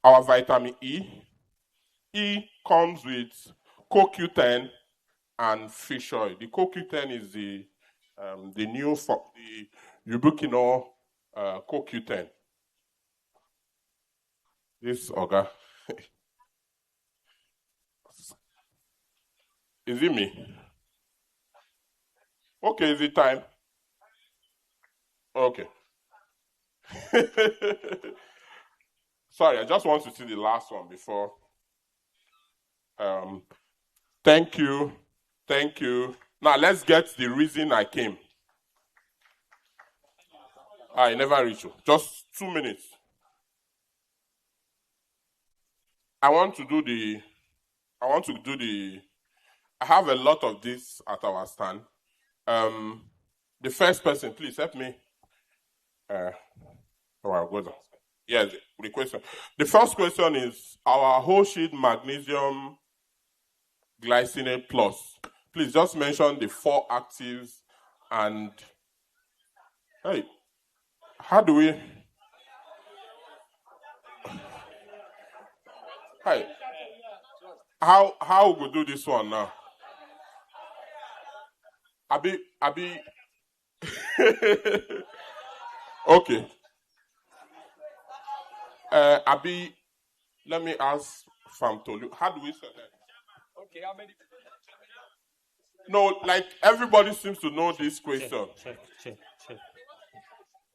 S10: Our vitamin E comes with CoQ10 and fish oil. The CoQ10 is the new the ubiquinol CoQ10. This Oga. Is it me? Okay, is it time? Okay. Sorry, I just want to see the last one before. Thank you. Now let's get the reason I came. I never reach you. Just 2 minutes. I have a lot of this at our stand. The first person, please help me. Yes, the question. The first question is our whole sheet magnesium glycinate plus. Please just mention the 4 actives and how do we? How we do this one now? Abi. Okay. Abi, let me ask from Tolu. How do we say that? Okay, how many? No, like everybody seems to know this question.
S18: Check.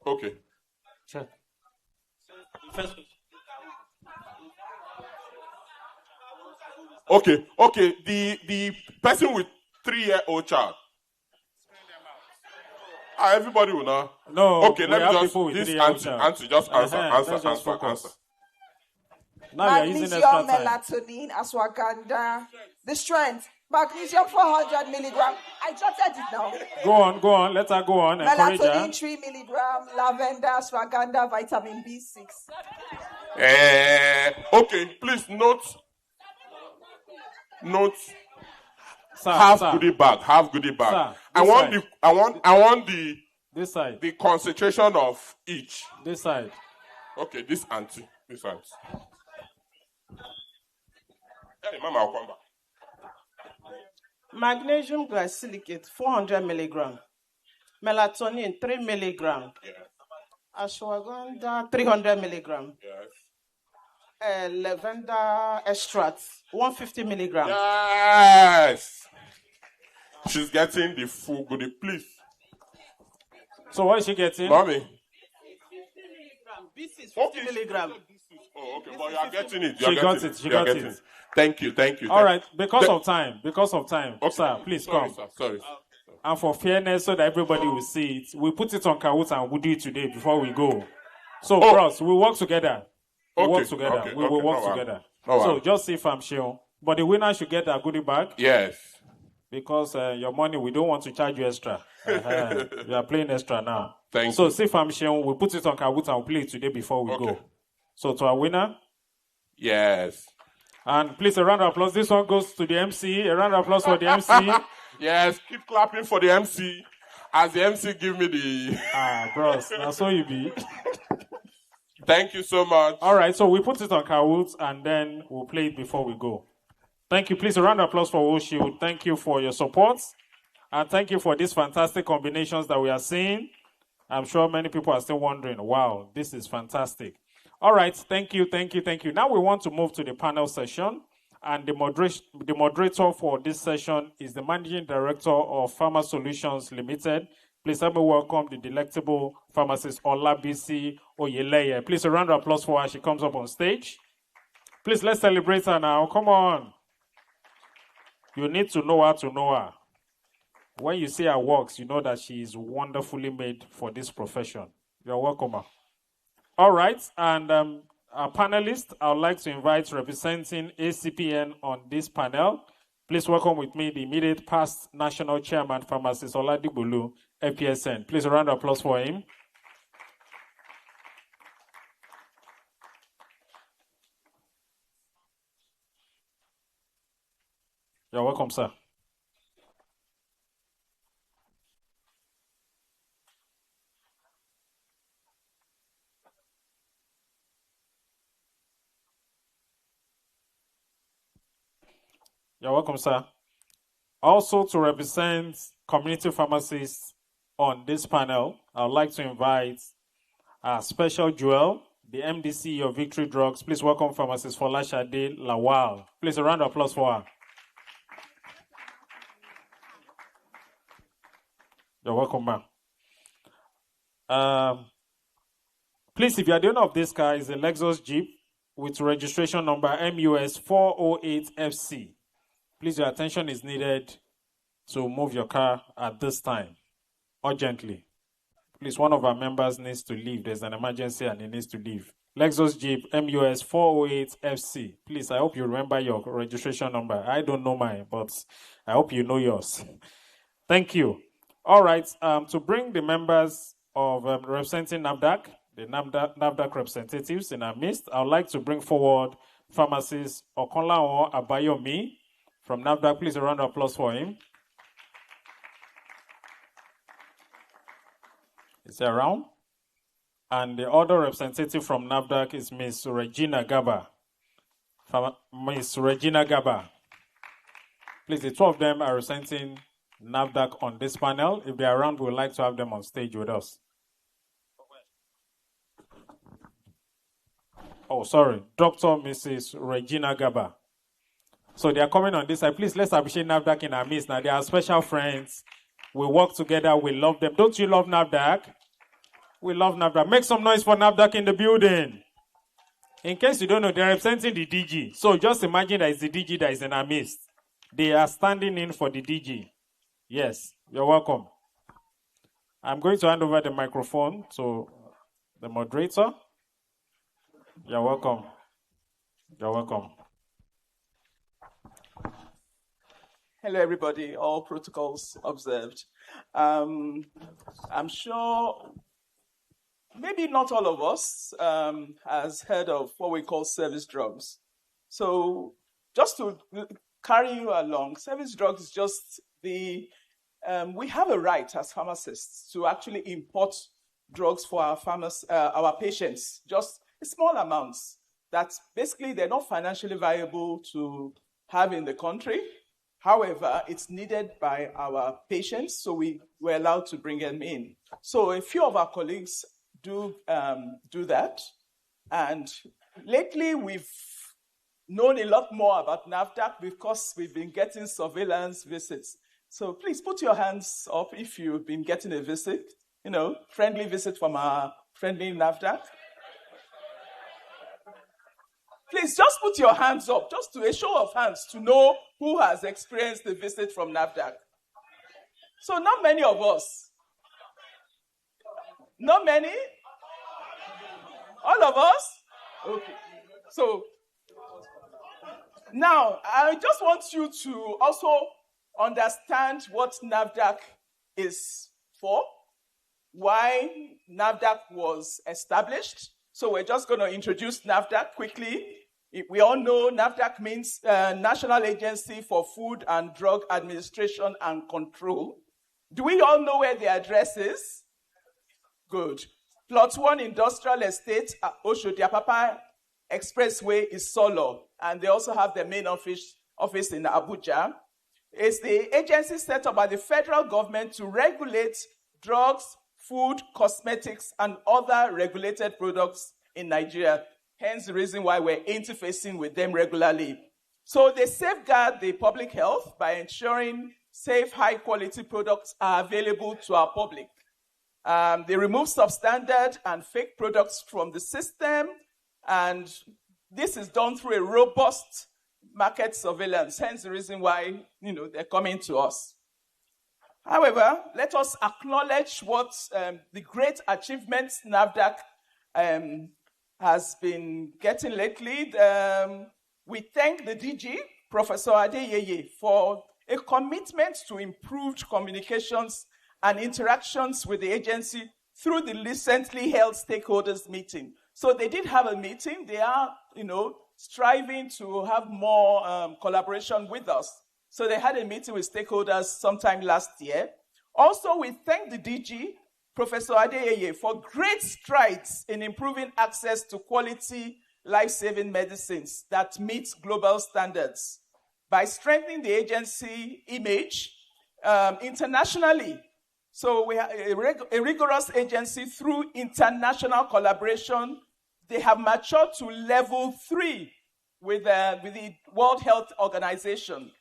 S10: Okay.
S18: Check. First.
S10: Okay. The person with 3-year-old child. Everybody will know.
S4: No.
S10: Okay, let me just this answer. Just answer.
S4: Now you're using extra
S2: Magnesium,
S4: time.
S2: melatonin, ashwagandha, the strength. Magnesium 400 milligram. I jotted it now.
S4: Go on. Let her go on. Encourage her.
S2: Melatonin 3 milligram, lavender, ashwagandha, vitamin B6.
S10: Okay, please note.
S4: Sir,
S10: Half goodie bag.
S4: Sir,
S10: I want the
S4: this side.
S10: The concentration of each.
S4: This side.
S10: Okay, this auntie. Hey, Mama, I'll come back.
S2: Magnesium glycilicate 400 milligram. Melatonin 3 milligram.
S10: Yes.
S2: Ashwagandha 300 milligram.
S10: Yes.
S2: Lavender extract 150 milligram.
S10: Yes. She's getting the full goodie, please.
S4: So what is she getting?
S10: Mommy.
S2: B6 50 milligram.
S10: Oh, okay, but you are getting it.
S4: She got it. She got it.
S10: Thank you.
S4: All right, because of time, okay. Sir, please
S10: Sorry,
S4: come.
S10: sir. Sorry.
S4: And for fairness, so that everybody will see it, we put it on Kahoot and we'll do it today before we go. So, bros, we work together. We work together. We will work together. So, just see if I'm sure. But the winner should get a goodie bag.
S10: Yes.
S4: Because your money, we don't want to charge you extra. You are playing extra now.
S10: Thank you.
S4: So, see if I'm sure, we put it on Kahoot and we'll play it today before we go. So, to our winner.
S10: Yes.
S4: And please, a round of applause. This one goes to the MC. A round of applause for the MC.
S10: Yes, keep clapping for the MC. As the MC give me the...
S4: bros, that's all you be.
S10: Thank you so much.
S4: All right, so we put it on Kahoot and then we'll play it before we go. Thank you. Please, a round of applause for Oshield. Thank you for your support. And thank you for these fantastic combinations that we are seeing. I'm sure many people are still wondering, wow, this is fantastic. All right, thank you. Now we want to move to the panel session. And the moderator for this session is the Managing Director of Pharma Solutions Limited. Please help me welcome the delectable pharmacist Olabisi Oyeleye. Please, a round of applause for her. She comes up on stage. Please, let's celebrate her now. Come on. You need to know her to know her. When you see her works, you know that she is wonderfully made for this profession. You're welcome, ma. All right, and our panelists, I would like to invite representing Acpn on this panel. Please welcome with me the immediate past National Chairman, Pharmacist Oladigbolu, FPSN. Please a round of applause for him. You're welcome, sir. You're welcome, sir. Also, to represent community pharmacists on this panel, I would like to invite our special jewel, the MDC of Victory Drugs. Please welcome pharmacist Folashade Lawal. Please a round of applause for her. You're welcome, ma'am. Please, if you are the owner of this car, it's a Lexus Jeep with registration number MUS 408FC. Please, your attention is needed to move your car at this time, urgently. Please, one of our members needs to leave. There's an emergency and he needs to leave. Lexus Jeep MUS 408FC. Please, I hope you remember your registration number. I don't know mine, but I hope you know yours. Thank you. All right, to bring the members of representing NAFDAC, the NAFDAC representatives in our midst, I would like to bring forward pharmacist Okonlawon Abayomi from NAFDAC. Please, a round of applause for him. Is he around? And the other representative from NAFDAC is Ms. Regina Gaba. Ms. Regina Gaba. Please, the two of them are representing NAFDAC on this panel. If they're around, we would like to have them on stage with us. Oh, sorry. Dr. Mrs. Regina Gaba. So they are coming on this side. Please, let's appreciate NAFDAC in our midst. Now, they are special friends. We work together. We love them. Don't you love NAFDAC? We love NAFDAC. Make some noise for NAFDAC in the building. In case you don't know, they're representing the DG. So just imagine that it's the DG that is in our midst. They are standing in for the DG. Yes, you're welcome. I'm going to hand over the microphone to the moderator. You're welcome. You're welcome.
S12: Hello, everybody. All protocols observed. I'm sure maybe not all of us has heard of what we call service drugs. So just to carry you along, service drugs is just we have a right as pharmacists to actually import drugs for our patients, just small amounts that basically they're not financially viable to have in the country. However, it's needed by our patients, so we're allowed to bring them in. So a few of our colleagues do that. And lately, we've known a lot more about NAFDAC because we've been getting surveillance visits. So please put your hands up if you've been getting a visit, friendly visit from our friendly NAFDAC. Please just put your hands up, just to a show of hands, to know who has experienced the visit from NAFDAC. So not many of us. Not many? All of us? Okay. So now, I just want you to also understand what NAFDAC is for, why NAFDAC was established. So we're just going to introduce NAFDAC quickly. We all know NAFDAC means National Agency for Food and Drug Administration and Control. Do we all know where the address is? Good. Plot 1 Industrial Estate at Oshodi-Apapa Expressway is Solo, and they also have their main office in Abuja. It's the agency set up by the federal government to regulate drugs, food, cosmetics, and other regulated products in Nigeria. Hence the reason why we're interfacing with them regularly. So they safeguard the public health by ensuring safe, high-quality products are available to our public. They remove substandard and fake products from the system, and this is done through a robust market surveillance, hence the reason why they're coming to us. However, let us acknowledge what the great achievements NAFDAC has been getting lately. We thank the DG, Professor Adeyeye, for a commitment to improved communications and interactions with the agency through the recently held stakeholders meeting. So they did have a meeting. They are, striving to have more collaboration with us. So they had a meeting with stakeholders sometime last year. Also, we thank the DG, Professor Adeyeye, for great strides in improving access to quality life-saving medicines that meet global standards by strengthening the agency image internationally. So we have a rigorous agency through international collaboration. They have matured to level 3 with the World Health Organization.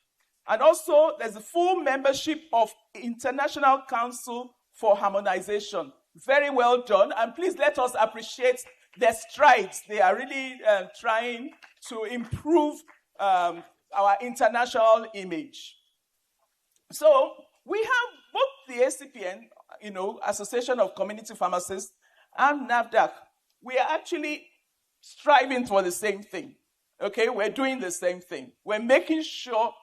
S12: And also, there's a full membership of International Council for Harmonization. Very well done. And please let us appreciate their strides. They are really trying to improve our international image. So we have both the Acpn, Association of Community Pharmacists, and NAFDAC. We are actually striving for the same thing. Okay, we're doing the same thing. We're making sure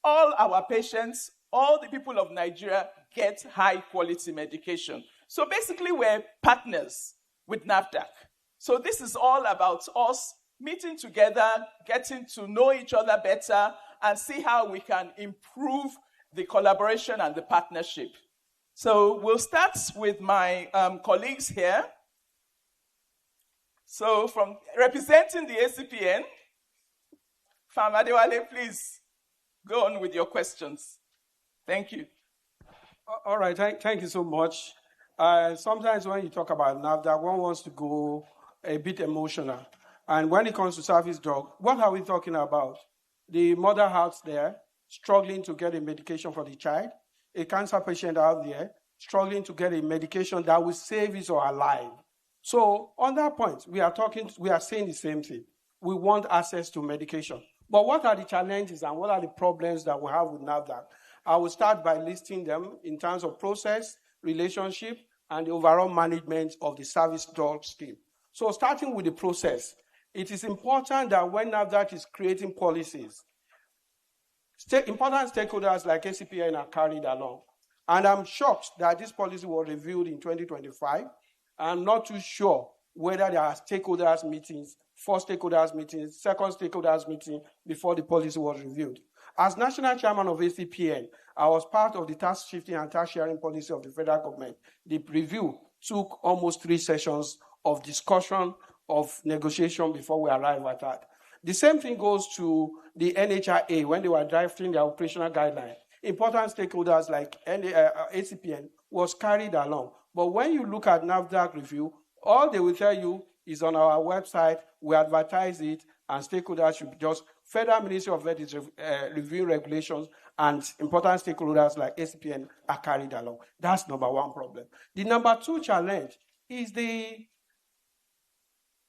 S12: all our patients, all the people of Nigeria get high quality medication. So basically we're partners with NAFDAC. So this is all about us meeting together, getting to know each other better, and see how we can improve the collaboration and the partnership. So we'll start with my colleagues here. So from representing the Acpn, Farm Adewale, please go on with your questions. Thank you.
S9: All right, thank you so much. Sometimes when you talk about NAFDAC, one wants to go a bit emotional. And when it comes to service drug, what are we talking about? The mother out there struggling to get a medication for the child, a cancer patient out there struggling to get a medication that will save his or her life. So on that point, we are saying the same thing. We want access to medication. But what are the challenges and what are the problems that we have with NAFDAC? I will start by listing them in terms of process, relationship, and the overall management of the service drug scheme. So starting with the process, it is important that when NAFDAC is creating policies, important stakeholders like Acpn are carried along. And I'm shocked that this policy was reviewed in 2025. I'm not too sure whether there are stakeholders meetings, first stakeholders meetings, second stakeholders meeting before the policy was reviewed. As national chairman of Acpn, I was part of the task shifting and task sharing policy of the federal government. The review took almost 3 sessions of discussion, of negotiation before we arrive at that. The same thing goes to the NHIA when they were drafting their operational guidelines. Important stakeholders like Acpn was carried along. But when you look at NAFDAC review, all they will tell you is on our website, we advertise it, and stakeholders should just, Federal Ministry of Health is reviewing regulations, and important stakeholders like Acpn are carried along. That's number one problem. The number 2 challenge is the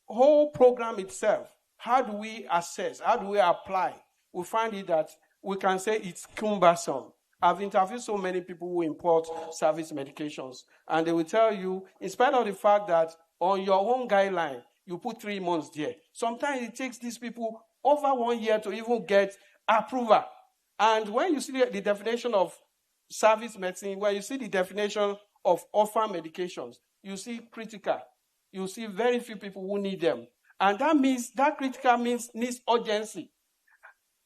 S9: whole program itself. how do we assess? How do we apply? We find it that we can say it's cumbersome. I've interviewed so many people who import service medications, and they will tell you, in spite of the fact that on your own guideline, you put 3 months there, sometimes it takes these people over 1 year to even get approval. And when you see the definition of service medicine, when you see the definition of orphan medications, you see critical. You see very few people who need them. And that means, that critical means needs urgency.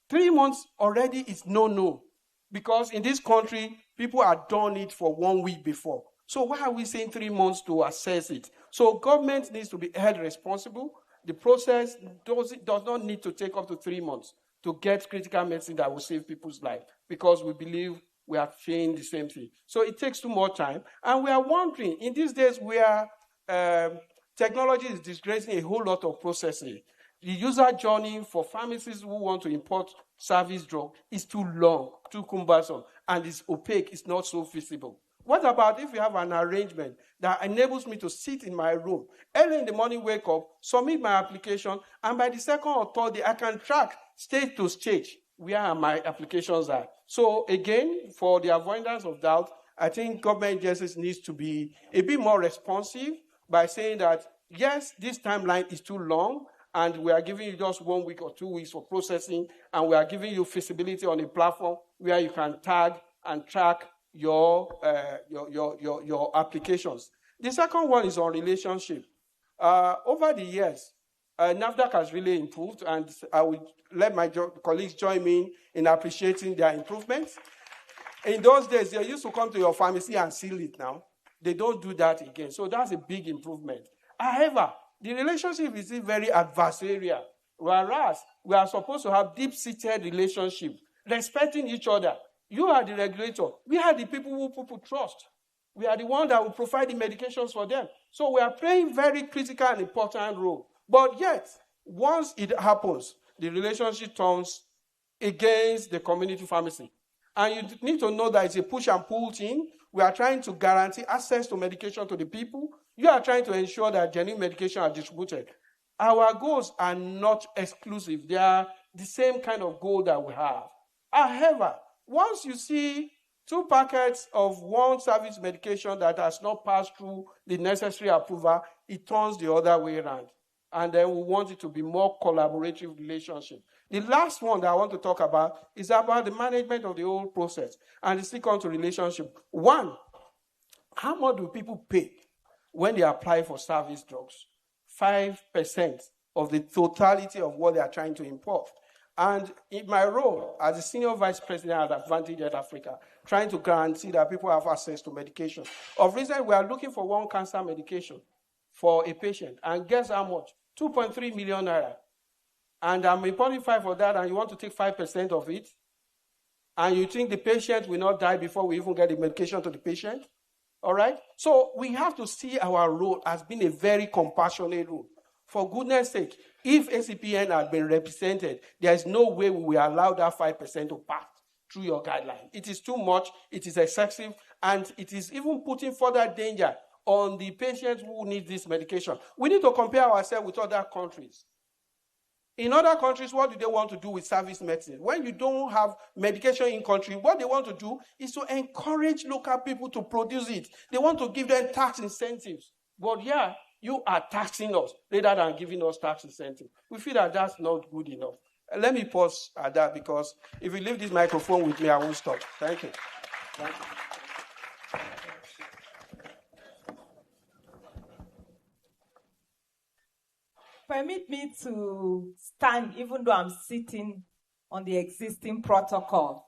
S9: 3 months already is no. Because in this country, people have done it for 1 week before. So why are we saying 3 months to assess it? So government needs to be held responsible. The process does not need to take up to 3 months to get critical medicine that will save people's life, because we believe we are saying the same thing. So it takes too much time. And we are wondering, in these days where technology is disgracing a whole lot of processing, the user journey for pharmacists who want to import service drug is too long, too cumbersome, and it's opaque, it's not so visible. What about if you have an arrangement that enables me to sit in my room, early in the morning, wake up, submit my application, and by the second or third day, I can track stage to stage where my applications are. So again, for the avoidance of doubt, I think government agencies needs to be a bit more responsive by saying that, yes, this timeline is too long, and we are giving you just 1 week or 2 weeks for processing, and we are giving you feasibility on a platform where you can tag and track your applications. The second one is on relationship. Over the years, NAFDAC has really improved, and I will let my colleagues join me in appreciating their improvements. In those days, they used to come to your pharmacy and seal it now. They don't do that again, so that's a big improvement. However, the relationship is still very adversarial, whereas we are supposed to have deep-seated relationship, respecting each other. You are the regulator. We are the people who people trust. We are the ones that will provide the medications for them. So we are playing very critical and important role. But yet, once it happens, the relationship turns against the community pharmacy. And you need to know that it's a push and pull thing. We are trying to guarantee access to medication to the people. You are trying to ensure that genuine medication are distributed. Our goals are not exclusive. They are the same kind of goal that we have. However, once you see 2 packets of one service medication that has not passed through the necessary approval, it turns the other way around. And then we want it to be more collaborative relationship. The last one that I want to talk about is about the management of the whole process. And it's still come to relationship. One, how much do people pay when they apply for service drugs? 5% of the totality of what they are trying to import. And in my role as the senior vice president at Advantage Health Africa, trying to guarantee that people have access to medication. Of recent, we are looking for one cancer medication for a patient. And guess how much? 2.3 million naira. And I'm importing 5 for that, and you want to take 5% of it? And you think the patient will not die before we even get the medication to the patient? All right? So we have to see our role as being a very compassionate role. For goodness sake, if Acpn had been represented, there is no way we will allow that 5% to pass through your guideline. It is too much, it is excessive, and it is even putting further danger on the patients who need this medication. We need to compare ourselves with other countries. In other countries, what do they want to do with service medicine? When you don't have medication in country, what they want to do is to encourage local people to produce it. They want to give them tax incentives. But yeah, you are taxing us rather than giving us tax incentives. We feel that that's not good enough. Let me pause at that, because if you leave this microphone with me, I won't stop. Thank you. Thank you.
S2: Permit me to stand, even though I'm sitting on the existing protocol.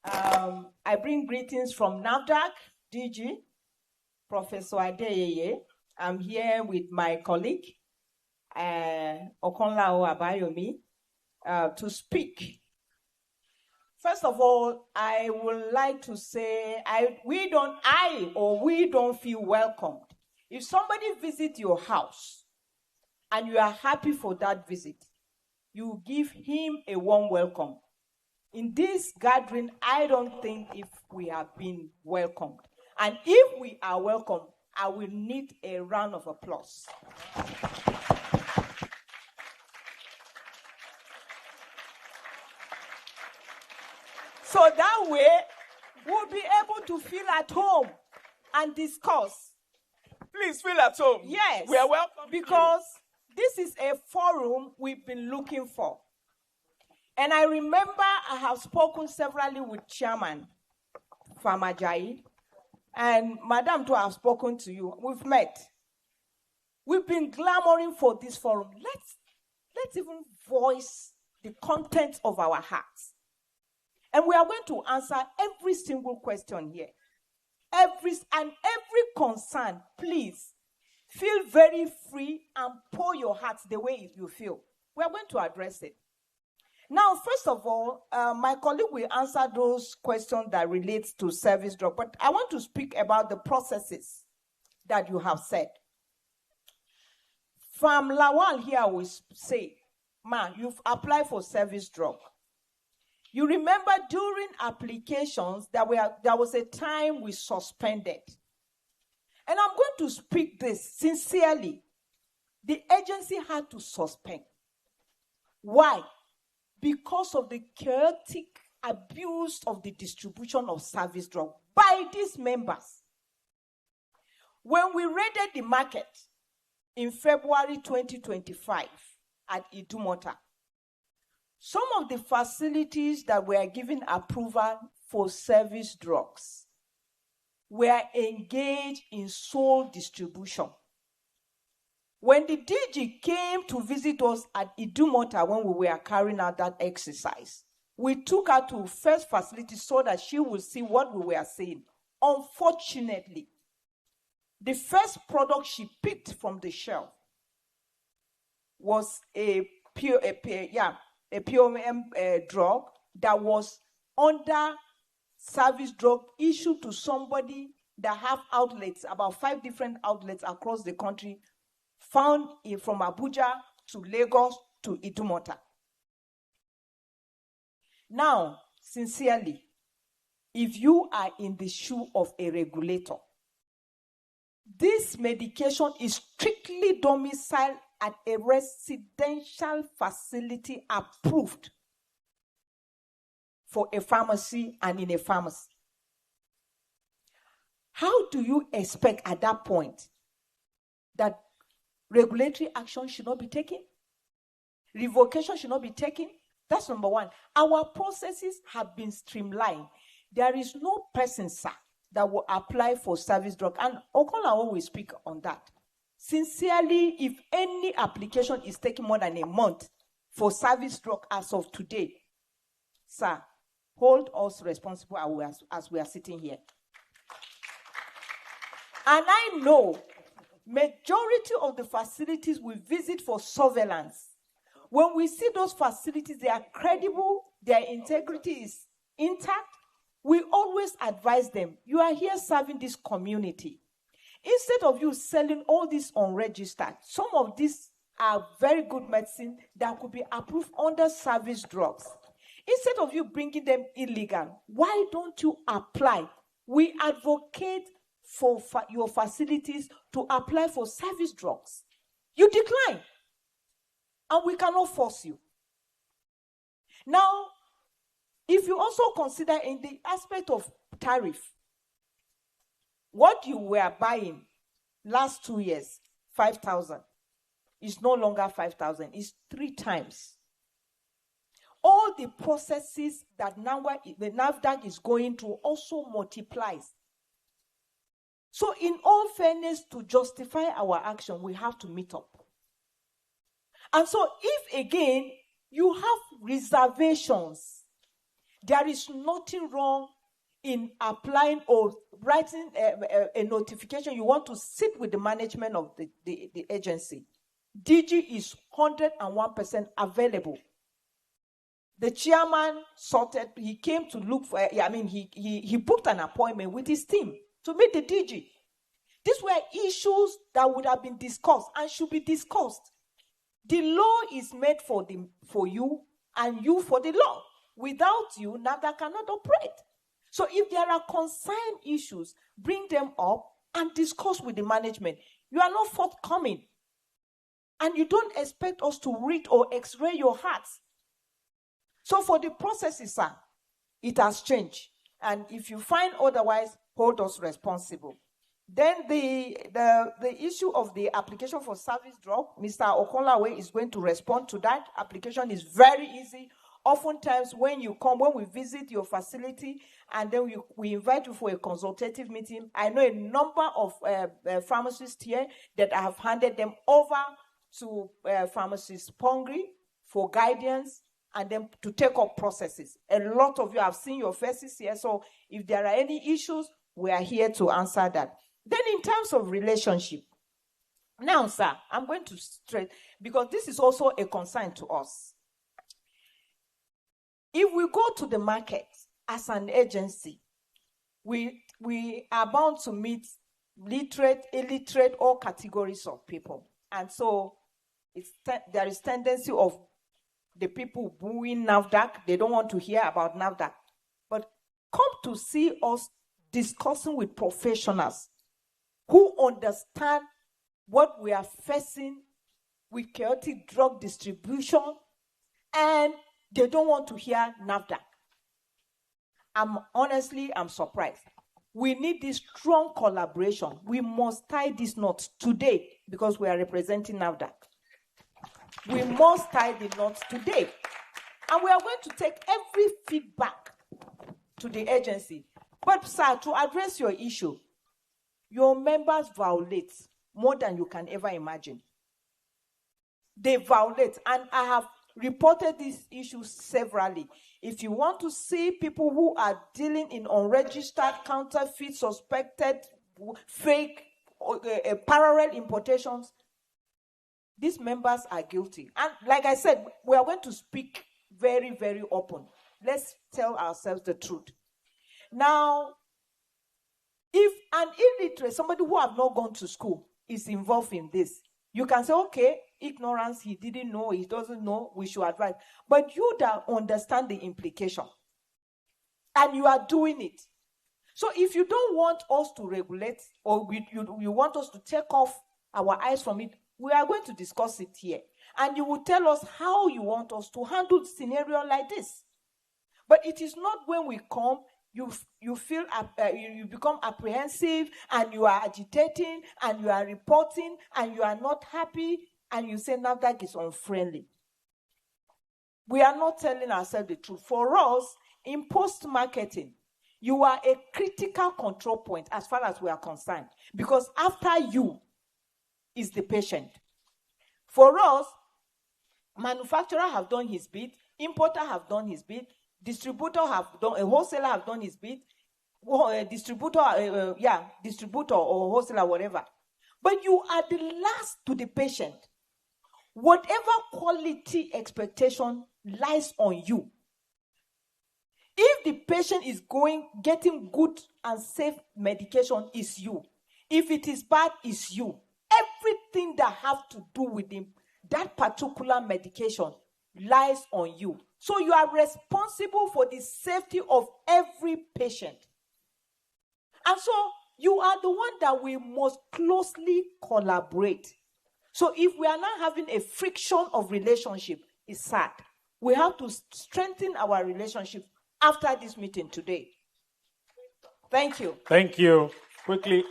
S2: I bring greetings from NAFDAC, DG, Professor Adeyeye. I'm here with my colleague, Okonlao Abayomi, to speak. First of all, I would like to say we don't feel welcomed. If somebody visits your house and you are happy for that visit, you give him a warm welcome. In this gathering, I don't think if we have been welcomed. And if we are welcomed, I will need a round of applause. So that way, we'll be able to feel at home and discuss.
S12: Please feel at home.
S2: Yes.
S12: We are welcome.
S2: Because this is a forum we've been looking for. And I remember I have spoken severally with Chairman Famajayi, and Madam too, have spoken to you. We've met. We've been clamoring for this forum. Let's even voice the content of our hearts. And we are going to answer every single question here. Every concern, please feel very free and pour your hearts the way you feel. We are going to address it. Now, first of all, my colleague will answer those questions that relate to service drug, but I want to speak about the processes that you have said. From Lawal here, we say, man, you've applied for service drug. You remember during applications, there was a time we suspended. And I'm going to speak this sincerely. The agency had to suspend. Why? Because of the chaotic abuse of the distribution of service drug by these members. When we raided the market in February 2025 at Idumota, some of the facilities that were given approval for service drugs were engaged in sole distribution. When the DG came to visit us at Idumota when we were carrying out that exercise, we took her to first facility so that she would see what we were saying. Unfortunately, the first product she picked from the shelf was a POM drug that was under service drug issued to somebody that have outlets, about 5 different outlets across the country, found from Abuja to Lagos to Idumota. Now, sincerely, if you are in the shoe of a regulator, this medication is strictly domiciled at a residential facility approved for a pharmacy and in a pharmacy. How do you expect at that point that regulatory action should not be taken? Revocation should not be taken? That's number one. Our processes have been streamlined. There is no person, sir, that will apply for service drug. And Okola will speak on that. Sincerely, if any application is taking more than a month for service drug as of today, sir, hold us responsible as we are sitting here. And I know majority of the facilities we visit for surveillance, when we see those facilities, they are credible, their integrity is intact, we always advise them, you are here serving this community. Instead of you selling all this unregistered, some of these are very good medicine that could be approved under service drugs. Instead of you bringing them illegal, why don't you apply? We advocate for your facilities to apply for service drugs. You decline, and we cannot force you. Now, if you also consider in the aspect of tariff, what you were buying last 2 years, 5,000, is no longer 5,000, it's 3 times. All the processes that now the NAFDAC is going to also multiplies. So in all fairness, to justify our action, we have to meet up. And so if, again, you have reservations, there is nothing wrong in applying or writing a notification. You want to sit with the management of the agency. DG is 101% available. The chairman sorted, he came to look for, he booked an appointment with his team to meet the DG. These were issues that would have been discussed and should be discussed. The law is made for you and you for the law. Without you, NAFDAC cannot operate. So if there are concerned issues, bring them up and discuss with the management. You are not forthcoming. And you don't expect us to read or x-ray your hearts. So for the processes, sir, it has changed. And if you find otherwise, hold us responsible. Then the issue of the application for service drug, Mr. Okonlawe is going to respond to that. Application is very easy. Oftentimes when we visit your facility and then we invite you for a consultative meeting, I know a number of pharmacists here that I have handed them over to pharmacist Pongri for guidance and then to take up processes. A lot of you have seen your faces here, so if there are any issues, we are here to answer that. Then in terms of relationship, now, sir, I'm going to straight, because this is also a concern to us. If we go to the market as an agency, we are bound to meet literate, illiterate, all categories of people. And so there is tendency of the people booing NAFDAC. They don't want to hear about NAFDAC. But come to see us discussing with professionals who understand what we are facing with chaotic drug distribution, and they don't want to hear NAFDAC. I'm surprised. We need this strong collaboration. We must tie this knot today because we are representing NAFDAC. We must tie the knot today. And we are going to take every feedback to the agency. But, sir, to address your issue, your members violate more than you can ever imagine. They violate, and I have reported this issue severally. If you want to see people who are dealing in unregistered, counterfeit, suspected, fake, parallel importations, these members are guilty. And like I said, we are going to speak very, very open. Let's tell ourselves the truth. Now, if an illiterate, somebody who have not gone to school, is involved in this, you can say, okay, ignorance, he didn't know, he doesn't know, we should advise. But you that understand the implication, and you are doing it. So if you don't want us to regulate, or you want us to take off our eyes from it, we are going to discuss it here. And you will tell us how you want us to handle scenario like this. But it is not when we come, you feel you become apprehensive, and you are agitating, and you are reporting, and you are not happy, and you say NAFDAC is unfriendly. We are not telling ourselves the truth. For us, in post-marketing, you are a critical control point as far as we are concerned, because after you is the patient. For us, manufacturer have done his bit, importer have done his bit, distributor have done, a wholesaler have done his bit, distributor or wholesaler, whatever. But you are the last to the patient. Whatever quality expectation lies on you. If the patient is getting good and safe medication, is you. If it is bad, is you. Everything that have to do with that particular medication lies on you. So you are responsible for the safety of every patient. And so you are the one that we must closely collaborate. So if we are not having a friction of relationship, it's sad. We have to strengthen our relationship after this meeting today. Thank you.
S4: Thank you. Quickly,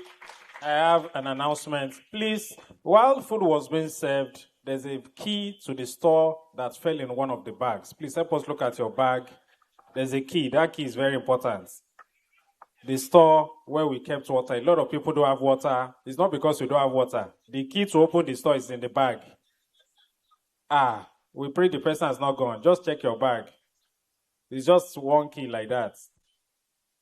S4: I have an announcement. Please, while food was being served, there's a key to the store that fell in one of the bags. Please help us look at your bag. There's a key. That key is very important. The store where we kept water, a lot of people don't have water. It's not because we don't have water. The key to open the store is in the bag. We pray the person has not gone. Just check your bag. It's just one key like that.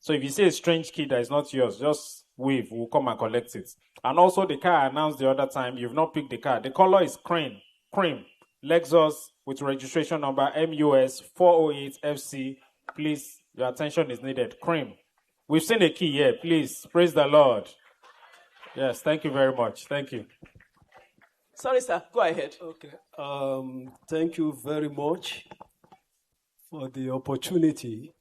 S4: So if you see a strange key that is not yours, just wave. We'll come and collect it. And also the car I announced the other time, you've not picked the car. The color is cream. Lexus with registration number MUS 408FC. Please, your attention is needed. Cream. We've seen a key here. Please, praise the Lord. Yes, thank you very much. Thank you.
S12: Sorry, sir. Go ahead.
S7: Okay. Thank you very much for the opportunity.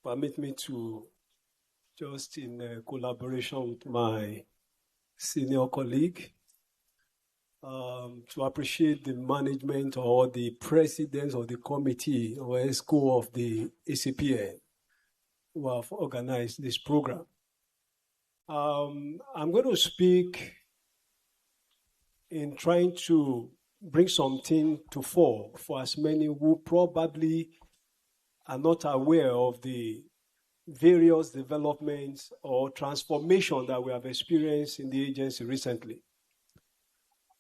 S7: Permit me to, just in collaboration with my senior colleague, to appreciate the management or the president of the committee or ESCO of the Acpn who have organized this program. I'm going to speak in trying to bring something to fore for as many who probably are not aware of the various developments or transformation that we have experienced in the agency recently.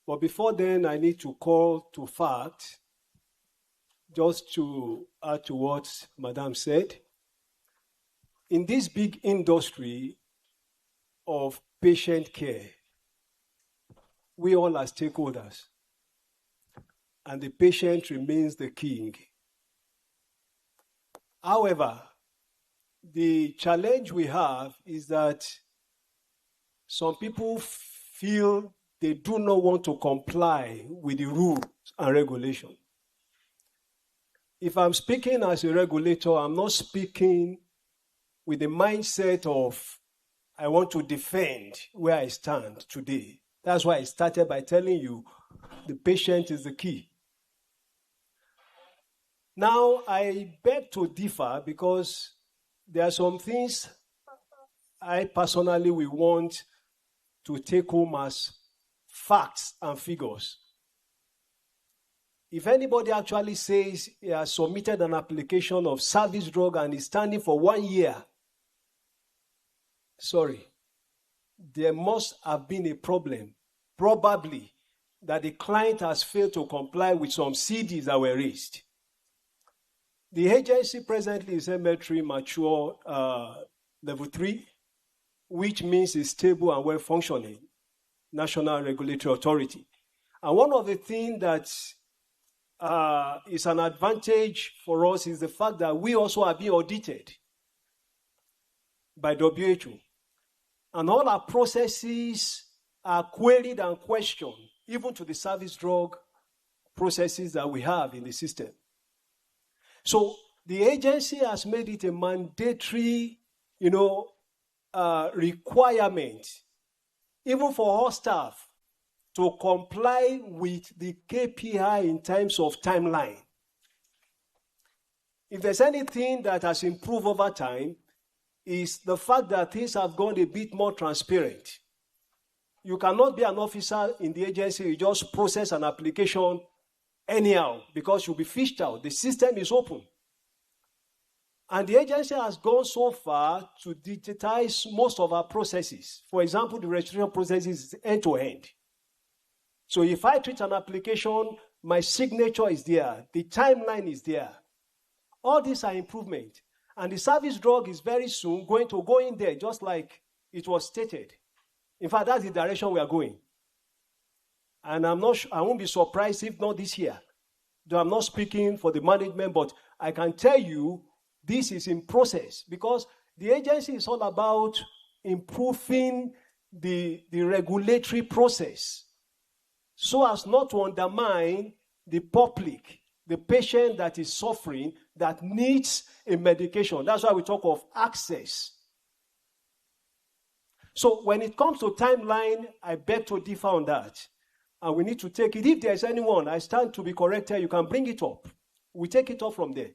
S7: But before then, I need to call to fact, just to add to what Madam said. In this big industry of patient care, we all are stakeholders, and the patient remains the king. However, the challenge we have is that some people feel they do not want to comply with the rules and regulations. If I'm speaking as a regulator, I'm not speaking with the mindset of I want to defend where I stand today. That's why I started by telling you the patient is the key. Now, I beg to differ because there are some things I personally will want to take home as facts and figures. If anybody actually says he has submitted an application of service drug and is standing for 1 year, sorry, there must have been a problem, probably that the client has failed to comply with some CDs that were raised. The agency presently is ML3 mature level 3, which means it's stable and well-functioning national regulatory authority. And one of the things that is an advantage for us is the fact that we also are being audited by WHO. And all our processes are queried and questioned, even to the service drug processes that we have in the system. So the agency has made it a mandatory, requirement, even for all staff, to comply with the KPI in terms of timeline. If there's anything that has improved over time, is the fact that things have gone a bit more transparent. You cannot be an officer in the agency, you just process an application anyhow because you'll be fished out. The system is open. And the agency has gone so far to digitize most of our processes. For example, the registration process is end-to-end. So if I treat an application, my signature is there, the timeline is there. All these are improvements. And the service drug is very soon going to go in there, just like it was stated. In fact, that's the direction we are going. And I won't be surprised if not this year. Though I'm not speaking for the management, but I can tell you this is in process because the agency is all about improving the regulatory process so as not to undermine the public, the patient that is suffering, that needs a medication. That's why we talk of access. So when it comes to timeline, I beg to differ on that. And we need to take it. If there's anyone, I stand to be corrected, you can bring it up. We take it up from there.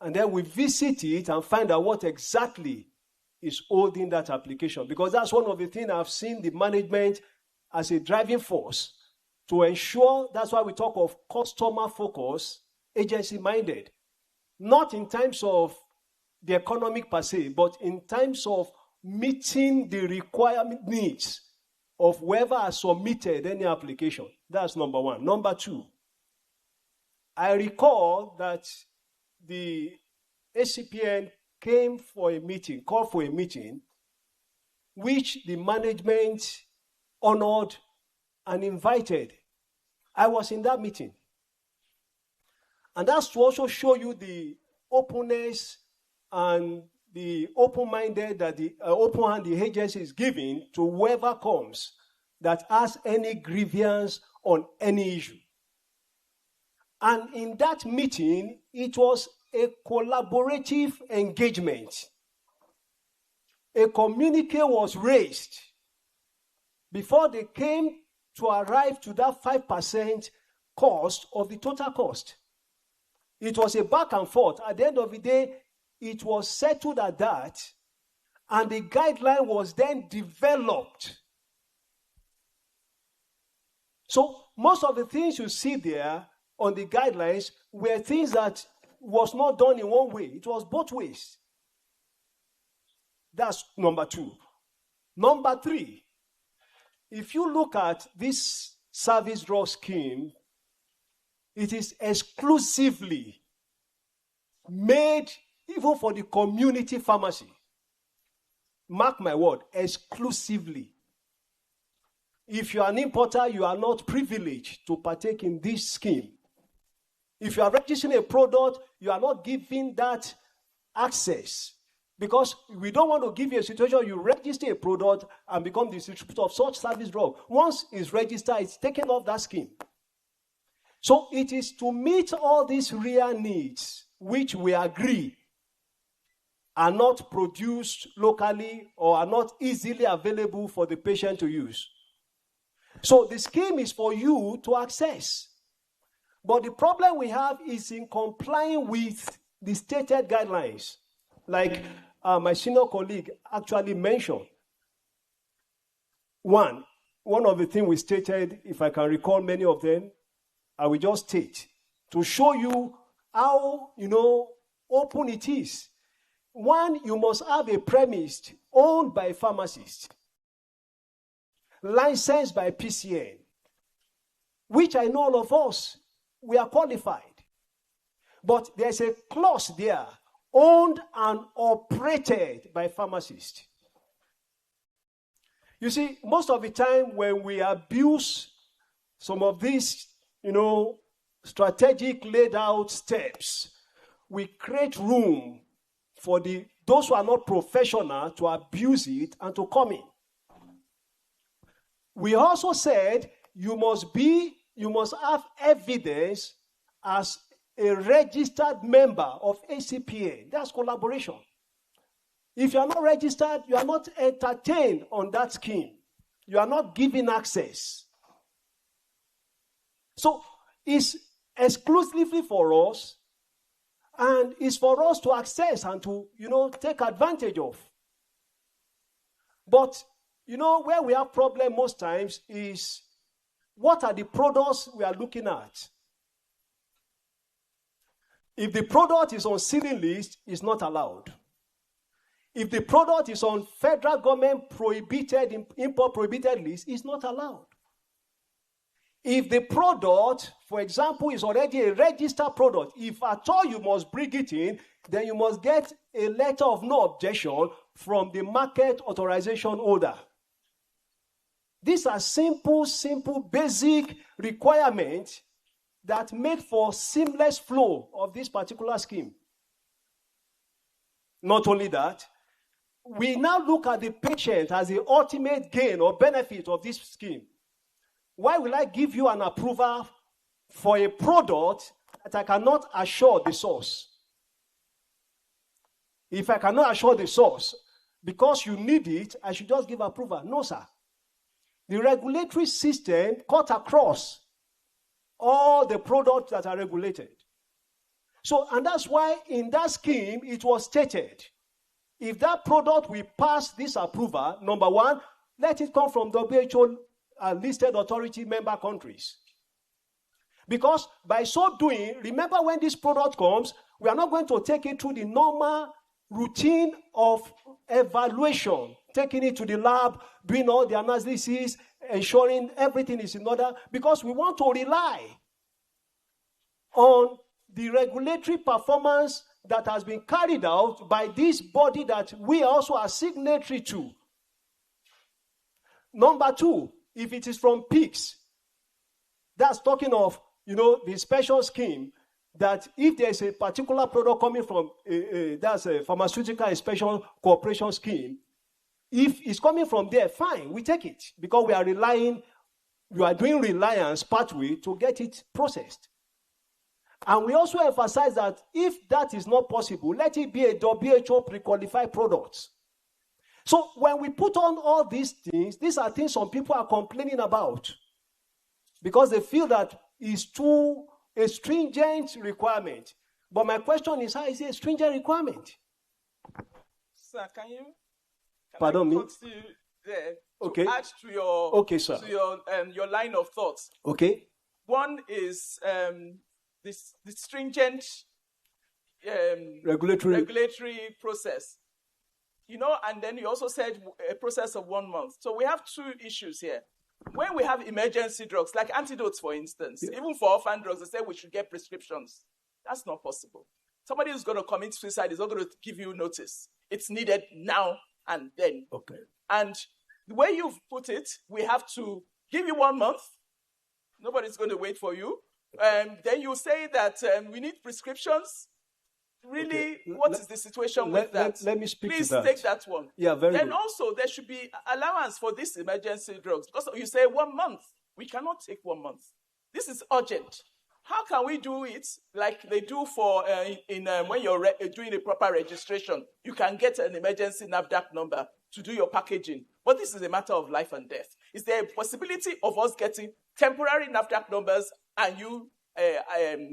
S7: And then we visit it and find out what exactly is holding that application. Because that's one of the things I've seen the management as a driving force to ensure, that's why we talk of customer focus, agency minded. Not in terms of the economic per se, but in terms of meeting the requirement needs of whoever has submitted any application. That's number one. Number two, I recall that the Acpn called for a meeting, which the management honored and invited. I was in that meeting. And that's to also show you the openness and the open-minded that the open hand the agency is giving to whoever comes that has any grievance on any issue. And in that meeting, it was a collaborative engagement. A communique was raised before they came to arrive to that 5% cost of the total cost. It was a back and forth. At the end of the day, it was settled at that, and the guideline was then developed. So most of the things you see there on the guidelines were things that was not done in one way. It was both ways. That's number 2. Number 3, if you look at this service drug scheme, it is exclusively made even for the community pharmacy. Mark my word, exclusively. If you are an importer, you are not privileged to partake in this scheme. If you are registering a product, you are not given that access. Because we don't want to give you a situation you register a product and become the distributor of such service drug. Once it's registered, it's taken off that scheme. So it is to meet all these real needs, which we agree are not produced locally or are not easily available for the patient to use. So the scheme is for you to access. But the problem we have is in complying with the stated guidelines, like my senior colleague actually mentioned. One of the things we stated, if I can recall many of them, I will just state to show you how, open it is. One, you must have a premise owned by a pharmacist, licensed by PCN, which I know all of us, we are qualified. But there's a clause there, owned and operated by pharmacists. You see, most of the time when we abuse some of these, strategic laid out steps, we create room for those who are not professional to abuse it and to come in. We also said you must have evidence as a registered member of Acpn. That's collaboration. If you are not registered, you are not entertained on that scheme. You are not given access. So it's exclusively for us, and it's for us to access and to, take advantage of. But, where we have problem most times is what are the products we are looking at? If the product is on ceiling list, it's not allowed. If the product is on federal government prohibited, import prohibited list, it's not allowed. If the product, for example, is already a registered product, if at all you must bring it in, then you must get a letter of no objection from the market authorization holder. These are simple, basic requirements that make for seamless flow of this particular scheme. Not only that, we now look at the patient as the ultimate gain or benefit of this scheme. Why will I give you an approval for a product that I cannot assure the source? If I cannot assure the source, because you need it, I should just give approval. No, sir. The regulatory system cut across all the products that are regulated. So, and that's why in that scheme, it was stated, if that product will pass this approval, number one, let it come from WHO listed authority member countries. Because by so doing, remember when this product comes, we are not going to take it through the normal routine of evaluation, taking it to the lab, doing all the analysis, ensuring everything is in order, because we want to rely on the regulatory performance that has been carried out by this body that we also are signatory to. Number two, if it is from PICS, that's talking of, the special scheme that if there's a particular product coming from, that's a pharmaceutical inspection cooperation scheme, if it's coming from there, fine, we take it because we are doing reliance pathway to get it processed. And we also emphasize that if that is not possible, let it be a WHO pre-qualified product. So when we put on all these things, these are things some people are complaining about. because they feel that it's too a stringent requirement. But my question is, how is it a stringent requirement?
S12: Sir, can
S7: Pardon me?
S12: I cut you there
S7: Okay.
S12: to add to your
S7: sir.
S12: to your line of thoughts?
S7: Okay.
S12: One is the stringent regulatory process. And then you also said a process of 1 month. So we have two issues here. When we have emergency drugs, like antidotes, for instance, even for orphan drugs, they say we should get prescriptions. That's not possible. Somebody who's going to commit suicide is not going to give you notice. It's needed now and then.
S7: Okay.
S12: And the way you've put it, we have to give you 1 month. Nobody's going to wait for you. Then you say that we need prescriptions. Really,
S7: Okay.
S12: what is the situation with that?
S7: Let me speak
S12: Please
S7: to that.
S12: take that one.
S7: Yeah, very
S12: Then
S7: good.
S12: also, there should be allowance for these emergency drugs. Because you say 1 month. We cannot take 1 month. This is urgent. How can we do it like they do for when you're doing a proper registration? You can get an emergency NAFDAC number to do your packaging. But this is a matter of life and death. Is there a possibility of us getting temporary NAFDAC numbers and you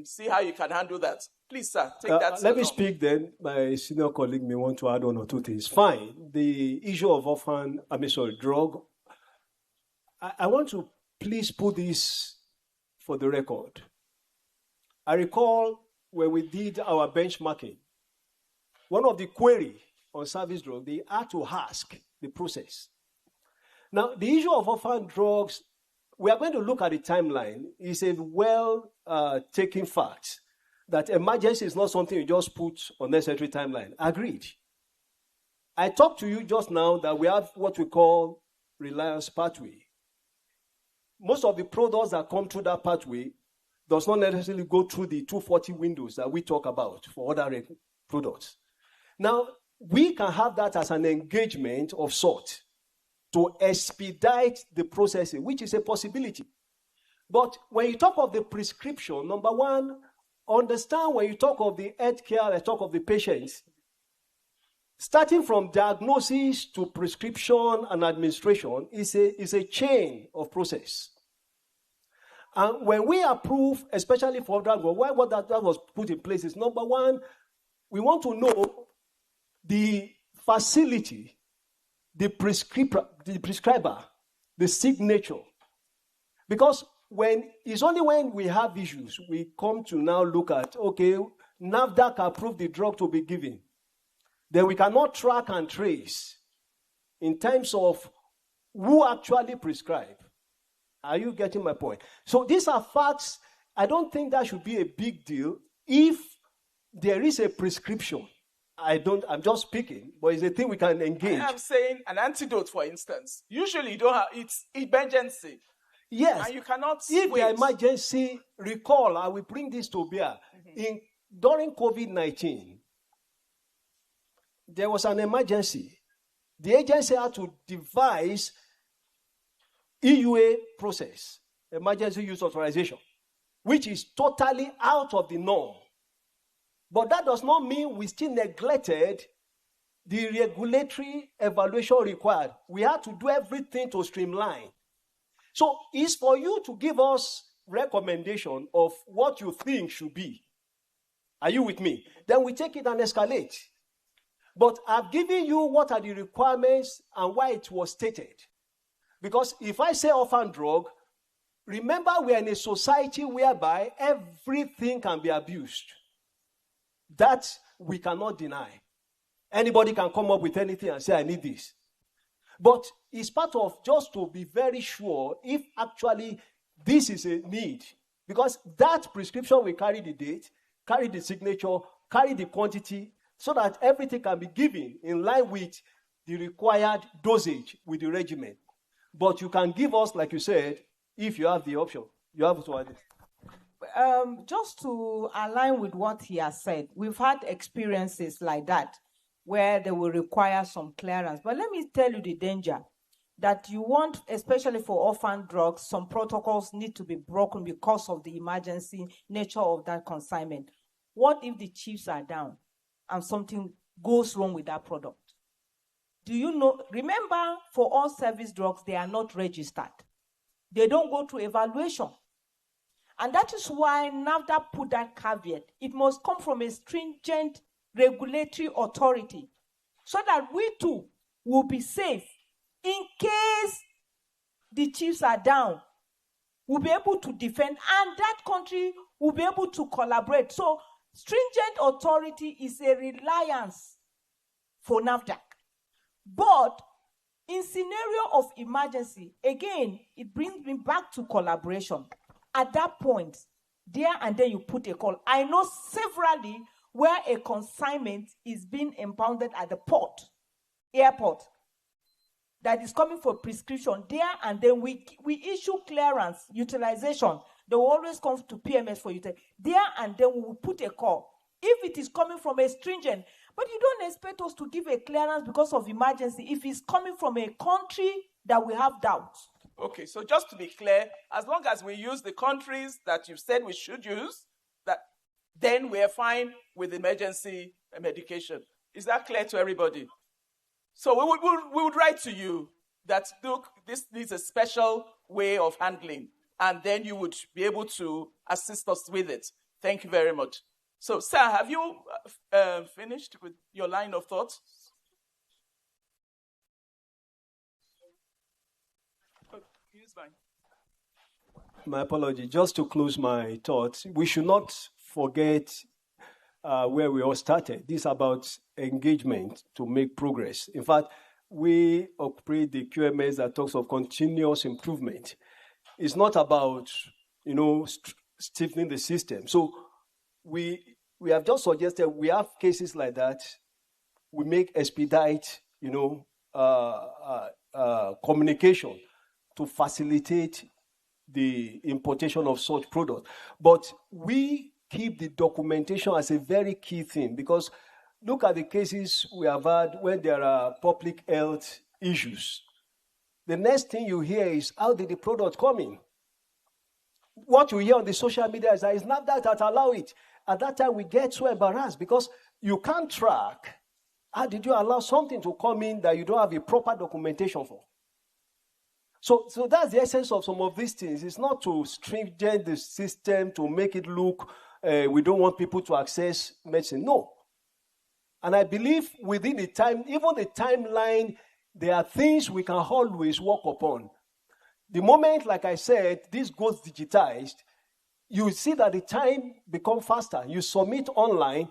S12: see how you can handle that? Please, sir, take that.
S7: Let me speak then. My senior colleague may want to add 1 or 2 things. Fine. The issue of drug. I want to please put this for the record. I recall when we did our benchmarking, one of the query on service drug, they had to ask the process. Now, the issue of orphan drugs, we are going to look at the timeline. It's a well-taken fact that emergency is not something you just put on necessary timeline. Agreed. I talked to you just now that we have what we call reliance pathway. Most of the products that come through that pathway does not necessarily go through the 240 windows that we talk about for other products. Now, we can have that as an engagement of sort to expedite the processing, which is a possibility. But when you talk of the prescription, number one, understand when you talk of the healthcare, I talk of the patients, starting from diagnosis to prescription and administration is a chain of process. And when we approve, especially for drug, why that was put in place is, number one, we want to know the facility, the prescriber, the signature. Because it's only when we have issues, we come to now look at, okay, NAFDAC approved the drug to be given. Then we cannot track and trace in terms of who actually prescribed. Are you getting my point? So these are facts. I don't think that should be a big deal if there is a prescription. I'm just speaking, but it's a thing we can engage.
S12: I'm saying an antidote, for instance. Usually you don't have, it's emergency.
S7: Yes.
S12: And you cannot
S7: if
S12: wait.
S7: the emergency, recall, I will bring this to bear. During COVID-19, there was an emergency. The agency had to devise EUA process, emergency use authorization, which is totally out of the norm. But that does not mean we still neglected the regulatory evaluation required. We had to do everything to streamline. So it's for you to give us recommendation of what you think should be. Are you with me? Then we take it and escalate. But I've given you what are the requirements and why it was stated. Because if I say orphan drug, remember we are in a society whereby everything can be abused. That we cannot deny. Anybody can come up with anything and say, I need this. But it's part of just to be very sure if actually this is a need. Because that prescription will carry the date, carry the signature, carry the quantity, so that everything can be given in line with the required dosage with the regimen. But you can give us, like you said, if you have the option. You have to add it.
S2: Just to align with what he has said, we've had experiences like that where they will require some clearance. But let me tell you the danger that you want, especially for orphan drugs, some protocols need to be broken because of the emergency nature of that consignment. What if the chips are down and something goes wrong with that product? Do you know, remember, for all service drugs, they are not registered. They don't go through evaluation. And that is why NAFDAC put that caveat. It must come from a stringent regulatory authority so that we too will be safe in case the chiefs are down. We'll be able to defend, and that country will be able to collaborate. So stringent authority is a reliance for NAFDAC. But in scenario of emergency, again, it brings me back to collaboration. At that point, there and then you put a call. I know severally where a consignment is being impounded at the airport, that is coming for prescription. There and then we issue clearance, utilization. They will always come to PMS for utilization. There and then we will put a call. If it is coming from a stringent, but you don't expect us to give a clearance because of emergency if it's coming from a country that we have doubts.
S12: Okay, so just to be clear, as long as we use the countries that you've said we should use, then we are fine with emergency medication. Is that clear to everybody? So we would write to you that, look, this needs a special way of handling, and then you would be able to assist us with it. Thank you very much. So, sir, have you finished with your line of thought? Use mine.
S7: My apology. Just to close my thoughts, we should not forget where we all started. This is about engagement to make progress. In fact, we operate the QMS that talks of continuous improvement. It's not about, stiffening the system. So we have just suggested we have cases like that. We make expedite, communication to facilitate the importation of such products. But we keep the documentation as a very key thing, because look at the cases we have had when there are public health issues. The next thing you hear is, how did the product come in? What you hear on the social media is that it's not that allow it. At that time, we get so embarrassed because you can't track. How did you allow something to come in that you don't have a proper documentation for? So that's the essence of some of these things. It's not to stringent the system to make it look, we don't want people to access medicine. No. And I believe within the time, even the timeline, there are things we can always work upon. The moment, like I said, this goes digitized, you see that the time becomes faster. You submit online,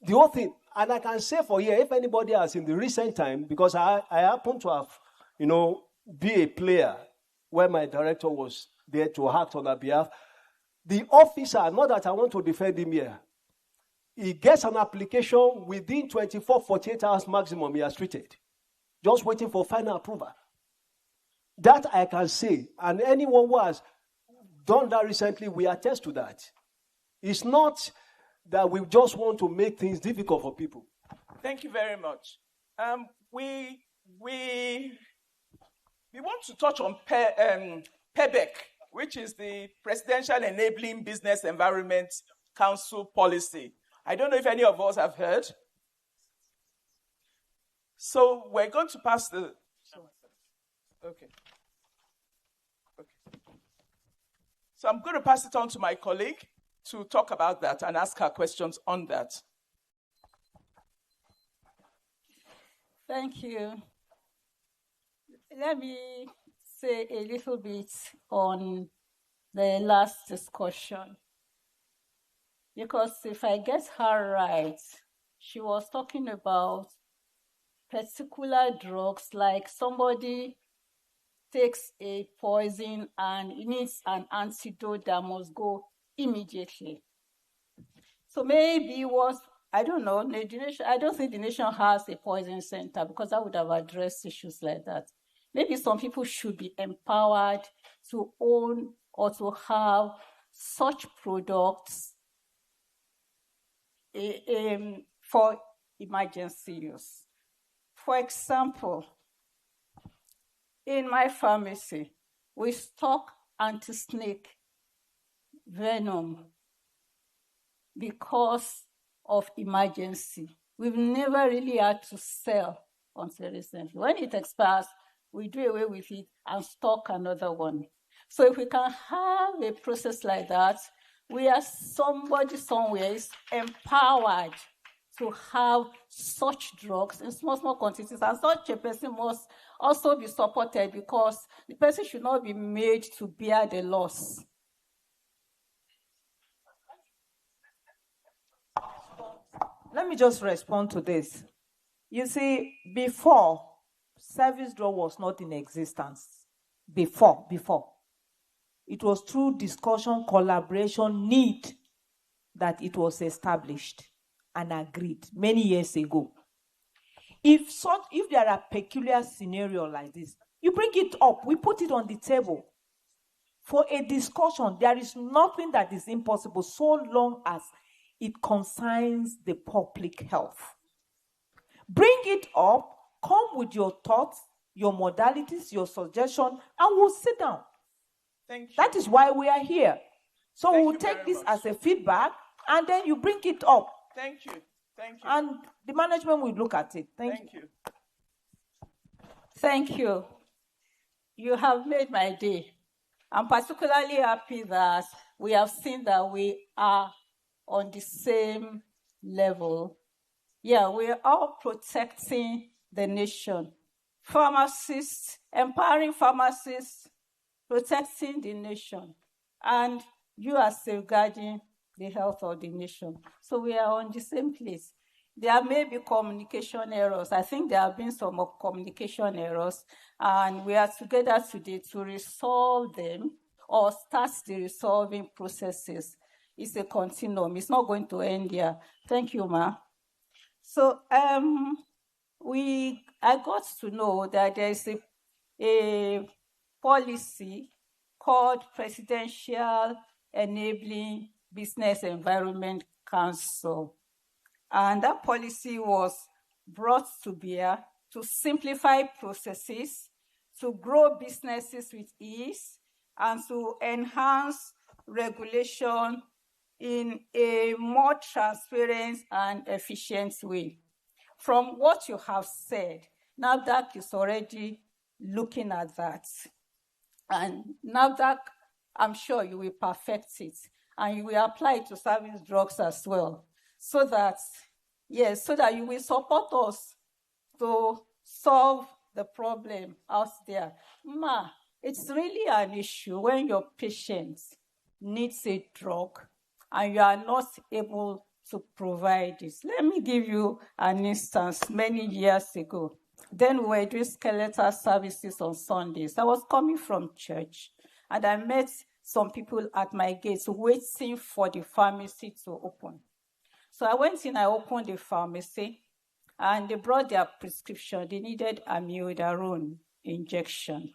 S7: the whole thing. And I can say for here, if anybody has in the recent time, because I happen to have, be a player where my director was there to act on our behalf, the officer, not that I want to defend him here, he gets an application within 24, 48 hours maximum, he has treated. Just waiting for final approval. That I can say, and anyone who has done that recently, we attest to that. It's not that we just want to make things difficult for people.
S12: Thank you very much. We want to touch on PEBEC, which is the Presidential Enabling Business Environment Council policy. I don't know if any of us have heard. So we're going to pass the... Okay. So I'm going to pass it on to my colleague to talk about that and ask her questions on that.
S15: Thank you. Let me say a little bit on the last discussion. Because if I get her right, she was talking about particular drugs, like somebody takes a poison and it needs an antidote that must go immediately. So maybe I don't know, I don't think the nation has a poison center, because I would have addressed issues like that. Maybe some people should be empowered to own or to have such products for emergency use. For example, in my pharmacy, we stock anti-snake venom because of emergency. We've never really had to sell until recently. When it expires, we do away with it and stock another one. So if we can have a process like that, where somebody somewhere is empowered to have such drugs in small, small quantities, and such a person must also be supported because the person should not be made to bear the loss.
S2: Let me just respond to this. You see, before, service drug was not in existence. Before. It was through discussion, collaboration, need that it was established and agreed many years ago. If there are peculiar scenarios like this, you bring it up, we put it on the table for a discussion. There is nothing that is impossible so long as it concerns the public health. Bring it up, come with your thoughts, your modalities, your suggestion, and we'll sit down.
S12: Thank you.
S2: That is why we are here. So we'll take this as a feedback, and then you bring it up.
S12: Thank you.
S2: And the management will look at it. Thank you.
S15: Thank you. You have made my day. I'm particularly happy that we have seen that we are on the same level. Yeah, we are all protecting the nation. Pharmacists, empowering pharmacists, protecting the nation. And you are safeguarding the health of the nation. So we are on the same place. There may be communication errors. I think there have been some communication errors, and we are together today to resolve them or start the resolving processes. It's a continuum. It's not going to end here. Thank you, Ma. So I got to know that there is a policy called Presidential Enabling Business Environment Council. And that policy was brought to bear to simplify processes, to grow businesses with ease, and to enhance regulation in a more transparent and efficient way. From what you have said, NAFDAC is already looking at that. And NAFDAC, I'm sure you will perfect it, and you will apply it to service drugs as well. So that you will support us to solve the problem out there. Ma, it's really an issue when your patient needs a drug and you are not able to provide it. Let me give you an instance. Many years ago, then we were doing skeletal services on Sundays. I was coming from church, and I met some people at my gates waiting for the pharmacy to open. So I went in, I opened the pharmacy, and they brought their prescription. They needed amiodarone injection.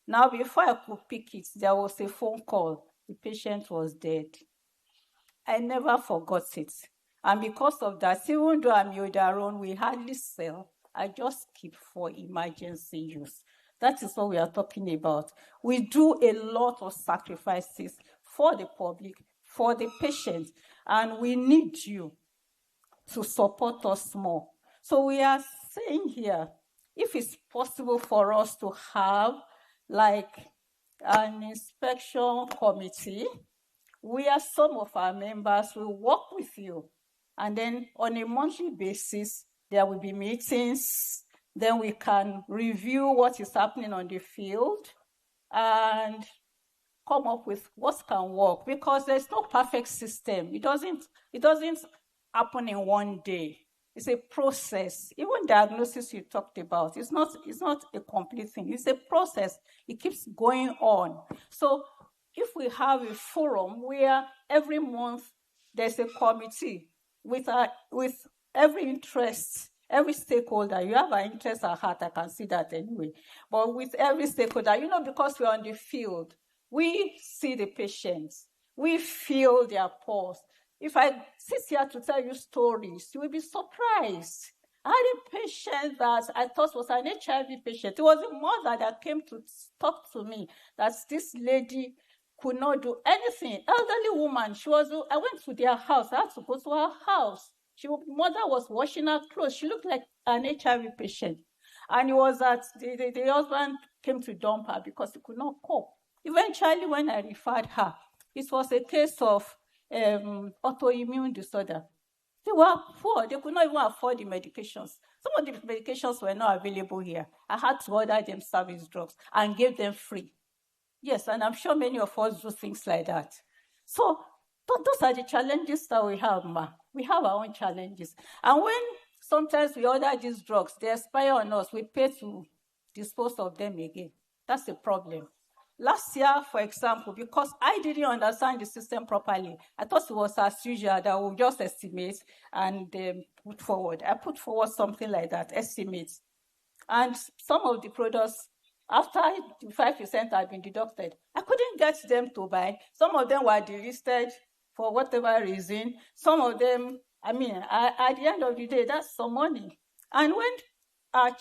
S15: Now, before I could pick it, there was a phone call. The patient was dead. I never forgot it. And because of that, even though amiodarone we hardly sell, I just keep for emergency use. That is what we are talking about. We do a lot of sacrifices for the public, for the patient, and we need you to support us more. So we are saying here, if it's possible for us to have like an inspection committee where some of our members will work with you, and then on a monthly basis, there will be meetings, then we can review what is happening on the field and come up with what can work, because there's no perfect system. It doesn't happen in one day. It's a process. Even diagnosis you talked about, it's not a complete thing. It's a process. It keeps going on. So if we have a forum where every month there's a committee with every interest, every stakeholder, you have an interest at heart, I can see that anyway. But with every stakeholder, because we're on the field, we see the patients, we feel their pulse. If I sit here to tell you stories, you will be surprised. I had a patient that I thought was an HIV patient. It was a mother that came to talk to me that this lady could not do anything. Elderly woman, I went to their house. I had to go to her house. Mother was washing her clothes. She looked like an HIV patient. And it was that the husband came to dump her because he could not cope. Eventually, when I referred her, it was a case of autoimmune disorder. They were poor. They could not even afford the medications. Some of the medications were not available here. I had to order them service drugs and give them free. Yes, and I'm sure many of us do things like that. So those are the challenges that we have, ma. We have our own challenges. And when sometimes we order these drugs, they expire on us, we pay to dispose of them again. That's a problem. Last year, for example, because I didn't understand the system properly, I thought it was as usual that we just estimate and put forward. I put forward something like that, estimates. And some of the products, after 5% had been deducted, I couldn't get them to buy. Some of them were delisted for whatever reason. Some of them, at the end of the day, that's some money. And when our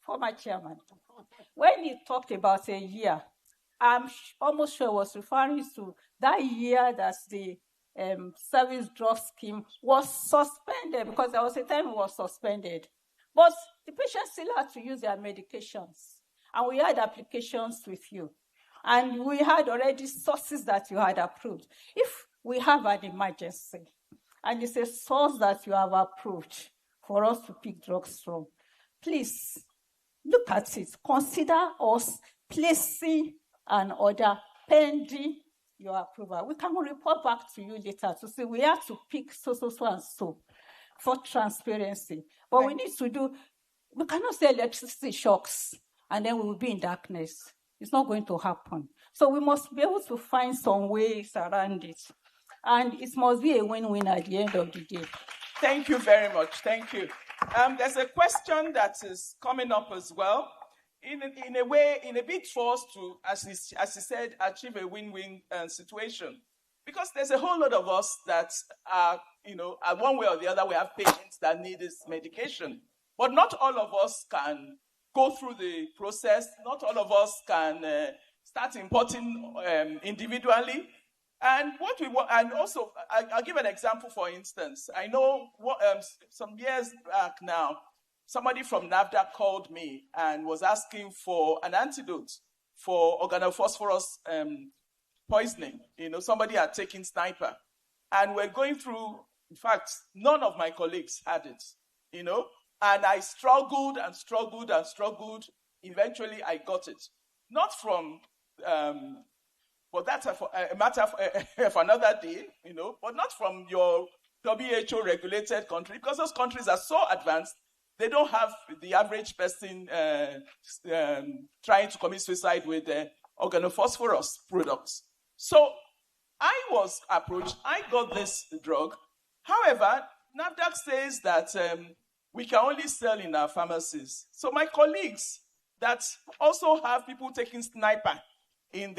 S15: former chairman, when he talked about a year, I'm almost sure was referring to that year that the service drug scheme was suspended, because there was a time it was suspended. But the patients still had to use their medications. And we had applications with you. And we had already sources that you had approved. If we have an emergency, and it's a source that you have approved for us to pick drugs from, please look at it. Consider us placing an order pending your approval. We can report back to you later to say we have to pick so and so for transparency. But we need to we cannot say electricity shocks and then we will be in darkness. It's not going to happen. So we must be able to find some ways around it. And it must be a win-win at the end of the day.
S12: Thank you very much. Thank you. There's a question that is coming up as well. In a way, in a bid for us to, as he said, achieve a win-win situation. Because there's a whole lot of us that are, one way or the other, we have patients that need this medication. But not all of us can go through the process. Not all of us can start importing individually. And what we want, and also, I'll give an example, for instance. I know some years back now, somebody from NAFDAC called me and was asking for an antidote for organophosphorus poisoning. Somebody had taken sniper. And we're going through, in fact, none of my colleagues had it, And I struggled and struggled and struggled. Eventually, I got it. Not from... but that's a matter for another day, but not from your WHO regulated country, because those countries are so advanced, they don't have the average person trying to commit suicide with organophosphorus products. So I was approached, I got this drug. However, NAFDAC says that we can only sell in our pharmacies. So my colleagues that also have people taking sniper in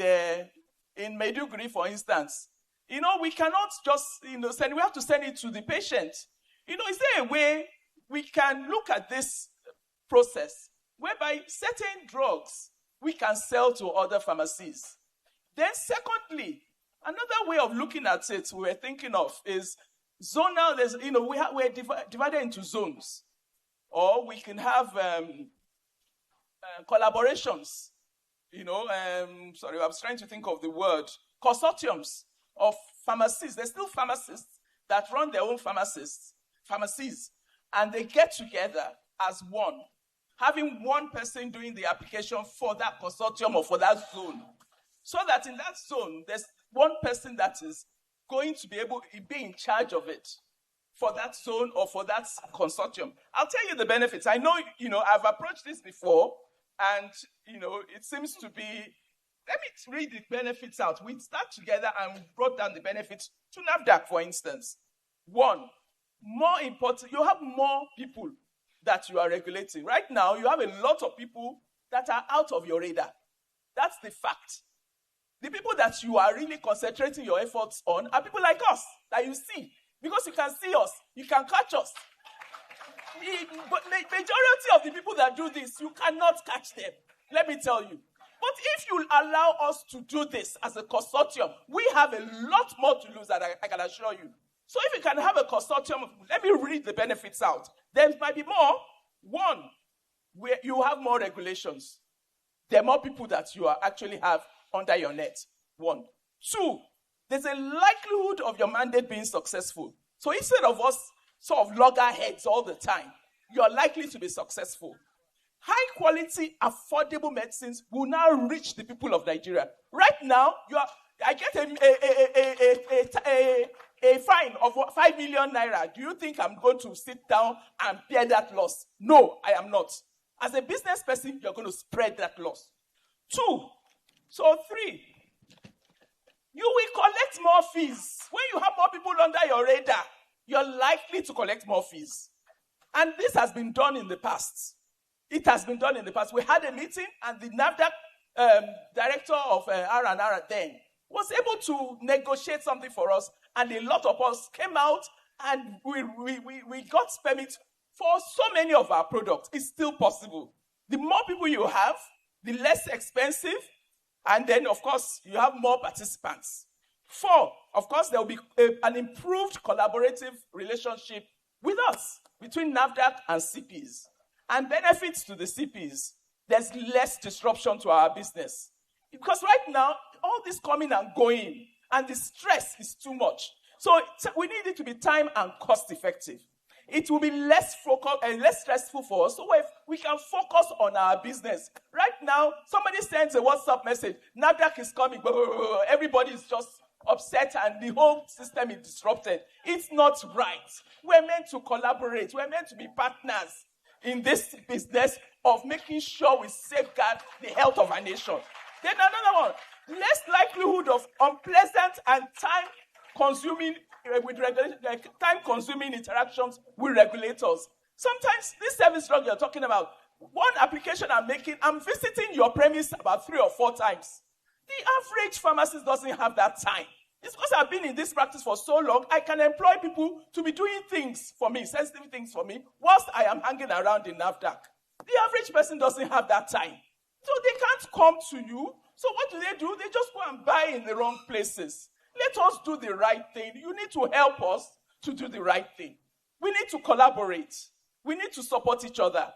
S12: Maiduguri, for instance, we cannot just, send, we have to send it to the patient. Is there a way we can look at this process whereby certain drugs we can sell to other pharmacies? Then secondly, another way of looking at it we were thinking of is zonal. There's, we're divided into zones, or we can have collaborations. Sorry, I was trying to think of the word, consortiums of pharmacies. There's still pharmacists that run their own pharmacies, and they get together as one, having one person doing the application for that consortium or for that zone, so that in that zone, there's one person that is going to be in charge of it for that zone or for that consortium. I'll tell you the benefits. I know, I've approached this before, and, it seems to be, let me read the benefits out. We start together and we brought down the benefits to NAFDAC, for instance. One, more important, you have more people that you are regulating. Right now, you have a lot of people that are out of your radar. That's the fact. The people that you are really concentrating your efforts on are people like us that you see. Because you can see us, you can catch us. But the majority of the people that do this, you cannot catch them. Let me tell you. But if you allow us to do this as a consortium, we have a lot more to lose, that I can assure you. So if you can have a consortium, let me read the benefits out. There might be more. One, where you have more regulations. the more people that you actually have under your net. 1. 2, there's a likelihood of your mandate being successful. So instead of us sort of loggerheads all the time, you're likely to be successful. High quality, affordable medicines will now reach the people of Nigeria. Right now, I get a fine of 5 million naira. Do you think I'm going to sit down and bear that loss? No, I am not. As a business person, you're going to spread that loss. 3, you will collect more fees. When you have more people under your radar, you're likely to collect more fees. And this has been done in the past. It has been done in the past. We had a meeting, and the NAFDAC director of R&R then was able to negotiate something for us, and a lot of us came out, and we got permits for so many of our products. It's still possible. The more people you have, the less expensive, and then, of course, you have more participants. 4, of course, there will be an improved collaborative relationship with us, between NAFDAC and CPs. And benefits to the CPs, there's less disruption to our business. Because right now, all this coming and going, and the stress is too much. So we need it to be time and cost effective. It will be less stressful for us, so we can focus on our business. Right now, somebody sends a WhatsApp message, NAFDAC is coming, everybody is just upset and the whole system is disrupted. It's not right. We're meant to collaborate. We're meant to be partners in this business of making sure we safeguard the health of our nation. Then another one, less likelihood of unpleasant and time-consuming interactions with regulators. Sometimes this service drug you're talking about, one application I'm making, I'm visiting your premise about 3 or 4 times. The average pharmacist doesn't have that time. It's because I've been in this practice for so long, I can employ people to be doing things for me, sensitive things for me, whilst I am hanging around in NAFDAC. The average person doesn't have that time. So they can't come to you. So what do? They just go and buy in the wrong places. Let us do the right thing. You need to help us to do the right thing. We need to collaborate. We need to support each other.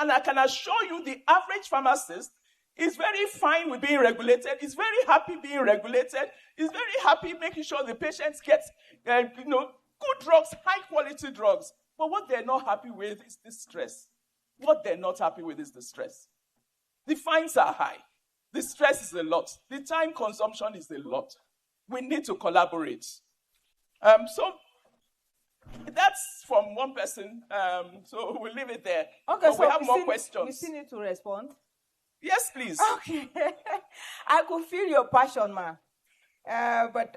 S12: And I can assure you the average pharmacist is very fine with being regulated. He's very happy being regulated. He's very happy making sure the patients get good drugs, high-quality drugs. But what they're not happy with is the stress. What they're not happy with is the stress. The fines are high. The stress is a lot. The time consumption is a lot. We need to collaborate. So that's from one person. So we'll leave it there.
S2: Okay,
S12: but
S2: so
S12: we have more questions.
S2: We still need to respond.
S12: Yes, please.
S2: Okay. I could feel your passion, ma. But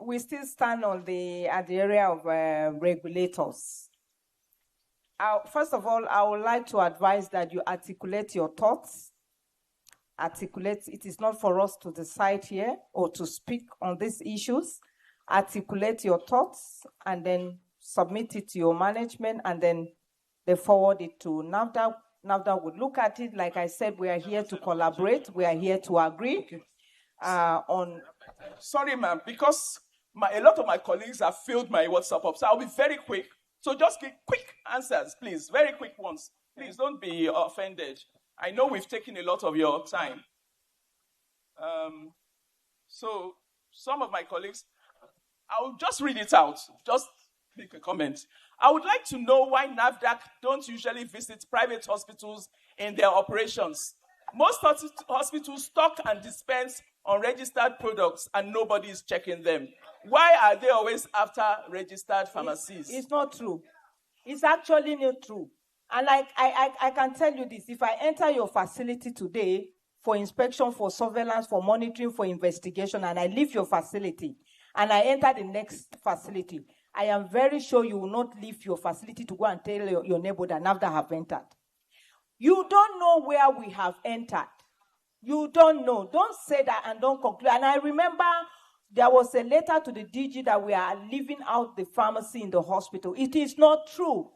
S2: we still stand at the area of regulators. First of all, I would like to advise that you articulate your thoughts. It is not for us to decide here or to speak on these issues. Articulate your thoughts and then submit it to your management, and then they forward it to NAFDAC. NAFDAC would look at it. Like I said, we are here to collaborate. We are here to agree on.
S12: Sorry, ma'am, because a lot of my colleagues have filled my WhatsApp up, so I'll be very quick. So just give quick answers, please. Very quick ones. Please don't be offended. I know we've taken a lot of your time. So some of my colleagues, I'll just read it out. Just make a comment. I would like to know why NAFDAC don't usually visit private hospitals in their operations. Most hospitals stock and dispense unregistered products and nobody is checking them. Why are they always after registered pharmacies?
S2: It's not true. It's actually not true. And I can tell you this. If I enter your facility today for inspection, for surveillance, for monitoring, for investigation, and I leave your facility, and I enter the next facility, I am very sure you will not leave your facility to go and tell your neighbor that NAFDAC have entered. You don't know where we have entered. You don't know. Don't say that and don't conclude. And I remember there was a letter to the DG that we are leaving out the pharmacy in the hospital. It is not true.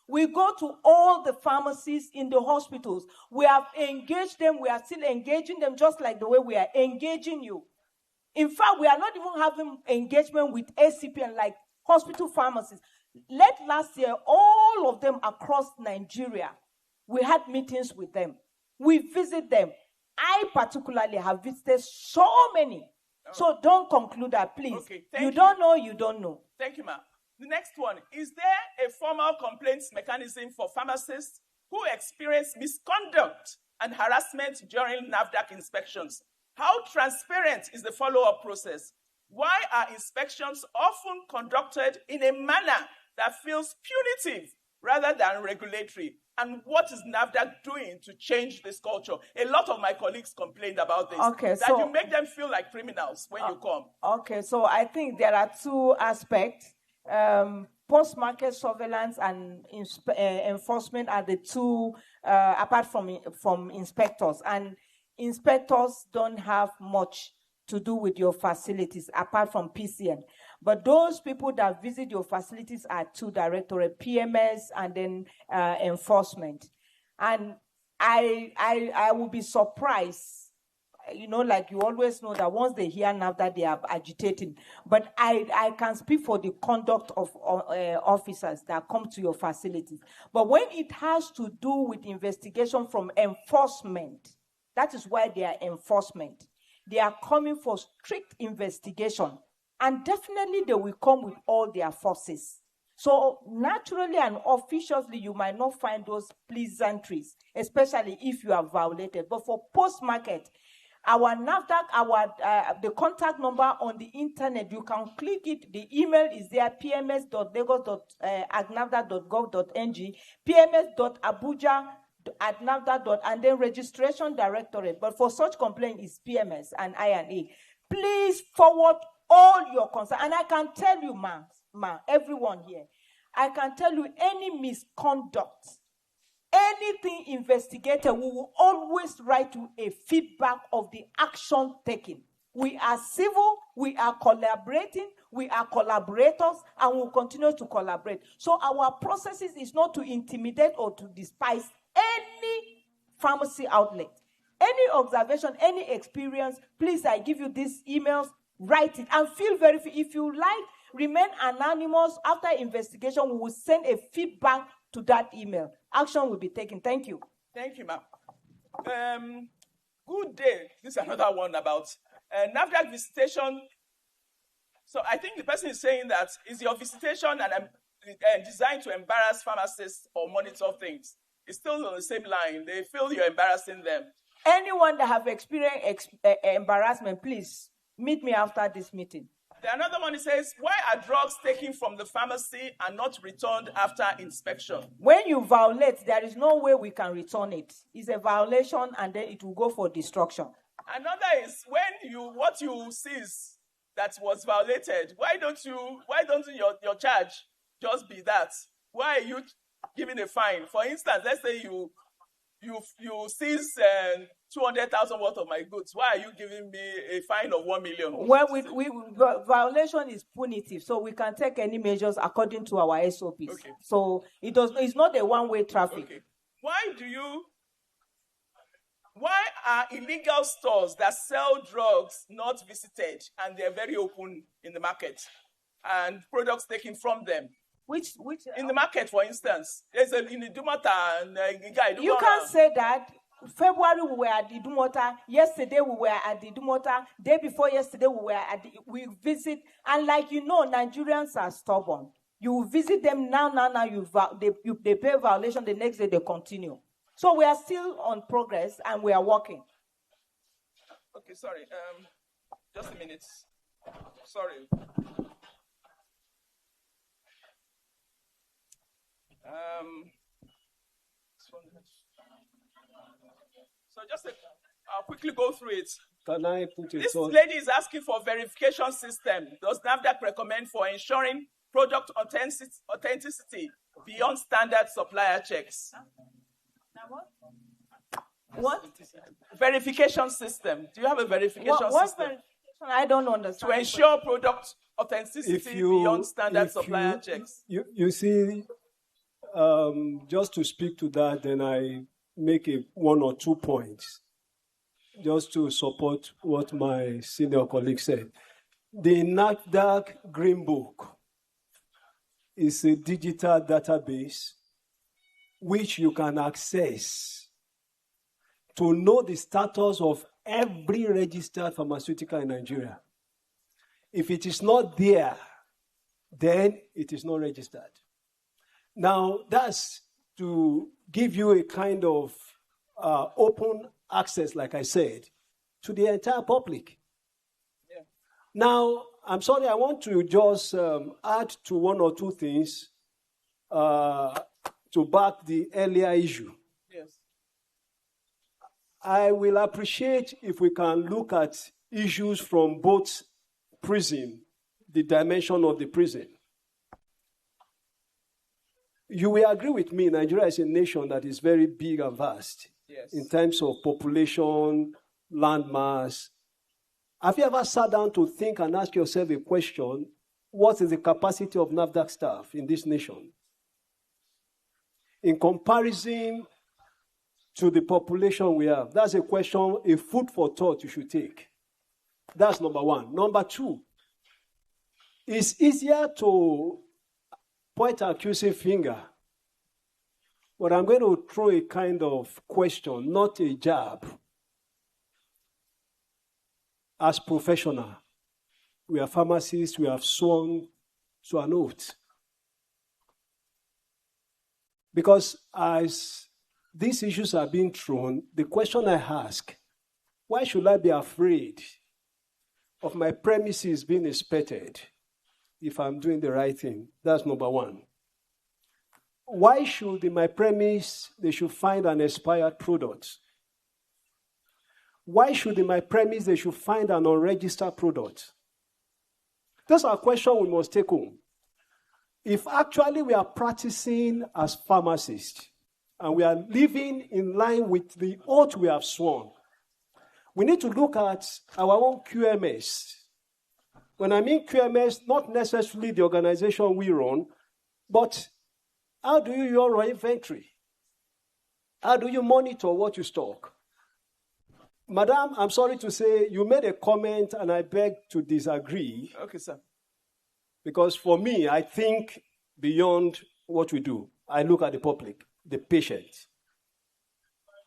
S2: We go to all the pharmacies in the hospitals. We have engaged them. We are still engaging them just like the way we are engaging you. In fact, we are not even having engagement with Acpn like hospital pharmacies. Last year, all of them across Nigeria, we had meetings with them. We visit them. I particularly have visited so many. So don't conclude that, please.
S12: Okay,
S2: you don't know, you don't know.
S12: Thank you, ma'am. The next one, is there a formal complaints mechanism for pharmacists who experience misconduct and harassment during NAFDAC inspections? How transparent is the follow-up process? Why are inspections often conducted in a manner that feels punitive rather than regulatory? And what is NAFDAC doing to change this culture? A lot of my colleagues complained about this.
S2: Okay,
S12: that
S2: so
S12: you make them feel like criminals when you come.
S2: Okay, so I think there are two aspects. Post-market surveillance and enforcement are the two, apart from inspectors. And inspectors don't have much to do with your facilities, apart from PCN. But those people that visit your facilities are two directorate, PMS and then enforcement. And I will be surprised, like you always know that once they hear now that they are agitating. But I can speak for the conduct of officers that come to your facilities. But when it has to do with investigation from enforcement, that is why they are enforcement. They are coming for strict investigation. And definitely they will come with all their forces. So naturally and officiously, you might not find those pleasantries, especially if you are violated. But for post-market, our NAFDAC, the contact number on the internet, you can click it. The email is there, pms.lagos.agnafdac.gov.ng, pms.abuja@nafdac. And then registration directorate. But for such complaint, it's PMS and I&A. Please forward all your concerns. And I can tell you, ma, everyone here, I can tell you any misconduct, anything investigated, we will always write you a feedback of the action taken. We are civil, we are collaborating, we are collaborators, and we'll continue to collaborate. So our processes is not to intimidate or to despise any pharmacy outlet. Any observation, any experience, please, I give you these emails, write it, and feel very free. If you like, remain anonymous. After investigation, we will send a feedback to that email. Action will be taken. Thank you.
S12: Thank you, ma'am. Good day. This is another one about NAFDAC visitation. So I think the person is saying that is your visitation and designed to embarrass pharmacists or monitor things. It's still on the same line. They feel you're embarrassing them.
S2: Anyone that have experienced embarrassment, please meet me after this meeting.
S12: Another one, it says, why are drugs taken from the pharmacy and not returned after inspection?
S2: When you violate, there is no way we can return it. It's a violation and then it will go for destruction.
S12: Another is when what you seize that was violated, why don't your charge just be that? Why are you giving a fine? For instance, let's say you seize 200,000 worth of my goods. Why are you giving me a fine of 1 million?
S2: Well, violation is punitive, so we can take any measures according to our SOPs. Okay. So it's not a one-way traffic.
S12: Okay. Why are illegal stores that sell drugs not visited and they're very open in the market and products taken from them?
S2: Which
S12: in the market, for instance, there's in the Dumata and Ikeja.
S2: You can't say that. February we were at the Dumota. Yesterday we were at the Dumota. Day before yesterday we visit. And like you know, Nigerians are stubborn. You visit them now. They pay violation. The next day they continue. So we are still on progress and we are working.
S12: Okay, sorry. Just a minute. Sorry. So I'll quickly go through it.
S7: Can I put it
S12: This
S7: on?
S12: lady is asking for a verification system. Does NAFDAC recommend for ensuring product authenticity beyond standard supplier checks?
S2: What?
S12: Verification system. Do you have a verification system?
S2: Verification? I don't understand.
S12: To ensure product authenticity beyond standard supplier checks.
S7: You see, just to speak to that, then I make one or 2 points just to support what my senior colleague said. The NAFDAC Green Book is a digital database which you can access to know the status of every registered pharmaceutical in Nigeria. If it is not there, then it is not registered. Now, that's to give you a kind of open access, like I said, to the entire public. Yeah. Now, I'm sorry, I want to just add to one or two things to back the earlier issue.
S12: Yes.
S7: I will appreciate if we can look at issues from both prism, the dimension of the prism. You will agree with me, Nigeria is a nation that is very big and vast. Yes. In terms of population, land mass. Have you ever sat down to think and ask yourself a question, what is the capacity of NAFDAC staff in this nation? In comparison to the population we have, that's a question, a food for thought you should take. That's number one. Number two, it's easier to point an accusing finger, but I'm going to throw a kind of question, not a jab. As professional, we are pharmacists, we have sworn to an oath. Because as these issues are being thrown, the question I ask, why should I be afraid of my premises being inspected if I'm doing the right thing? That's number one. Why should in my premise they should find an expired product? Why should in my premise they should find an unregistered product? That's a question we must take home. If actually we are practicing as pharmacists and we are living in line with the oath we have sworn, we need to look at our own QMS. When I mean QMS, not necessarily the organization we run, but how do you run your inventory? How do you monitor what you stock? Madam, I'm sorry to say, you made a comment and I beg to disagree.
S12: Okay, sir.
S7: Because for me, I think beyond what we do. I look at the public, the patient.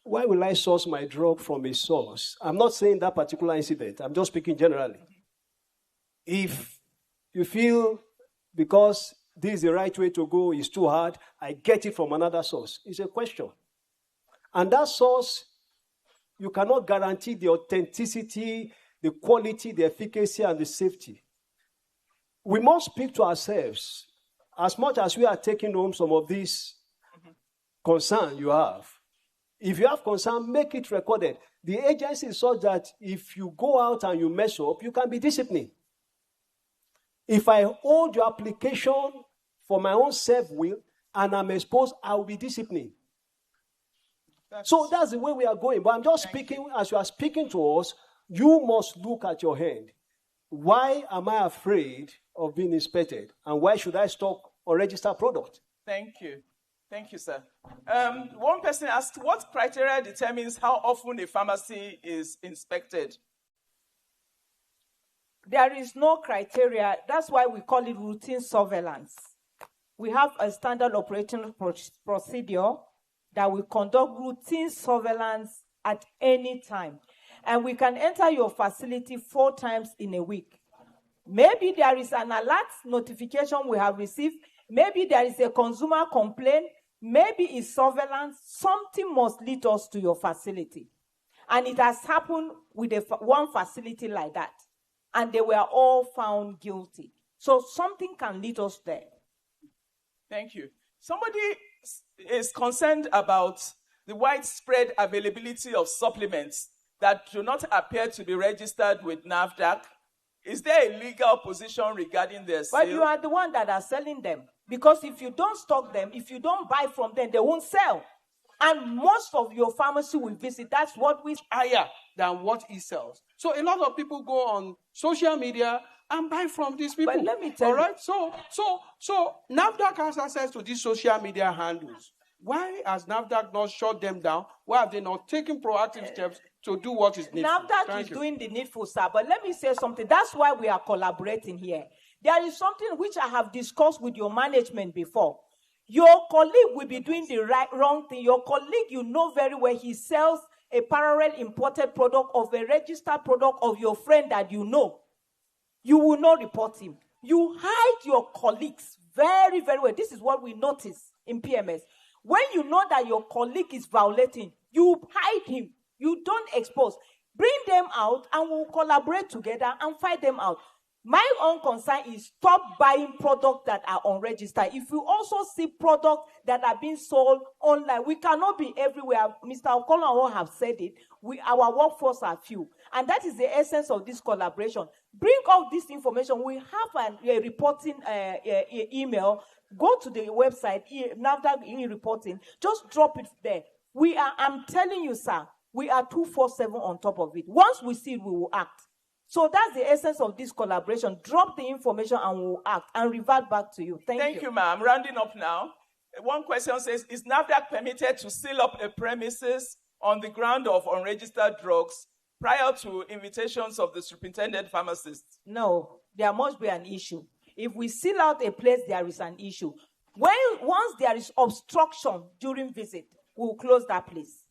S7: Why will I source my drug from a source? I'm not saying that particular incident. I'm just speaking generally. If you feel because this is the right way to go, it's too hard, I get it from another source. It's a question. And that source, you cannot guarantee the authenticity, the quality, the efficacy, and the safety. We must speak to ourselves. As much as we are taking home some of these concerns you have, if you have concern, make it recorded. The agency is such that if you go out and you mess up, you can be disciplined. If I hold your application for my own self-will and I'm exposed, I will be disciplined. So that's the way we are going. But I'm just speaking, as you are speaking to us, you must look at your hand. Why am I afraid of being inspected? And why should I stock unregistered product?
S12: Thank you. Thank you, sir. One person asked, what criteria determines how often a pharmacy is inspected?
S2: There is no criteria. That's why we call it routine surveillance. We have a standard operating procedure that we conduct routine surveillance at any time. And we can enter your facility 4 times in a week. Maybe there is an alert notification we have received. Maybe there is a consumer complaint. Maybe it's surveillance. Something must lead us to your facility. And it has happened with one facility like that. And they were all found guilty. So something can lead us there.
S12: Thank you. Somebody is concerned about the widespread availability of supplements that do not appear to be registered with NAFDAC. Is there a legal position regarding their sale?
S2: But you are the one that are selling them. Because if you don't stock them, if you don't buy from them, they won't sell. And most of your pharmacy will visit. That's what we...
S9: higher than what he sells. So a lot of people go on social media and buy from these people.
S2: But let me tell you.
S9: All right? So NAFDAC has access to these social media handles. Why has NAFDAC not shut them down? Why have they not taken proactive steps to do what is needful?
S2: NAFDAC is doing the needful, sir. But let me say something. That's why we are collaborating here. There is something which I have discussed with your management before. Your colleague will be doing the wrong thing. Your colleague, you know very well, he sells a parallel imported product of a registered product of your friend that you know, you will not report him. You hide your colleagues very, very well. This is what we notice in PMS. When you know that your colleague is violating, you hide him. You don't expose. Bring them out and we'll collaborate together and fight them out. My own concern is stop buying products that are unregistered. If you also see products that are being sold online, we cannot be everywhere. Mr. Okolonwo have said it. Our workforce are few. And that is the essence of this collaboration. Bring all this information. We have a reporting email. Go to the website, NAFDAC e-reporting. Just drop it there. I'm telling you, sir, we are 24/7 on top of it. Once we see it, we will act. So that's the essence of this collaboration. Drop the information and we'll act and revert back to you. Thank you,
S12: ma'am. Rounding up now. One question says, is NAFDAC permitted to seal up a premises on the ground of unregistered drugs prior to invitations of the superintendent pharmacist?
S2: No, there must be an issue. If we seal out a place, there is an issue. Once there is obstruction during visit, we'll close that place.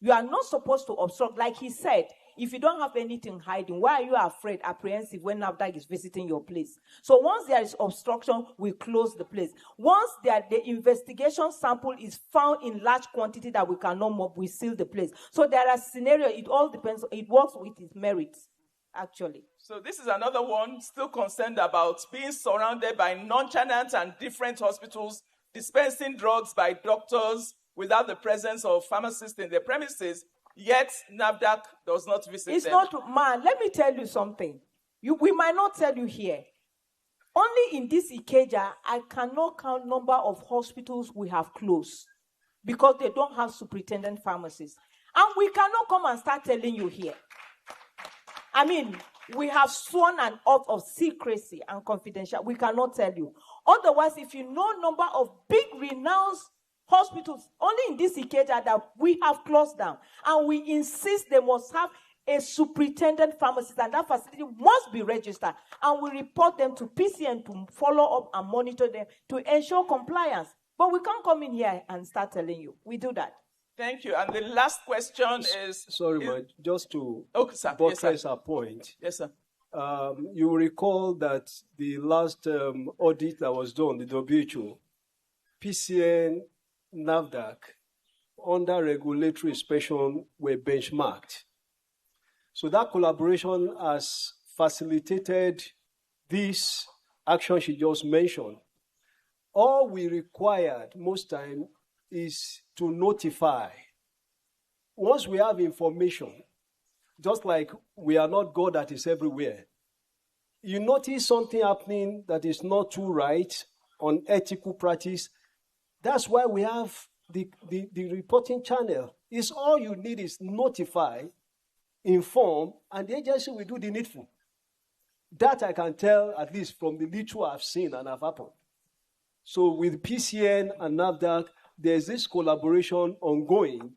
S2: You are not supposed to obstruct. Like he said, if you don't have anything hiding, why are you afraid, apprehensive when NAFDAC is visiting your place? So once there is obstruction, we close the place. Once the investigation sample is found in large quantity that we cannot move, we seal the place. So there are scenarios, it all depends, it works with its merits, actually.
S12: So this is another one still concerned about being surrounded by nonchalant and different hospitals, dispensing drugs by doctors without the presence of pharmacists in their premises, yet NAFDAC does not visit
S2: it's
S12: them.
S2: Man, let me tell you something. We might not tell you here. Only in this Ikeja, I cannot count number of hospitals we have closed because they don't have superintendent pharmacists. And we cannot come and start telling you here. I mean, we have sworn an oath of secrecy and confidentiality. We cannot tell you. Otherwise, if you know number of big renowned hospitals, only in this Ikeja that we have closed down, and we insist they must have a superintendent pharmacist, and that facility must be registered, and we report them to PCN to follow up and monitor them to ensure compliance. But we can't come in here and start telling you. We do that.
S12: Thank you. And the last question is...
S7: Sorry, man, just to
S12: buttress
S7: yes, our point.
S12: Yes, sir.
S7: You recall that the last audit that was done, the WHO, PCN, NAFDAC, under regulatory inspection, were benchmarked. So that collaboration has facilitated this action she just mentioned. All we required most time is to notify. Once we have information, just like we are not God that is everywhere, you notice something happening that is not too right on ethical practice, that's why we have the reporting channel. It's all you need is notify, inform, and the agency will do the needful. That I can tell, at least from the little I've seen and have happened. So with PCN and NAFDAC, there's this collaboration ongoing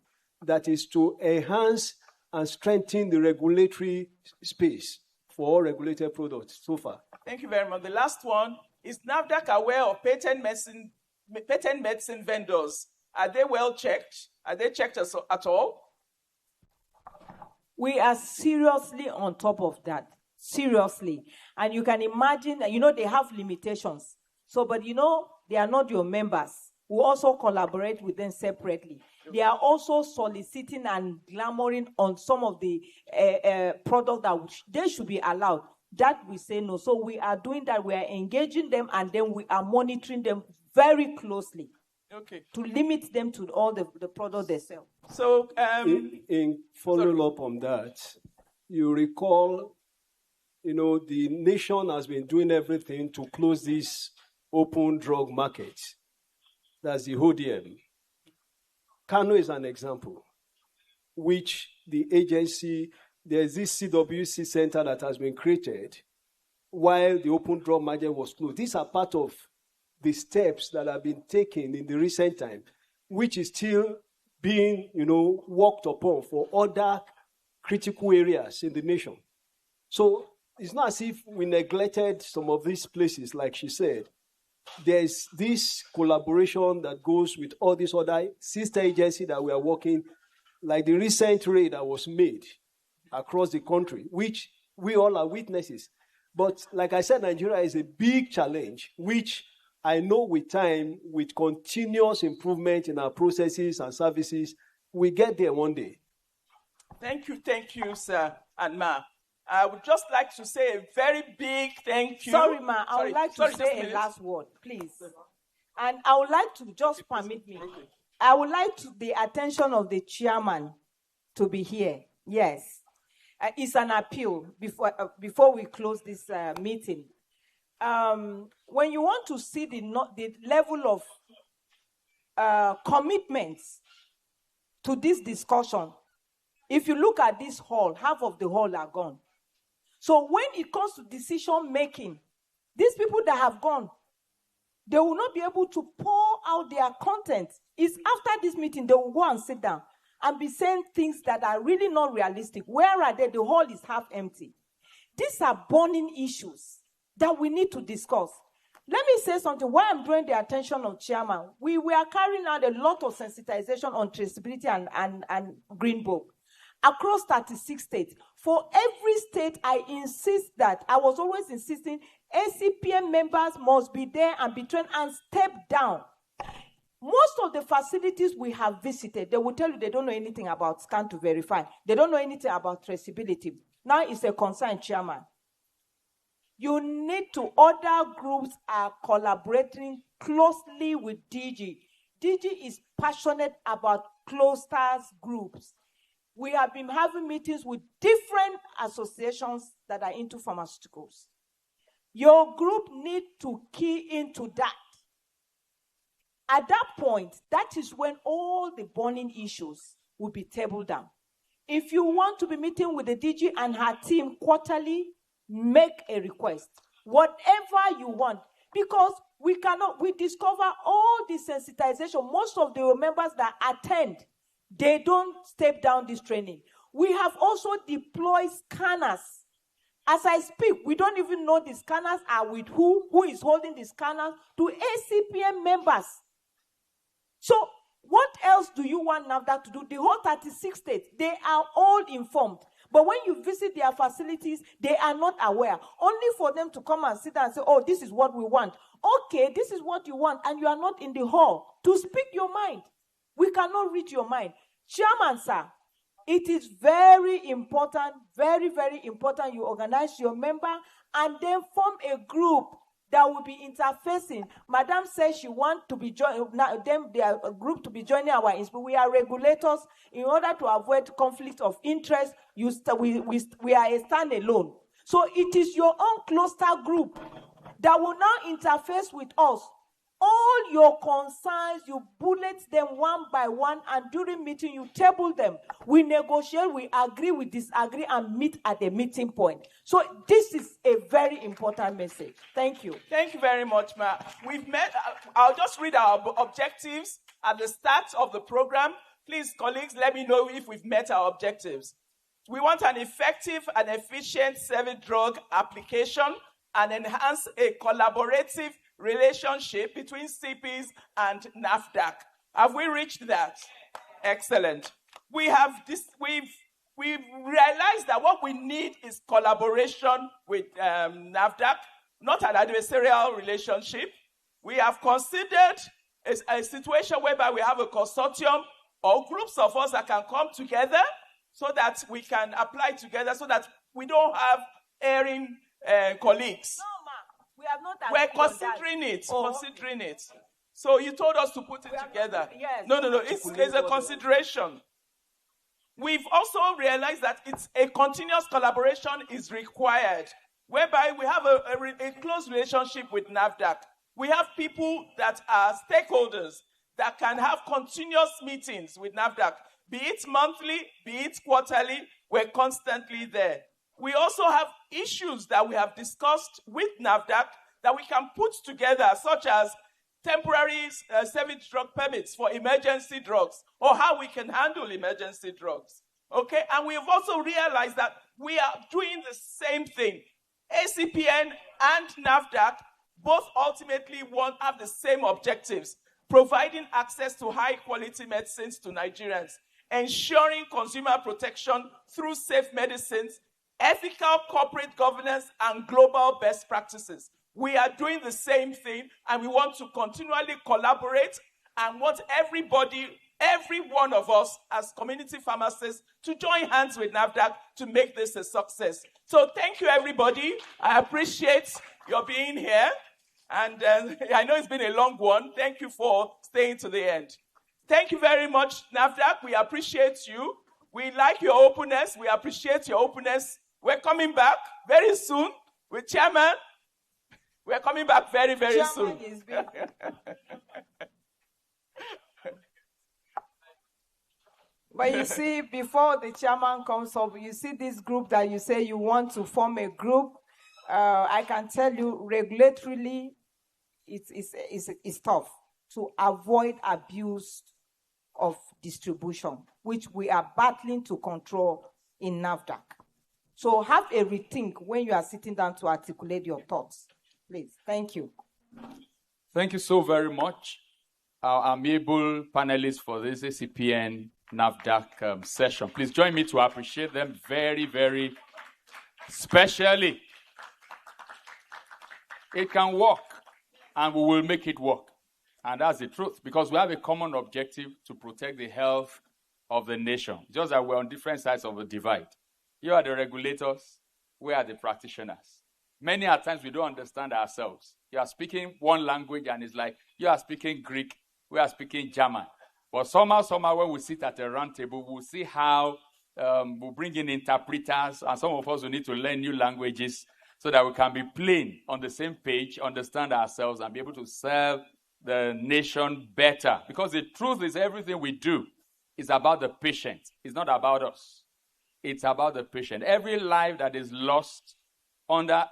S7: that is to enhance and strengthen the regulatory space for all regulated products so far.
S12: Thank you very much. The last one, is NAFDAC aware of patent medicine vendors? Are they well checked? Are they checked at all?
S2: We are seriously on top of that. Seriously. And you can imagine, they have limitations. So, but they are not your members. We also collaborate with them separately. They are also soliciting and glamoring on some of the products that they should be allowed. That we say no. So we are doing that. We are engaging them, and then we are monitoring them very closely.
S12: Okay.
S2: To limit them to all the products they sell.
S12: So,
S7: in following up on that, you recall, the nation has been doing everything to close this open drug market. That's the ODM. Kano is an example, which the agency, there's this CWC center that has been created while the open drug market was closed. These are part of the steps that have been taken in the recent time, which is still being, worked upon for other critical areas in the nation. So it's not as if we neglected some of these places, like she said. There's this collaboration that goes with all these other sister agencies that we are working like the recent raid that was made across the country, which we all are witnesses. But like I said, Nigeria is a big challenge, which I know with time, with continuous improvement in our processes and services, we get there one day.
S12: Thank you, sir and ma. I would just like to say a very big thank you.
S2: Sorry, ma. I would like to say a last word, please. And I would like to just permit me. I would like the attention of the chairman to be here. Yes. It's an appeal before we close this meeting. When you want to see the level of commitments to this discussion, if you look at this hall, half of the hall are gone. So when it comes to decision making, these people that have gone, they will not be able to pour out their content. It's after this meeting, they will go and sit down and be saying things that are really not realistic. Where are they? The hall is half empty. These are burning issues that we need to discuss. Let me say something. While I'm drawing the attention of chairman, we are carrying out a lot of sensitization on traceability and green book across 36 states. For every state, I was always insisting, Acpn members must be there and be trained and step down. Most of the facilities we have visited, they will tell you they don't know anything about scan to verify. They don't know anything about traceability. Now it's a concern, chairman. You need to, other groups are collaborating closely with DG. DG is passionate about clusters groups. We have been having meetings with different associations that are into pharmaceuticals. Your group need to key into that. At that point, that is when all the burning issues will be tabled down. If you want to be meeting with the DG and her team quarterly, make a request. Whatever you want. Because we discover all the sensitization. Most of the members that attend, they don't step down this training. We have also deployed scanners. As I speak, we don't even know the scanners are with who is holding the scanners to Acpn members. So what else do you want NAFDAC to do? The whole 36 states, they are all informed. But when you visit their facilities, they are not aware. Only for them to come and sit down and say, oh, this is what we want. Okay, this is what you want, and you are not in the hall to speak your mind. We cannot read your mind. Chairman, sir, it is very important, very, very important you organize your member and then form a group that will be interfacing. Madam says she wants to be a group to be joining our institute. We are regulators. In order to avoid conflict of interest, we are a standalone. So it is your own cluster group that will now interface with us. All your concerns, you bullet them one by one, and during meeting, you table them. We negotiate, we agree, we disagree, and meet at the meeting point. So this is a very important message. Thank you.
S12: Thank you very much, Ma. We've met, I'll just read our objectives at the start of the program. Please, colleagues, let me know if we've met our objectives. We want an effective and efficient service drug application and enhance a collaborative relationship between CPs and NAFDAC. Have we reached that? Excellent. We've realized that what we need is collaboration with NAFDAC, not an adversarial relationship. We have considered a situation whereby we have a consortium or groups of us that can come together so that we can apply together so that we don't have erring colleagues. We're considering it. So you told us to put it together.
S2: Yes.
S12: No. It's a consideration. We've also realized that it's a continuous collaboration is required, whereby we have a close relationship with NAFDAC. We have people that are stakeholders that can have continuous meetings with NAFDAC, be it monthly, be it quarterly. We're constantly there. We also have issues that we have discussed with NAFDAC that we can put together, such as temporary service drug permits for emergency drugs, or how we can handle emergency drugs. Okay, and we've also realized that we are doing the same thing. Acpn and NAFDAC both ultimately have the same objectives, providing access to high-quality medicines to Nigerians, ensuring consumer protection through safe medicines, ethical corporate governance, and global best practices. We are doing the same thing, and we want to continually collaborate and want everybody, every one of us as community pharmacists to join hands with NAFDAC to make this a success. So thank you, everybody. I appreciate your being here. And I know it's been a long one. Thank you for staying to the end. Thank you very much, NAFDAC. We appreciate you. We like your openness. We appreciate your openness. We're coming back very soon with Chairman. We're coming back very, very soon.
S2: But you see, before the chairman comes up, you see this group that you say you want to form a group. I can tell you, regulatorily, it's tough to avoid abuse of distribution, which we are battling to control in NAFDAC. So have a rethink when you are sitting down to articulate your thoughts. Please, thank you.
S8: Thank you so very much, our amiable panelists for this Acpn NAFDAC session. Please join me to appreciate them very, very specially. It can work, and we will make it work. And that's the truth, because we have a common objective to protect the health of the nation, just that we're on different sides of the divide. You are the regulators, we are the practitioners. Many a times we don't understand ourselves. You are speaking one language, and it's like you are speaking Greek, we are speaking German. But somehow when we sit at a round table, we'll see how we'll bring in interpreters, and some of us will need to learn new languages so that we can be plain on the same page, understand ourselves, and be able to serve the nation better. Because the truth is, everything we do is about the patient. It's not about us. It's about the patient. Every life that is lost under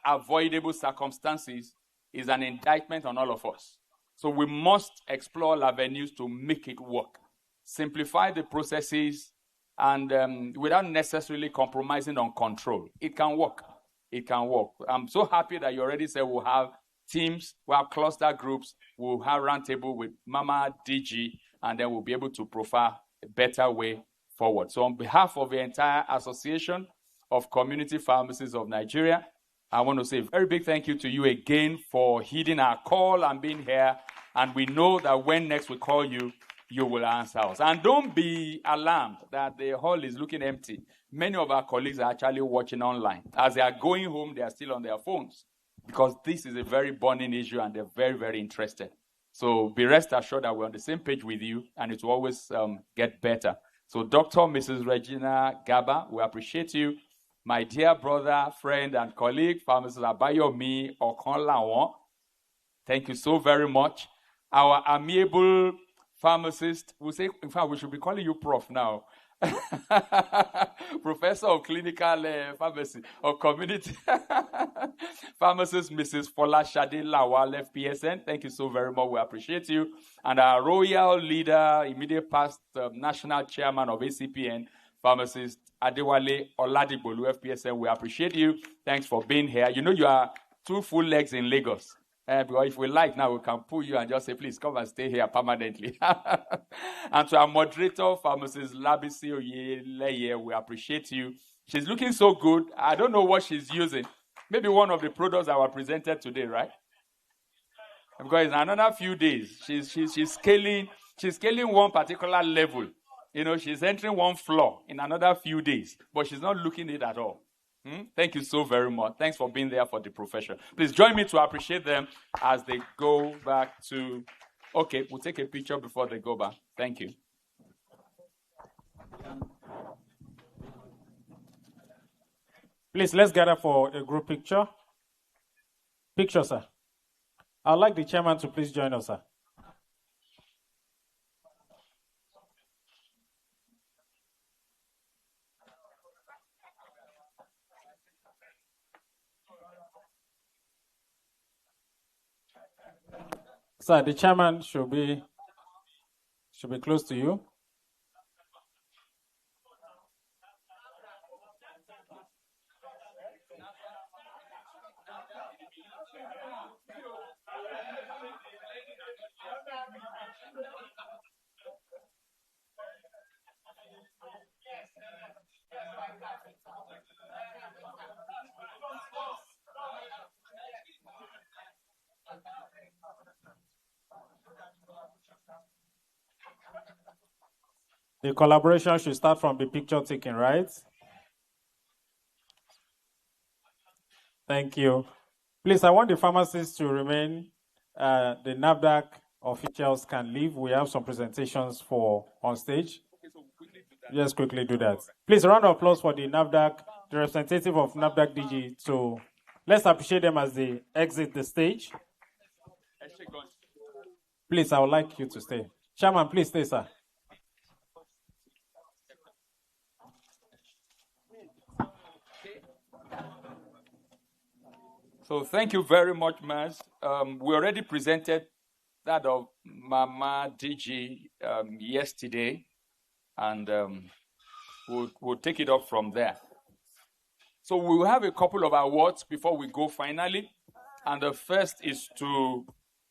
S8: avoidable circumstances is an indictment on all of us. So we must explore avenues to make it work. Simplify the processes, and without necessarily compromising on control. It can work. It can work. I'm so happy that you already said we'll have teams, we'll have cluster groups, we'll have roundtable with Mama DG, and then we'll be able to profile a better way forward. So on behalf of the entire Association of Community Pharmacists of Nigeria, I want to say a very big thank you to you again for heeding our call and being here. And we know that when next we call you, you will answer us. And don't be alarmed that the hall is looking empty. Many of our colleagues are actually watching online. As they are going home, they are still on their phones, because this is a very burning issue and they're very, very interested. So be rest assured that we're on the same page with you, and it will always get better. So Dr. Mrs. Regina Gaba, we appreciate you. My dear brother, friend, and colleague, Pharmacist Abayomi Okonlawon, thank you so very much. Our amiable pharmacist, we say, in fact, we should be calling you Prof now. Professor of Clinical Pharmacy or Community Pharmacist, Mrs. Folashade Lawal, FPSN. Thank you so very much. We appreciate you. And our royal leader, immediate past national chairman of Acpn, Pharmacist Adewale Oladigbolu, FPSN. We appreciate you. Thanks for being here. You know you are 2 full legs in Lagos. Because if we like now, we can pull you and just say, please come and stay here permanently. And to our moderator, Pharmacist Labisi Oyeleye, we appreciate you. She's looking so good. I don't know what she's using. Maybe one of the products that were presented today, right? Because in another few days, she's scaling one particular level. You know, she's entering one floor in another few days, but she's not looking it at all. Thank you so very much. Thanks for being there for the profession. Please join me to appreciate them as they go back to... Okay, we'll take a picture before they go back. Thank you.
S4: Please, let's gather for a group picture. Picture, sir. I'd like the chairman to please join us, sir. Sir, the chairman should be close to you. The collaboration should start from the picture taking, right? Thank you. Please, I want the pharmacists to remain. The NAFDAC officials can leave. We have some presentations on stage. Just quickly do that. Please, a round of applause for the NAFDAC, the representative of NAFDAC DG. Let's appreciate them as they exit the stage. Please, I would like you to stay. Chairman, please stay, sir.
S8: So thank you very much, Maz. We already presented that of Mama DG yesterday, and we'll take it up from there. So we will have a couple of awards before we go finally, and the first is to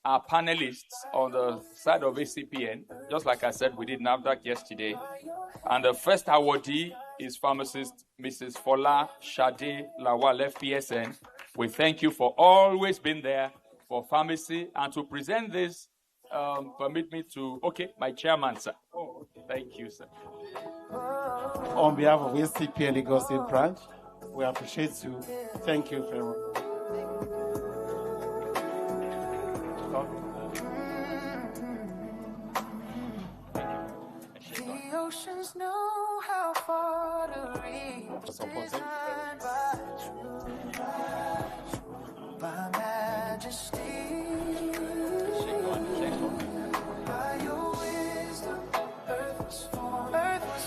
S8: our panelists on the side of Acpn. Just like I said, we did NAFDAC yesterday, and the first awardee is pharmacist Mrs. Fola Shade Lawal, FPSN. We thank you for always being there for pharmacy. And to present this, permit me to, my chairman, sir. Thank you, sir.
S14: On behalf of Acpn Lagos State Branch, we appreciate you. Thank you very much.
S1: The oceans know how far to reach. By majesty, by your wisdom, earth was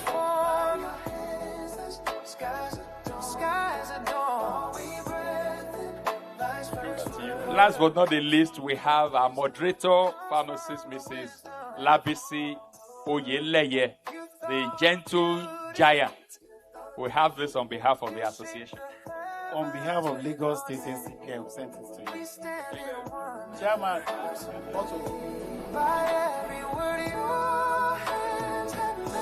S1: formed. Your hands, the skies adorn. We breathe in life's first.
S8: Last but not the least, we have our moderator, pharmacist Mrs. Labisi Oyeleye, the gentle giant. We have this on behalf of the association.
S14: On behalf of Lagos State Acpn, we sent this to you. Chairman, also.
S1: By every word your hands have made.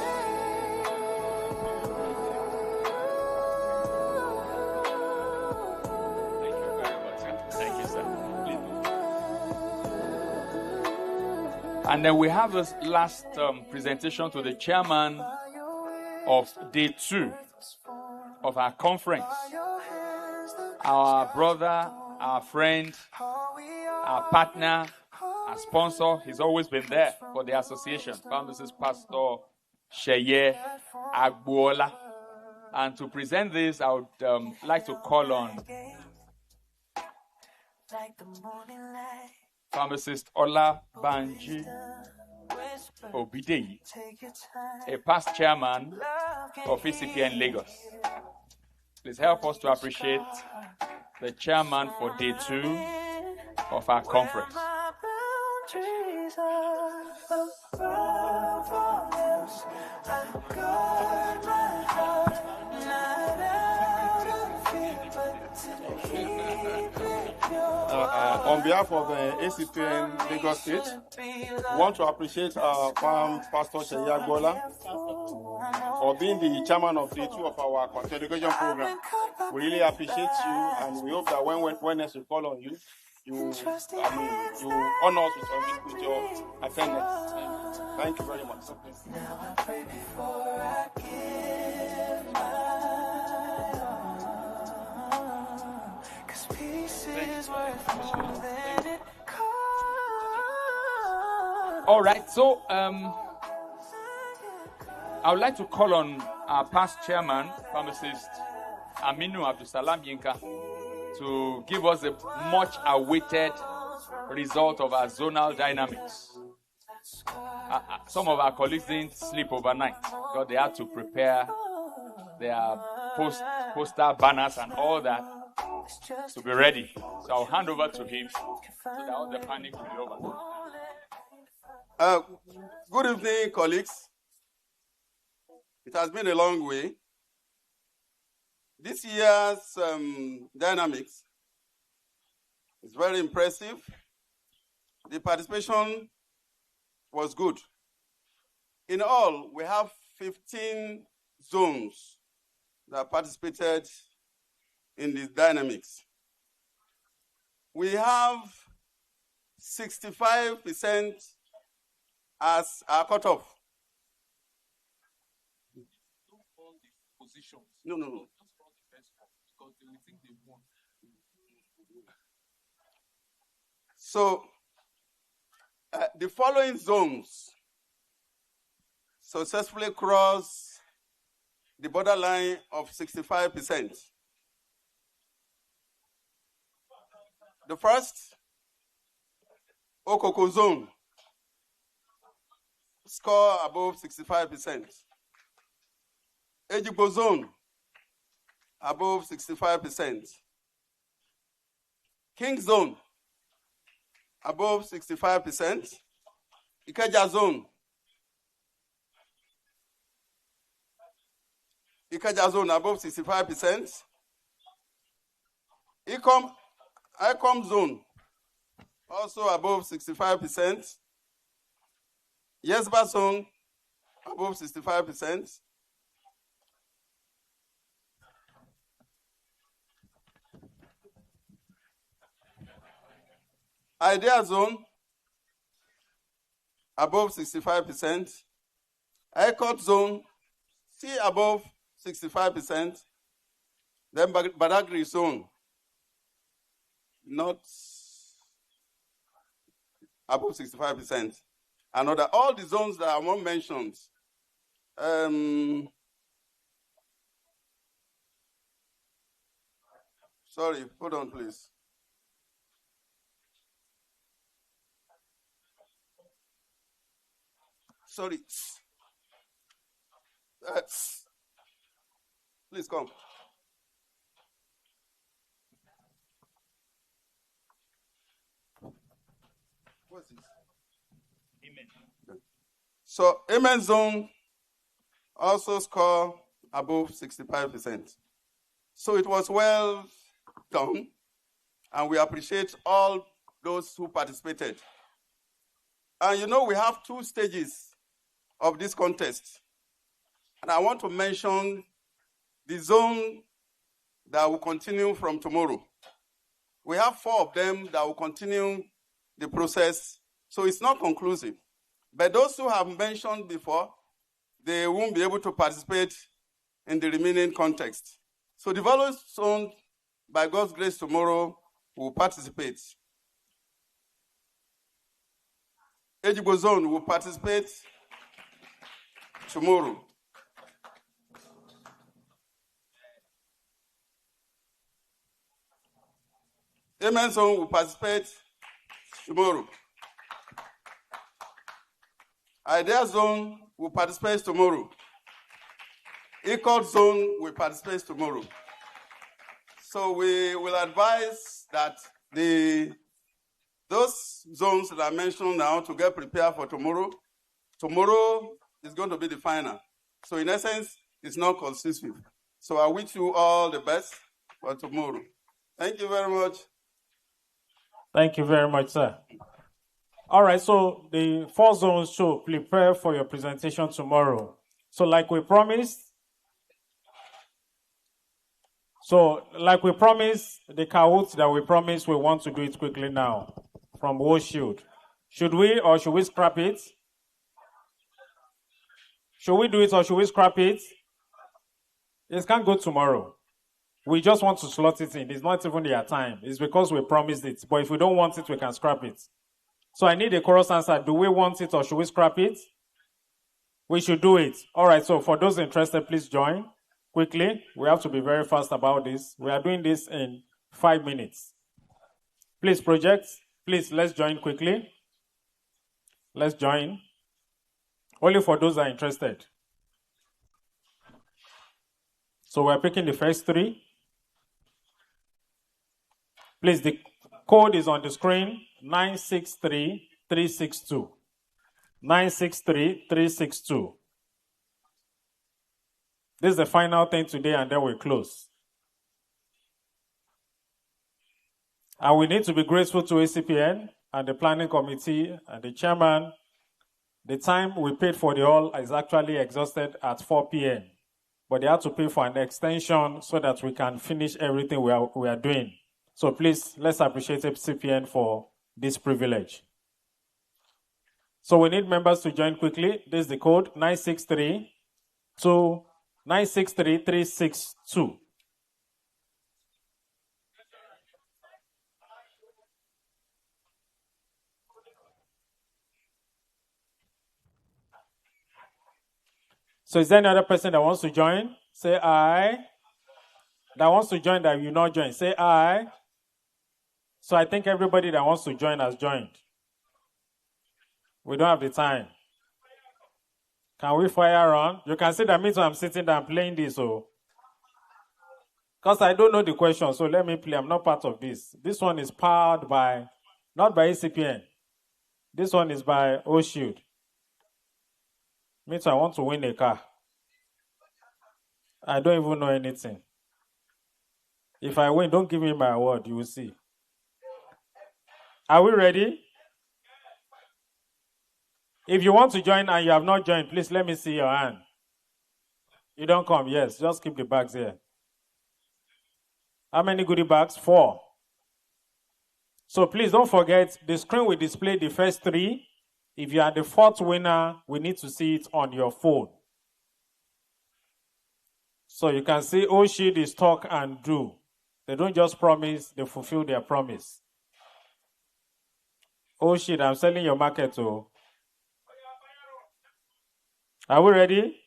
S8: Thank you, sir. And then we have this last presentation to the chairman of day 2 of our conference. Our brother, our friend, our partner, our sponsor, he's always been there for the association. Pharmacist Pastor Sheye Agbuola. And to present this, I would like to call on Pharmacist Ola Banji Obideyi, a past chairman of Acpn Lagos. Please help us to appreciate the chairman for day 2 of our conference.
S9: On behalf of Acpn Lagos State, we want to appreciate our Pastor Sheye Agbuola for being the chairman of day 2 of our education program. We really appreciate you, and we hope that when next we call on you, you honor us with your attendance. Thank you very much.
S1: Now I pray before I give my all, 'cause peace is worth more than it costs.
S8: All right, so I would like to call on our past chairman, pharmacist Aminu Abdusalam Yinka, to give us a much awaited result of our zonal dynamics. Some of our colleagues didn't sleep overnight because they had to prepare their poster banners and all that to be ready. So I'll hand over to him so that all the panic will be over.
S3: Good evening, colleagues. It has been a long way. This year's dynamics is very impressive. The participation was good. In all, we have 15 zones that participated in this dynamics. We have 65% as our cutoff. No. So, the following zones successfully cross the borderline of 65%. The first, Okoko zone, score above 65%. Ejigbo zone, above 65%. King zone, above 65%. Ikeja zone, above 65%. Icom zone, also above 65%. Yesba zone, above 65%. Idea zone, above 65%. ICOT zone, still above 65%. Then Badagry zone, not above 65%. Another, all the zones that I won't mention. Sorry, hold on, please. Sorry. Please come. What's this? Amen. So, Amen zone also score above 65%. So it was well done, and we appreciate all those who participated. And you know, we have 2 stages of this contest. And I want to mention the zone that will continue from tomorrow. We have 4 of them that will continue the process, so it's not conclusive. But those who have mentioned before, they won't be able to participate in the remaining context. So the value zone, by God's grace, tomorrow will participate. Ejigbo zone will participate tomorrow. Amen zone will participate tomorrow. Idea zone will participate tomorrow. ECOT zone will participate tomorrow. So we will advise that those zones that I mentioned now to get prepared for tomorrow. Tomorrow is going to be the final. So in essence, it's not conclusive. So I wish you all the best for tomorrow. Thank you very much.
S4: Thank you very much, sir. All right, so the 4 zones should prepare for your presentation tomorrow. So like we promised, the Kahoot that we promised, we want to do it quickly now from World Shield. Should we or should we scrap it? Should we do it or should we scrap it? It can't go tomorrow. We just want to slot it in. It's not even their time. It's because we promised it. But if we don't want it, we can scrap it. So I need a chorus answer. Do we want it or should we scrap it? We should do it. All right, so for those interested, please join quickly. We have to be very fast about this. We are doing this in 5 minutes. Please project. Please, let's join quickly. Let's join. Only for those that are interested. So we're picking the first 3. Please, the code is on the screen, 963362. 963362. This is the final thing today, and then we close. And we need to be grateful to Acpn and the planning committee and the chairman. The time we paid for the hall is actually exhausted at 4 p.m. But they have to pay for an extension so that we can finish everything we are doing. So please, let's appreciate Acpn for this privilege. So we need members to join quickly. This is the code, 9632 963-362. So is there any other person that wants to join? Say aye. That wants to join that will not join. Say aye. So I think everybody that wants to join has joined. We don't have the time. Can we fire on? You can see that means I'm sitting down playing this. Because I don't know the question, so let me play. I'm not part of this. This one is powered by, not by Acpn. This one is by Oshield. Means I want to win a car. I don't even know anything. If I win, don't give me my award. You will see. Are we ready? If you want to join and you have not joined, please let me see your hand. You don't come, yes. Just keep the bags here. How many goodie bags? 4. So please don't forget, the screen will display the first 3. If you are the 4th winner, we need to see it on your phone. So you can see Oshield is talk and do. They don't just promise, they fulfill their promise. Oshield, I'm selling your market too. Are we ready?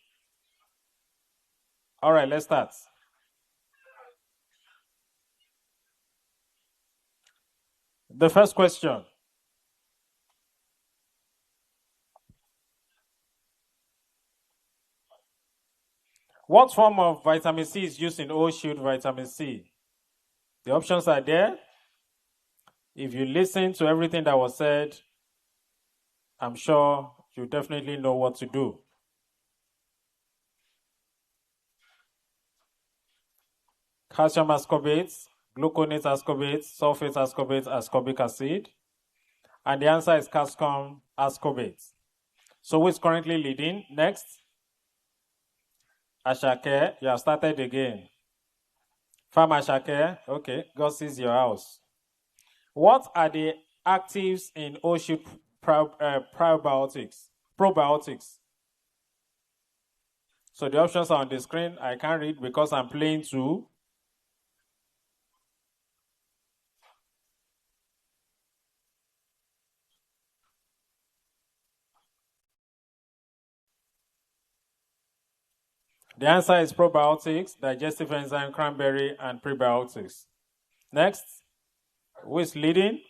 S4: All right, let's start. The first question. What form of vitamin C is used in Oshield vitamin C? The options are there. If you listen to everything that was said, I'm sure you definitely know what to do. Calcium ascorbate, gluconate ascorbate, sulfate ascorbate, ascorbic acid. And the answer is calcium ascorbate. So who is currently leading? Next. Ashake, you have started again. Farm Ashake, okay, God sees your house. What are the actives in Oshield probiotics? So the options are on the screen. I can't read because I'm playing too. The answer is probiotics, digestive enzyme, cranberry, and prebiotics. Next, who is leading?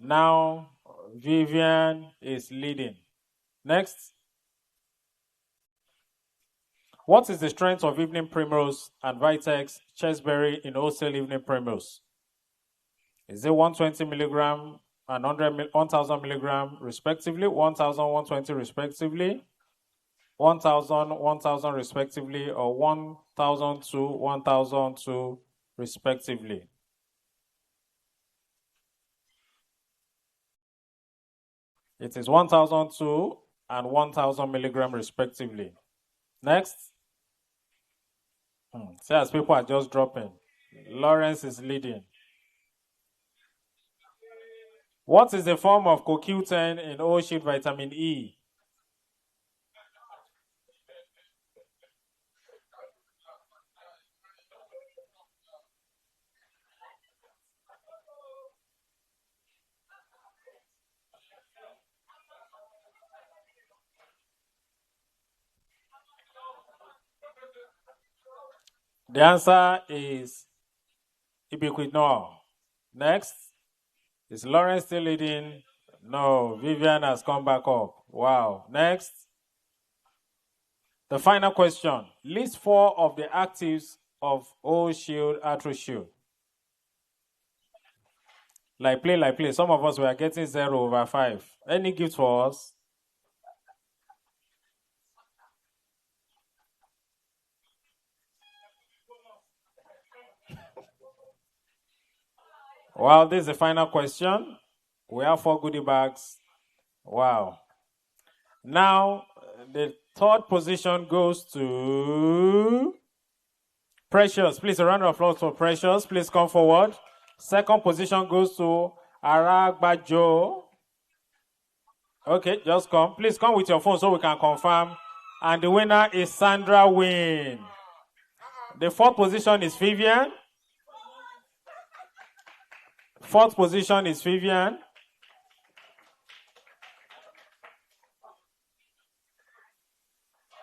S4: Now, Vivian is leading. Next. What is the strength of evening primrose and Vitex chestberry in wholesale evening primrose? Is it 120 milligram and 1,000 milligram respectively, 1,000, 120 respectively, 1,000, 1,000 respectively, or 1,002, 1,002 respectively? It is 1,002 and 1,000 milligram respectively. Next. See, as people are just dropping. Lawrence is leading. What is the form of CoQ10 in Oshield vitamin E? The answer is ubiquinol. Next. Is Lawrence still leading? No, Vivian has come back up. Wow. Next. The final question. List 4 of the actives of Oshield ArthroShield. Like play. Some of us were getting 0/5. Any gift for us? Well, this is the final question. We have 4 goodie bags. Wow. Now, the 3rd position goes to Precious. Please, a round of applause for Precious. Please come forward. 2nd position goes to Aragbajo. Okay, just come. Please come with your phone so we can confirm And the winner is Sandra Wynn. The fourth position is Vivian. Fourth position is Vivian.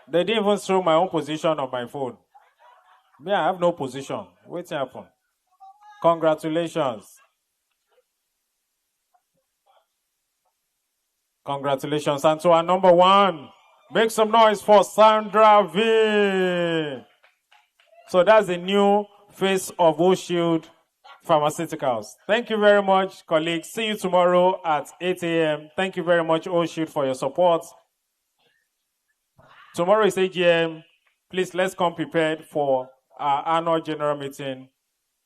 S4: They didn't even show my own position on my phone. Me, I have no position. What's happened? Congratulations. Congratulations. And to our number one, make some noise for Sandra V. So that's the new face of O-Shield Pharmaceuticals. Thank you very much, colleagues. See you tomorrow at 8 a.m. Thank you very much, O-Shield, for your support. Tomorrow is AGM. Please, let's come prepared for our annual general meeting.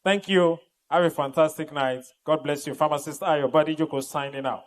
S4: Thank you. Have a fantastic night. God bless you. Pharmacist Ayo Badijoko signing out.